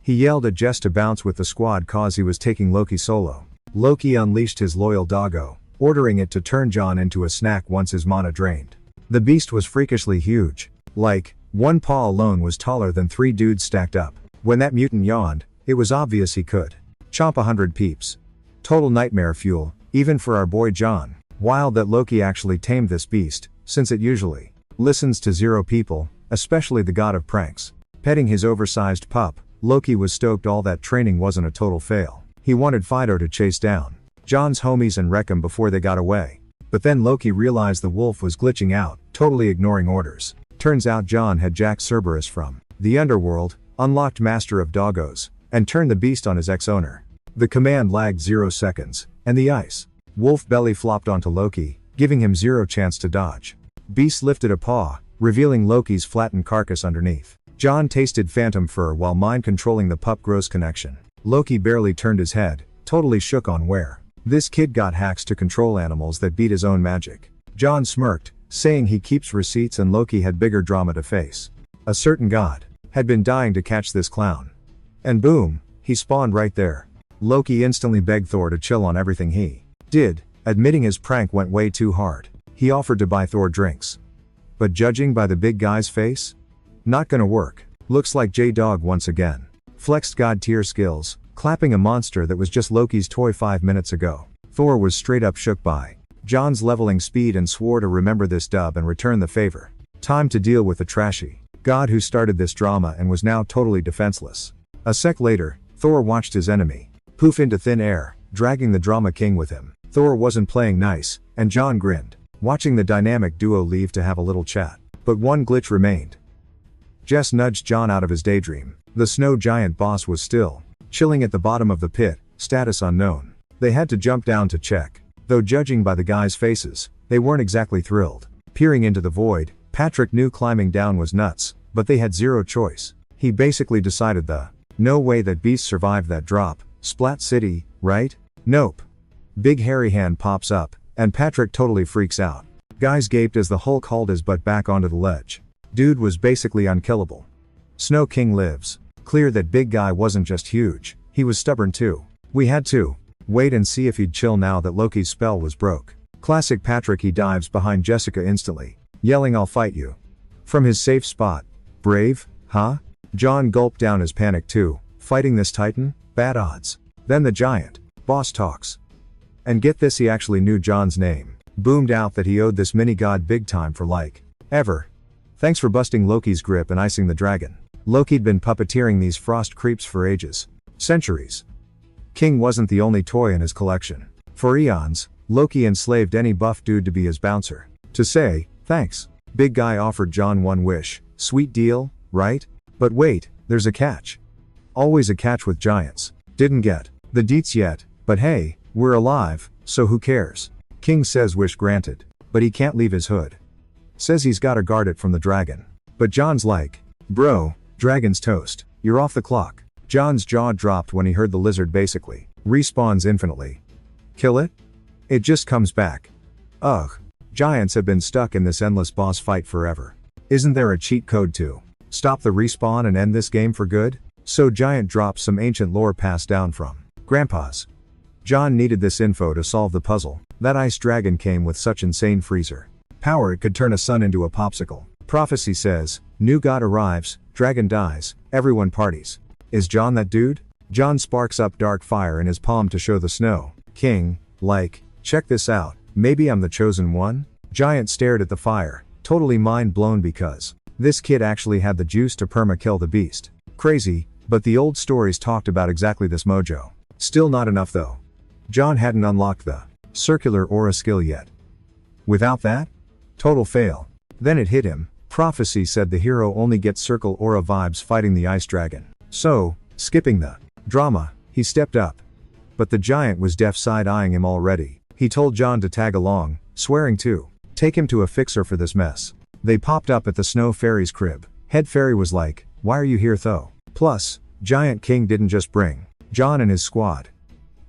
He yelled at Jess to bounce with the squad cause he was taking Loki solo. Loki unleashed his loyal doggo, ordering it to turn John into a snack once his mana drained. The beast was freakishly huge. Like, one paw alone was taller than 3 dudes stacked up. When that mutant yawned, it was obvious he could chomp 100 peeps. Total nightmare fuel, even for our boy John. Wild that Loki actually tamed this beast, since it usually listens to 0 people, especially the god of pranks. Petting his oversized pup, Loki was stoked all that training wasn't a total fail. He wanted Fido to chase down John's homies and wreck him before they got away. But then Loki realized the wolf was glitching out, totally ignoring orders. Turns out John had jacked Cerberus from the underworld, unlocked Master of Doggos, and turned the beast on his ex-owner. The command lagged 0 seconds, and the ice wolf belly flopped onto Loki, giving him 0 chance to dodge. Beast lifted a paw, revealing Loki's flattened carcass underneath. John tasted phantom fur while mind-controlling the pup gross connection. Loki barely turned his head, totally shook on where this kid got hacks to control animals that beat his own magic. John smirked, saying he keeps receipts and Loki had bigger drama to face. A certain god had been dying to catch this clown. And boom, he spawned right there. Loki instantly begged Thor to chill on everything he did, admitting his prank went way too hard. He offered to buy Thor drinks. But judging by the big guy's face, not gonna work. Looks like J-Dog once again flexed god tier skills, clapping a monster that was just Loki's toy 5 minutes ago. Thor was straight up shook by John's leveling speed and swore to remember this dub and return the favor. Time to deal with the trashy god who started this drama and was now totally defenseless. A sec later, Thor watched his enemy poof into thin air, dragging the drama king with him. Thor wasn't playing nice, and John grinned, watching the dynamic duo leave to have a little chat. But one glitch remained. Jess nudged John out of his daydream. The snow giant boss was still chilling at the bottom of the pit, status unknown. They had to jump down to check. Though judging by the guys' faces, they weren't exactly thrilled. Peering into the void, Patrick knew climbing down was nuts, but they had 0 choice. He basically decided no way that beast survived that drop. Splat City, right? Nope. Big hairy hand pops up, and Patrick totally freaks out. Guys gaped as the Hulk hauled his butt back onto the ledge. Dude was basically unkillable. Snow King lives. Clear that big guy wasn't just huge, he was stubborn too. We had to wait and see if he'd chill now that Loki's spell was broke. Classic Patrick. He dives behind Jessica instantly, yelling "I'll fight you." From his safe spot. Brave, huh? John gulped down his panic too. Fighting this titan? Bad odds. Then the giant boss talks. And get this, he actually knew John's name. Boomed out that he owed this mini-god big time for like ever. Thanks for busting Loki's grip and icing the dragon. Loki'd been puppeteering these frost creeps for ages. Centuries. King wasn't the only toy in his collection. For eons, Loki enslaved any buff dude to be his bouncer. To say, thanks, big guy offered John one wish. Sweet deal, right? But wait, there's a catch. Always a catch with giants. Didn't get the deets yet, but hey, we're alive, so who cares? King says wish granted. But he can't leave his hood. Says he's gotta guard it from the dragon. But John's like, bro, dragon's toast. You're off the clock. John's jaw dropped when he heard the lizard basically respawns infinitely. Kill it? It just comes back. Ugh. Giants have been stuck in this endless boss fight forever. Isn't there a cheat code to stop the respawn and end this game for good? So Giant dropped some ancient lore passed down from grandpas. John needed this info to solve the puzzle. That ice dragon came with such insane freezer power it could turn a sun into a popsicle. Prophecy says, new god arrives, dragon dies, everyone parties. Is John that dude? John sparks up dark fire in his palm to show the Snow King, like, check this out, maybe I'm the chosen one? Giant stared at the fire, totally mind blown because this kid actually had the juice to perma-kill the beast. Crazy, but the old stories talked about exactly this mojo. Still not enough though. John hadn't unlocked the circular aura skill yet. Without that? Total fail. Then it hit him. Prophecy said the hero only gets circle aura vibes fighting the ice dragon. So, skipping the drama, he stepped up. But the giant was deaf side-eyeing him already. He told John to tag along, swearing to take him to a fixer for this mess. They popped up at the Snow Fairy's crib. Head Fairy was like, why are you here though? Plus, Giant King didn't just bring John and his squad.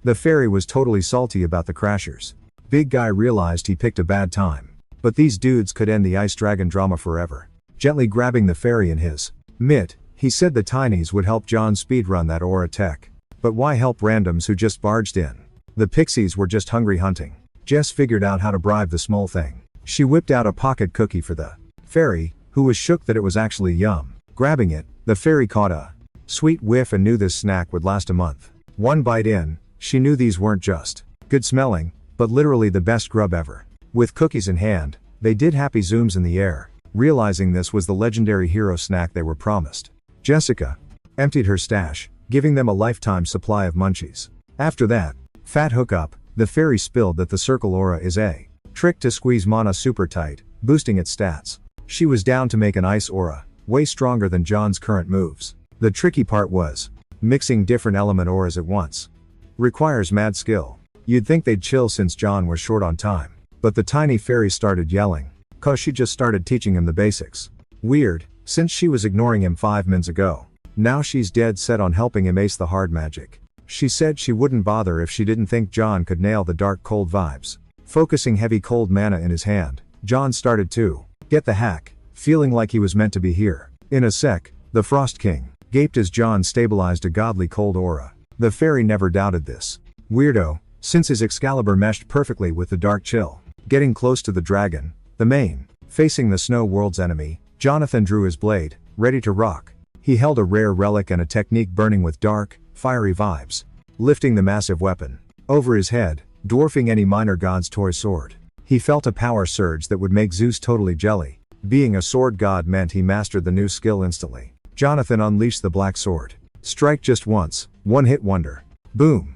The fairy was totally salty about the crashers. Big guy realized he picked a bad time. But these dudes could end the ice dragon drama forever. Gently grabbing the fairy in his mitt, He said the tinies would help John speedrun that aura tech. But why help randoms who just barged in? The pixies were just hungry hunting. Jess figured out how to bribe the small thing. She whipped out a pocket cookie for the fairy, who was shook that it was actually yum. Grabbing it, the fairy caught a sweet whiff and knew this snack would last a month. One bite in, she knew these weren't just good smelling, but literally the best grub ever. With cookies in hand, they did happy zooms in the air, realizing this was the legendary hero snack they were promised. Jessica emptied her stash, giving them a lifetime supply of munchies. After that fat hookup, the fairy spilled that the circle aura is a trick to squeeze mana super tight, boosting its stats. She was down to make an ice aura, way stronger than John's current moves. The tricky part was mixing different element auras at once. Requires mad skill. You'd think they'd chill since John was short on time. But the tiny fairy started yelling, cause she just started teaching him the basics. Weird, since she was ignoring him 5 minutes ago. Now she's dead set on helping him ace the hard magic. She said she wouldn't bother if she didn't think John could nail the dark cold vibes. Focusing heavy cold mana in his hand, John started to get the hack, feeling like he was meant to be here. In a sec, the Frost King gaped as John stabilized a godly cold aura. The fairy never doubted this. Weirdo, since his Excalibur meshed perfectly with the dark chill. Getting close to the dragon, the main, facing the snow world's enemy, Jonathan drew his blade, ready to rock. He held a rare relic and a technique burning with dark, fiery vibes. Lifting the massive weapon over his head, dwarfing any minor god's toy sword. He felt a power surge that would make Zeus totally jelly. Being a sword god meant he mastered the new skill instantly. Jonathan unleashed the black sword. Strike just once, one-hit wonder. Boom!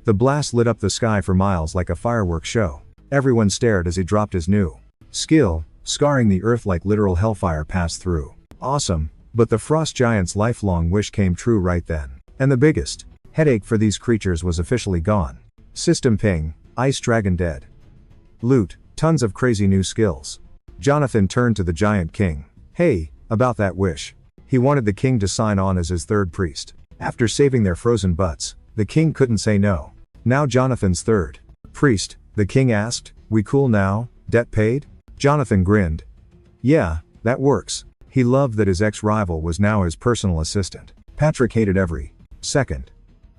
The blast lit up the sky for miles like a fireworks show. Everyone stared as he dropped his new skill, scarring the earth like literal hellfire passed through. Awesome, but the frost giant's lifelong wish came true right then. And the biggest headache for these creatures was officially gone. System ping, ice dragon dead. Loot, tons of crazy new skills. Jonathan turned to the giant king. Hey, about that wish. He wanted the king to sign on as his third priest. After saving their frozen butts, the king couldn't say no. Now Jonathan's third priest, the king asked, we cool now, debt paid? Jonathan grinned. Yeah, that works. He loved that his ex-rival was now his personal assistant. Patrick hated every second.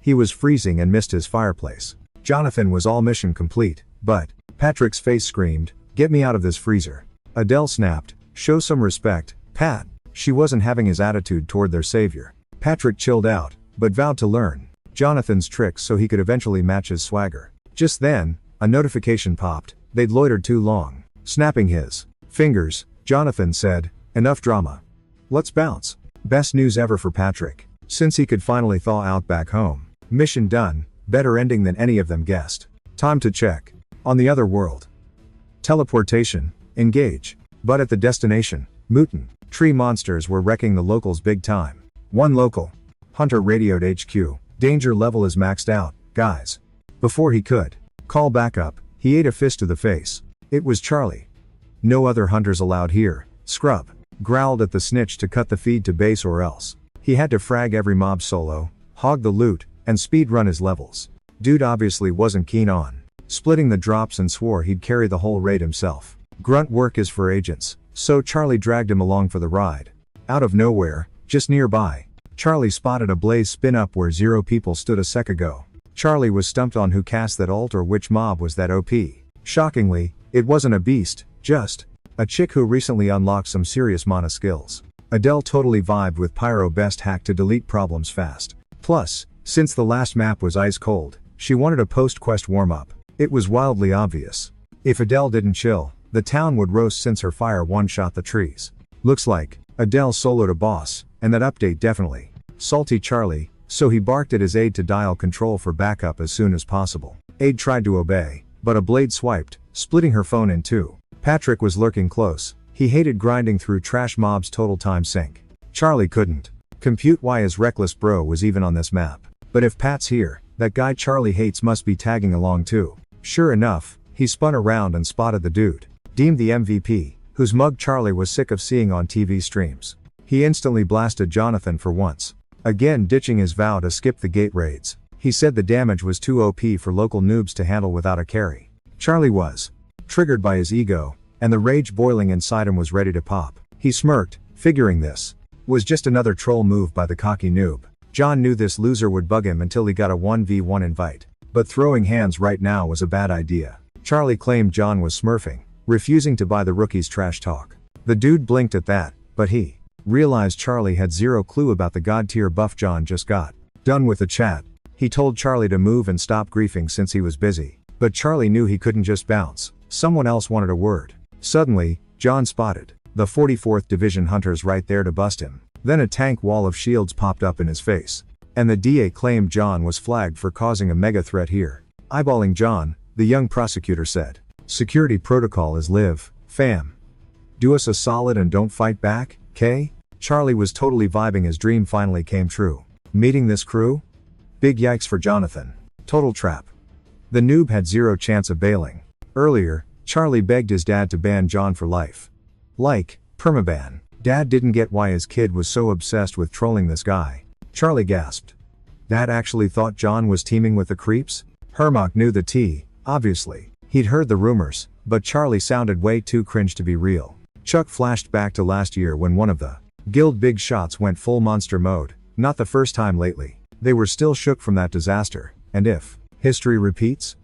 He was freezing and missed his fireplace. Jonathan was all mission complete, but Patrick's face screamed, get me out of this freezer. Adele snapped, show some respect, Pat. She wasn't having his attitude toward their savior. Patrick chilled out, but vowed to learn Jonathan's tricks so he could eventually match his swagger. Just then, a notification popped. They'd loitered too long. Snapping his fingers, Jonathan said, enough drama. Let's bounce. Best news ever for Patrick. Since he could finally thaw out back home. Mission done, better ending than any of them guessed. Time to check on the other world. Teleportation, engage. But at the destination, mutant tree monsters were wrecking the locals big time. One local hunter radioed HQ, danger level is maxed out, guys. Before he could call backup, he ate a fist to the face. It was Charlie. No other hunters allowed here, scrub. Growled at the snitch to cut the feed to base or else. He had to frag every mob solo, hog the loot, and speed run his levels. Dude obviously wasn't keen on splitting the drops and swore he'd carry the whole raid himself. Grunt work is for agents, so Charlie dragged him along for the ride. Out of nowhere, just nearby, Charlie spotted a blaze spin up where 0 people stood a sec ago. Charlie was stumped on who cast that ult or which mob was that OP. Shockingly, it wasn't a beast, just a chick who recently unlocked some serious mana skills. Adele totally vibed with Pyro best hack to delete problems fast. Plus, since the last map was ice cold, she wanted a post-quest warm-up. It was wildly obvious. If Adele didn't chill, the town would roast since her fire one-shot the trees. Looks like Adele soloed a boss, and that update definitely salty Charlie, so he barked at his aide to dial control for backup as soon as possible. Aide tried to obey, but a blade swiped, splitting her phone in two. Patrick was lurking close. He hated grinding through trash mobs total time sink. Charlie couldn't compute why his reckless bro was even on this map. But if Pat's here, that guy Charlie hates must be tagging along too. Sure enough, he spun around and spotted the dude, deemed the MVP, whose mug Charlie was sick of seeing on TV streams. He instantly blasted Jonathan for once. Again ditching his vow to skip the gate raids. He said the damage was too OP for local noobs to handle without a carry. Charlie was triggered by his ego, and the rage boiling inside him was ready to pop. He smirked, figuring this was just another troll move by the cocky noob. John knew this loser would bug him until he got a 1v1 invite. But throwing hands right now was a bad idea. Charlie claimed John was smurfing, refusing to buy the rookie's trash talk. The dude blinked at that, but he realized Charlie had zero clue about the god tier buff John just got. Done with the chat, he told Charlie to move and stop griefing since he was busy. But Charlie knew he couldn't just bounce. Someone else wanted a word. Suddenly, John spotted the 44th Division hunters right there to bust him. Then a tank wall of shields popped up in his face. And the DA claimed John was flagged for causing a mega threat here. Eyeballing John, the young prosecutor said, "Security protocol is live, fam. Do us a solid and don't fight back, K?" Charlie was totally vibing. His dream finally came true. Meeting this crew? Big yikes for Jonathan. Total trap. The noob had zero chance of bailing. Earlier, Charlie begged his dad to ban John for life. Like, permaban. Dad didn't get why his kid was so obsessed with trolling this guy. Charlie gasped. Dad actually thought John was teaming with the creeps? Hermock knew the tea, obviously. He'd heard the rumors, but Charlie sounded way too cringe to be real. Chuck flashed back to last year when one of the guild big shots went full monster mode. Not the first time lately. They were still shook from that disaster, and if history repeats?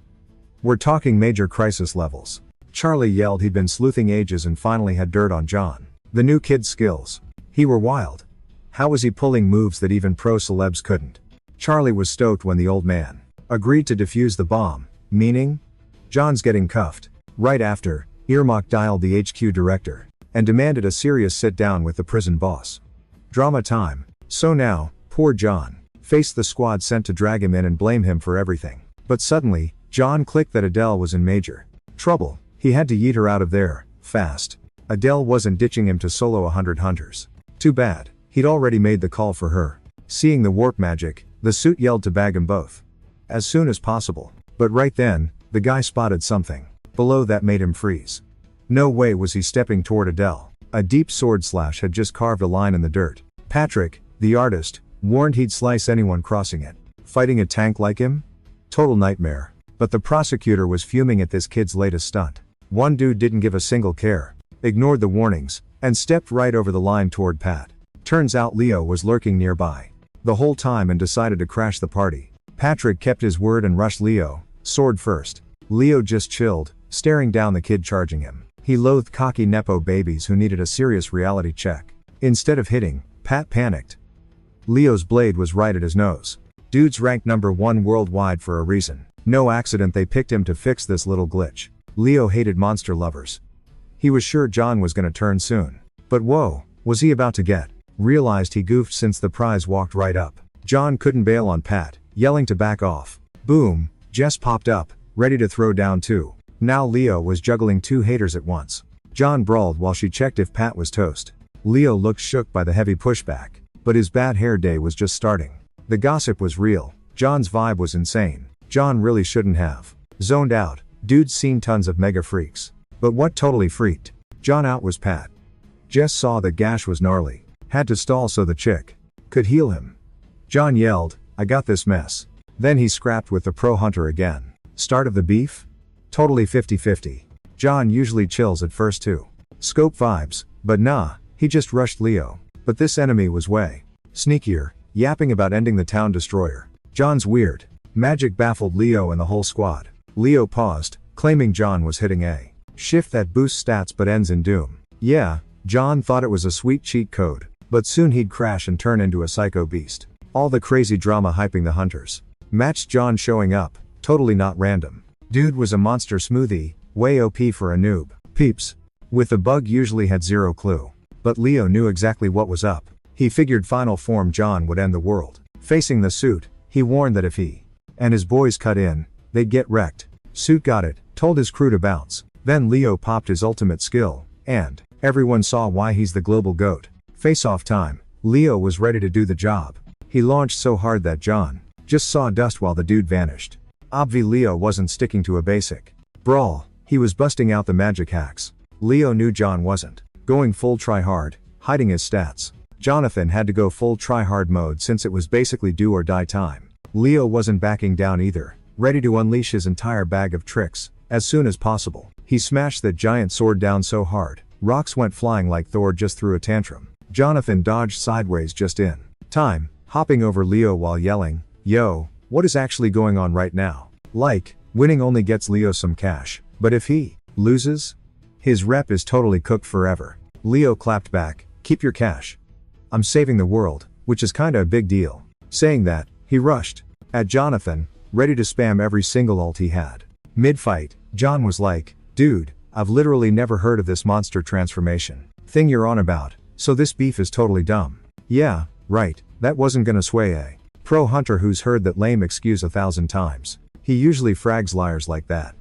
We're talking major crisis levels. Charlie yelled he'd been sleuthing ages and finally had dirt on John. The new kid's skills. He were wild. How was he pulling moves that even pro celebs couldn't? Charlie was stoked when the old man agreed to defuse the bomb, meaning? John's getting cuffed. Right after, Irmak dialed the HQ director and demanded a serious sit-down with the prison boss. Drama time. So now, poor John faced the squad sent to drag him in and blame him for everything. But suddenly, John clicked that Adele was in major trouble. He had to yeet her out of there, fast. Adele wasn't ditching him to solo 100 hunters. Too bad, he'd already made the call for her. Seeing the warp magic, the suit yelled to bag 'em both. As soon as possible. But right then, the guy spotted something below that made him freeze. No way was he stepping toward Adele. A deep sword slash had just carved a line in the dirt. Patrick, the artist, warned he'd slice anyone crossing it. Fighting a tank like him? Total nightmare. But the prosecutor was fuming at this kid's latest stunt. One dude didn't give a single care, ignored the warnings, and stepped right over the line toward Pat. Turns out Leo was lurking nearby the whole time and decided to crash the party. Patrick kept his word and rushed Leo, sword first. Leo just chilled, staring down the kid charging him. He loathed cocky nepo babies who needed a serious reality check. Instead of hitting, Pat panicked. Leo's blade was right at his nose. Dude's ranked #1 worldwide for a reason. No accident they picked him to fix this little glitch. Leo hated monster lovers. He was sure John was gonna turn soon. But whoa, was he about to get? Realized he goofed since the prize walked right up. John couldn't bail on Pat, yelling to back off. Boom, Jess popped up, ready to throw down too. Now Leo was juggling two haters at once. John brawled while she checked if Pat was toast. Leo looked shook by the heavy pushback. But his bad hair day was just starting. The gossip was real. John's vibe was insane. John really shouldn't have zoned out. Dude's seen tons of mega freaks. But what totally freaked John out was Pat. Jess saw the gash was gnarly. Had to stall so the chick could heal him. John yelled, "I got this mess." Then he scrapped with the pro hunter again. Start of the beef? Totally 50-50. John usually chills at first too. Scope vibes, but nah, he just rushed Leo. But this enemy was way sneakier, yapping about ending the town destroyer. John's weird magic baffled Leo and the whole squad. Leo paused, claiming John was hitting a shift that boosts stats but ends in doom. Yeah, John thought it was a sweet cheat code, but soon he'd crash and turn into a psycho beast. All the crazy drama hyping the hunters matched John showing up, totally not random. Dude was a monster smoothie, way OP for a noob. Peeps with the bug usually had zero clue. But Leo knew exactly what was up. He figured final form John would end the world. Facing the suit, he warned that if he and his boys cut in, they'd get wrecked. Suit got it, told his crew to bounce. Then Leo popped his ultimate skill, and everyone saw why he's the global GOAT. Face-off time. Leo was ready to do the job. He launched so hard that John just saw dust while the dude vanished. Obvi Leo wasn't sticking to a basic brawl. He was busting out the magic hacks. Leo knew John wasn't going full try-hard, hiding his stats. Jonathan had to go full try-hard mode since it was basically do or die time. Leo wasn't backing down either, ready to unleash his entire bag of tricks, as soon as possible. He smashed that giant sword down so hard, rocks went flying like Thor just threw a tantrum. Jonathan dodged sideways just in time, hopping over Leo while yelling, "Yo, what is actually going on right now?" Like, winning only gets Leo some cash, but if he loses, his rep is totally cooked forever. Leo clapped back, "Keep your cash. I'm saving the world," which is kinda a big deal. Saying that, he rushed at Jonathan, ready to spam every single ult he had. Mid-fight, John was like, "Dude, I've literally never heard of this monster transformation thing you're on about, so this beef is totally dumb." Yeah, right, that wasn't gonna sway a pro hunter who's heard that lame excuse 1,000 times. He usually frags liars like that.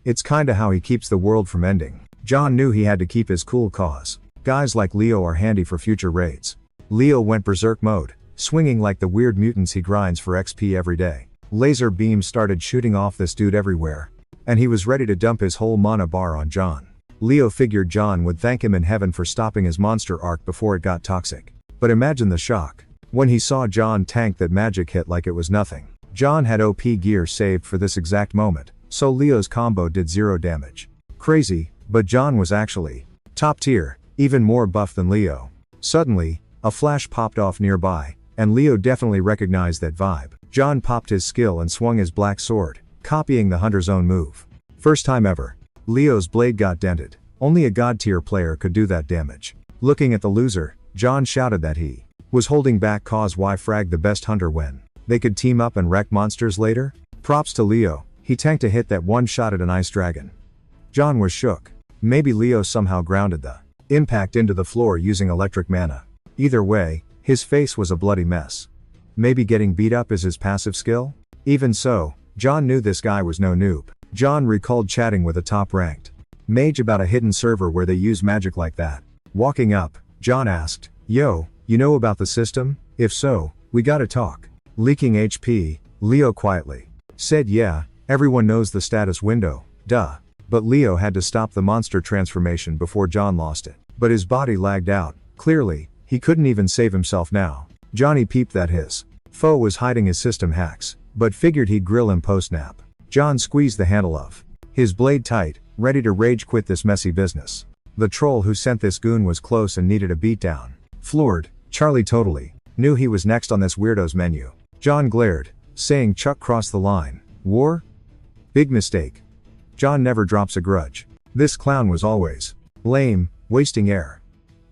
It's kinda how he keeps the world from ending. John knew he had to keep his cool cause. Guys like Leo are handy for future raids. Leo went berserk mode, swinging like the weird mutants he grinds for XP every day. Laser beams started shooting off this dude everywhere, and he was ready to dump his whole mana bar on John. Leo figured John would thank him in heaven for stopping his monster arc before it got toxic. But imagine the shock when he saw John tank that magic hit like it was nothing. John had OP gear saved for this exact moment, so Leo's combo did 0 damage. Crazy, but John was actually top tier, even more buff than Leo. Suddenly, a flash popped off nearby, and Leo definitely recognized that vibe. John popped his skill and swung his black sword, copying the hunter's own move. First time ever. Leo's blade got dented. Only a god tier player could do that damage. Looking at the loser, John shouted that he was holding back cause why frag the best hunter when they could team up and wreck monsters later. Props to Leo, he tanked a hit that one shot at an ice dragon. John was shook. Maybe Leo somehow grounded the impact into the floor using electric mana. Either way, his face was a bloody mess. Maybe getting beat up is his passive skill? Even so, John knew this guy was no noob. John recalled chatting with a top-ranked mage about a hidden server where they use magic like that. Walking up, John asked, "Yo, you know about the system? If so, we gotta talk." Leaking HP, Leo quietly said, "Yeah, everyone knows the status window, duh." But Leo had to stop the monster transformation before John lost it. But his body lagged out. Clearly, he couldn't even save himself now. Johnny peeped that his foe was hiding his system hacks, but figured he'd grill him post-nap. John squeezed the handle of his blade tight, ready to rage quit this messy business. The troll who sent this goon was close and needed a beatdown. Floored, Charlie totally knew he was next on this weirdo's menu. John glared, saying Chuck crossed the line. War? Big mistake. John never drops a grudge. This clown was always lame, wasting air.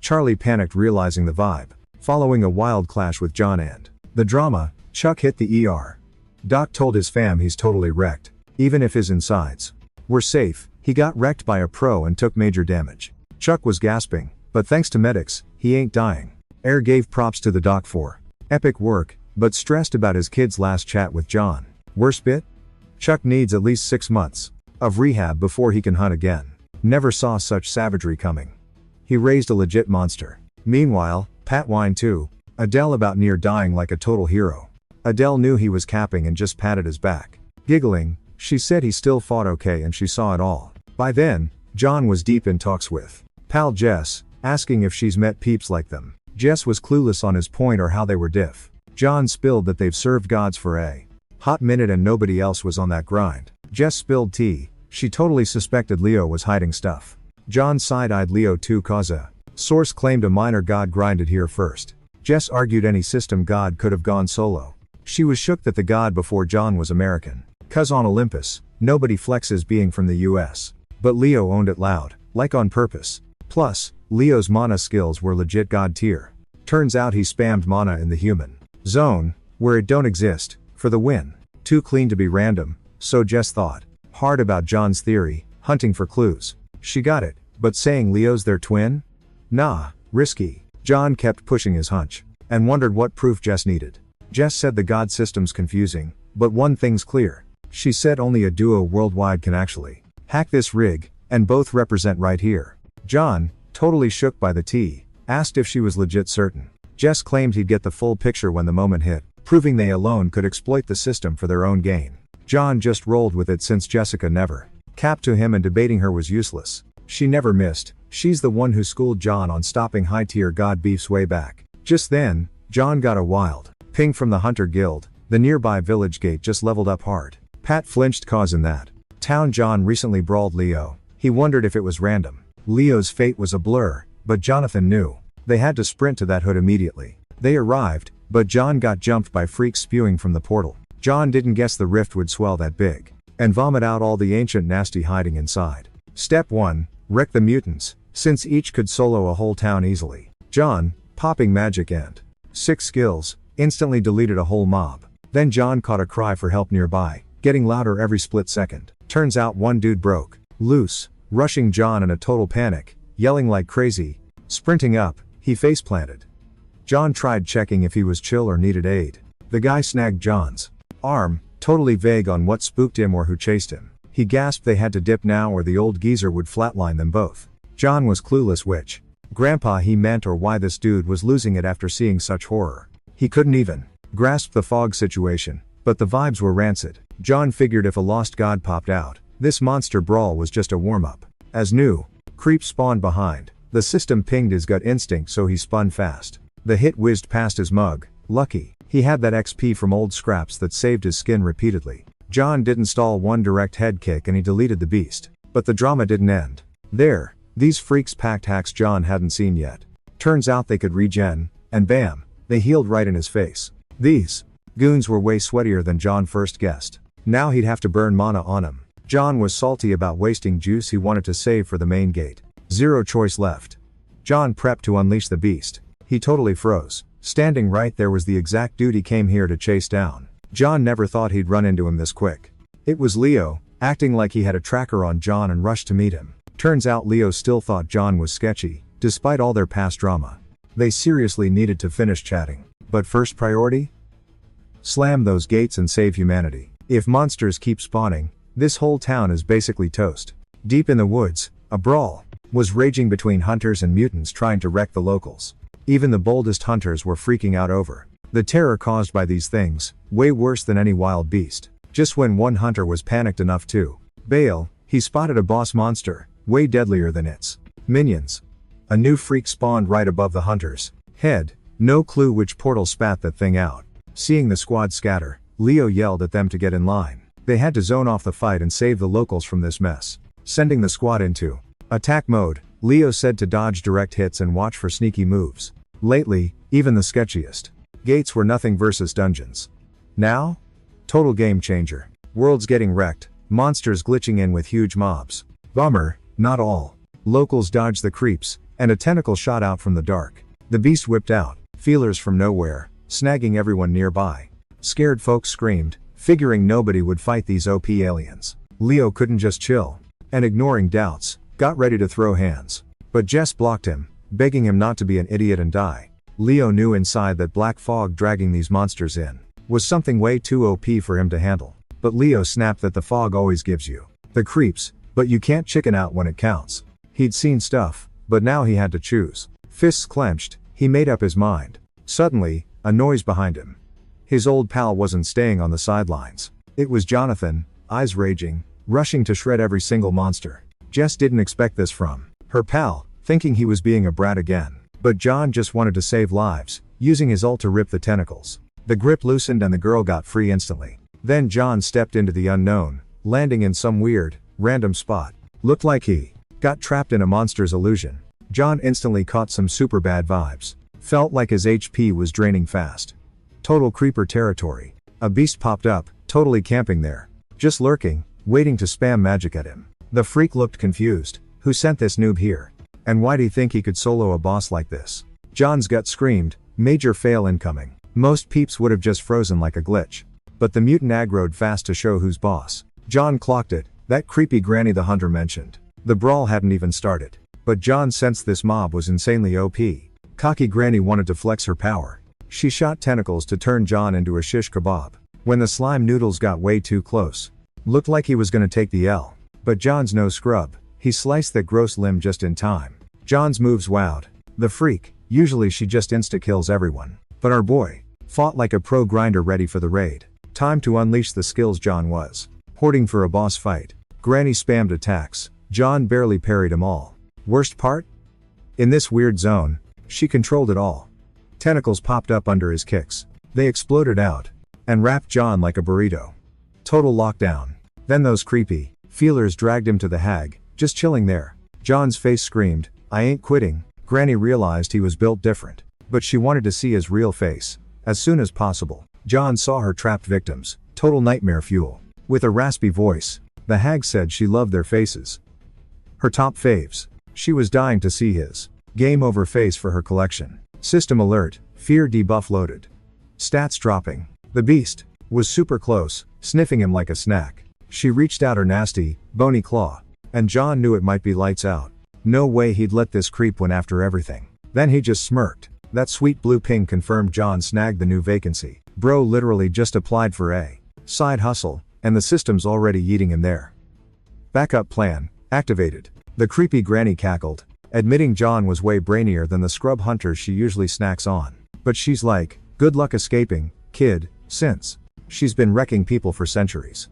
Charlie panicked realizing the vibe. Following a wild clash with John and the drama, Chuck hit the ER. Doc told his fam he's totally wrecked. Even if his insides were safe, he got wrecked by a pro and took major damage. Chuck was gasping, but thanks to medics, he ain't dying. Air gave props to the doc for epic work, but stressed about his kid's last chat with John. Worst bit? Chuck needs at least 6 months of rehab before he can hunt again. Never saw such savagery coming. He raised a legit monster. Meanwhile, Pat whined too. Adele about near dying like a total hero. Adele knew he was capping and just patted his back. Giggling, she said he still fought okay and she saw it all. By then, John was deep in talks with pal Jess, asking if she's met peeps like them. Jess was clueless on his point or how they were diff. John spilled that they've served gods for a hot minute and nobody else was on that grind. Jess spilled tea. She totally suspected Leo was hiding stuff. John side-eyed Leo too cause a source claimed a minor god grinded here first. Jess argued any system god could have gone solo. She was shook that the god before John was American. Cause on Olympus, nobody flexes being from the US. But Leo owned it loud, like on purpose. Plus, Leo's mana skills were legit god tier. Turns out he spammed mana in the human zone, where it don't exist, for the win. Too clean to be random, so Jess thought hard about John's theory, hunting for clues. She got it, but saying Leo's their twin? Nah, risky. John kept pushing his hunch, and wondered what proof Jess needed. Jess said the god system's confusing, but one thing's clear. She said only a duo worldwide can actually hack this rig, and both represent right here. John, totally shook by the tea, asked if she was legit certain. Jess claimed he'd get the full picture when the moment hit, proving they alone could exploit the system for their own gain. John just rolled with it since Jessica never capped to him and debating her was useless. She never missed. She's the one who schooled John on stopping high-tier god beefs way back. Just then, John got a wild ping from the Hunter Guild. The nearby village gate just leveled up hard. Pat flinched cause in that town John recently brawled Leo. He wondered if it was random. Leo's fate was a blur, but Jonathan knew. They had to sprint to that hood immediately. They arrived, but John got jumped by freaks spewing from the portal. John didn't guess the rift would swell that big and vomit out all the ancient nasty hiding inside. Step 1. Wreck the mutants, since each could solo a whole town easily. John, popping magic and 6 skills, instantly deleted a whole mob. Then John caught a cry for help nearby, getting louder every split second. Turns out one dude broke loose, rushing John in a total panic, yelling like crazy. Sprinting up, he face planted. John tried checking if he was chill or needed aid. The guy snagged John's arm, totally vague on what spooked him or who chased him. He gasped they had to dip now or the old geezer would flatline them both. John was clueless which grandpa he meant or why this dude was losing it after seeing such horror. He couldn't even grasp the fog situation, but the vibes were rancid. John figured if a lost god popped out, this monster brawl was just a warm-up. As new creeps spawned behind, the system pinged his gut instinct so he spun fast. The hit whizzed past his mug. Lucky, he had that XP from old scraps that saved his skin repeatedly. John didn't stall one direct head kick and he deleted the beast. But the drama didn't end there. These freaks packed hacks John hadn't seen yet. Turns out they could regen, and bam, they healed right in his face. These goons were way sweatier than John first guessed. Now he'd have to burn mana on them. John was salty about wasting juice he wanted to save for the main gate. Zero choice left. John prepped to unleash the beast. He totally froze. Standing right there was the exact dude he came here to chase down. John never thought he'd run into him this quick. It was Leo, acting like he had a tracker on John and rushed to meet him. Turns out Leo still thought John was sketchy, despite all their past drama. They seriously needed to finish chatting. But first priority? Slam those gates and save humanity. If monsters keep spawning, this whole town is basically toast. Deep in the woods, a brawl was raging between hunters and mutants trying to wreck the locals. Even the boldest hunters were freaking out over the terror caused by these things, way worse than any wild beast. Just when one hunter was panicked enough to bail, he spotted a boss monster, way deadlier than its minions. A new freak spawned right above the hunter's head, no clue which portal spat that thing out. Seeing the squad scatter, Leo yelled at them to get in line. They had to zone off the fight and save the locals from this mess. Sending the squad into attack mode, Leo said to dodge direct hits and watch for sneaky moves. Lately, even the sketchiest gates were nothing versus dungeons. Now? Total game changer. Worlds getting wrecked, monsters glitching in with huge mobs. Bummer, not all. Locals dodged the creeps, and a tentacle shot out from the dark. The beast whipped out, feelers from nowhere, snagging everyone nearby. Scared folks screamed, figuring nobody would fight these OP aliens. Leo couldn't just chill, and ignoring doubts, got ready to throw hands. But Jess blocked him, begging him not to be an idiot and die. Leo knew inside that black fog dragging these monsters in was something way too OP for him to handle. But Leo snapped that the fog always gives you the creeps, but you can't chicken out when it counts. He'd seen stuff, but now he had to choose. Fists clenched, he made up his mind. Suddenly, a noise behind him. His old pal wasn't staying on the sidelines. It was Jonathan, eyes raging, rushing to shred every single monster. Jess didn't expect this from her pal, thinking he was being a brat again. But John just wanted to save lives, using his ult to rip the tentacles. The grip loosened and the girl got free instantly. Then John stepped into the unknown, landing in some weird, random spot. Looked like he got trapped in a monster's illusion. John instantly caught some super bad vibes. Felt like his HP was draining fast. Total creeper territory. A beast popped up, totally camping there. Just lurking, waiting to spam magic at him. The freak looked confused. Who sent this noob here? And why'd he think he could solo a boss like this? John's gut screamed, major fail incoming. Most peeps would have just frozen like a glitch. But the mutant aggroed fast to show who's boss. John clocked it, that creepy granny the hunter mentioned. The brawl hadn't even started. But John sensed this mob was insanely OP. Cocky granny wanted to flex her power. She shot tentacles to turn John into a shish kebab. When the slime noodles got way too close, looked like he was gonna take the L. But John's no scrub. He sliced that gross limb just in time. John's moves wowed the freak. Usually she just insta-kills everyone. But our boy fought like a pro grinder ready for the raid. Time to unleash the skills John was hoarding for a boss fight. Granny spammed attacks. John barely parried them all. Worst part? In this weird zone, she controlled it all. Tentacles popped up under his kicks. They exploded out and wrapped John like a burrito. Total lockdown. Then those creepy feelers dragged him to the hag, just chilling there. John's face screamed, I ain't quitting. Granny realized he was built different, but she wanted to see his real face as soon as possible. John saw her trapped victims, total nightmare fuel. With a raspy voice, the hag said she loved their faces. Her top faves. She was dying to see his game over face for her collection. System alert, fear debuff loaded. Stats dropping. The beast was super close, sniffing him like a snack. She reached out her nasty, bony claw, and John knew it might be lights out. No way he'd let this creep win after everything. Then he just smirked. That sweet blue ping confirmed John snagged the new vacancy. Bro literally just applied for a side hustle, and the system's already yeeting him there. Backup plan activated. The creepy granny cackled, admitting John was way brainier than the scrub hunters she usually snacks on. But she's like, good luck escaping, kid, since she's been wrecking people for centuries.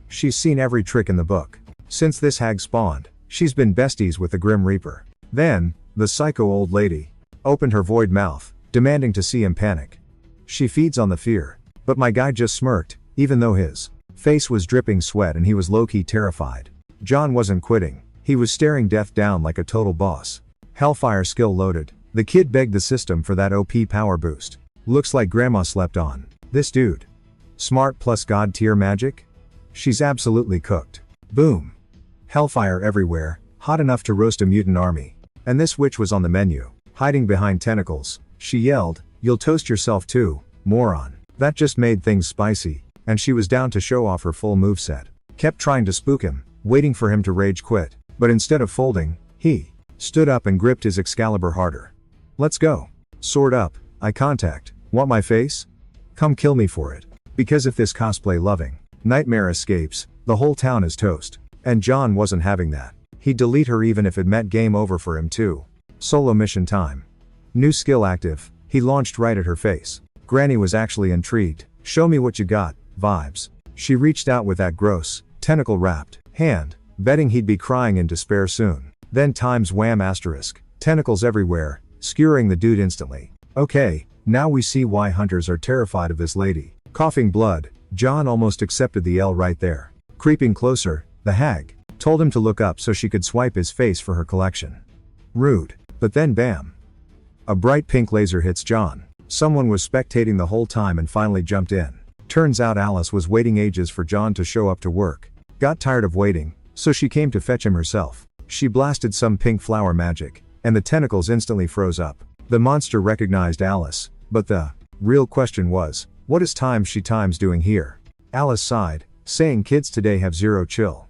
She's seen every trick in the book. Since this hag spawned, she's been besties with the Grim Reaper. Then, the psycho old lady opened her void mouth, demanding to see him panic. She feeds on the fear. But my guy just smirked, even though his face was dripping sweat and he was low-key terrified. John wasn't quitting. He was staring death down like a total boss. Hellfire skill loaded. The kid begged the system for that OP power boost. Looks like grandma slept on this dude. Smart plus god tier magic? She's absolutely cooked. Boom. Hellfire everywhere, hot enough to roast a mutant army. And this witch was on the menu, hiding behind tentacles. She yelled, "You'll toast yourself too, moron." That just made things spicy, and she was down to show off her full moveset. Kept trying to spook him, waiting for him to rage quit. But instead of folding, he stood up and gripped his Excalibur harder. Let's go. Sword up, eye contact. Want my face? Come kill me for it. Because if this cosplay loving nightmare escapes, the whole town is toast. And John wasn't having that. He'd delete her even if it meant game over for him too. Solo mission time. New skill active. He launched right at her face. Granny was actually intrigued. Show me what you got, vibes. She reached out with that gross, tentacle-wrapped hand, betting he'd be crying in despair soon. Then times wham asterisk. Tentacles everywhere, skewering the dude instantly. Okay, now we see why hunters are terrified of this lady. Coughing blood, John almost accepted the L right there. Creeping closer, the hag told him to look up so she could swipe his face for her collection. Rude. But then bam. A bright pink laser hits John. Someone was spectating the whole time and finally jumped in. Turns out Alice was waiting ages for John to show up to work. Got tired of waiting, so she came to fetch him herself. She blasted some pink flower magic, and the tentacles instantly froze up. The monster recognized Alice, but the real question was, what is she doing here? Alice sighed, saying kids today have zero chill.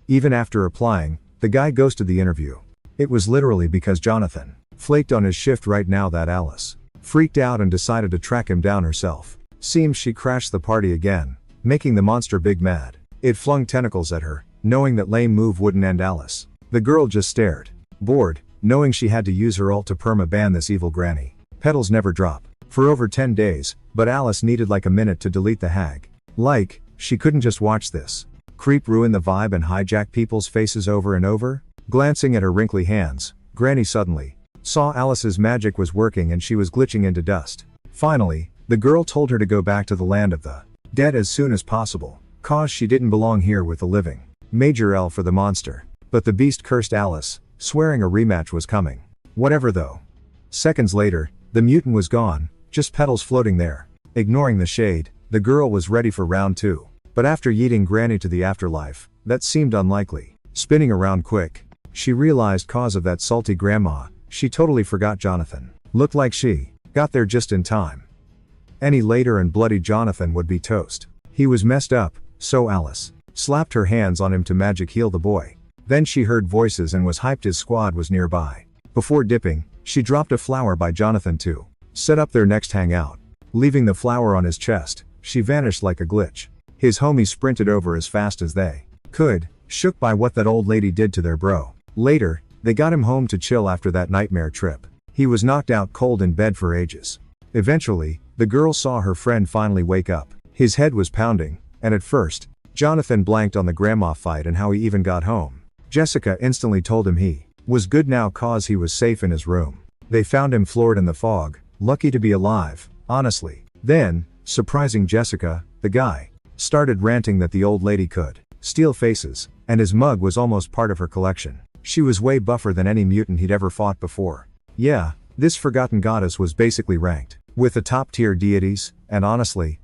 Even after applying, the guy ghosted the interview. It was literally because Jonathan flaked on his shift right now that Alice freaked out and decided to track him down herself. Seems she crashed the party again, making the monster big mad. It flung tentacles at her, knowing that lame move wouldn't end Alice. The girl just stared, bored, knowing she had to use her ult to perma-ban this evil granny. Petals never drop. For over 10 days, but Alice needed like a minute to delete the hag. Like, she couldn't just watch this creep ruin the vibe and hijack people's faces over and over. Glancing at her wrinkly hands, Granny suddenly saw Alice's magic was working and she was glitching into dust. Finally, the girl told her to go back to the land of the dead as soon as possible, cause she didn't belong here with the living. Major L for the monster. But the beast cursed Alice, swearing a rematch was coming. Whatever though. Seconds later, the mutant was gone, just petals floating there. Ignoring the shade, the girl was ready for round 2. But after yeeting Granny to the afterlife, that seemed unlikely. Spinning around quick, she realized cause of that salty grandma, she totally forgot Jonathan. Looked like she got there just in time. Any later and bloody Jonathan would be toast. He was messed up, so Alice slapped her hands on him to magic heal the boy. Then she heard voices and was hyped his squad was nearby. Before dipping, she dropped a flower by Jonathan to set up their next hangout. Leaving the flower on his chest, she vanished like a glitch. His homies sprinted over as fast as they could, shook by what that old lady did to their bro. Later, they got him home to chill after that nightmare trip. He was knocked out cold in bed for ages. Eventually, the girl saw her friend finally wake up. His head was pounding, and at first, Jonathan blanked on the grandma fight and how he even got home. Jessica instantly told him he was good now cause he was safe in his room. They found him floored in the fog, lucky to be alive, honestly. Then, surprising Jessica, the guy started ranting that the old lady could steal faces, and his mug was almost part of her collection. She was way buffer than any mutant he'd ever fought before. Yeah, this forgotten goddess was basically ranked with the top tier deities, and honestly,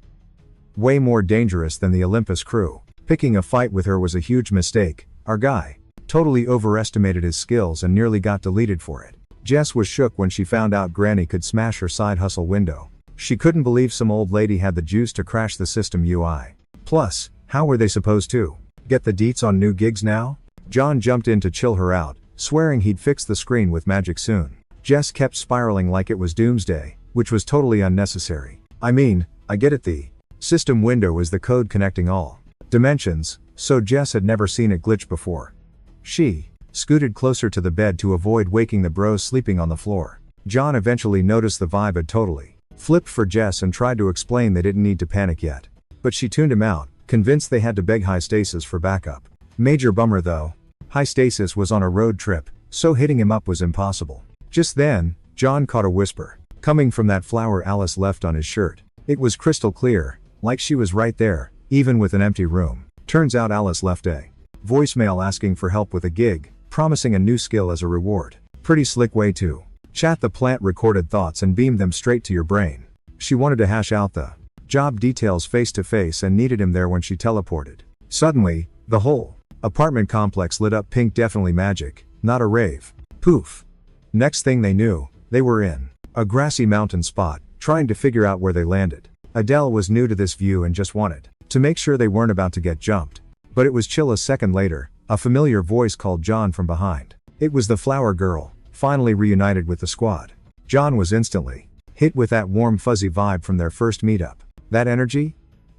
way more dangerous than the Olympus crew. Picking a fight with her was a huge mistake. Our guy totally overestimated his skills and nearly got deleted for it. Jess was shook when she found out Granny could smash her side hustle window. She couldn't believe some old lady had the juice to crash the system UI. Plus, how were they supposed to get the deets on new gigs now? John jumped in to chill her out, swearing he'd fix the screen with magic soon. Jess kept spiraling like it was doomsday, which was totally unnecessary. I mean, I get it, the system window is the code connecting all dimensions, so Jess had never seen it glitch before. She scooted closer to the bed to avoid waking the bros sleeping on the floor. John eventually noticed the vibe had totally flipped for Jess and tried to explain they didn't need to panic yet. But she tuned him out, convinced they had to beg High Stasis for backup. Major bummer though. High Stasis was on a road trip, so hitting him up was impossible. Just then, John caught a whisper coming from that flower Alice left on his shirt. It was crystal clear, like she was right there, even with an empty room. Turns out Alice left a voicemail asking for help with a gig, promising a new skill as a reward. Pretty slick way to chat the plant recorded thoughts and beam them straight to your brain. She wanted to hash out the job details face to face and needed him there when she teleported. Suddenly, the whole apartment complex lit up pink, definitely magic, not a rave. Poof. Next thing they knew, they were in a grassy mountain spot, trying to figure out where they landed. Adele was new to this view and just wanted to make sure they weren't about to get jumped. But it was chill. A second later, a familiar voice called John from behind. It was the flower girl, finally reunited with the squad. John was instantly hit with that warm fuzzy vibe from their first meetup. That energy?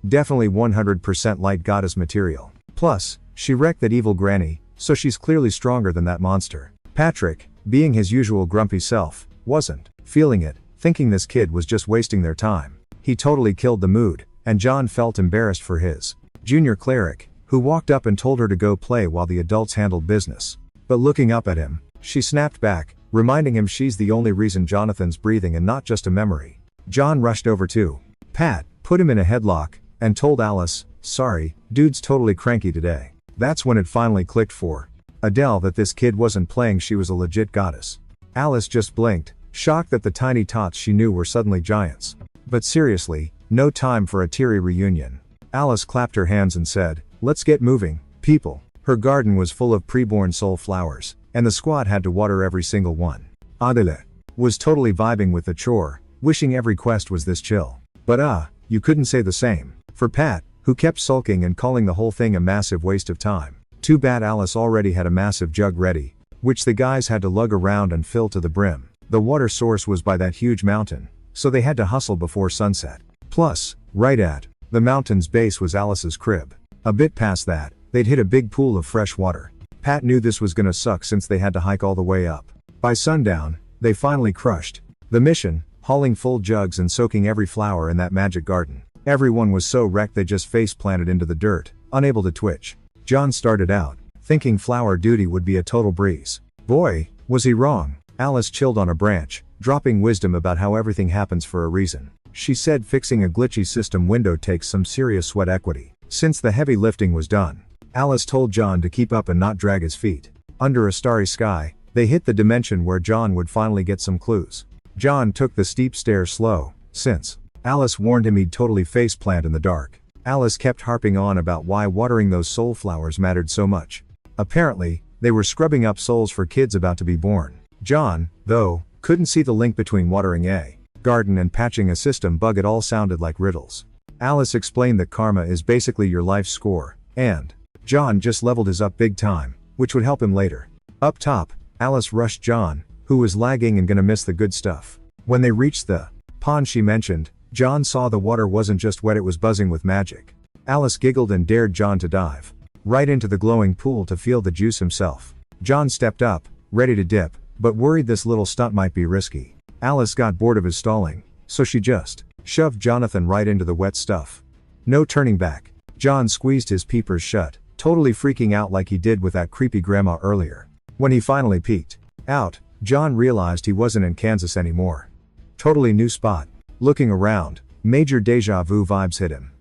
Definitely 100% light goddess material. Plus, she wrecked that evil granny, so she's clearly stronger than that monster. Patrick, being his usual grumpy self, wasn't feeling it, thinking this kid was just wasting their time. He totally killed the mood, and John felt embarrassed for his junior cleric, who walked up and told her to go play while the adults handled business. But looking up at him, she snapped back, reminding him she's the only reason Jonathan's breathing and not just a memory. John rushed over to Pat, put him in a headlock, and told Alice, "Sorry, dude's totally cranky today." That's when it finally clicked for Adele that this kid wasn't playing, she was a legit goddess. Alice just blinked, shocked that the tiny tots she knew were suddenly giants. But seriously, no time for a teary reunion. Alice clapped her hands and said, "Let's get moving, people." Her garden was full of preborn soul flowers, and the squad had to water every single one. Adele was totally vibing with the chore, wishing every quest was this chill. But you couldn't say the same for Pat, who kept sulking and calling the whole thing a massive waste of time. Too bad Alice already had a massive jug ready, which the guys had to lug around and fill to the brim. The water source was by that huge mountain, so they had to hustle before sunset. Plus, right at the mountain's base was Alice's crib. A bit past that, they'd hit a big pool of fresh water. Pat knew this was gonna suck since they had to hike all the way up. By sundown, they finally crushed the mission, hauling full jugs and soaking every flower in that magic garden. Everyone was so wrecked they just face planted into the dirt, unable to twitch. John started out thinking flower duty would be a total breeze. Boy, was he wrong. Alice chilled on a branch, dropping wisdom about how everything happens for a reason. She said fixing a glitchy system window takes some serious sweat equity. Since the heavy lifting was done, Alice told John to keep up and not drag his feet. Under a starry sky, they hit the dimension where John would finally get some clues. John took the steep stairs slow, since Alice warned him he'd totally faceplant in the dark. Alice kept harping on about why watering those soul flowers mattered so much. Apparently, they were scrubbing up souls for kids about to be born. John, though, couldn't see the link between watering a garden and patching a system bug. It all sounded like riddles. Alice explained that karma is basically your life score, and John just leveled his up big time, which would help him later. Up top, Alice rushed John, who was lagging and gonna miss the good stuff. When they reached the pond she mentioned, John saw the water wasn't just wet, it was buzzing with magic. Alice giggled and dared John to dive right into the glowing pool to feel the juice himself. John stepped up, ready to dip, but worried this little stunt might be risky. Alice got bored of his stalling, so she just shoved Jonathan right into the wet stuff. No turning back. John squeezed his peepers shut, totally freaking out like he did with that creepy grandma earlier. When he finally peeked out, John realized he wasn't in Kansas anymore. Totally new spot. Looking around, major deja vu vibes hit him.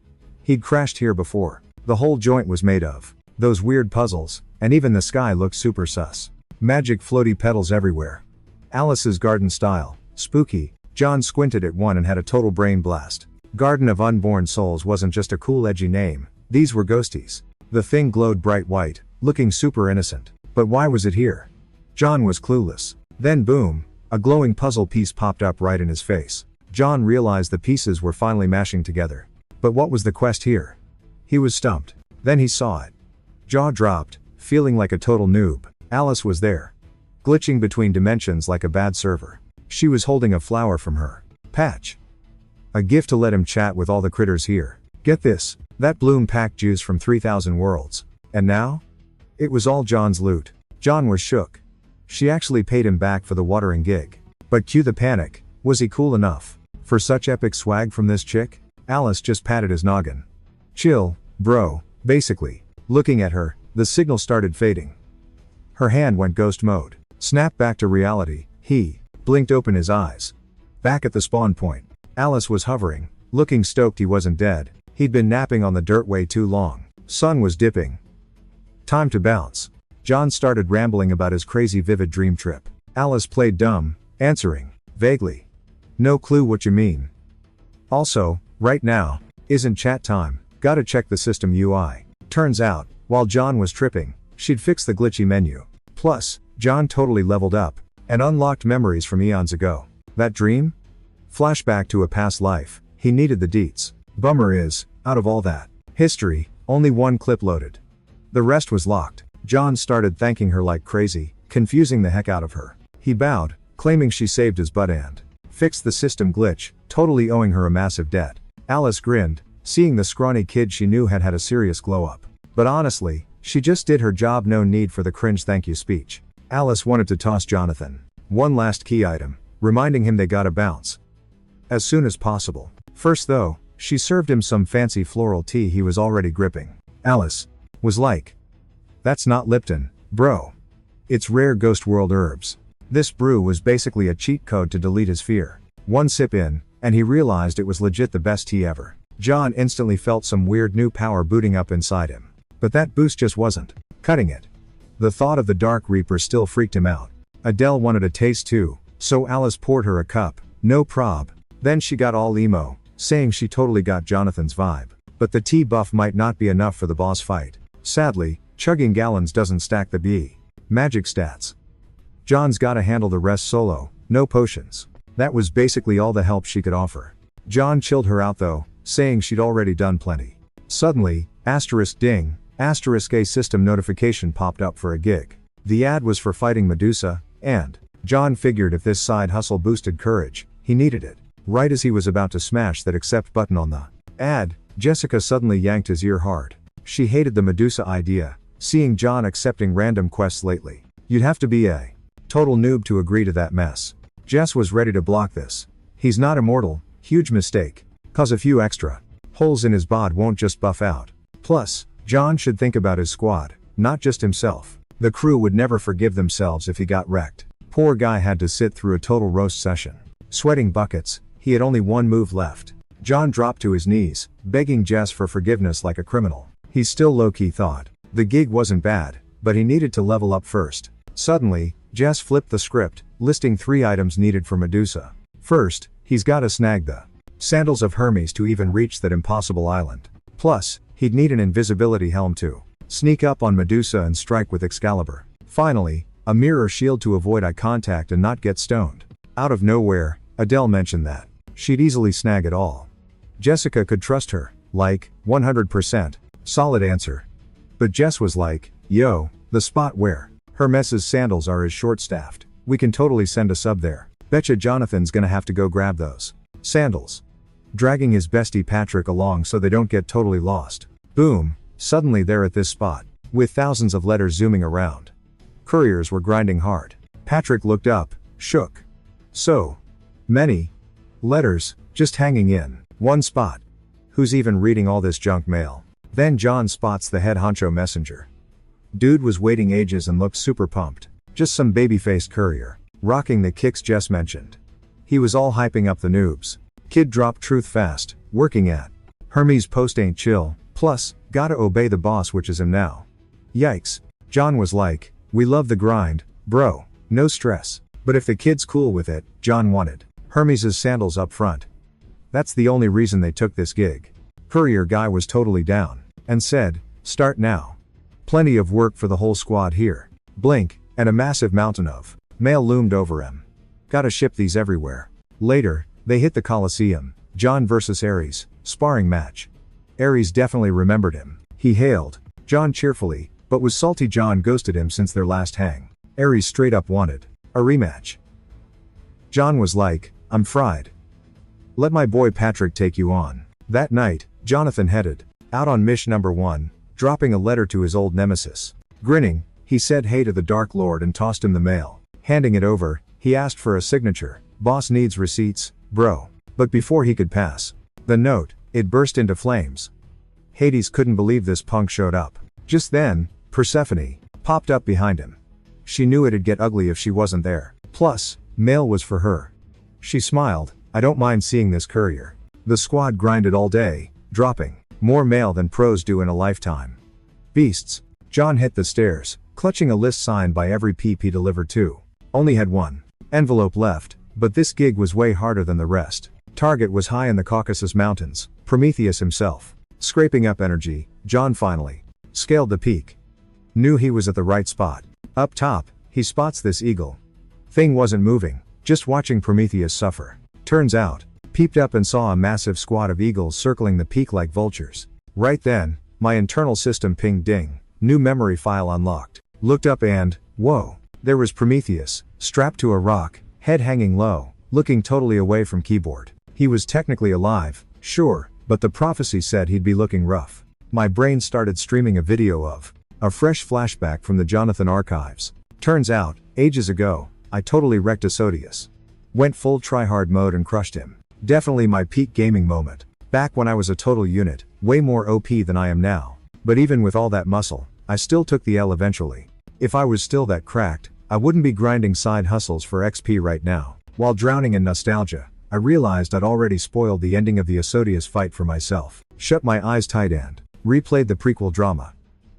He'd crashed here before. The whole joint was made of those weird puzzles, and even the sky looked super sus. Magic floaty petals everywhere. Alice's garden style. Spooky. John squinted at one and had a total brain blast. Garden of Unborn Souls wasn't just a cool edgy name, these were ghosties. The thing glowed bright white, looking super innocent. But why was it here? John was clueless. Then boom, a glowing puzzle piece popped up right in his face. John realized the pieces were finally mashing together. But what was the quest here? He was stumped. Then he saw it. Jaw dropped, feeling like a total noob. Alice was there. Glitching between dimensions like a bad server. She was holding a flower from her patch. A gift to let him chat with all the critters here. Get this, that bloom packed juice from 3000 worlds. And now? It was all John's loot. John was shook. She actually paid him back for the watering gig. But cue the panic, was he cool enough for such epic swag from this chick? Alice just patted his noggin. Chill, bro, basically. Looking at her, the signal started fading. Her hand went ghost mode. Snapped back to reality. He blinked open his eyes. Back at the spawn point. Alice was hovering, looking stoked he wasn't dead. He'd been napping on the dirt way too long. Sun was dipping. Time to bounce. John started rambling about his crazy vivid dream trip. Alice played dumb, answering vaguely. No clue what you mean. Also, right now, isn't chat time, gotta check the system UI. Turns out, while John was tripping, she'd fixed the glitchy menu. Plus, John totally leveled up, and unlocked memories from eons ago. That dream? Flashback to a past life, he needed the deets. Bummer is, out of all that history, only one clip loaded. The rest was locked. John started thanking her like crazy, confusing the heck out of her. He bowed, claiming she saved his butt and fixed the system glitch, totally owing her a massive debt. Alice grinned, seeing the scrawny kid she knew had a serious glow up. But honestly, she just did her job, no need for the cringe thank you speech. Alice wanted to toss Jonathan one last key item, reminding him they gotta bounce as soon as possible. First though, she served him some fancy floral tea he was already gripping. Alice was like, that's not Lipton, bro. It's rare Ghost World herbs. This brew was basically a cheat code to delete his fear. One sip in, and he realized it was legit the best tea ever. John instantly felt some weird new power booting up inside him. But that boost just wasn't cutting it. The thought of the Dark Reaper still freaked him out. Adele wanted a taste too, so Alice poured her a cup. No prob. Then she got all emo, saying she totally got Jonathan's vibe. But the tea buff might not be enough for the boss fight. Sadly, chugging gallons doesn't stack the B magic stats. John's gotta handle the rest solo, no potions. That was basically all the help she could offer. John chilled her out though, saying she'd already done plenty. Suddenly, ding, a system notification popped up for a gig. The ad was for fighting Medusa, and John figured if this side hustle boosted courage, he needed it. Right as he was about to smash that accept button on the ad, Jessica suddenly yanked his ear hard. She hated the Medusa idea, seeing John accepting random quests lately. You'd have to be a total noob to agree to that mess. Jess was ready to block this. He's not immortal, huge mistake. Cause a few extra holes in his bod won't just buff out. Plus, John should think about his squad, not just himself. The crew would never forgive themselves if he got wrecked. Poor guy had to sit through a total roast session. Sweating buckets, he had only one move left. John dropped to his knees, begging Jess for forgiveness like a criminal. He still low-key thought the gig wasn't bad, but he needed to level up first. Suddenly, Jess flipped the script, listing 3 items needed for Medusa. First, he's gotta snag the sandals of Hermes to even reach that impossible island. Plus, he'd need an invisibility helm to sneak up on Medusa and strike with Excalibur. Finally, a mirror shield to avoid eye contact and not get stoned. Out of nowhere, Adele mentioned that she'd easily snag it all. Jessica could trust her, like, 100%. Solid answer. But Jess was like, yo, the spot where Hermes's sandals are is short-staffed. We can totally send a sub there. Betcha Jonathan's gonna have to go grab those sandals. Dragging his bestie Patrick along so they don't get totally lost. Boom, suddenly they're at this spot, with thousands of letters zooming around. Couriers were grinding hard. Patrick looked up, shook. So many letters, just hanging in one spot. Who's even reading all this junk mail? Then John spots the head honcho messenger. Dude was waiting ages and looked super pumped. Just some baby-faced courier, rocking the kicks Jess mentioned. He was all hyping up the noobs. Kid dropped truth fast, working at Hermes post ain't chill, plus, gotta obey the boss which is him now. Yikes. John was like, we love the grind, bro, no stress. But if the kid's cool with it, John wanted Hermes's sandals up front. That's the only reason they took this gig. Courier guy was totally down, and said, "Start now. Plenty of work for the whole squad here." Blink, and a massive mountain of mail loomed over him. Gotta ship these everywhere. Later, they hit the Coliseum, John versus Ares, sparring match. Ares definitely remembered him. He hailed John cheerfully, but was salty John ghosted him since their last hang. Ares straight up wanted a rematch. John was like, "I'm fried. Let my boy Patrick take you on." That night, Jonathan headed out on mission number 1, dropping a letter to his old nemesis. Grinning, he said hey to the Dark Lord and tossed him the mail. Handing it over, he asked for a signature. "Boss needs receipts, bro." But before he could pass the note, it burst into flames. Hades couldn't believe this punk showed up. Just then, Persephone popped up behind him. She knew it'd get ugly if she wasn't there. Plus, mail was for her. She smiled, "I don't mind seeing this courier." The squad grinded all day, dropping more mail than pros do in a lifetime. Beasts. John hit the stairs, clutching a list signed by every peep he delivered to. Only had one envelope left, but this gig was way harder than the rest. Target was high in the Caucasus Mountains, Prometheus himself. Scraping up energy, John finally scaled the peak. Knew he was at the right spot. Up top, he spots this eagle. Thing wasn't moving, just watching Prometheus suffer. Turns out, peeped up and saw a massive squad of eagles circling the peak like vultures. Right then, my internal system pinged ding, new memory file unlocked. Looked up and, whoa, there was Prometheus, strapped to a rock, head hanging low, looking totally away from keyboard. He was technically alive, sure, but the prophecy said he'd be looking rough. My brain started streaming a video of a fresh flashback from the Jonathan archives. Turns out, ages ago, I totally wrecked Asodius. Went full tryhard mode and crushed him. Definitely my peak gaming moment. Back when I was a total unit, way more OP than I am now. But even with all that muscle, I still took the L eventually. If I was still that cracked, I wouldn't be grinding side hustles for XP right now. While drowning in nostalgia, I realized I'd already spoiled the ending of the Asodius fight for myself. Shut my eyes tight and replayed the prequel drama.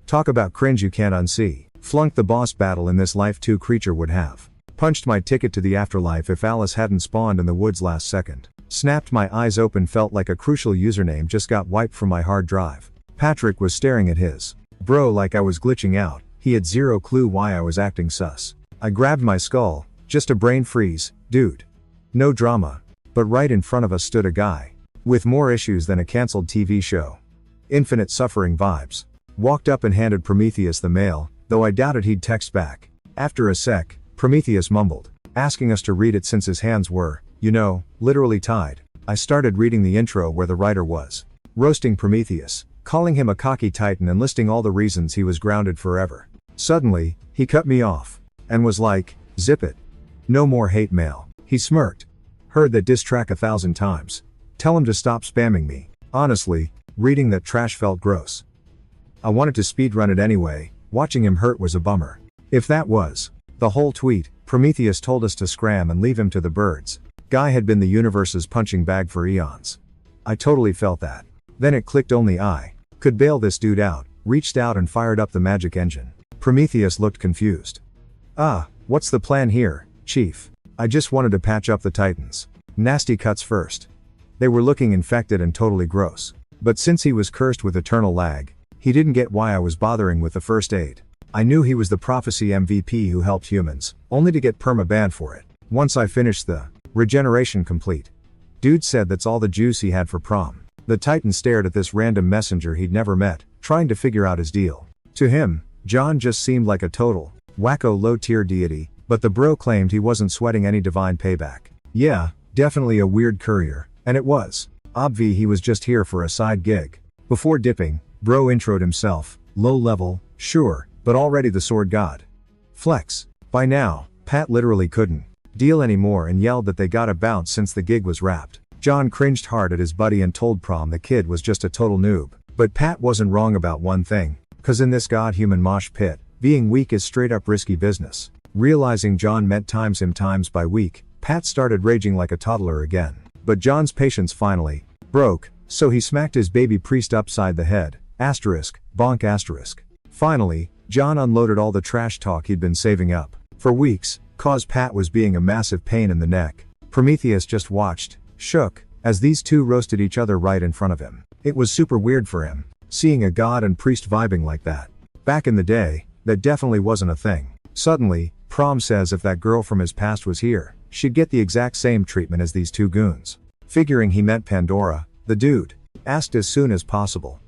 Talk about cringe you can't unsee. Flunked the boss battle in this life 2 creature would have punched my ticket to the afterlife if Alice hadn't spawned in the woods last second. Snapped my eyes open, felt like a crucial username just got wiped from my hard drive. Patrick was staring at his bro like I was glitching out. He had zero clue why I was acting sus. I grabbed my skull, just a brain freeze, dude. No drama. But right in front of us stood a guy with more issues than a cancelled TV show. Infinite suffering vibes. Walked up and handed Prometheus the mail, though I doubted he'd text back. After a sec, Prometheus mumbled, asking us to read it since his hands were, literally tied. I started reading the intro where the writer was roasting Prometheus, calling him a cocky titan and listing all the reasons he was grounded forever. Suddenly, he cut me off, and was like, "Zip it. No more hate mail." He smirked. "Heard that diss track 1,000 times. Tell him to stop spamming me." Honestly, reading that trash felt gross. I wanted to speedrun it anyway. Watching him hurt was a bummer. If that was the whole tweet, Prometheus told us to scram and leave him to the birds. Guy had been the universe's punching bag for eons. I totally felt that. Then it clicked, only I could bail this dude out. Reached out and fired up the magic engine. Prometheus looked confused. What's the plan here, Chief?" "I just wanted to patch up the Titans. Nasty cuts first. They were looking infected and totally gross. But since he was cursed with eternal lag, he didn't get why I was bothering with the first aid. I knew he was the prophecy MVP who helped humans, only to get perma-banned for it. Once I finished the regeneration complete. Dude said that's all the juice he had for prom. The Titan stared at this random messenger he'd never met, trying to figure out his deal. To him, John just seemed like a total wacko low-tier deity, but the bro claimed he wasn't sweating any divine payback. Yeah, definitely a weird courier, and it was obvi he was just here for a side gig. Before dipping, bro introed himself, low level, sure, but already the sword god. Flex. By now, Pat literally couldn't deal anymore and yelled that they gotta bounce since the gig was wrapped. John cringed hard at his buddy and told Prom the kid was just a total noob. But Pat wasn't wrong about one thing, cause in this god-human mosh pit, being weak is straight up risky business. Realizing John meant times him times by week, Pat started raging like a toddler again. But John's patience finally broke, so he smacked his baby priest upside the head, bonk. Finally, John unloaded all the trash talk he'd been saving up for weeks, cause Pat was being a massive pain in the neck. Prometheus just watched, shook, as these two roasted each other right in front of him. It was super weird for him, seeing a god and priest vibing like that. Back in the day, that definitely wasn't a thing. Suddenly, Prom says if that girl from his past was here, she'd get the exact same treatment as these two goons. Figuring he meant Pandora, the dude asked as soon as possible.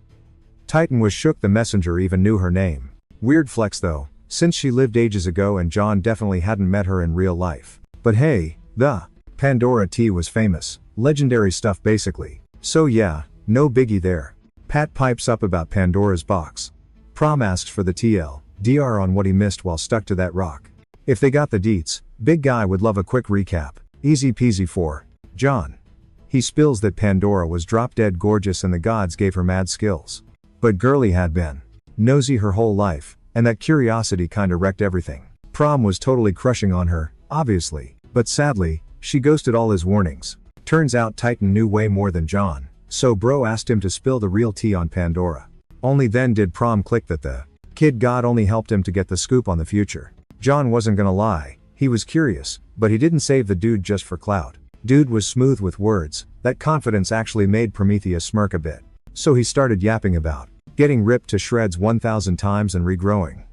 Titan was shook the messenger even knew her name. Weird flex though, since she lived ages ago and John definitely hadn't met her in real life. But hey, the Pandora tea was famous, legendary stuff basically. So yeah, no biggie there. Pat pipes up about Pandora's box. Prom asks for the TLDR on what he missed while stuck to that rock. If they got the deets, big guy would love a quick recap. Easy peasy for John. He spills that Pandora was drop dead gorgeous and the gods gave her mad skills. But girly had been nosy her whole life, and that curiosity kinda wrecked everything. Prom was totally crushing on her, obviously, but sadly, she ghosted all his warnings. Turns out Titan knew way more than John, so bro asked him to spill the real tea on Pandora. Only then did Prom click that the kid god only helped him to get the scoop on the future. John wasn't gonna lie, he was curious, but he didn't save the dude just for clout. Dude was smooth with words, that confidence actually made Prometheus smirk a bit. So he started yapping about getting ripped to shreds 1,000 times and regrowing.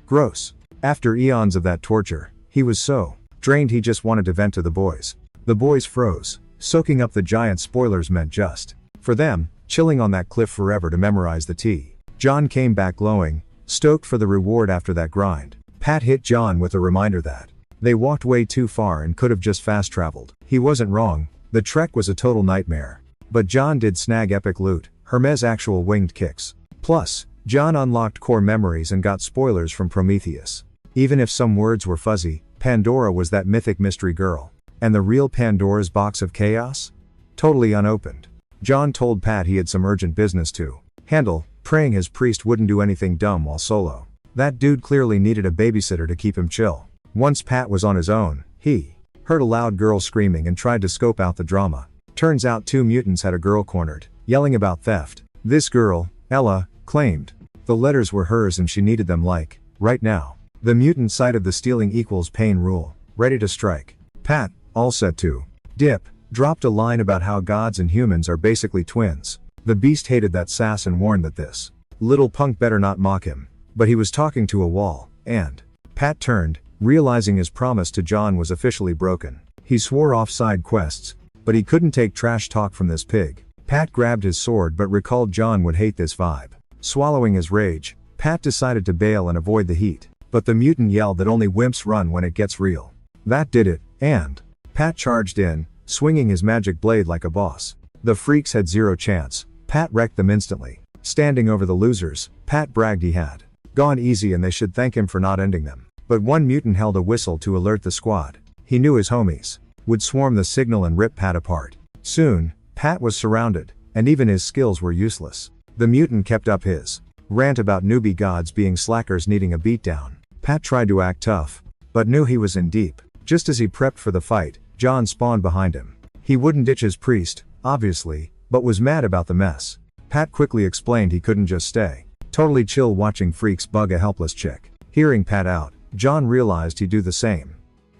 Gross. After eons of that torture, he was so drained he just wanted to vent to the boys. The boys froze. Soaking up the giant spoilers meant just for them, chilling on that cliff forever to memorize the tea. John came back glowing, stoked for the reward after that grind. Pat hit John with a reminder that they walked way too far and could have just fast traveled. He wasn't wrong, the trek was a total nightmare. But John did snag epic loot, Hermes' actual winged kicks. Plus, John unlocked core memories and got spoilers from Prometheus. Even if some words were fuzzy, Pandora was that mythic mystery girl. And the real Pandora's box of chaos? Totally unopened. John told Pat he had some urgent business to handle, praying his priest wouldn't do anything dumb while solo. That dude clearly needed a babysitter to keep him chill. Once Pat was on his own, he heard a loud girl screaming and tried to scope out the drama. Turns out two mutants had a girl cornered, yelling about theft. This girl, Ella, claimed the letters were hers and she needed them like right now. The mutant cited the stealing equals pain rule, ready to strike. Pat, all set to dip, dropped a line about how gods and humans are basically twins. The beast hated that sass and warned that this little punk better not mock him. But he was talking to a wall, and Pat turned, realizing his promise to John was officially broken. He swore off side quests, but he couldn't take trash talk from this pig. Pat grabbed his sword but recalled John would hate this vibe. Swallowing his rage, Pat decided to bail and avoid the heat. But the mutant yelled that only wimps run when it gets real. That did it, and Pat charged in, swinging his magic blade like a boss. The freaks had zero chance. Pat wrecked them instantly. Standing over the losers, Pat bragged he had gone easy and they should thank him for not ending them. But one mutant held a whistle to alert the squad. He knew his homies would swarm the signal and rip Pat apart. Soon, Pat was surrounded, and even his skills were useless. The mutant kept up his rant about newbie gods being slackers needing a beatdown. Pat tried to act tough, but knew he was in deep. Just as he prepped for the fight, John spawned behind him. He wouldn't ditch his priest, obviously, but was mad about the mess. Pat quickly explained he couldn't just stay totally chill watching freaks bug a helpless chick. Hearing Pat out, John realized he'd do the same.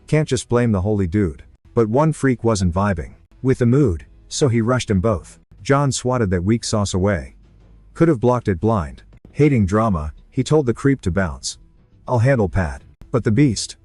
Can't just blame the holy dude. But one freak wasn't vibing with the mood, so he rushed them both. John swatted that weak sauce away. Could have blocked it blind. Hating drama, he told the creep to bounce. I'll handle Pat. But the beast,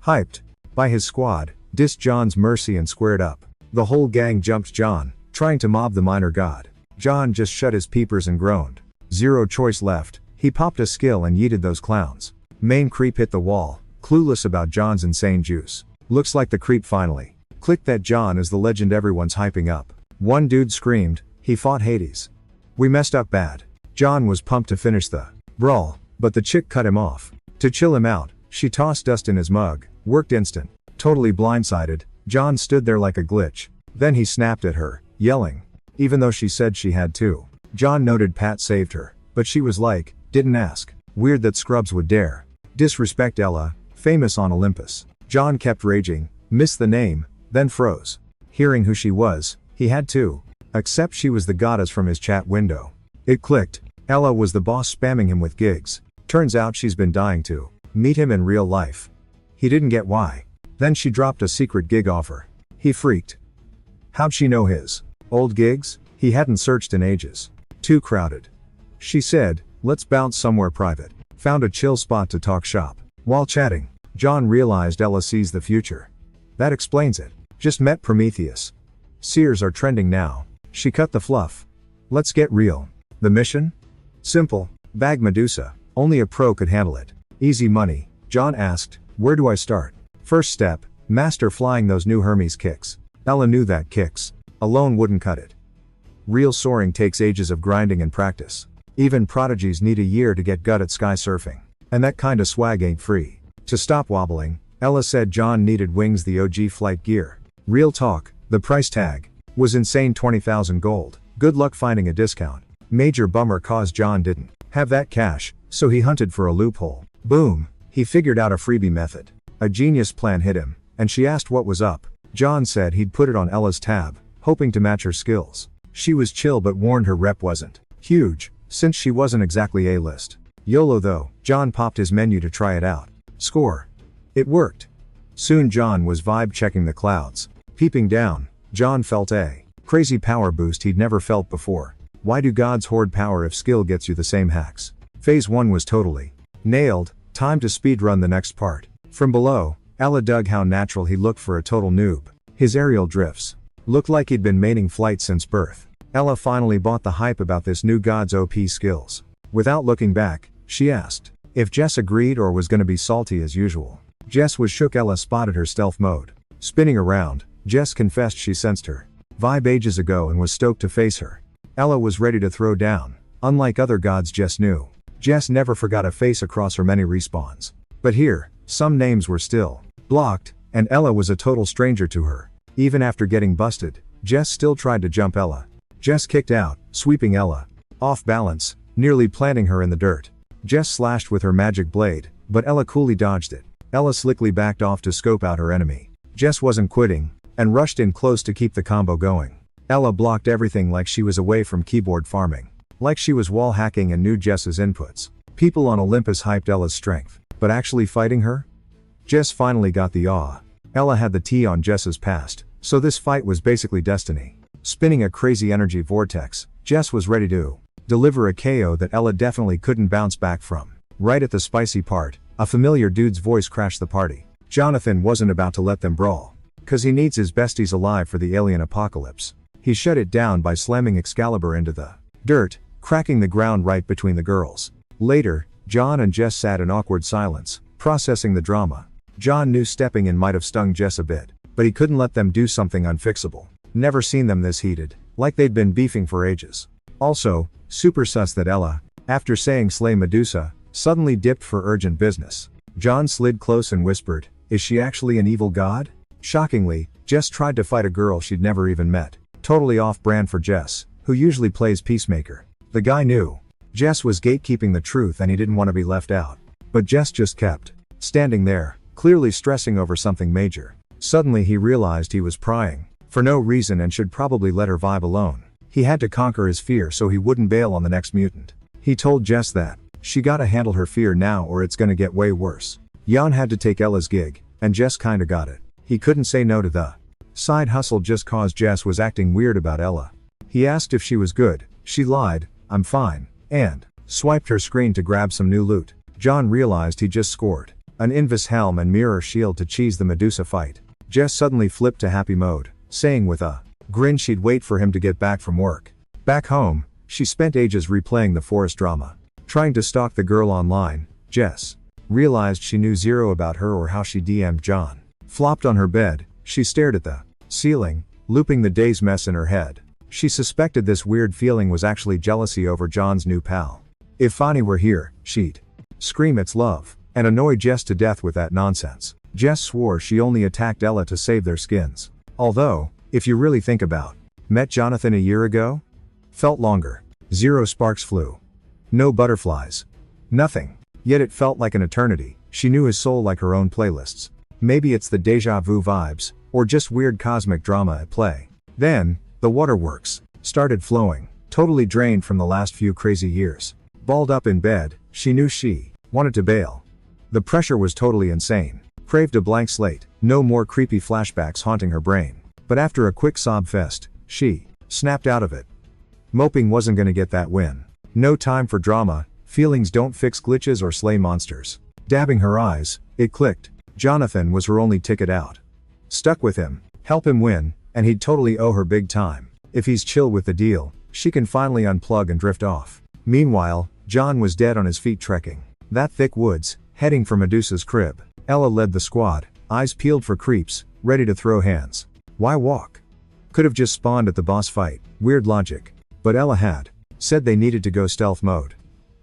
hyped by his squad, dissed John's mercy and squared up. The whole gang jumped John, trying to mob the minor god. John just shut his peepers and groaned. Zero choice left, he popped a skill and yeeted those clowns. Main creep hit the wall, clueless about John's insane juice. Looks like the creep finally clicked that John is the legend everyone's hyping up. One dude screamed, he fought Hades. We messed up bad. John was pumped to finish the brawl, but the chick cut him off. To chill him out, she tossed dust in his mug, worked instant. Totally blindsided, John stood there like a glitch. Then he snapped at her, yelling. Even though she said she had to. John noted Pat saved her, but she was like, didn't ask. Weird that scrubs would dare disrespect Ella, famous on Olympus. John kept raging, missed the name, then froze. Hearing who she was, he had to accept she was the goddess from his chat window. It clicked. Ella was the boss spamming him with gigs. Turns out she's been dying to meet him in real life. He didn't get why. Then she dropped a secret gig offer. He freaked. How'd she know his old gigs? He hadn't searched in ages. Too crowded. She said, let's bounce somewhere private. Found a chill spot to talk shop. While chatting, John realized Ella sees the future. That explains it. Just met Prometheus. Seers are trending now. She cut the fluff. Let's get real. The mission? Simple. Bag Medusa. Only a pro could handle it. Easy money. John asked, where do I start? First step, master flying those new Hermes kicks. Ella knew that kicks alone wouldn't cut it. Real soaring takes ages of grinding and practice. Even prodigies need a year to get good at sky surfing. And that kinda swag ain't free. To stop wobbling, Ella said John needed wings, the OG flight gear. Real talk, the price tag was insane, 20,000 gold. Good luck finding a discount. Major bummer cause John didn't have that cash, so he hunted for a loophole. Boom, he figured out a freebie method. A genius plan hit him, and she asked what was up. John said he'd put it on Ella's tab, hoping to match her skills. She was chill but warned her rep wasn't huge, since she wasn't exactly A-list. YOLO though, John popped his menu to try it out. Score. It worked. Soon John was vibe checking the clouds. Peeping down, John felt a crazy power boost he'd never felt before. Why do gods hoard power if skill gets you the same hacks? Phase 1 was totally nailed. Time to speedrun the next part. From below, Ella dug how natural he looked for a total noob. His aerial drifts looked like he'd been maintaining flight since birth. Ella finally bought the hype about this new god's OP skills. Without looking back, she asked if Jess agreed or was gonna be salty as usual. Jess was shook. Ella spotted her stealth mode. Spinning around, Jess confessed she sensed her vibe ages ago and was stoked to face her. Ella was ready to throw down. Unlike other gods Jess knew, Jess never forgot a face across her many respawns. But here, some names were still blocked, and Ella was a total stranger to her. Even after getting busted, Jess still tried to jump Ella. Jess kicked out, sweeping Ella off balance, nearly planting her in the dirt. Jess slashed with her magic blade, but Ella coolly dodged it. Ella slickly backed off to scope out her enemy. Jess wasn't quitting, and rushed in close to keep the combo going. Ella blocked everything like she was away from keyboard farming. Like she was wall hacking and knew Jess's inputs. People on Olympus hyped Ella's strength, but actually fighting her? Jess finally got the awe. Ella had the tea on Jess's past, so this fight was basically destiny. Spinning a crazy energy vortex, Jess was ready to deliver a KO that Ella definitely couldn't bounce back from. Right at the spicy part, a familiar dude's voice crashed the party. Jonathan wasn't about to let them brawl, cause he needs his besties alive for the alien apocalypse. He shut it down by slamming Excalibur into the dirt, cracking the ground right between the girls. Later, John and Jess sat in awkward silence, processing the drama. John knew stepping in might have stung Jess a bit, but he couldn't let them do something unfixable. Never seen them this heated, like they'd been beefing for ages. Also, super sus that Ella, after saying slay Medusa, suddenly dipped for urgent business. John slid close and whispered, is she actually an evil god? Shockingly, Jess tried to fight a girl she'd never even met. Totally off-brand for Jess, who usually plays peacemaker. The guy knew Jess was gatekeeping the truth and he didn't want to be left out. But Jess just kept standing there, clearly stressing over something major. Suddenly he realized he was prying for no reason and should probably let her vibe alone. He had to conquer his fear so he wouldn't bail on the next mutant. He told Jess that she gotta handle her fear now or it's gonna get way worse. Jan had to take Ella's gig, and Jess kinda got it. He couldn't say no to the side hustle just cause Jess was acting weird about Ella. He asked if she was good. She lied, I'm fine, and swiped her screen to grab some new loot. John realized he just scored an Invis helm and mirror shield to cheese the Medusa fight. Jess suddenly flipped to happy mode, saying with a grin she'd wait for him to get back from work. Back home, she spent ages replaying the forest drama. Trying to stalk the girl online, Jess realized she knew zero about her or how she DM'd John. Flopped on her bed, she stared at the ceiling, looping the day's mess in her head. She suspected this weird feeling was actually jealousy over John's new pal. If Fanny were here, she'd scream it's love, and annoy Jess to death with that nonsense. Jess swore she only attacked Ella to save their skins. Although, if you really think about, met Jonathan a year ago? Felt longer. 0 sparks flew. No butterflies. Nothing. Yet it felt like an eternity. She knew his soul like her own playlists. Maybe it's the deja vu vibes, or just weird cosmic drama at play. Then, the waterworks started flowing, totally drained from the last few crazy years. Balled up in bed, she knew she wanted to bail. The pressure was totally insane. Craved a blank slate, no more creepy flashbacks haunting her brain. But after a quick sob fest, she snapped out of it. Moping wasn't gonna get that win. No time for drama, feelings don't fix glitches or slay monsters. Dabbing her eyes, it clicked. Jonathan was her only ticket out. Stuck with him, help him win, and he'd totally owe her big time. If he's chill with the deal, she can finally unplug and drift off. Meanwhile, John was dead on his feet trekking that thick woods, heading for Medusa's crib. Ella led the squad, eyes peeled for creeps, ready to throw hands. Why walk? Could've just spawned at the boss fight, weird logic. But Ella had said they needed to go stealth mode.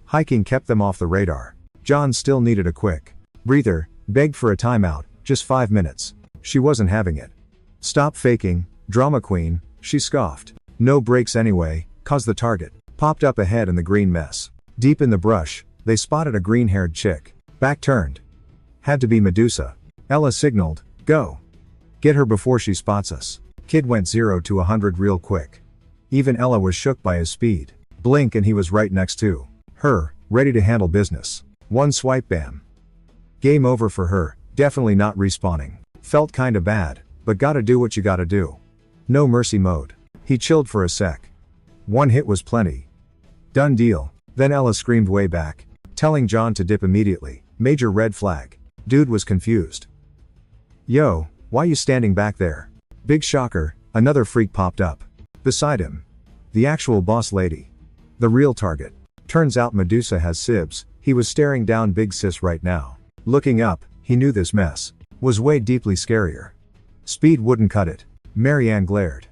Hiking kept them off the radar. John still needed a quick breather, begged for a timeout, just 5 minutes. She wasn't having it. Stop faking, drama queen, she scoffed. No breaks anyway, cause the target popped up ahead in the green mess. Deep in the brush, they spotted a green-haired chick. Back turned. Had to be Medusa. Ella signaled, go. Get her before she spots us. Kid went 0 to 100 real quick. Even Ella was shook by his speed. Blink and he was right next to her, ready to handle business. One swipe, bam. Game over for her, definitely not respawning. Felt kinda bad, but gotta do what you gotta do. No mercy mode. He chilled for a sec. One hit was plenty. Done deal. Then Ella screamed way back, telling John to dip immediately. Major red flag. Dude was confused. Yo, why you standing back there? Big shocker, another freak popped up. Beside him. The actual boss lady. The real target. Turns out Medusa has sibs. He was staring down Big Sis right now. Looking up, he knew this mess was way deeply scarier. Speed wouldn't cut it. Marianne glared.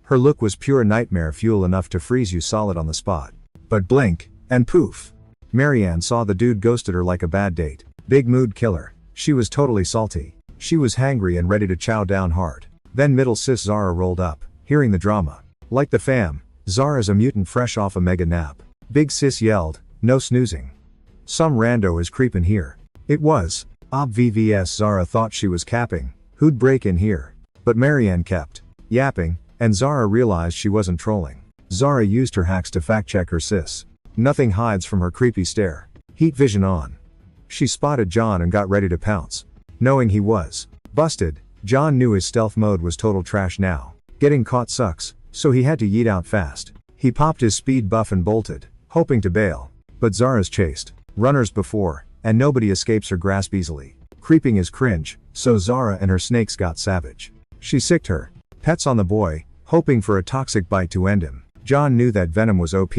Her look was pure nightmare fuel, enough to freeze you solid on the spot. But blink, and poof. Marianne saw the dude ghosted her like a bad date. Big mood killer. She was totally salty. She was hangry and ready to chow down hard. Then middle sis Zara rolled up, hearing the drama. Like the fam, Zara's a mutant fresh off a mega nap. Big sis yelled, no snoozing. Some rando is creepin' here. It was. Obvs Zara thought she was capping. Who'd break in here? But Marianne kept yapping, and Zara realized she wasn't trolling. Zara used her hacks to fact-check her sis. Nothing hides from her creepy stare. Heat vision on. She spotted John and got ready to pounce. Knowing he was busted, John knew his stealth mode was total trash now. Getting caught sucks, so he had to yeet out fast. He popped his speed buff and bolted, hoping to bail. But Zara's chased runners before, and nobody escapes her grasp easily. Creeping is cringe, so Zara and her snakes got savage. She sicked her pets on the boy, hoping for a toxic bite to end him. John knew that venom was OP.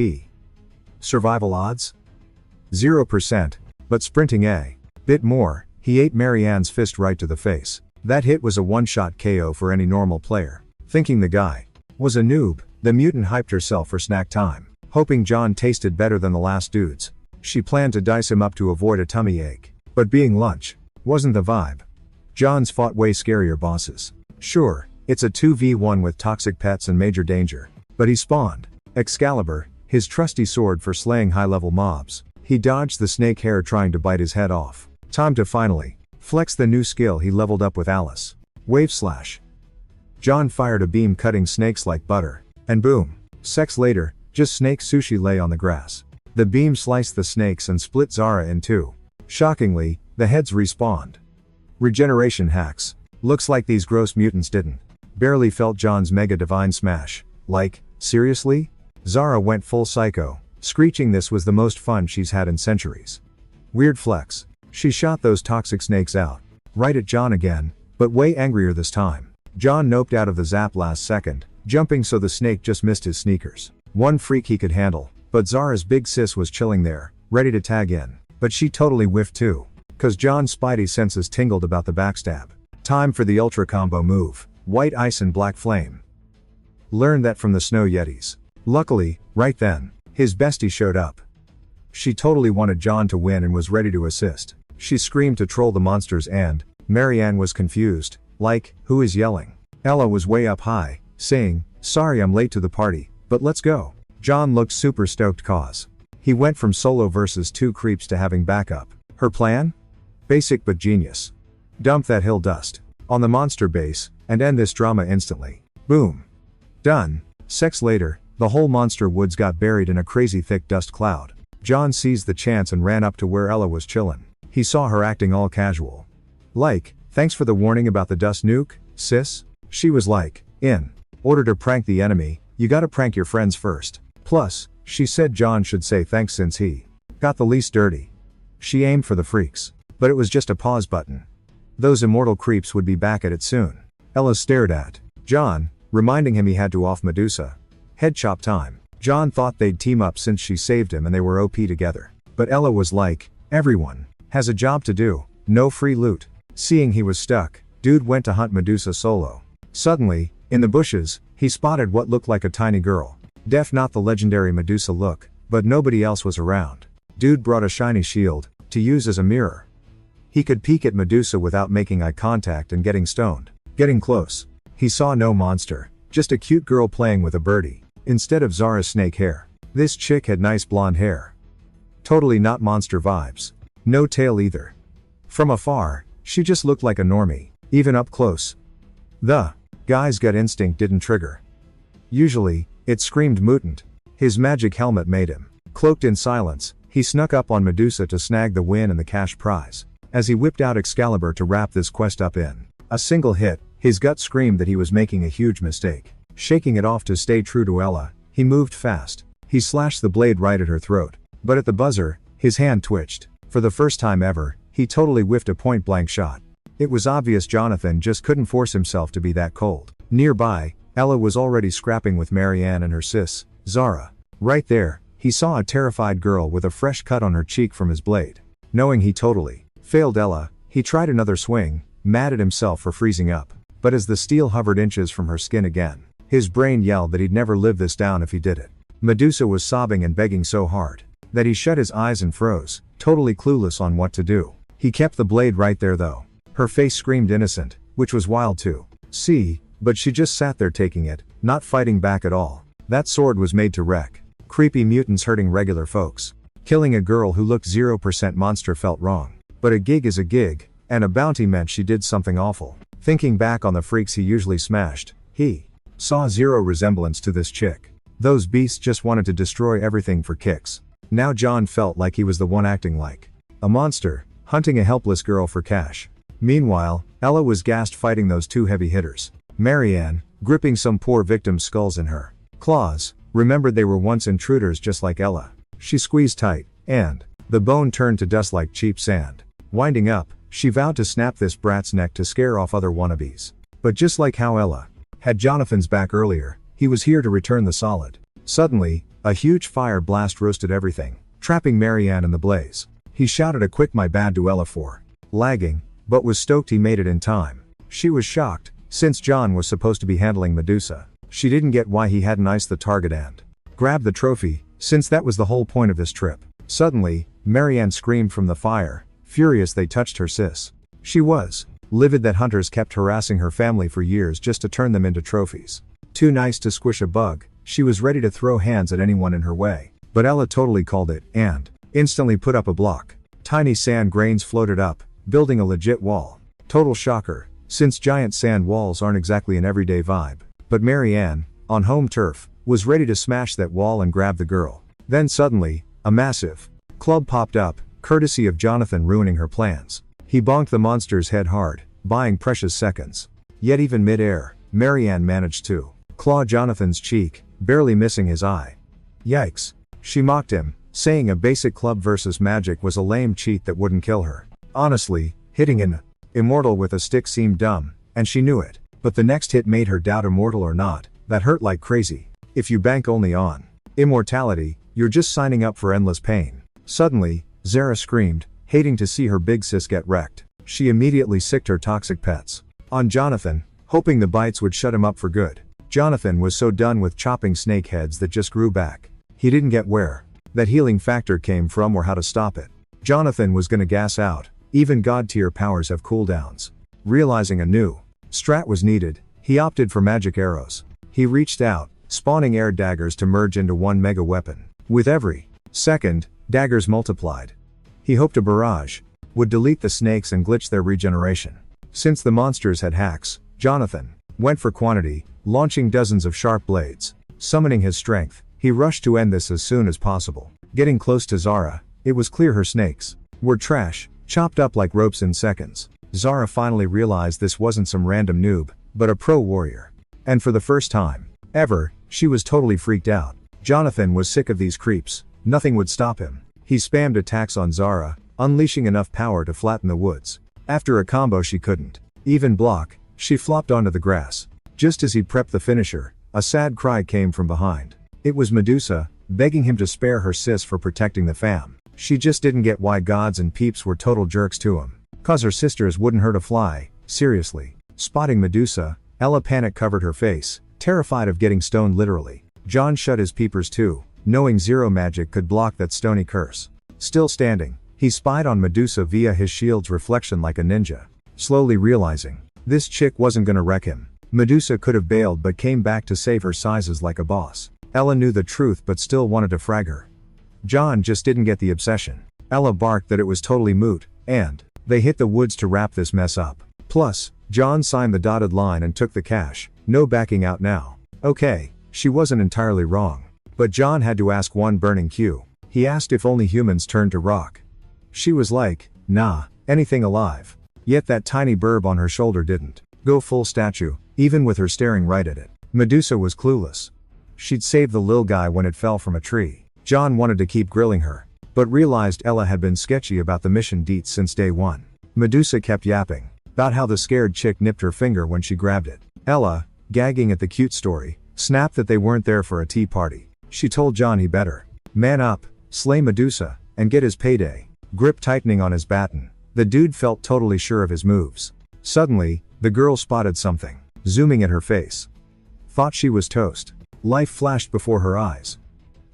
Survival odds? 0%, but sprinting a bit more. He ate Marianne's fist right to the face. That hit was a one-shot KO for any normal player. Thinking the guy was a noob, the mutant hyped herself for snack time. Hoping John tasted better than the last dudes, she planned to dice him up to avoid a tummy ache. But being lunch wasn't the vibe. John's fought way scarier bosses. Sure, it's a 2v1 with toxic pets and major danger. But he spawned Excalibur, his trusty sword for slaying high-level mobs. He dodged the snake hair trying to bite his head off. Time to finally flex the new skill he leveled up with Alice. Wave slash. John fired a beam cutting snakes like butter. And boom. Secs later, just snake sushi lay on the grass. The beam sliced the snakes and split Zara in two. Shockingly, the heads respawned. Regeneration hacks. Looks like these gross mutants didn't barely felt John's mega divine smash. Like, seriously? Zara went full psycho, screeching this was the most fun she's had in centuries. Weird flex. She shot those toxic snakes out. Right at John again, but way angrier this time. John noped out of the zap last second, jumping so the snake just missed his sneakers. One freak he could handle, but Zara's big sis was chilling there, ready to tag in. But she totally whiffed too. Cause John's spidey senses tingled about the backstab. Time for the ultra combo move. White ice and black flame. Learned that from the snow yetis. Luckily, right then, his bestie showed up. She totally wanted John to win and was ready to assist. She screamed to troll the monsters and Marianne was confused, like, who is yelling? Ella was way up high, saying, sorry I'm late to the party, but let's go. John looked super stoked cause he went from solo versus 2 creeps to having backup. Her plan? Basic but genius. Dump that hill dust on the monster base, and end this drama instantly. Boom. Done. Secs later, the whole monster woods got buried in a crazy thick dust cloud. John seized the chance and ran up to where Ella was chillin'. He saw her acting all casual. Like, Thanks for the warning about the dust nuke, sis? She was like, in order to prank the enemy, you gotta prank your friends first. Plus, she said John should say thanks since he got the least dirty. She aimed for the freaks. But it was just a pause button. Those immortal creeps would be back at it soon. Ella stared at John, reminding him he had to off Medusa. Head chop time. John thought they'd team up since she saved him and they were OP together. But Ella was like, everyone has a job to do, no free loot. Seeing he was stuck, dude went to hunt Medusa solo. Suddenly, in the bushes, he spotted what looked like a tiny girl. Not the legendary Medusa look, but nobody else was around. Dude brought a shiny shield, to use as a mirror. He could peek at Medusa without making eye contact and getting stoned. Getting close. He saw no monster, just a cute girl playing with a birdie, instead of Zara's snake hair. This chick had nice blonde hair. Totally not monster vibes. No tail either. From afar, she just looked like a normie, even up close. The guy's gut instinct didn't trigger. Usually, it screamed mutant. His magic helmet made him. Cloaked in silence, he snuck up on Medusa to snag the win and the cash prize. As he whipped out Excalibur to wrap this quest up in a single hit, his gut screamed that he was making a huge mistake. Shaking it off to stay true to Ella, he moved fast. He slashed the blade right at her throat. But at the buzzer, his hand twitched. For the first time ever, he totally whiffed a point-blank shot. It was obvious Jonathan just couldn't force himself to be that cold. Nearby, Ella was already scrapping with Marianne and her sis, Zara. Right there, he saw a terrified girl with a fresh cut on her cheek from his blade. Knowing he totally failed Ella, he tried another swing, mad at himself for freezing up. But as the steel hovered inches from her skin again, his brain yelled that he'd never live this down if he did it. Medusa was sobbing and begging so hard that he shut his eyes and froze, totally clueless on what to do. He kept the blade right there though. Her face screamed innocent, which was wild to see, but she just sat there taking it, not fighting back at all. That sword was made to wreck creepy mutants hurting regular folks. Killing a girl who looked 0% monster felt wrong. But a gig is a gig, and a bounty meant she did something awful. Thinking back on the freaks he usually smashed, he saw zero resemblance to this chick. Those beasts just wanted to destroy everything for kicks. Now John felt like he was the one acting like a monster, hunting a helpless girl for cash. Meanwhile, Ella was gassed fighting those two heavy hitters. Marianne, gripping some poor victim's skulls in her claws, remembered they were once intruders just like Ella. She squeezed tight, and the bone turned to dust like cheap sand. Winding up, she vowed to snap this brat's neck to scare off other wannabes. But just like how Ella had Jonathan's back earlier, he was here to return the solid. Suddenly, a huge fire blast roasted everything, trapping Marianne in the blaze. He shouted a quick my bad to Ella for lagging, but was stoked he made it in time. She was shocked, since John was supposed to be handling Medusa. She didn't get why he hadn't iced the target and grabbed the trophy, since that was the whole point of this trip. Suddenly, Marianne screamed from the fire, furious they touched her sis. She was livid that hunters kept harassing her family for years just to turn them into trophies. Too nice to squish a bug, she was ready to throw hands at anyone in her way. But Ella totally called it, and instantly put up a block. Tiny sand grains floated up, building a legit wall. Total shocker, since giant sand walls aren't exactly an everyday vibe. But Marianne, on home turf, was ready to smash that wall and grab the girl. Then suddenly, a massive club popped up, courtesy of Jonathan ruining her plans. He bonked the monster's head hard, buying precious seconds. Yet even mid-air, Marianne managed to claw Jonathan's cheek, barely missing his eye. Yikes. She mocked him, saying a basic club versus magic was a lame cheat that wouldn't kill her. Honestly, hitting an immortal with a stick seemed dumb, and she knew it. But the next hit made her doubt immortal or not. That hurt like crazy. If you bank only on immortality, you're just signing up for endless pain. Suddenly, Zara screamed, hating to see her big sis get wrecked. She immediately sicked her toxic pets on Jonathan, hoping the bites would shut him up for good. Jonathan was so done with chopping snake heads that just grew back. He didn't get where that healing factor came from or how to stop it. Jonathan was gonna gas out. Even god tier powers have cooldowns. Realizing a new strat was needed, he opted for magic arrows. He reached out, spawning air daggers to merge into one mega weapon. With every second, daggers multiplied. He hoped a barrage would delete the snakes and glitch their regeneration. Since the monsters had hacks, Jonathan went for quantity, launching dozens of sharp blades. Summoning his strength, he rushed to end this as soon as possible. Getting close to Zara, it was clear her snakes were trash, chopped up like ropes in seconds. Zara finally realized this wasn't some random noob, but a pro warrior. And for the first time ever, she was totally freaked out. Jonathan was sick of these creeps. Nothing would stop him. He spammed attacks on Zara, unleashing enough power to flatten the woods. After a combo she couldn't even block, she flopped onto the grass. Just as he prepped the finisher, a sad cry came from behind. It was Medusa, begging him to spare her sis for protecting the fam. She just didn't get why gods and peeps were total jerks to him. Cause her sisters wouldn't hurt a fly, seriously. Spotting Medusa, Ella panic covered her face, terrified of getting stoned literally. John shut his peepers too, knowing zero magic could block that stony curse. Still standing, he spied on Medusa via his shield's reflection like a ninja. Slowly realizing, this chick wasn't gonna wreck him. Medusa could have bailed but came back to save her sizes like a boss. Ella knew the truth but still wanted to frag her. John just didn't get the obsession. Ella barked that it was totally moot, and they hit the woods to wrap this mess up. Plus, John signed the dotted line and took the cash, no backing out now. Okay, she wasn't entirely wrong. But John had to ask one burning cue. He asked if only humans turned to rock. She was like, nah, anything alive. Yet that tiny burb on her shoulder didn't go full statue, even with her staring right at it. Medusa was clueless. She'd saved the lil guy when it fell from a tree. John wanted to keep grilling her, but realized Ella had been sketchy about the mission deets since day one. Medusa kept yapping about how the scared chick nipped her finger when she grabbed it. Ella, gagging at the cute story, snapped that they weren't there for a tea party. She told John he better man up, slay Medusa, and get his payday. Grip tightening on his baton, the dude felt totally sure of his moves. Suddenly, the girl spotted something, zooming at her face. Thought she was toast. Life flashed before her eyes.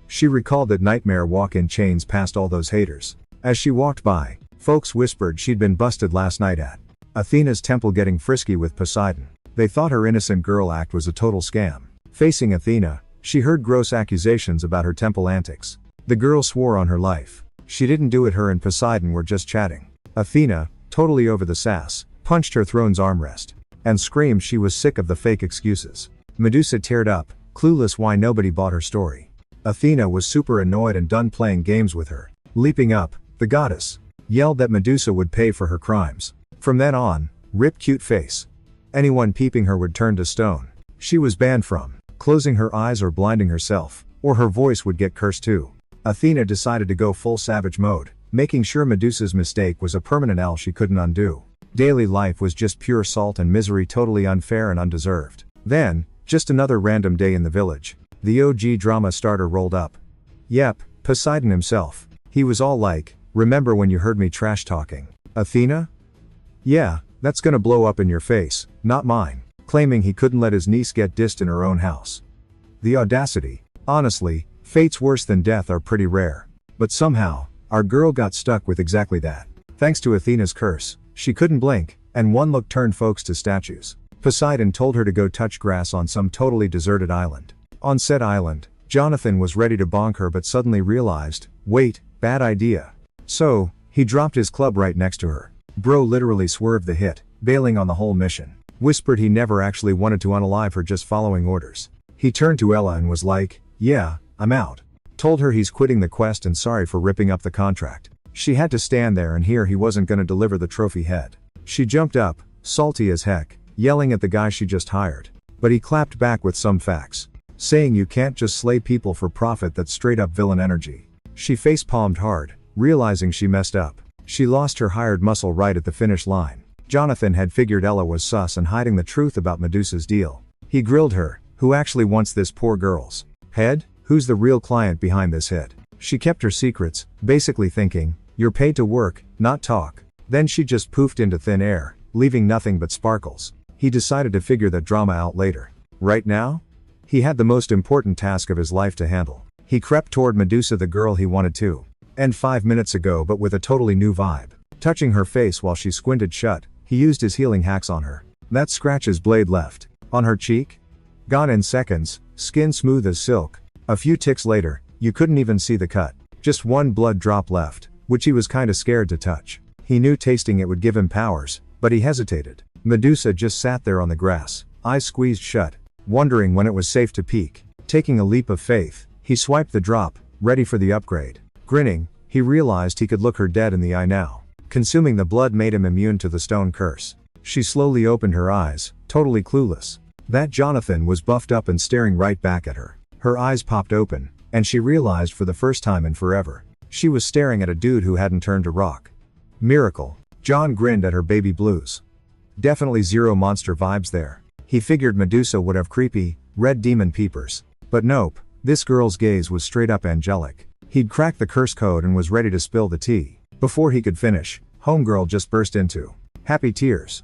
She recalled that nightmare walk-in chains past all those haters. As she walked by, folks whispered she'd been busted last night at Athena's temple getting frisky with Poseidon. They thought her innocent girl act was a total scam. Facing Athena, she heard gross accusations about her temple antics. The girl swore on her life she didn't do it. Her and Poseidon were just chatting. Athena, totally over the sass, punched her throne's armrest and screamed she was sick of the fake excuses. Medusa teared up, clueless why nobody bought her story. Athena was super annoyed and done playing games with her. Leaping up, the goddess yelled that Medusa would pay for her crimes. From then on, rip cute face. Anyone peeping her would turn to stone. She was banned from closing her eyes or blinding herself, or her voice would get cursed too. Athena decided to go full savage mode, making sure Medusa's mistake was a permanent L she couldn't undo. Daily life was just pure salt and misery, totally unfair and undeserved. Then, just another random day in the village. The OG drama starter rolled up. Yep, Poseidon himself. He was all like, remember when you heard me trash talking Athena? Yeah, that's gonna blow up in your face, not mine. Claiming he couldn't let his niece get dissed in her own house. The audacity. Honestly, fates worse than death are pretty rare. But somehow, our girl got stuck with exactly that. Thanks to Athena's curse, she couldn't blink, and one look turned folks to statues. Poseidon told her to go touch grass on some totally deserted island. On said island, Jonathan was ready to bonk her but suddenly realized, wait, bad idea. So, he dropped his club right next to her. Bro literally swerved the hit, bailing on the whole mission. Whispered he never actually wanted to unalive her, just following orders. He turned to Ella and was like, yeah, I'm out. Told her he's quitting the quest and sorry for ripping up the contract. She had to stand there and hear he wasn't gonna deliver the trophy head. She jumped up, salty as heck, yelling at the guy she just hired. But he clapped back with some facts. Saying you can't just slay people for profit, that's straight up villain energy. She face-palmed hard, realizing she messed up. She lost her hired muscle right at the finish line. Jonathan had figured Ella was sus and hiding the truth about Medusa's deal. He grilled her, who actually wants this poor girl's head? Who's the real client behind this hit? She kept her secrets, basically thinking, you're paid to work, not talk. Then she just poofed into thin air, leaving nothing but sparkles. He decided to figure that drama out later. Right now? He had the most important task of his life to handle. He crept toward Medusa, the girl he wanted to end 5 minutes ago, but with a totally new vibe. Touching her face while she squinted shut, he used his healing hacks on her. That scratch's blade left on her cheek. Gone in seconds, skin smooth as silk. A few ticks later, you couldn't even see the cut. Just one blood drop left, which he was kinda scared to touch. He knew tasting it would give him powers, but he hesitated. Medusa just sat there on the grass, eyes squeezed shut, wondering when it was safe to peek. Taking a leap of faith, he swiped the drop, ready for the upgrade. Grinning, he realized he could look her dead in the eye now. Consuming the blood made him immune to the stone curse. She slowly opened her eyes, totally clueless. That Jonathan was buffed up and staring right back at her. Her eyes popped open, and she realized for the first time in forever, she was staring at a dude who hadn't turned to rock. Miracle. John grinned at her baby blues. Definitely zero monster vibes there. He figured Medusa would have creepy, red demon peepers. But nope, this girl's gaze was straight up angelic. He'd cracked the curse code and was ready to spill the tea. Before he could finish, homegirl just burst into happy tears.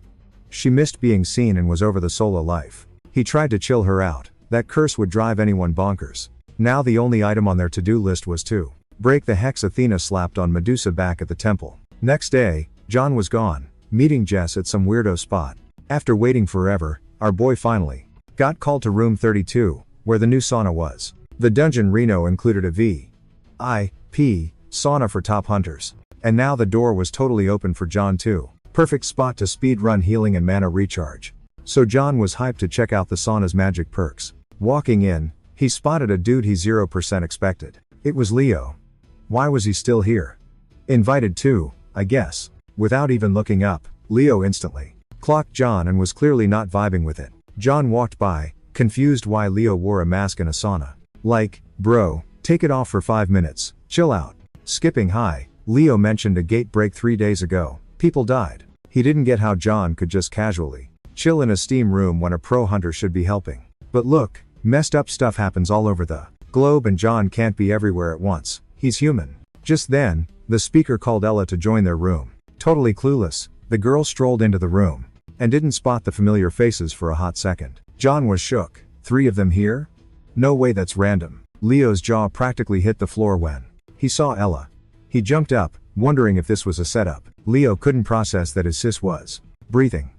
She missed being seen and was over the solo life. He tried to chill her out. That curse would drive anyone bonkers. Now the only item on their to-do list was to break the hex Athena slapped on Medusa back at the temple. Next day, John was gone, meeting Jess at some weirdo spot. After waiting forever, our boy finally got called to room 32, where the new sauna was. The dungeon Reno included a VIP sauna for top hunters. And now the door was totally open for John too. Perfect spot to speedrun healing and mana recharge. So John was hyped to check out the sauna's magic perks. Walking in, he spotted a dude he 0% expected. It was Leo. Why was he still here? Invited too, I guess. Without even looking up, Leo instantly clocked John and was clearly not vibing with it. John walked by, confused why Leo wore a mask in a sauna. Like, bro, take it off for 5 minutes, chill out. Skipping high, Leo mentioned a gate break 3 days ago. People died. He didn't get how John could just casually chill in a steam room when a pro hunter should be helping. But look, messed up stuff happens all over the globe and John can't be everywhere at once. He's human. Just then, the speaker called Ella to join their room. Totally clueless, the girl strolled into the room and didn't spot the familiar faces for a hot second. John was shook. 3 of them here? No way, that's random. Leo's jaw practically hit the floor when he saw Ella. He jumped up, wondering if this was a setup. Leo couldn't process that his sis was breathing.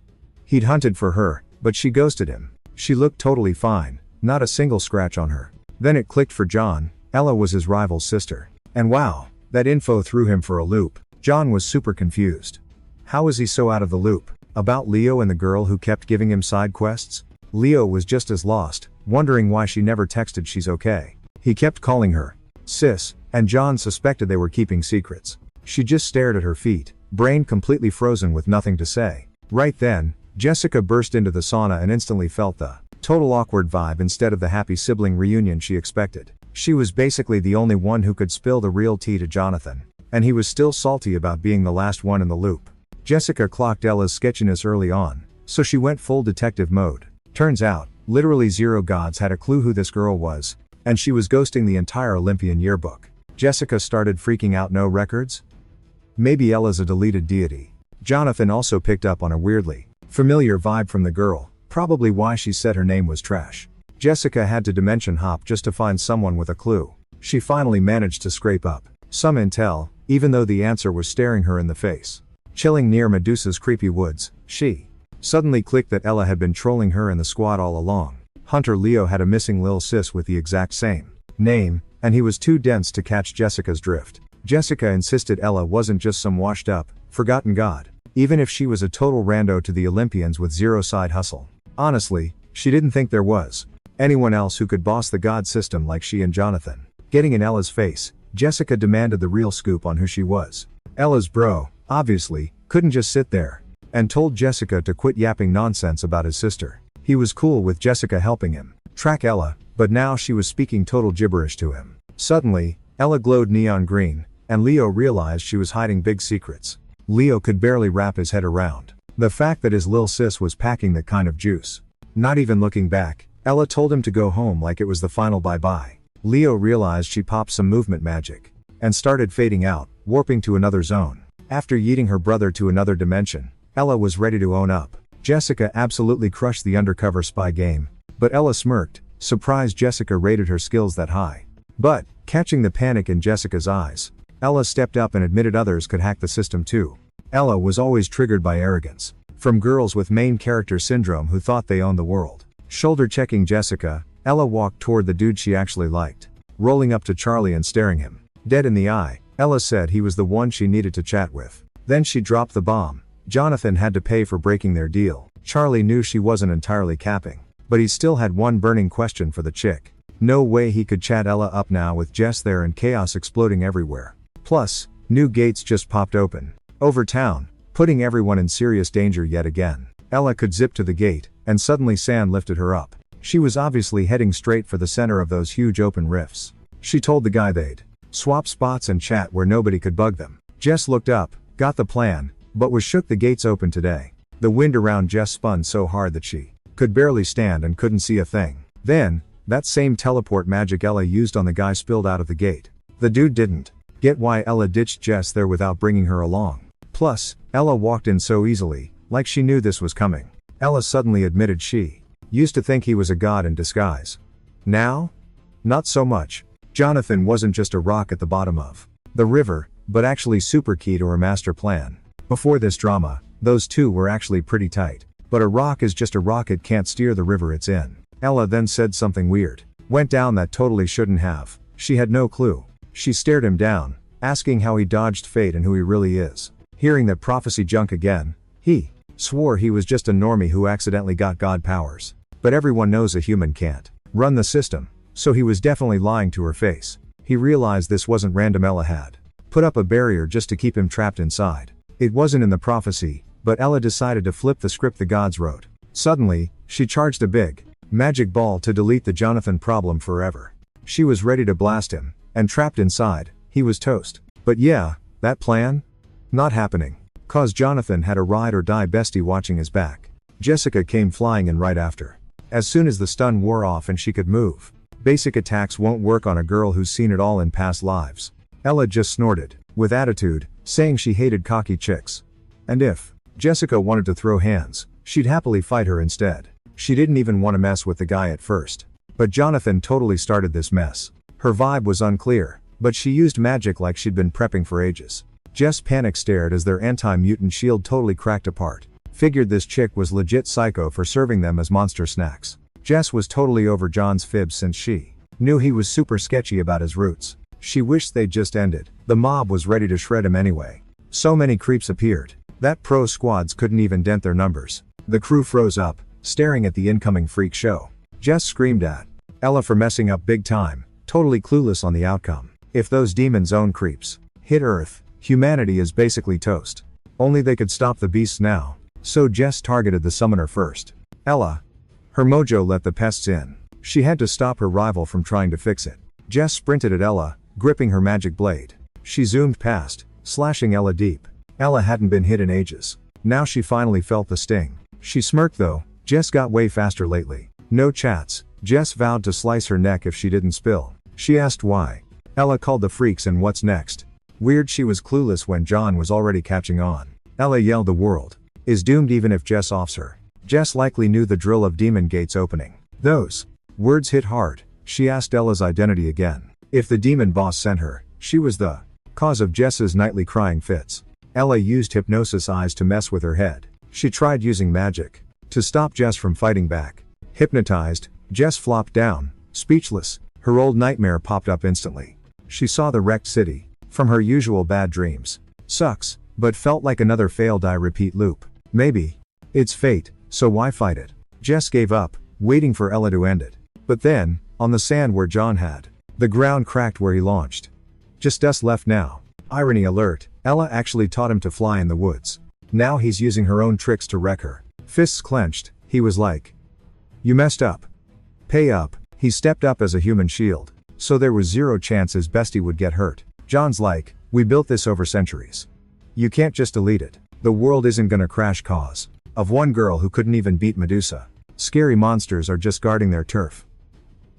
He'd hunted for her, but she ghosted him. She looked totally fine, not a single scratch on her. Then it clicked for John, Ella was his rival's sister. And wow, that info threw him for a loop. John was super confused. How was he so out of the loop? About Leo and the girl who kept giving him side quests? Leo was just as lost, wondering why she never texted she's okay. He kept calling her sis, and John suspected they were keeping secrets. She just stared at her feet, brain completely frozen with nothing to say. Right then, Jessica burst into the sauna and instantly felt the total awkward vibe instead of the happy sibling reunion she expected. She was basically the only one who could spill the real tea to Jonathan, and he was still salty about being the last one in the loop. Jessica clocked Ella's sketchiness early on, so she went full detective mode. Turns out, literally 0 gods had a clue who this girl was, and she was ghosting the entire Olympian yearbook. Jessica started freaking out. No records? Maybe Ella's a deleted deity. Jonathan also picked up on a weirdly familiar vibe from the girl, probably why she said her name was trash. Jessica had to dimension hop just to find someone with a clue. She finally managed to scrape up some intel, even though the answer was staring her in the face. Chilling near Medusa's creepy woods, she suddenly clicked that Ella had been trolling her and the squad all along. Hunter Leo had a missing lil sis with the exact same name, and he was too dense to catch Jessica's drift. Jessica insisted Ella wasn't just some washed up, forgotten god, even if she was a total rando to the Olympians with 0 side hustle. Honestly, she didn't think there was anyone else who could boss the god system like she and Jonathan. Getting in Ella's face, Jessica demanded the real scoop on who she was. Ella's bro, obviously, couldn't just sit there, and told Jessica to quit yapping nonsense about his sister. He was cool with Jessica helping him track Ella, but now she was speaking total gibberish to him. Suddenly, Ella glowed neon green, and Leo realized she was hiding big secrets. Leo could barely wrap his head around the fact that his lil sis was packing that kind of juice. Not even looking back, Ella told him to go home like it was the final bye-bye. Leo realized she popped some movement magic and started fading out, warping to another zone. After yeeting her brother to another dimension, Ella was ready to own up. Jessica absolutely crushed the undercover spy game, but Ella smirked, surprised Jessica rated her skills that high. But, catching the panic in Jessica's eyes, Ella stepped up and admitted others could hack the system too. Ella was always triggered by arrogance from girls with main character syndrome who thought they owned the world. Shoulder checking Jessica, Ella walked toward the dude she actually liked. Rolling up to Charlie and staring him dead in the eye, Ella said he was the one she needed to chat with. Then she dropped the bomb. Jonathan had to pay for breaking their deal. Charlie knew she wasn't entirely capping, but he still had one burning question for the chick. No way he could chat Ella up now with Jess there and chaos exploding everywhere. Plus, new gates just popped open. over town, putting everyone in serious danger yet again. Ella could zip to the gate, and suddenly sand lifted her up. She was obviously heading straight for the center of those huge open rifts. She told the guy they'd swap spots and chat where nobody could bug them. Jess looked up, got the plan, but was shook the gates open today. The wind around Jess spun so hard that she could barely stand and couldn't see a thing. Then, that same teleport magic Ella used on the guy spilled out of the gate. The dude didn't get why Ella ditched Jess there without bringing her along. Plus, Ella walked in so easily, like she knew this was coming. Ella suddenly admitted she used to think he was a god in disguise. Now? Not so much. Jonathan wasn't just a rock at the bottom of the river, but actually super key to her master plan. Before this drama, those two were actually pretty tight. But a rock is just a rock, it can't steer the river it's in. Ella then said something weird. Went down that totally shouldn't have. She had no clue. She stared him down, asking how he dodged fate and who he really is. Hearing that prophecy junk again, he swore he was just a normie who accidentally got god powers. But everyone knows a human can't run the system, so he was definitely lying to her face. He realized this wasn't random. Ella had put up a barrier just to keep him trapped inside. It wasn't in the prophecy, but Ella decided to flip the script the gods wrote. Suddenly, she charged a big magic ball to delete the Jonathan problem forever. She was ready to blast him, and trapped inside, he was toast. But yeah, that plan? Not happening. Cause Jonathan had a ride or die bestie watching his back. Jessica came flying in right after. As soon as the stun wore off and she could move. Basic attacks won't work on a girl who's seen it all in past lives. Ella just snorted, with attitude, saying she hated cocky chicks. And if Jessica wanted to throw hands, she'd happily fight her instead. She didn't even want to mess with the guy at first. But Jonathan totally started this mess. Her vibe was unclear, but she used magic like she'd been prepping for ages. Jess panic stared as their anti-mutant shield totally cracked apart. Figured this chick was legit psycho for serving them as monster snacks. Jess was totally over John's fibs since she knew he was super sketchy about his roots. She wished they'd just ended. The mob was ready to shred him anyway. So many creeps appeared that pro squads couldn't even dent their numbers. The crew froze up, staring at the incoming freak show. Jess screamed at Ella for messing up big time, totally clueless on the outcome. If those demons own creeps hit Earth, humanity is basically toast. Only they could stop the beasts now. So Jess targeted the summoner first. Ella. Her mojo let the pests in. She had to stop her rival from trying to fix it. Jess sprinted at Ella, gripping her magic blade. She zoomed past, slashing Ella deep. Ella hadn't been hit in ages. Now she finally felt the sting. She smirked though. Jess got way faster lately. No chats. Jess vowed to slice her neck if she didn't spill. She asked why. Ella called the freaks and what's next. Weird, she was clueless when John was already catching on. Ella yelled the world is doomed even if Jess offs her. Jess likely knew the drill of demon gates opening. Those words hit hard. She asked Ella's identity again. If the demon boss sent her, she was the cause of Jess's nightly crying fits. Ella used hypnosis eyes to mess with her head. She tried using magic to stop Jess from fighting back. Hypnotized, Jess flopped down, speechless. Her old nightmare popped up instantly. She saw the wrecked city from her usual bad dreams. Sucks, but felt like another fail die repeat loop. Maybe it's fate, so why fight it? Jess gave up, waiting for Ella to end it. But then, on the sand where John had, the ground cracked where he launched. Just us left now. Irony alert, Ella actually taught him to fly in the woods. Now he's using her own tricks to wreck her. Fists clenched, he was like, "You messed up. Pay up." He stepped up as a human shield. So there was zero chance his bestie would get hurt. John's like, "We built this over centuries. You can't just delete it. The world isn't gonna crash cause of one girl who couldn't even beat Medusa. Scary monsters are just guarding their turf."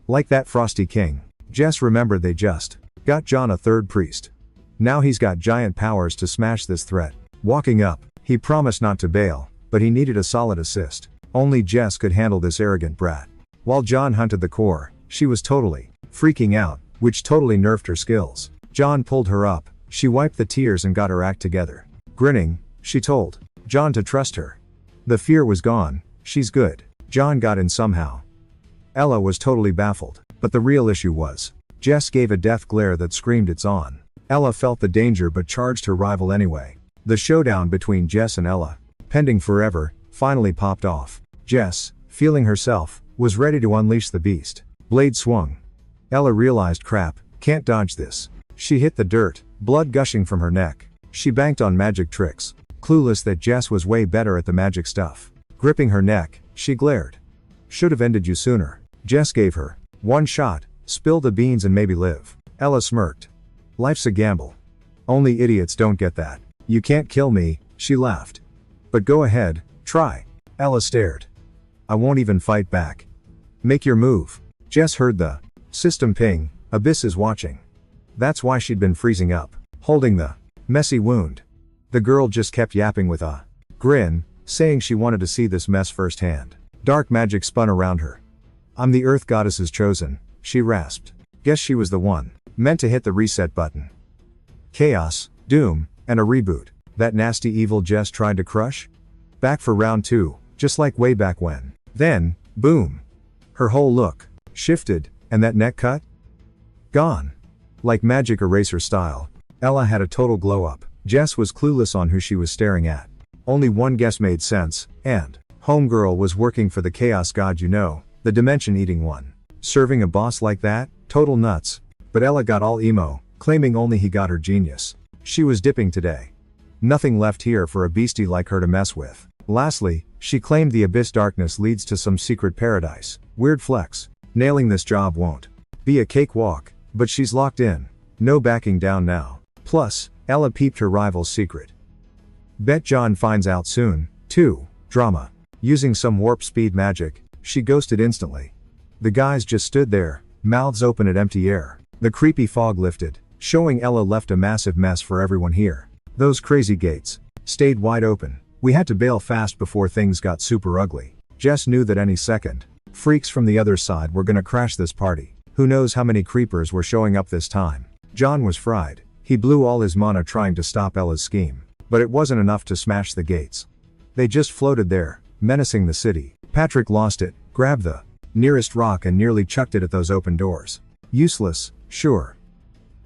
Like that Frosty King. Jess remembered they just got John a third priest. Now he's got giant powers to smash this threat. Walking up, he promised not to bail, but he needed a solid assist. Only Jess could handle this arrogant brat. While John hunted the core, she was totally freaking out, which totally nerfed her skills. John pulled her up, she wiped the tears and got her act together. Grinning, she told John to trust her. The fear was gone, she's good. John got in somehow. Ella was totally baffled, but the real issue was, Jess gave a death glare that screamed it's on. Ella felt the danger but charged her rival anyway. The showdown between Jess and Ella, pending forever, finally popped off. Jess, feeling herself, was ready to unleash the beast. Blade swung. Ella realized crap, can't dodge this. She hit the dirt, blood gushing from her neck. She banked on magic tricks, clueless that Jess was way better at the magic stuff. Gripping her neck, she glared. Should have ended you sooner. Jess gave her one shot, spill the beans and maybe live. Ella smirked. Life's a gamble. Only idiots don't get that. You can't kill me, she laughed. But go ahead, try. Ella stared. I won't even fight back. Make your move. Jess heard the system ping, Abyss is watching. That's why she'd been freezing up, holding the messy wound. The girl just kept yapping with a grin, saying she wanted to see this mess firsthand. Dark magic spun around her. I'm the Earth Goddess's chosen, she rasped. Guess she was the one, meant to hit the reset button. Chaos, doom, and a reboot. That nasty evil Jess tried to crush? Back for round 2, just like way back when. Then, boom. Her whole look shifted, and that neck cut? Gone. Like magic eraser style, Ella had a total glow up. Jess was clueless on who she was staring at. Only one guess made sense, and homegirl was working for the chaos god, you know, the dimension-eating one. Serving a boss like that? Total nuts. But Ella got all emo, claiming only he got her genius. She was dipping today. Nothing left here for a beastie like her to mess with. Lastly, she claimed the abyss darkness leads to some secret paradise. Weird flex. Nailing this job won't be a cakewalk, but she's locked in. No backing down now. Plus, Ella peeped her rival's secret. Bet John finds out soon, too. Drama. Using some warp speed magic, she ghosted instantly. The guys just stood there, mouths open at empty air. The creepy fog lifted, showing Ella left a massive mess for everyone here. Those crazy gates stayed wide open. We had to bail fast before things got super ugly. Jess knew that any second, freaks from the other side were gonna crash this party. Who knows how many creepers were showing up this time. John was fried. He blew all his mana trying to stop Ella's scheme. But it wasn't enough to smash the gates. They just floated there, menacing the city. Patrick lost it, grabbed the nearest rock and nearly chucked it at those open doors. Useless, sure.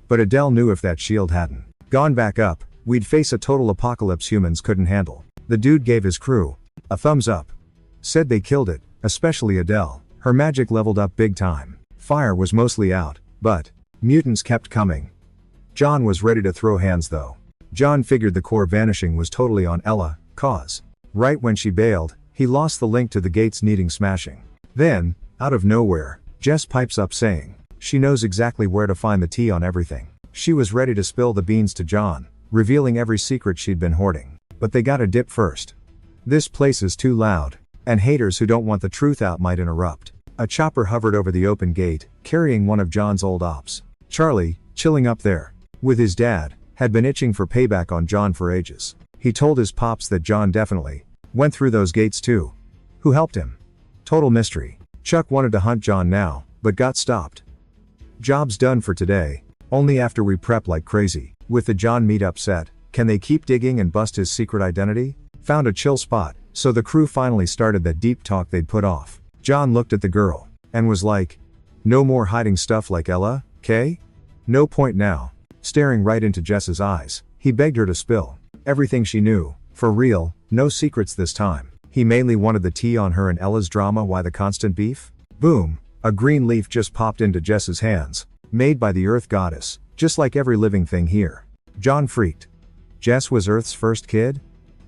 But Adele knew if that shield hadn't gone back up, we'd face a total apocalypse humans couldn't handle. The dude gave his crew a thumbs up. Said they killed it, especially Adele. Her magic leveled up big time. Fire was mostly out, but mutants kept coming. John was ready to throw hands though. John figured the core vanishing was totally on Ella, cause right when she bailed, he lost the link to the gates needing smashing. Then, out of nowhere, Jess pipes up saying she knows exactly where to find the tea on everything. She was ready to spill the beans to John, revealing every secret she'd been hoarding. But they gotta dip first. This place is too loud, and haters who don't want the truth out might interrupt. A chopper hovered over the open gate, carrying one of John's old ops. Charlie, chilling up there with his dad, had been itching for payback on John for ages. He told his pops that John definitely went through those gates too. Who helped him? Total mystery. Chuck wanted to hunt John now, but got stopped. Job's done for today, only after we prep like crazy. With the John meetup set, can they keep digging and bust his secret identity? Found a chill spot, so the crew finally started that deep talk they'd put off. John looked at the girl, and was like, no more hiding stuff like Ella, Kay? No point now. Staring right into Jess's eyes, he begged her to spill everything she knew. For real, no secrets this time. He mainly wanted the tea on her and Ella's drama. Why the constant beef? Boom. A green leaf just popped into Jess's hands. Made by the Earth Goddess, just like every living thing here. John freaked. Jess was Earth's first kid?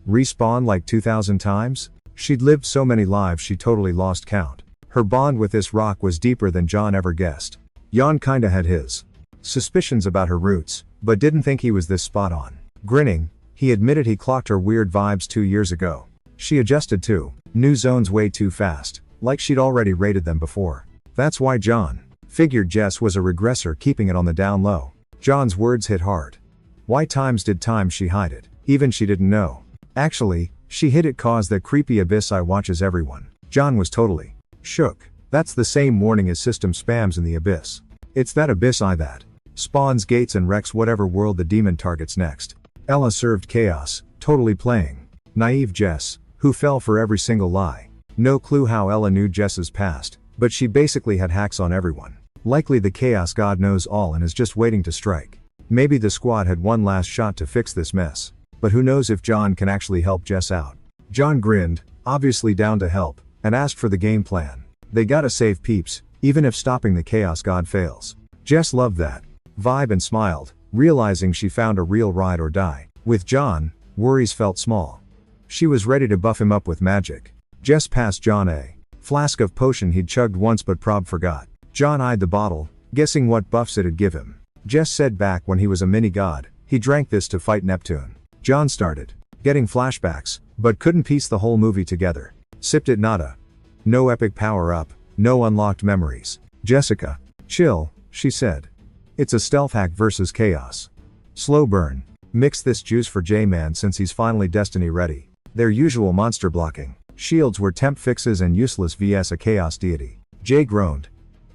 Respawn like 2,000 times? She'd lived so many lives she totally lost count. Her bond with this rock was deeper than John ever guessed. Jan kinda had his suspicions about her roots, but didn't think he was this spot on. Grinning, he admitted he clocked her weird vibes 2 years ago. She adjusted to new zones way too fast, like she'd already rated them before. That's why John figured Jess was a regressor keeping it on the down low. John's words hit hard. Why times did she hide it? Even she didn't know. Actually, she hid it cause that creepy abyss I watches everyone. John was totally shook. That's the same warning his system spams in the abyss. It's that abyss eye that spawns gates and wrecks whatever world the demon targets next. Ella served chaos, totally playing naive Jess, who fell for every single lie. No clue how Ella knew Jess's past, but she basically had hacks on everyone. Likely the chaos god knows all and is just waiting to strike. Maybe the squad had one last shot to fix this mess. But who knows if John can actually help Jess out. John grinned, obviously down to help, and asked for the game plan. They gotta save peeps, even if stopping the chaos god fails. Jess loved that vibe and smiled, realizing she found a real ride or die With John, worries felt small. She was ready to buff him up with magic. Jess passed John a flask of potion he'd chugged once but prob forgot. John eyed the bottle, guessing what buffs it'd give him. Jess said back when he was a mini-god, he drank this to fight Neptune. John started getting flashbacks, but couldn't piece the whole movie together. Sipped it nada. No epic power-up, no unlocked memories. Jessica. Chill, she said. It's a stealth hack versus chaos. Slow burn. Mix this juice for J-Man since he's finally destiny ready. Their usual monster blocking. Shields were temp fixes and useless vs a chaos deity. Jay groaned.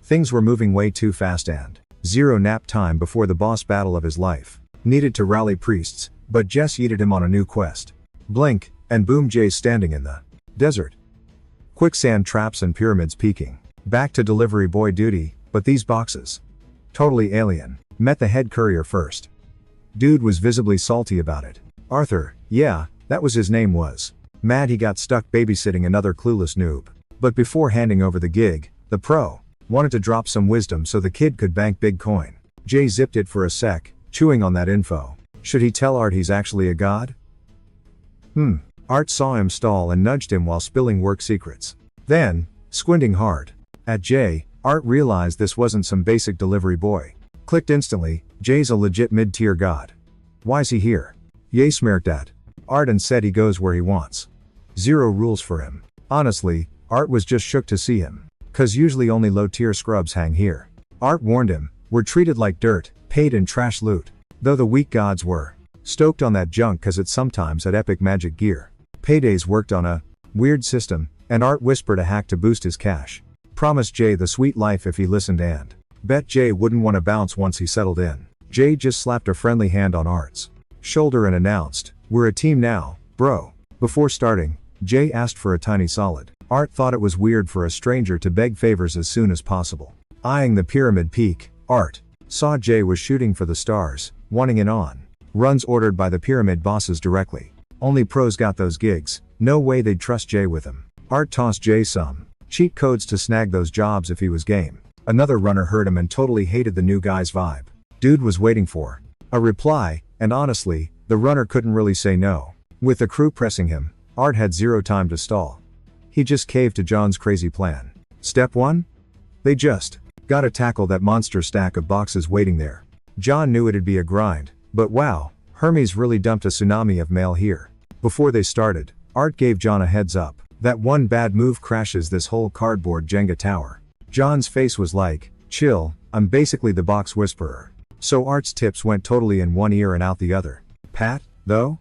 Things were moving way too fast and zero nap time before the boss battle of his life. Needed to rally priests, but Jess yeeted him on a new quest. Blink, and boom, Jay's standing in the desert. Quicksand traps and pyramids peeking. Back to delivery boy duty, but these boxes. Totally alien. Met the head courier first. Dude was visibly salty about it. Arthur, yeah, that was his name was. Mad he got stuck babysitting another clueless noob. But before handing over the gig, the pro wanted to drop some wisdom so the kid could bank big coin. Jay zipped it for a sec, chewing on that info. Should he tell Art he's actually a god? Art saw him stall and nudged him while spilling work secrets. Then, squinting hard at Jay, Art realized this wasn't some basic delivery boy. Clicked instantly, Jay's a legit mid-tier god. Why's he here? Ye smirked at Art and said he goes where he wants. Zero rules for him. Honestly, Art was just shook to see him. 'Cause usually only low-tier scrubs hang here. Art warned him, we're treated like dirt, paid in trash loot. Though the weak gods were stoked on that junk 'cause it's sometimes had epic magic gear. Paydays worked on a weird system, and Art whispered a hack to boost his cash. Promised Jay the sweet life if he listened and bet Jay wouldn't want to bounce once he settled in. Jay just slapped a friendly hand on Art's shoulder and announced, we're a team now, bro. Before starting, Jay asked for a tiny solid. Art thought it was weird for a stranger to beg favors as soon as possible. Eyeing the pyramid peak, Art saw Jay was shooting for the stars, wanting in on runs ordered by the pyramid bosses directly. Only pros got those gigs, no way they'd trust Jay with him. Art tossed Jay some cheat codes to snag those jobs if he was game. Another runner heard him and totally hated the new guy's vibe. Dude was waiting for a reply, and honestly, the runner couldn't really say no. With the crew pressing him, Art had zero time to stall. He just caved to John's crazy plan. Step 1? They just gotta tackle that monster stack of boxes waiting there. John knew it'd be a grind, but wow, Hermes really dumped a tsunami of mail here. Before they started, Art gave John a heads up. That one bad move crashes this whole cardboard Jenga tower. John's face was like, chill, I'm basically the box whisperer. So Art's tips went totally in one ear and out the other. Pat, though?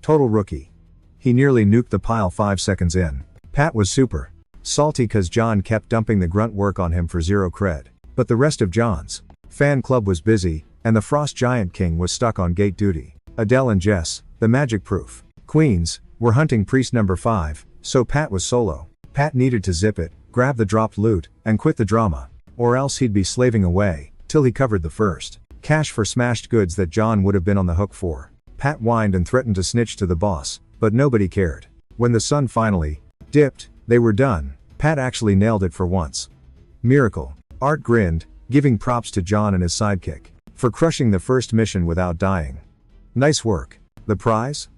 Total rookie. He nearly nuked the pile 5 seconds in. Pat was super salty cause John kept dumping the grunt work on him for zero cred. But the rest of John's fan club was busy, and the Frost Giant King was stuck on gate duty. Adele and Jess, the magic-proof queens, were hunting priest number 5, so Pat was solo. Pat needed to zip it, grab the dropped loot, and quit the drama. Or else he'd be slaving away, till he covered the first cash for smashed goods that John would have been on the hook for. Pat whined and threatened to snitch to the boss, but nobody cared. When the sun finally dipped, they were done. Pat actually nailed it for once. Miracle. Art grinned, giving props to John and his sidekick for crushing the first mission without dying. Nice work. The prize?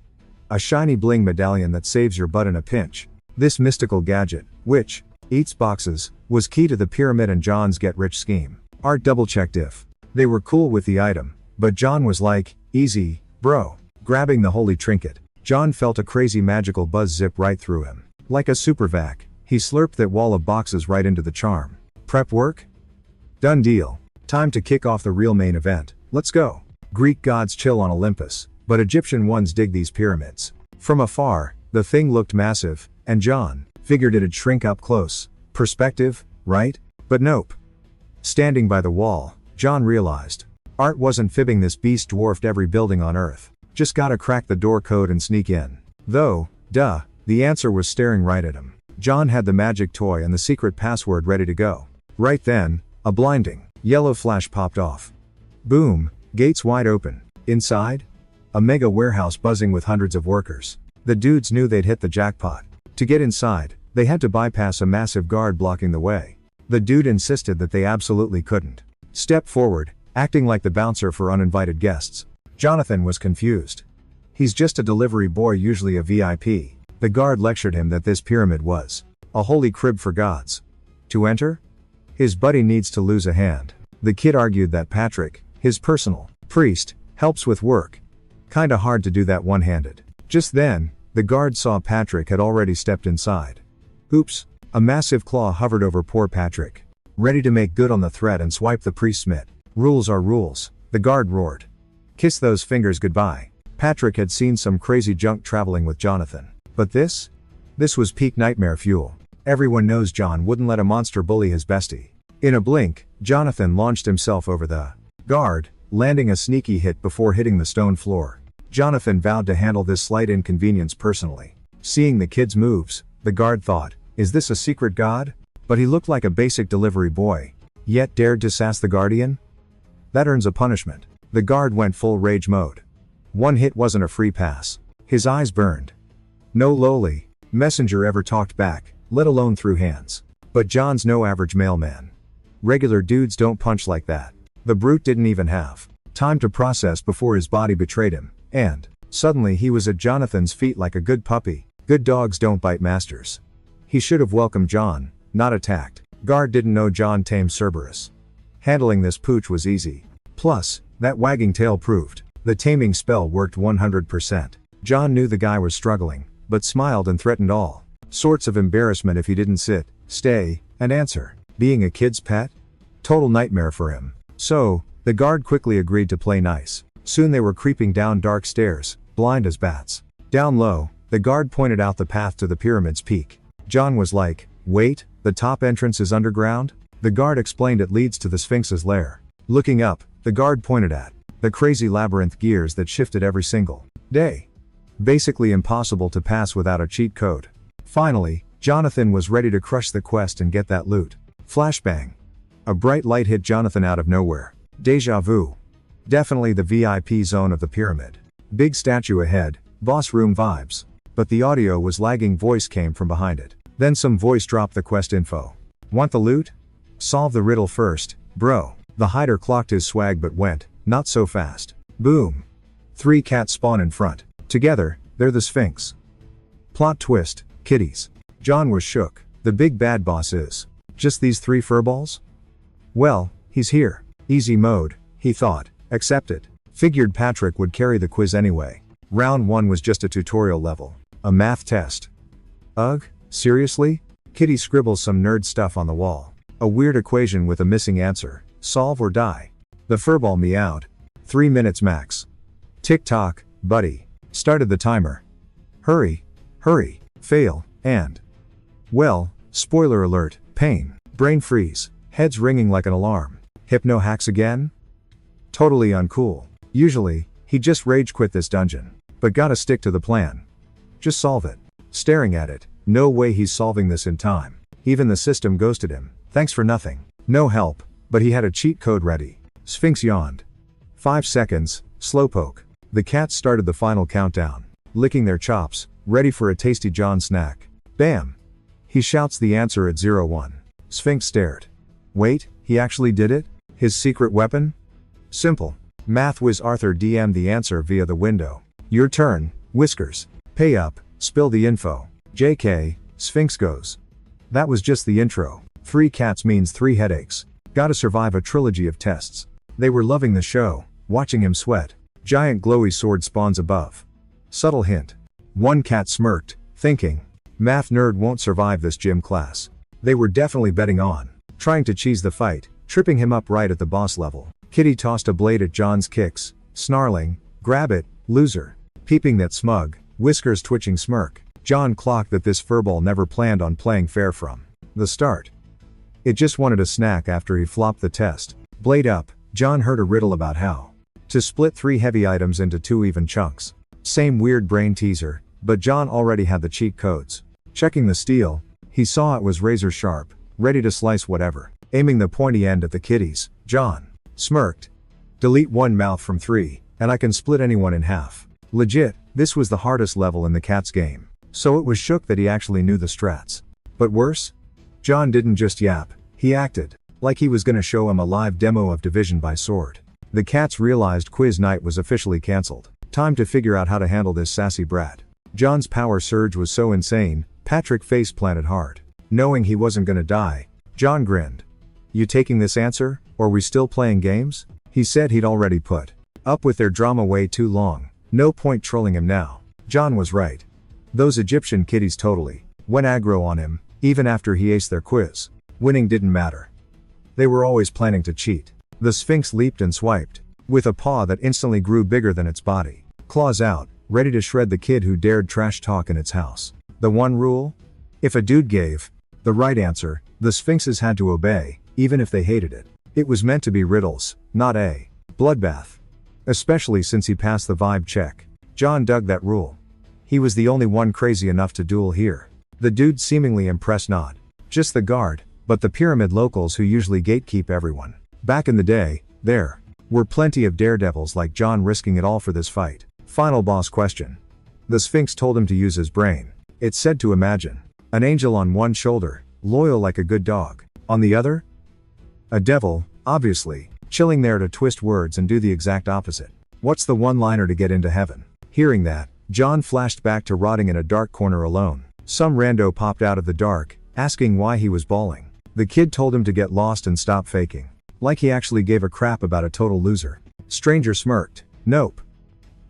A shiny bling medallion that saves your butt in a pinch. This mystical gadget, which eats boxes, was key to the pyramid and John's get-rich scheme. Art double-checked if they were cool with the item, but John was like, easy, bro. Grabbing the holy trinket, John felt a crazy magical buzz zip right through him. Like a super vac, he slurped that wall of boxes right into the charm. Prep work? Done deal. Time to kick off the real main event. Let's go. Greek gods chill on Olympus, but Egyptian ones dig these pyramids. From afar, the thing looked massive, and John figured it'd shrink up close. Perspective, right? But nope. Standing by the wall, John realized Art wasn't fibbing. This beast dwarfed every building on Earth. Just gotta crack the door code and sneak in. Though, duh, the answer was staring right at him. John had the magic toy and the secret password ready to go. Right then, a blinding yellow flash popped off. Boom, gates wide open. Inside? A mega warehouse buzzing with hundreds of workers. The dudes knew they'd hit the jackpot. To get inside, they had to bypass a massive guard blocking the way. The dude insisted that they absolutely couldn't step forward, acting like the bouncer for uninvited guests. Jonathan was confused. He's just a delivery boy, usually a VIP. The guard lectured him that this pyramid was a holy crib for gods. To enter? His buddy needs to lose a hand. The kid argued that Patrick, his personal priest, helps with work. Kinda hard to do that one-handed. Just then, the guard saw Patrick had already stepped inside. Oops. A massive claw hovered over poor Patrick, ready to make good on the threat and swipe the priest's mitt. Rules are rules, the guard roared. Kiss those fingers goodbye. Patrick had seen some crazy junk traveling with Jonathan. But this was peak nightmare fuel. Everyone knows John wouldn't let a monster bully his bestie. In a blink, Jonathan launched himself over the guard, landing a sneaky hit before hitting the stone floor. Jonathan vowed to handle this slight inconvenience personally. Seeing the kid's moves, the guard thought, is this a secret god? But he looked like a basic delivery boy, yet dared to sass the guardian? That earns a punishment. The guard went full rage mode. One hit wasn't a free pass. His eyes burned. No lowly messenger ever talked back, let alone threw hands. But John's no average mailman. Regular dudes don't punch like that. The brute didn't even have time to process before his body betrayed him, and suddenly he was at Jonathan's feet like a good puppy. Good dogs don't bite masters. He should have welcomed John, not attacked. Guard didn't know John tamed Cerberus. Handling this pooch was easy. Plus, that wagging tail proved the taming spell worked 100%. John knew the guy was struggling, but smiled and threatened all sorts of embarrassment if he didn't sit, stay, and answer. Being a kid's pet? Total nightmare for him. So, the guard quickly agreed to play nice. Soon they were creeping down dark stairs, blind as bats. Down low, the guard pointed out the path to the pyramid's peak. John was like, wait, the top entrance is underground? The guard explained it leads to the Sphinx's lair. Looking up, the guard pointed at the crazy labyrinth gears that shifted every single day. Basically impossible to pass without a cheat code. Finally, Jonathan was ready to crush the quest and get that loot. Flashbang. A bright light hit Jonathan out of nowhere. Deja vu. Definitely the VIP zone of the pyramid. Big statue ahead, boss room vibes. But the audio was lagging. Voice came from behind it. Then some voice dropped the quest info. Want the loot? Solve the riddle first, bro. The hider clocked his swag but went, not so fast. Boom. 3 cats spawn in front. Together, they're the Sphinx. Plot twist, kitties. John was shook. The big bad boss is just these 3 furballs? Well, he's here. Easy mode, he thought. Accepted. Figured Patrick would carry the quiz anyway. Round 1 was just a tutorial level. A math test. Ugh, seriously? Kitty scribbles some nerd stuff on the wall. A weird equation with a missing answer. Solve or die. The furball meowed. 3 minutes max. Tick-tock, buddy. Started the timer. Hurry. Hurry. Fail. And. Well, spoiler alert, pain. Brain freeze. Heads ringing like an alarm. Hypno hacks again? Totally uncool. Usually, he'd just rage quit this dungeon. But gotta stick to the plan. Just solve it. Staring at it. No way he's solving this in time. Even the system ghosted him. Thanks for nothing. No help. But he had a cheat code ready. Sphinx yawned. 5 seconds, slowpoke. The cats started the final countdown. Licking their chops, ready for a tasty John snack. Bam! He shouts the answer at 01. Sphinx stared. Wait, he actually did it? His secret weapon? Simple. Math whiz Arthur DM'd the answer via the window. Your turn, Whiskers. Pay up, spill the info. JK, Sphinx goes. That was just the intro. 3 cats means 3 headaches. Gotta survive a trilogy of tests. They were loving the show, watching him sweat. Giant glowy sword spawns above. Subtle hint. 1 cat smirked, thinking, math nerd won't survive this gym class. They were definitely betting on trying to cheese the fight, tripping him up right at the boss level. Kitty tossed a blade at John's kicks, snarling, grab it, loser. Peeping that smug, Whiskers twitching smirk, John clocked that this furball never planned on playing fair from the start. It just wanted a snack after he flopped the test. Blade up, John heard a riddle about how to split 3 heavy items into 2 even chunks. Same weird brain teaser, but John already had the cheat codes. Checking the steel, he saw it was razor sharp, ready to slice whatever. Aiming the pointy end at the kitties, John smirked. Delete 1 mouth from 3, and I can split anyone in half. Legit, this was the hardest level in the cat's game. So it was shook that he actually knew the strats. But worse? John didn't just yap, he acted like he was gonna show him a live demo of Division by Sword. The cats realized quiz night was officially cancelled. Time to figure out how to handle this sassy brat. John's power surge was so insane, Patrick face planted hard. Knowing he wasn't gonna die, John grinned. You taking this answer, or we still playing games? He said he'd already put up with their drama way too long. No point trolling him now. John was right. Those Egyptian kiddies totally went aggro on him, even after he aced their quiz. Winning didn't matter. They were always planning to cheat. The Sphinx leaped and swiped, with a paw that instantly grew bigger than its body. Claws out, ready to shred the kid who dared trash talk in its house. The one rule? If a dude gave the right answer, the Sphinxes had to obey, even if they hated it. It was meant to be riddles, not a bloodbath. Especially since he passed the vibe check. John dug that rule. He was the only one crazy enough to duel here. The dude seemingly impressed not just the guard, but the pyramid locals who usually gatekeep everyone. Back in the day, there were plenty of daredevils like John risking it all for this fight. Final boss question. The Sphinx told him to use his brain. It said to imagine an angel on one shoulder, loyal like a good dog. On the other, a devil, obviously, chilling there to twist words and do the exact opposite. What's the one-liner to get into heaven? Hearing that, John flashed back to rotting in a dark corner alone. Some rando popped out of the dark, asking why he was bawling. The kid told him to get lost and stop faking. Like he actually gave a crap about a total loser. Stranger smirked. Nope.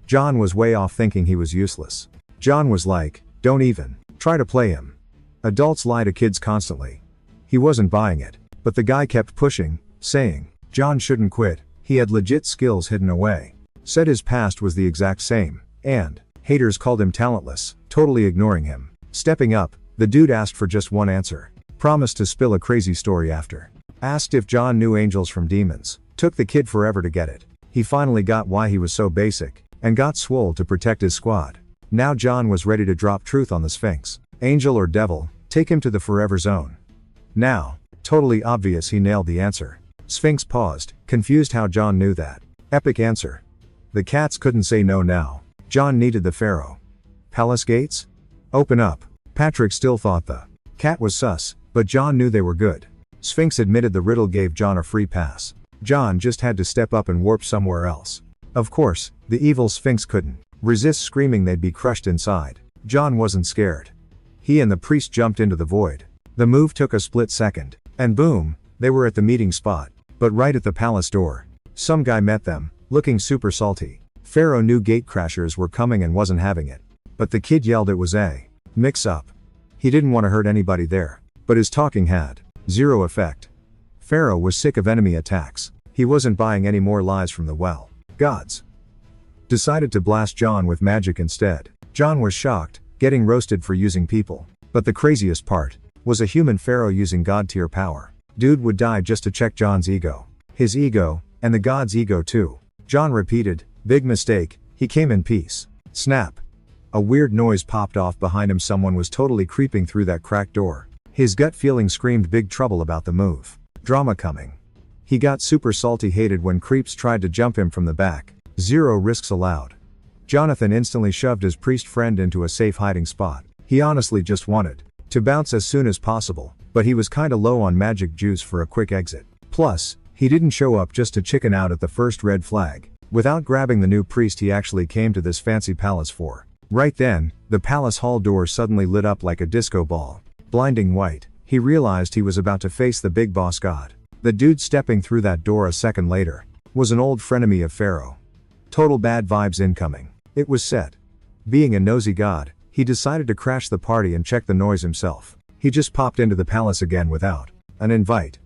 John was way off thinking he was useless. John was like, don't even try to play him. Adults lie to kids constantly. He wasn't buying it, but the guy kept pushing, saying, John shouldn't quit, he had legit skills hidden away. Said his past was the exact same, and haters called him talentless, totally ignoring him. Stepping up, the dude asked for just one answer. Promised to spill a crazy story after. Asked if John knew angels from demons. Took the kid forever to get it. He finally got why he was so basic, and got swole to protect his squad. Now John was ready to drop truth on the Sphinx. Angel or devil, take him to the forever zone. Now, totally obvious he nailed the answer. Sphinx paused, confused how John knew that. Epic answer. The cats couldn't say no now. John needed the pharaoh. Palace gates? Open up. Patrick still thought the cat was sus, but John knew they were good. Sphinx admitted the riddle gave John a free pass. John just had to step up and warp somewhere else. Of course, the evil Sphinx couldn't resist screaming they'd be crushed inside. John wasn't scared. He and the priest jumped into the void. The move took a split second, and boom, they were at the meeting spot. But right at the palace door, some guy met them, looking super salty. Pharaoh knew gatecrashers were coming and wasn't having it. But the kid yelled it was a mix-up. He didn't want to hurt anybody there, but his talking had zero effect. Pharaoh was sick of enemy attacks. He wasn't buying any more lies from the well. Gods decided to blast John with magic instead. John was shocked, getting roasted for using people. But the craziest part was a human pharaoh using god-tier power. Dude would die just to check John's ego. His ego, and the god's ego too. John repeated, big mistake, he came in peace. Snap. A weird noise popped off behind him. Someone was totally creeping through that cracked door. His gut feeling screamed big trouble about the move. Drama coming. He got super salty, hated when creeps tried to jump him from the back. Zero risks allowed. Jonathan instantly shoved his priest friend into a safe hiding spot. He honestly just wanted to bounce as soon as possible, but he was kinda low on magic juice for a quick exit. Plus, he didn't show up just to chicken out at the first red flag. Without grabbing the new priest he actually came to this fancy palace for. Right then, the palace hall door suddenly lit up like a disco ball. Blinding white, he realized he was about to face the big boss god. The dude stepping through that door a second later was an old frenemy of Pharaoh. Total bad vibes incoming. It was set. Being a nosy god, he decided to crash the party and check the noise himself. He just popped into the palace again without an invite.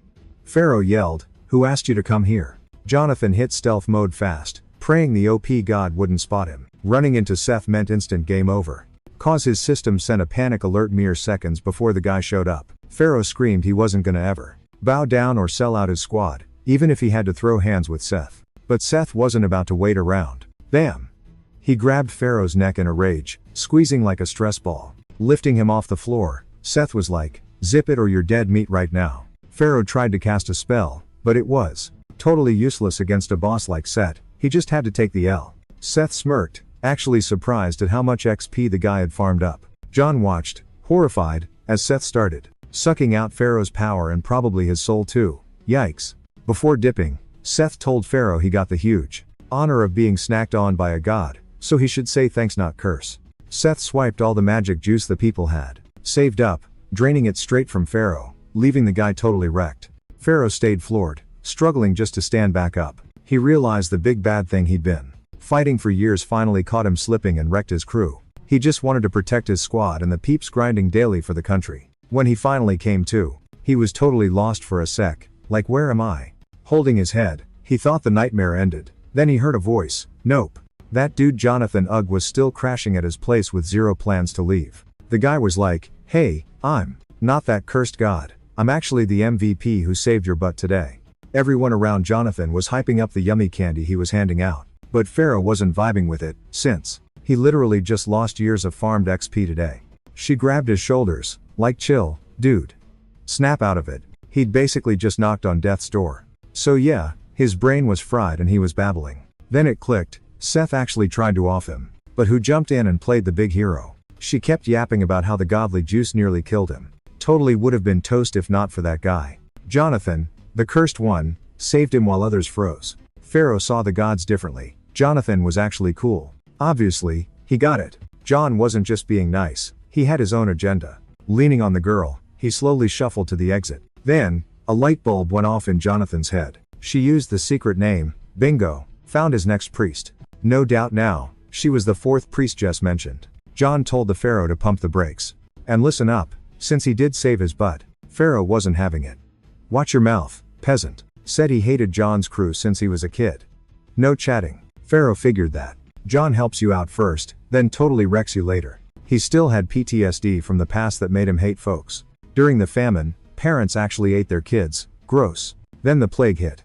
Pharaoh yelled, "Who asked you to come here?" Jonathan hit stealth mode fast, praying the OP god wouldn't spot him. Running into Seth meant instant game over. Cause his system sent a panic alert mere seconds before the guy showed up. Pharaoh screamed he wasn't gonna ever bow down or sell out his squad, even if he had to throw hands with Seth. But Seth wasn't about to wait around. Bam! He grabbed Pharaoh's neck in a rage, squeezing like a stress ball. Lifting him off the floor, Seth was like, "Zip it or you're dead meat right now." Pharaoh tried to cast a spell, but it was totally useless against a boss like Seth. He just had to take the L. Seth smirked, actually surprised at how much XP the guy had farmed up. John watched, horrified, as Seth started sucking out Pharaoh's power and probably his soul too. Yikes. Before dipping, Seth told Pharaoh he got the huge honor of being snacked on by a god, so he should say thanks not curse. Seth swiped all the magic juice the people had saved up, draining it straight from Pharaoh, leaving the guy totally wrecked. Pharaoh stayed floored, struggling just to stand back up. He realized the big bad thing he'd been fighting for years finally caught him slipping and wrecked his crew. He just wanted to protect his squad and the peeps grinding daily for the country. When he finally came to, he was totally lost for a sec, like where am I? Holding his head, he thought the nightmare ended. Then he heard a voice, nope. That dude Jonathan Ugg was still crashing at his place with zero plans to leave. The guy was like, hey, I'm not that cursed god. I'm actually the MVP who saved your butt today. Everyone around Jonathan was hyping up the yummy candy he was handing out. But Pharaoh wasn't vibing with it, since he literally just lost years of farmed XP today. She grabbed his shoulders, like chill, dude. Snap out of it. He'd basically just knocked on death's door. So yeah, his brain was fried and he was babbling. Then it clicked, Seth actually tried to off him. But who jumped in and played the big hero? She kept yapping about how the godly juice nearly killed him. Totally would have been toast if not for that guy. Jonathan, the cursed one, saved him while others froze. Pharaoh saw the gods differently. Jonathan was actually cool. Obviously, he got it. John wasn't just being nice, he had his own agenda. Leaning on the girl, he slowly shuffled to the exit. Then, a light bulb went off in Jonathan's head. She used the secret name, Bingo, found his next priest. No doubt now, she was the fourth priest just mentioned. John told the Pharaoh to pump the brakes. And listen up, since he did save his butt, Pharaoh wasn't having it. Watch your mouth, peasant. Said he hated John's crew since he was a kid. No chatting. Pharaoh figured that. John helps you out first, then totally wrecks you later. He still had PTSD from the past that made him hate folks. During the famine, parents actually ate their kids. Gross. Then the plague hit.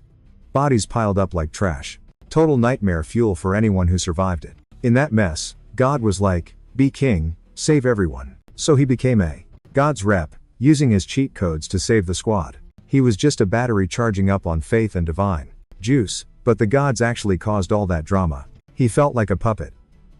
Bodies piled up like trash. Total nightmare fuel for anyone who survived it. In that mess, God was like, be king, save everyone. So he became a God's rep, using his cheat codes to save the squad. He was just a battery charging up on faith and divine juice, but the gods actually caused all that drama. He felt like a puppet.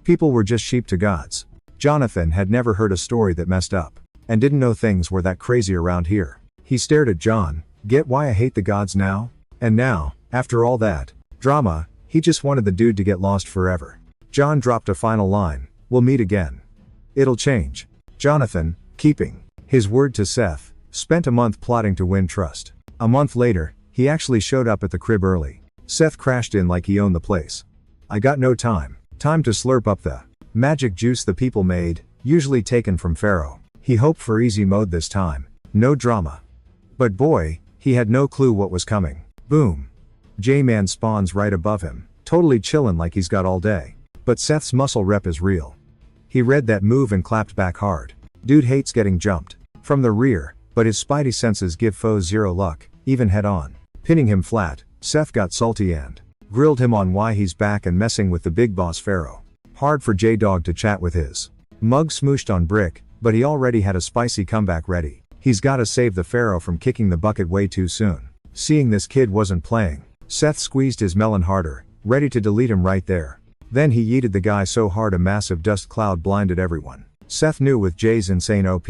People were just sheep to gods. Jonathan had never heard a story that messed up, and didn't know things were that crazy around here. He stared at John, get why I hate the gods now? And now, after all that drama, he just wanted the dude to get lost forever. John dropped a final line, we'll meet again. It'll change. Jonathan, keeping his word to Seth, spent a month plotting to win trust. A month later, he actually showed up at the crib early. Seth crashed in like he owned the place. I got no time. Time to slurp up the magic juice the people made, usually taken from Pharaoh. He hoped for easy mode this time. No drama. But boy, he had no clue what was coming. Boom. J-Man spawns right above him, totally chillin' like he's got all day. But Seth's muscle rep is real. He read that move and clapped back hard. Dude hates getting jumped from the rear, but his spidey senses give foes zero luck, even head on. Pinning him flat, Seth got salty and grilled him on why he's back and messing with the big boss Pharaoh. Hard for J-Dog to chat with his mug smooshed on brick, but he already had a spicy comeback ready. He's gotta save the Pharaoh from kicking the bucket way too soon. Seeing this kid wasn't playing, Seth squeezed his melon harder, ready to delete him right there. Then he yeeted the guy so hard a massive dust cloud blinded everyone. Seth knew with Jay's insane OP,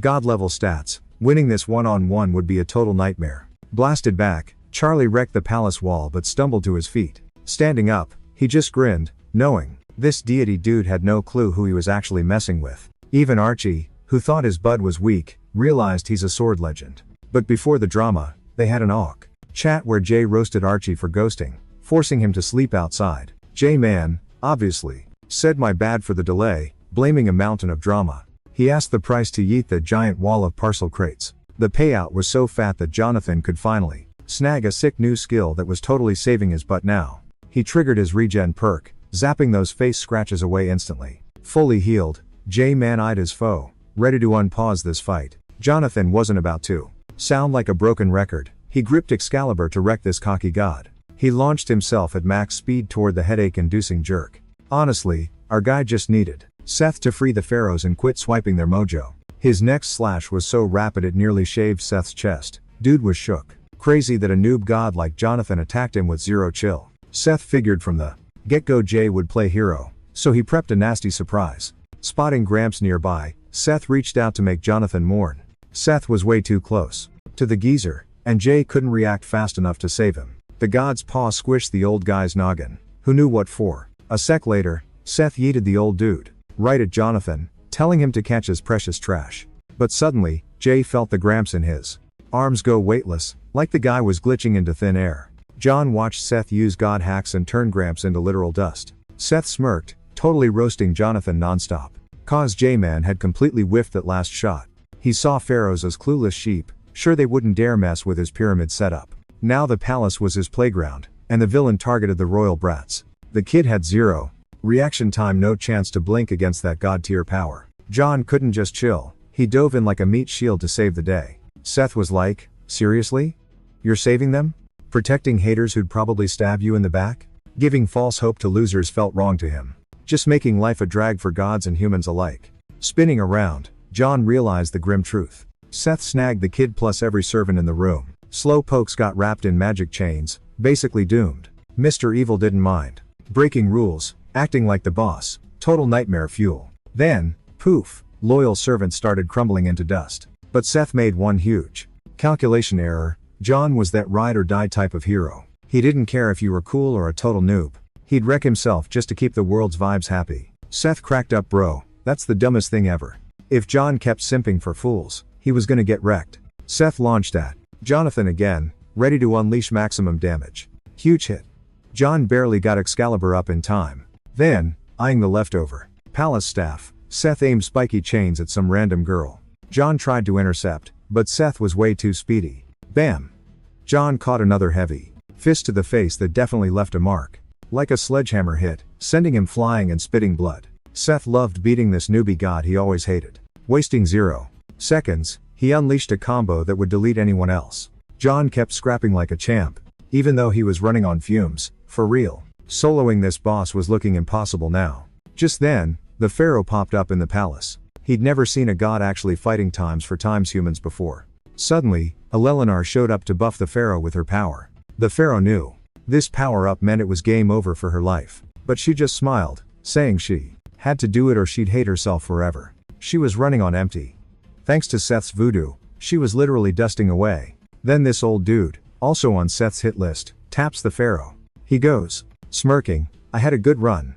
god level stats, winning this one-on-one would be a total nightmare. Blasted back, Charlie wrecked the palace wall but stumbled to his feet. Standing up, he just grinned, knowing this deity dude had no clue who he was actually messing with. Even Archie, who thought his bud was weak, realized he's a sword legend. But before the drama, they had an AWK chat where Jay roasted Archie for ghosting, forcing him to sleep outside. J-Man, obviously, said my bad for the delay, blaming a mountain of drama. He asked the price to yeet the giant wall of parcel crates. The payout was so fat that Jonathan could finally snag a sick new skill that was totally saving his butt now. He triggered his regen perk, zapping those face scratches away instantly. Fully healed, J-Man eyed his foe, ready to unpause this fight. Jonathan wasn't about to sound like a broken record. He gripped Excalibur to wreck this cocky god. He launched himself at max speed toward the headache-inducing jerk. Honestly, our guy just needed Seth to free the pharaohs and quit swiping their mojo. His next slash was so rapid it nearly shaved Seth's chest. Dude was shook. Crazy that a noob god like Jonathan attacked him with zero chill. Seth figured from the get-go Jay would play hero, so he prepped a nasty surprise. Spotting Gramps nearby, Seth reached out to make Jonathan mourn. Seth was way too close to the geezer, and Jay couldn't react fast enough to save him. The god's paw squished the old guy's noggin. Who knew what for? A sec later, Seth yeeted the old dude right at Jonathan, telling him to catch his precious trash. But suddenly, Jay felt the gramps in his arms go weightless, like the guy was glitching into thin air. John watched Seth use god hacks and turn gramps into literal dust. Seth smirked, totally roasting Jonathan nonstop. Cause J-Man had completely whiffed that last shot. He saw pharaohs as clueless sheep, sure they wouldn't dare mess with his pyramid setup. Now the palace was his playground, and the villain targeted the royal brats. The kid had zero reaction time, no chance to blink against that god-tier power. John couldn't just chill, he dove in like a meat shield to save the day. Seth was like, seriously? You're saving them? Protecting haters who'd probably stab you in the back? Giving false hope to losers felt wrong to him. Just making life a drag for gods and humans alike. Spinning around, John realized the grim truth. Seth snagged the kid plus every servant in the room. Slow pokes got wrapped in magic chains, basically doomed. Mr. Evil didn't mind. Breaking rules, acting like the boss, total nightmare fuel. Then, poof, loyal servants started crumbling into dust. But Seth made one huge calculation error. John was that ride or die type of hero. He didn't care if you were cool or a total noob. He'd wreck himself just to keep the world's vibes happy. Seth cracked up, bro, that's the dumbest thing ever. If John kept simping for fools, he was gonna get wrecked. Seth launched at Jonathan again, ready to unleash maximum damage. Huge hit. John barely got Excalibur up in time. Then, eyeing the leftover palace staff, Seth aimed spiky chains at some random girl. John tried to intercept, but Seth was way too speedy. Bam! John caught another heavy fist to the face that definitely left a mark. Like a sledgehammer hit, sending him flying and spitting blood. Seth loved beating this newbie god he always hated. Wasting 0 seconds, he unleashed a combo that would delete anyone else. John kept scrapping like a champ, even though he was running on fumes, for real. Soloing this boss was looking impossible now. Just then, the pharaoh popped up in the palace. He'd never seen a god actually fighting times for times humans before. Suddenly, Alelenar showed up to buff the pharaoh with her power. The pharaoh knew this power-up meant it was game over for her life. But she just smiled, saying she had to do it or she'd hate herself forever. She was running on empty. Thanks to Seth's voodoo, she was literally dusting away. Then this old dude, also on Seth's hit list, taps the pharaoh. He goes, smirking, I had a good run.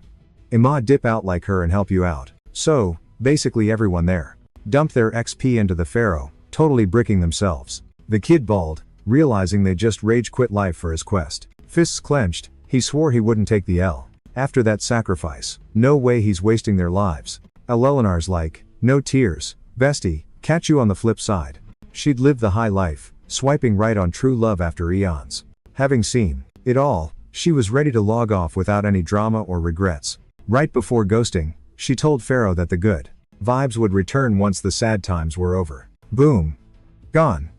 I'ma dip out like her and help you out. So, basically everyone there dumped their XP into the pharaoh, totally bricking themselves. The kid bawled, realizing they just rage quit life for his quest. Fists clenched, he swore he wouldn't take the L. After that sacrifice, no way he's wasting their lives. Alelinar's like, no tears, bestie, catch you on the flip side. She'd lived the high life, swiping right on true love after eons. Having seen it all, she was ready to log off without any drama or regrets. Right before ghosting, she told Pharaoh that the good vibes would return once the sad times were over. Boom. Gone.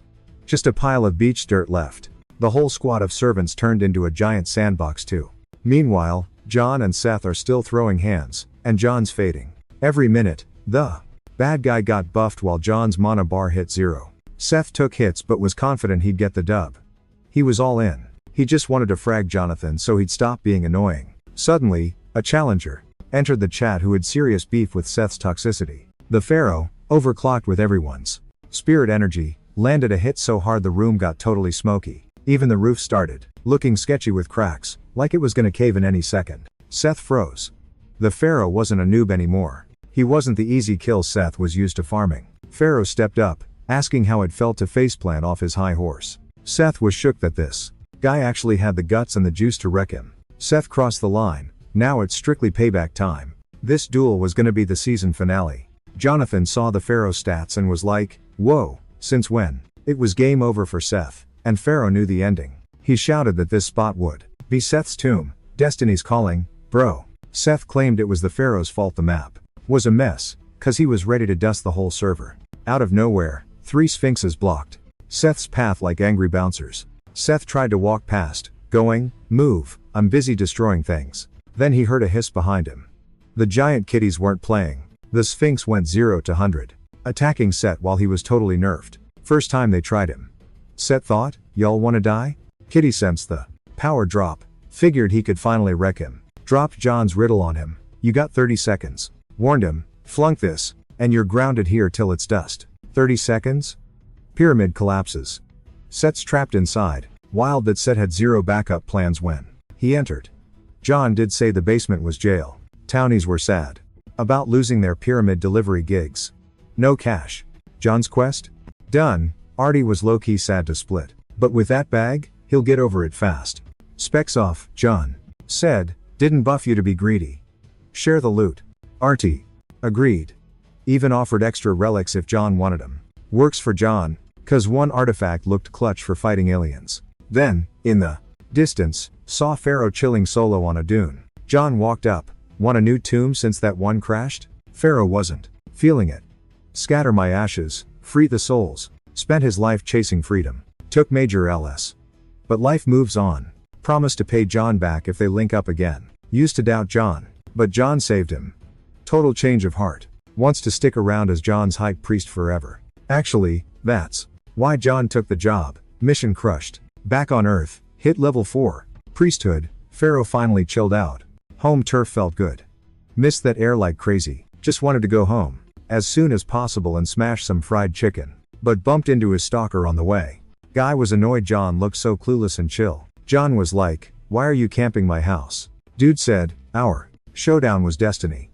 Just a pile of beach dirt left. The whole squad of servants turned into a giant sandbox too. Meanwhile, John and Seth are still throwing hands, and John's fading. Every minute, the bad guy got buffed while John's mana bar hit 0. Seth took hits but was confident he'd get the dub. He was all in. He just wanted to frag Jonathan so he'd stop being annoying. Suddenly, a challenger entered the chat who had serious beef with Seth's toxicity. The pharaoh, overclocked with everyone's spirit energy, landed a hit so hard the room got totally smoky. Even the roof started looking sketchy with cracks, like it was gonna cave in any second. Seth froze. The pharaoh wasn't a noob anymore. He wasn't the easy kill Seth was used to farming. Pharaoh stepped up, asking how it felt to faceplant off his high horse. Seth was shook that this guy actually had the guts and the juice to wreck him. Seth crossed the line. Now it's strictly payback time. This duel was gonna be the season finale. Jonathan saw the pharaoh stats and was like, whoa, since when? It was game over for Seth, and Pharaoh knew the ending. He shouted that this spot would be Seth's tomb. Destiny's calling, bro. Seth claimed it was the pharaoh's fault the map was a mess, cause he was ready to dust the whole server. Out of nowhere, 3 sphinxes blocked Seth's path like angry bouncers. Seth tried to walk past, going, move, I'm busy destroying things. Then he heard a hiss behind him. The giant kitties weren't playing. The sphinx went 0 to 100, attacking Seth while he was totally nerfed. First time they tried him. Seth thought, y'all wanna die? Kitty sensed the power drop, figured he could finally wreck him. Dropped John's riddle on him. You got 30 seconds. Warned him, flunk this, and you're grounded here till it's dust. 30 seconds? Pyramid collapses. Seth's trapped inside, wild that Seth had 0 backup plans when he entered. John did say the basement was jail. Townies were sad about losing their pyramid delivery gigs. No cash. John's quest? Done. Artie was low-key sad to split. But with that bag, he'll get over it fast. Specs off, John said. Didn't buff you to be greedy. Share the loot. Artie agreed. Even offered extra relics if John wanted them. Works for John, cause one artifact looked clutch for fighting aliens. Then, in the distance, saw Pharaoh chilling solo on a dune. John walked up. Want a new tomb since that one crashed? Pharaoh wasn't feeling it. Scatter my ashes, free the souls. Spent his life chasing freedom. Took major LS. But life moves on. Promised to pay John back if they link up again. Used to doubt John, but John saved him. Total change of heart. Wants to stick around as John's high priest forever. Actually, that's why John took the job. Mission crushed. Back on Earth, hit level 4. Priesthood, Pharaoh finally chilled out. Home turf felt good. Missed that air like crazy. Just wanted to go home as soon as possible and smash some fried chicken. But bumped into his stalker on the way. Guy was annoyed John looked so clueless and chill. John was like, why are you camping my house? Dude said, our showdown was destiny.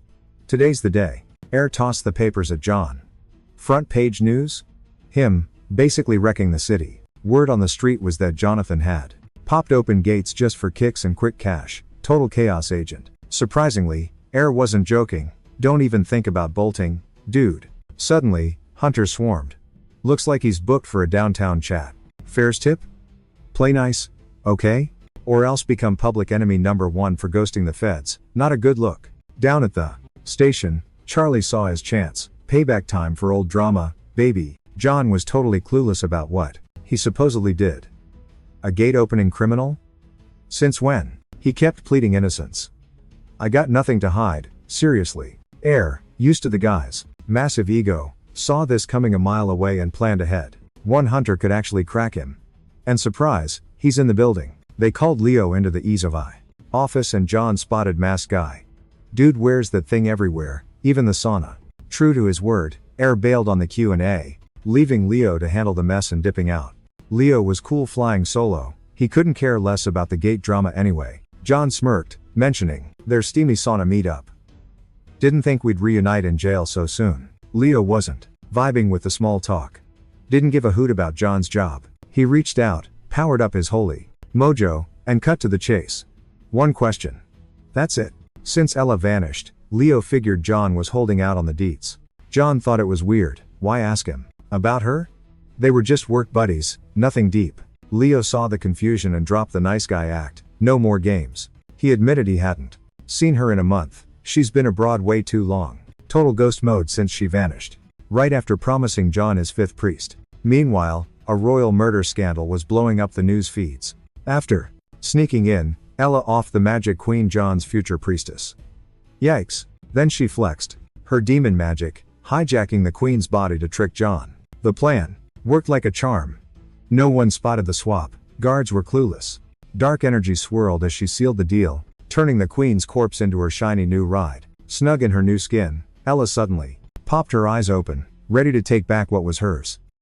Today's the day. Air tossed the papers at John. Front page news? Him, basically wrecking the city. Word on the street was that Jonathan had popped open gates just for kicks and quick cash. Total chaos agent. Surprisingly, Air wasn't joking. Don't even think about bolting, dude. Suddenly, hunters swarmed. Looks like he's booked for a downtown chat. Fares tip? Play nice, okay? Or else become public enemy number 1 for ghosting the feds. Not a good look. Down at the station, Charlie saw his chance. Payback time for old drama, baby. John was totally clueless about what he supposedly did. A gate opening criminal? Since when? He kept pleading innocence. I got nothing to hide, seriously. Air, used to the guys, massive ego, saw this coming a mile away and planned ahead. One hunter could actually crack him. And surprise, he's in the building. They called Leo into the ease of eye office and John spotted masked guy. Dude wears that thing everywhere, even the sauna. True to his word, Air bailed on the Q&A, leaving Leo to handle the mess and dipping out. Leo was cool flying solo. He couldn't care less about the gate drama anyway. John smirked, mentioning their steamy sauna meetup. Didn't think we'd reunite in jail so soon. Leo wasn't vibing with the small talk. Didn't give a hoot about John's job. He reached out, powered up his holy mojo, and cut to the chase. One question. That's it. Since Ella vanished, Leo figured John was holding out on the deets. John thought it was weird. Why ask him about her? They were just work buddies, nothing deep. Leo saw the confusion and dropped the nice guy act. No more games. He admitted he hadn't seen her in a month. She's been abroad way too long. Total ghost mode since she vanished. Right after promising John his 5th priest. Meanwhile, a royal murder scandal was blowing up the news feeds. After sneaking in, Ella offed the magic queen John's future priestess. Yikes. Then she flexed her demon magic, hijacking the queen's body to trick John. The plan worked like a charm. No one spotted the swap. Guards were clueless. Dark energy swirled as she sealed the deal, turning the queen's corpse into her shiny new ride. Snug in her new skin, Ella suddenly popped her eyes open, ready to take back what was hers.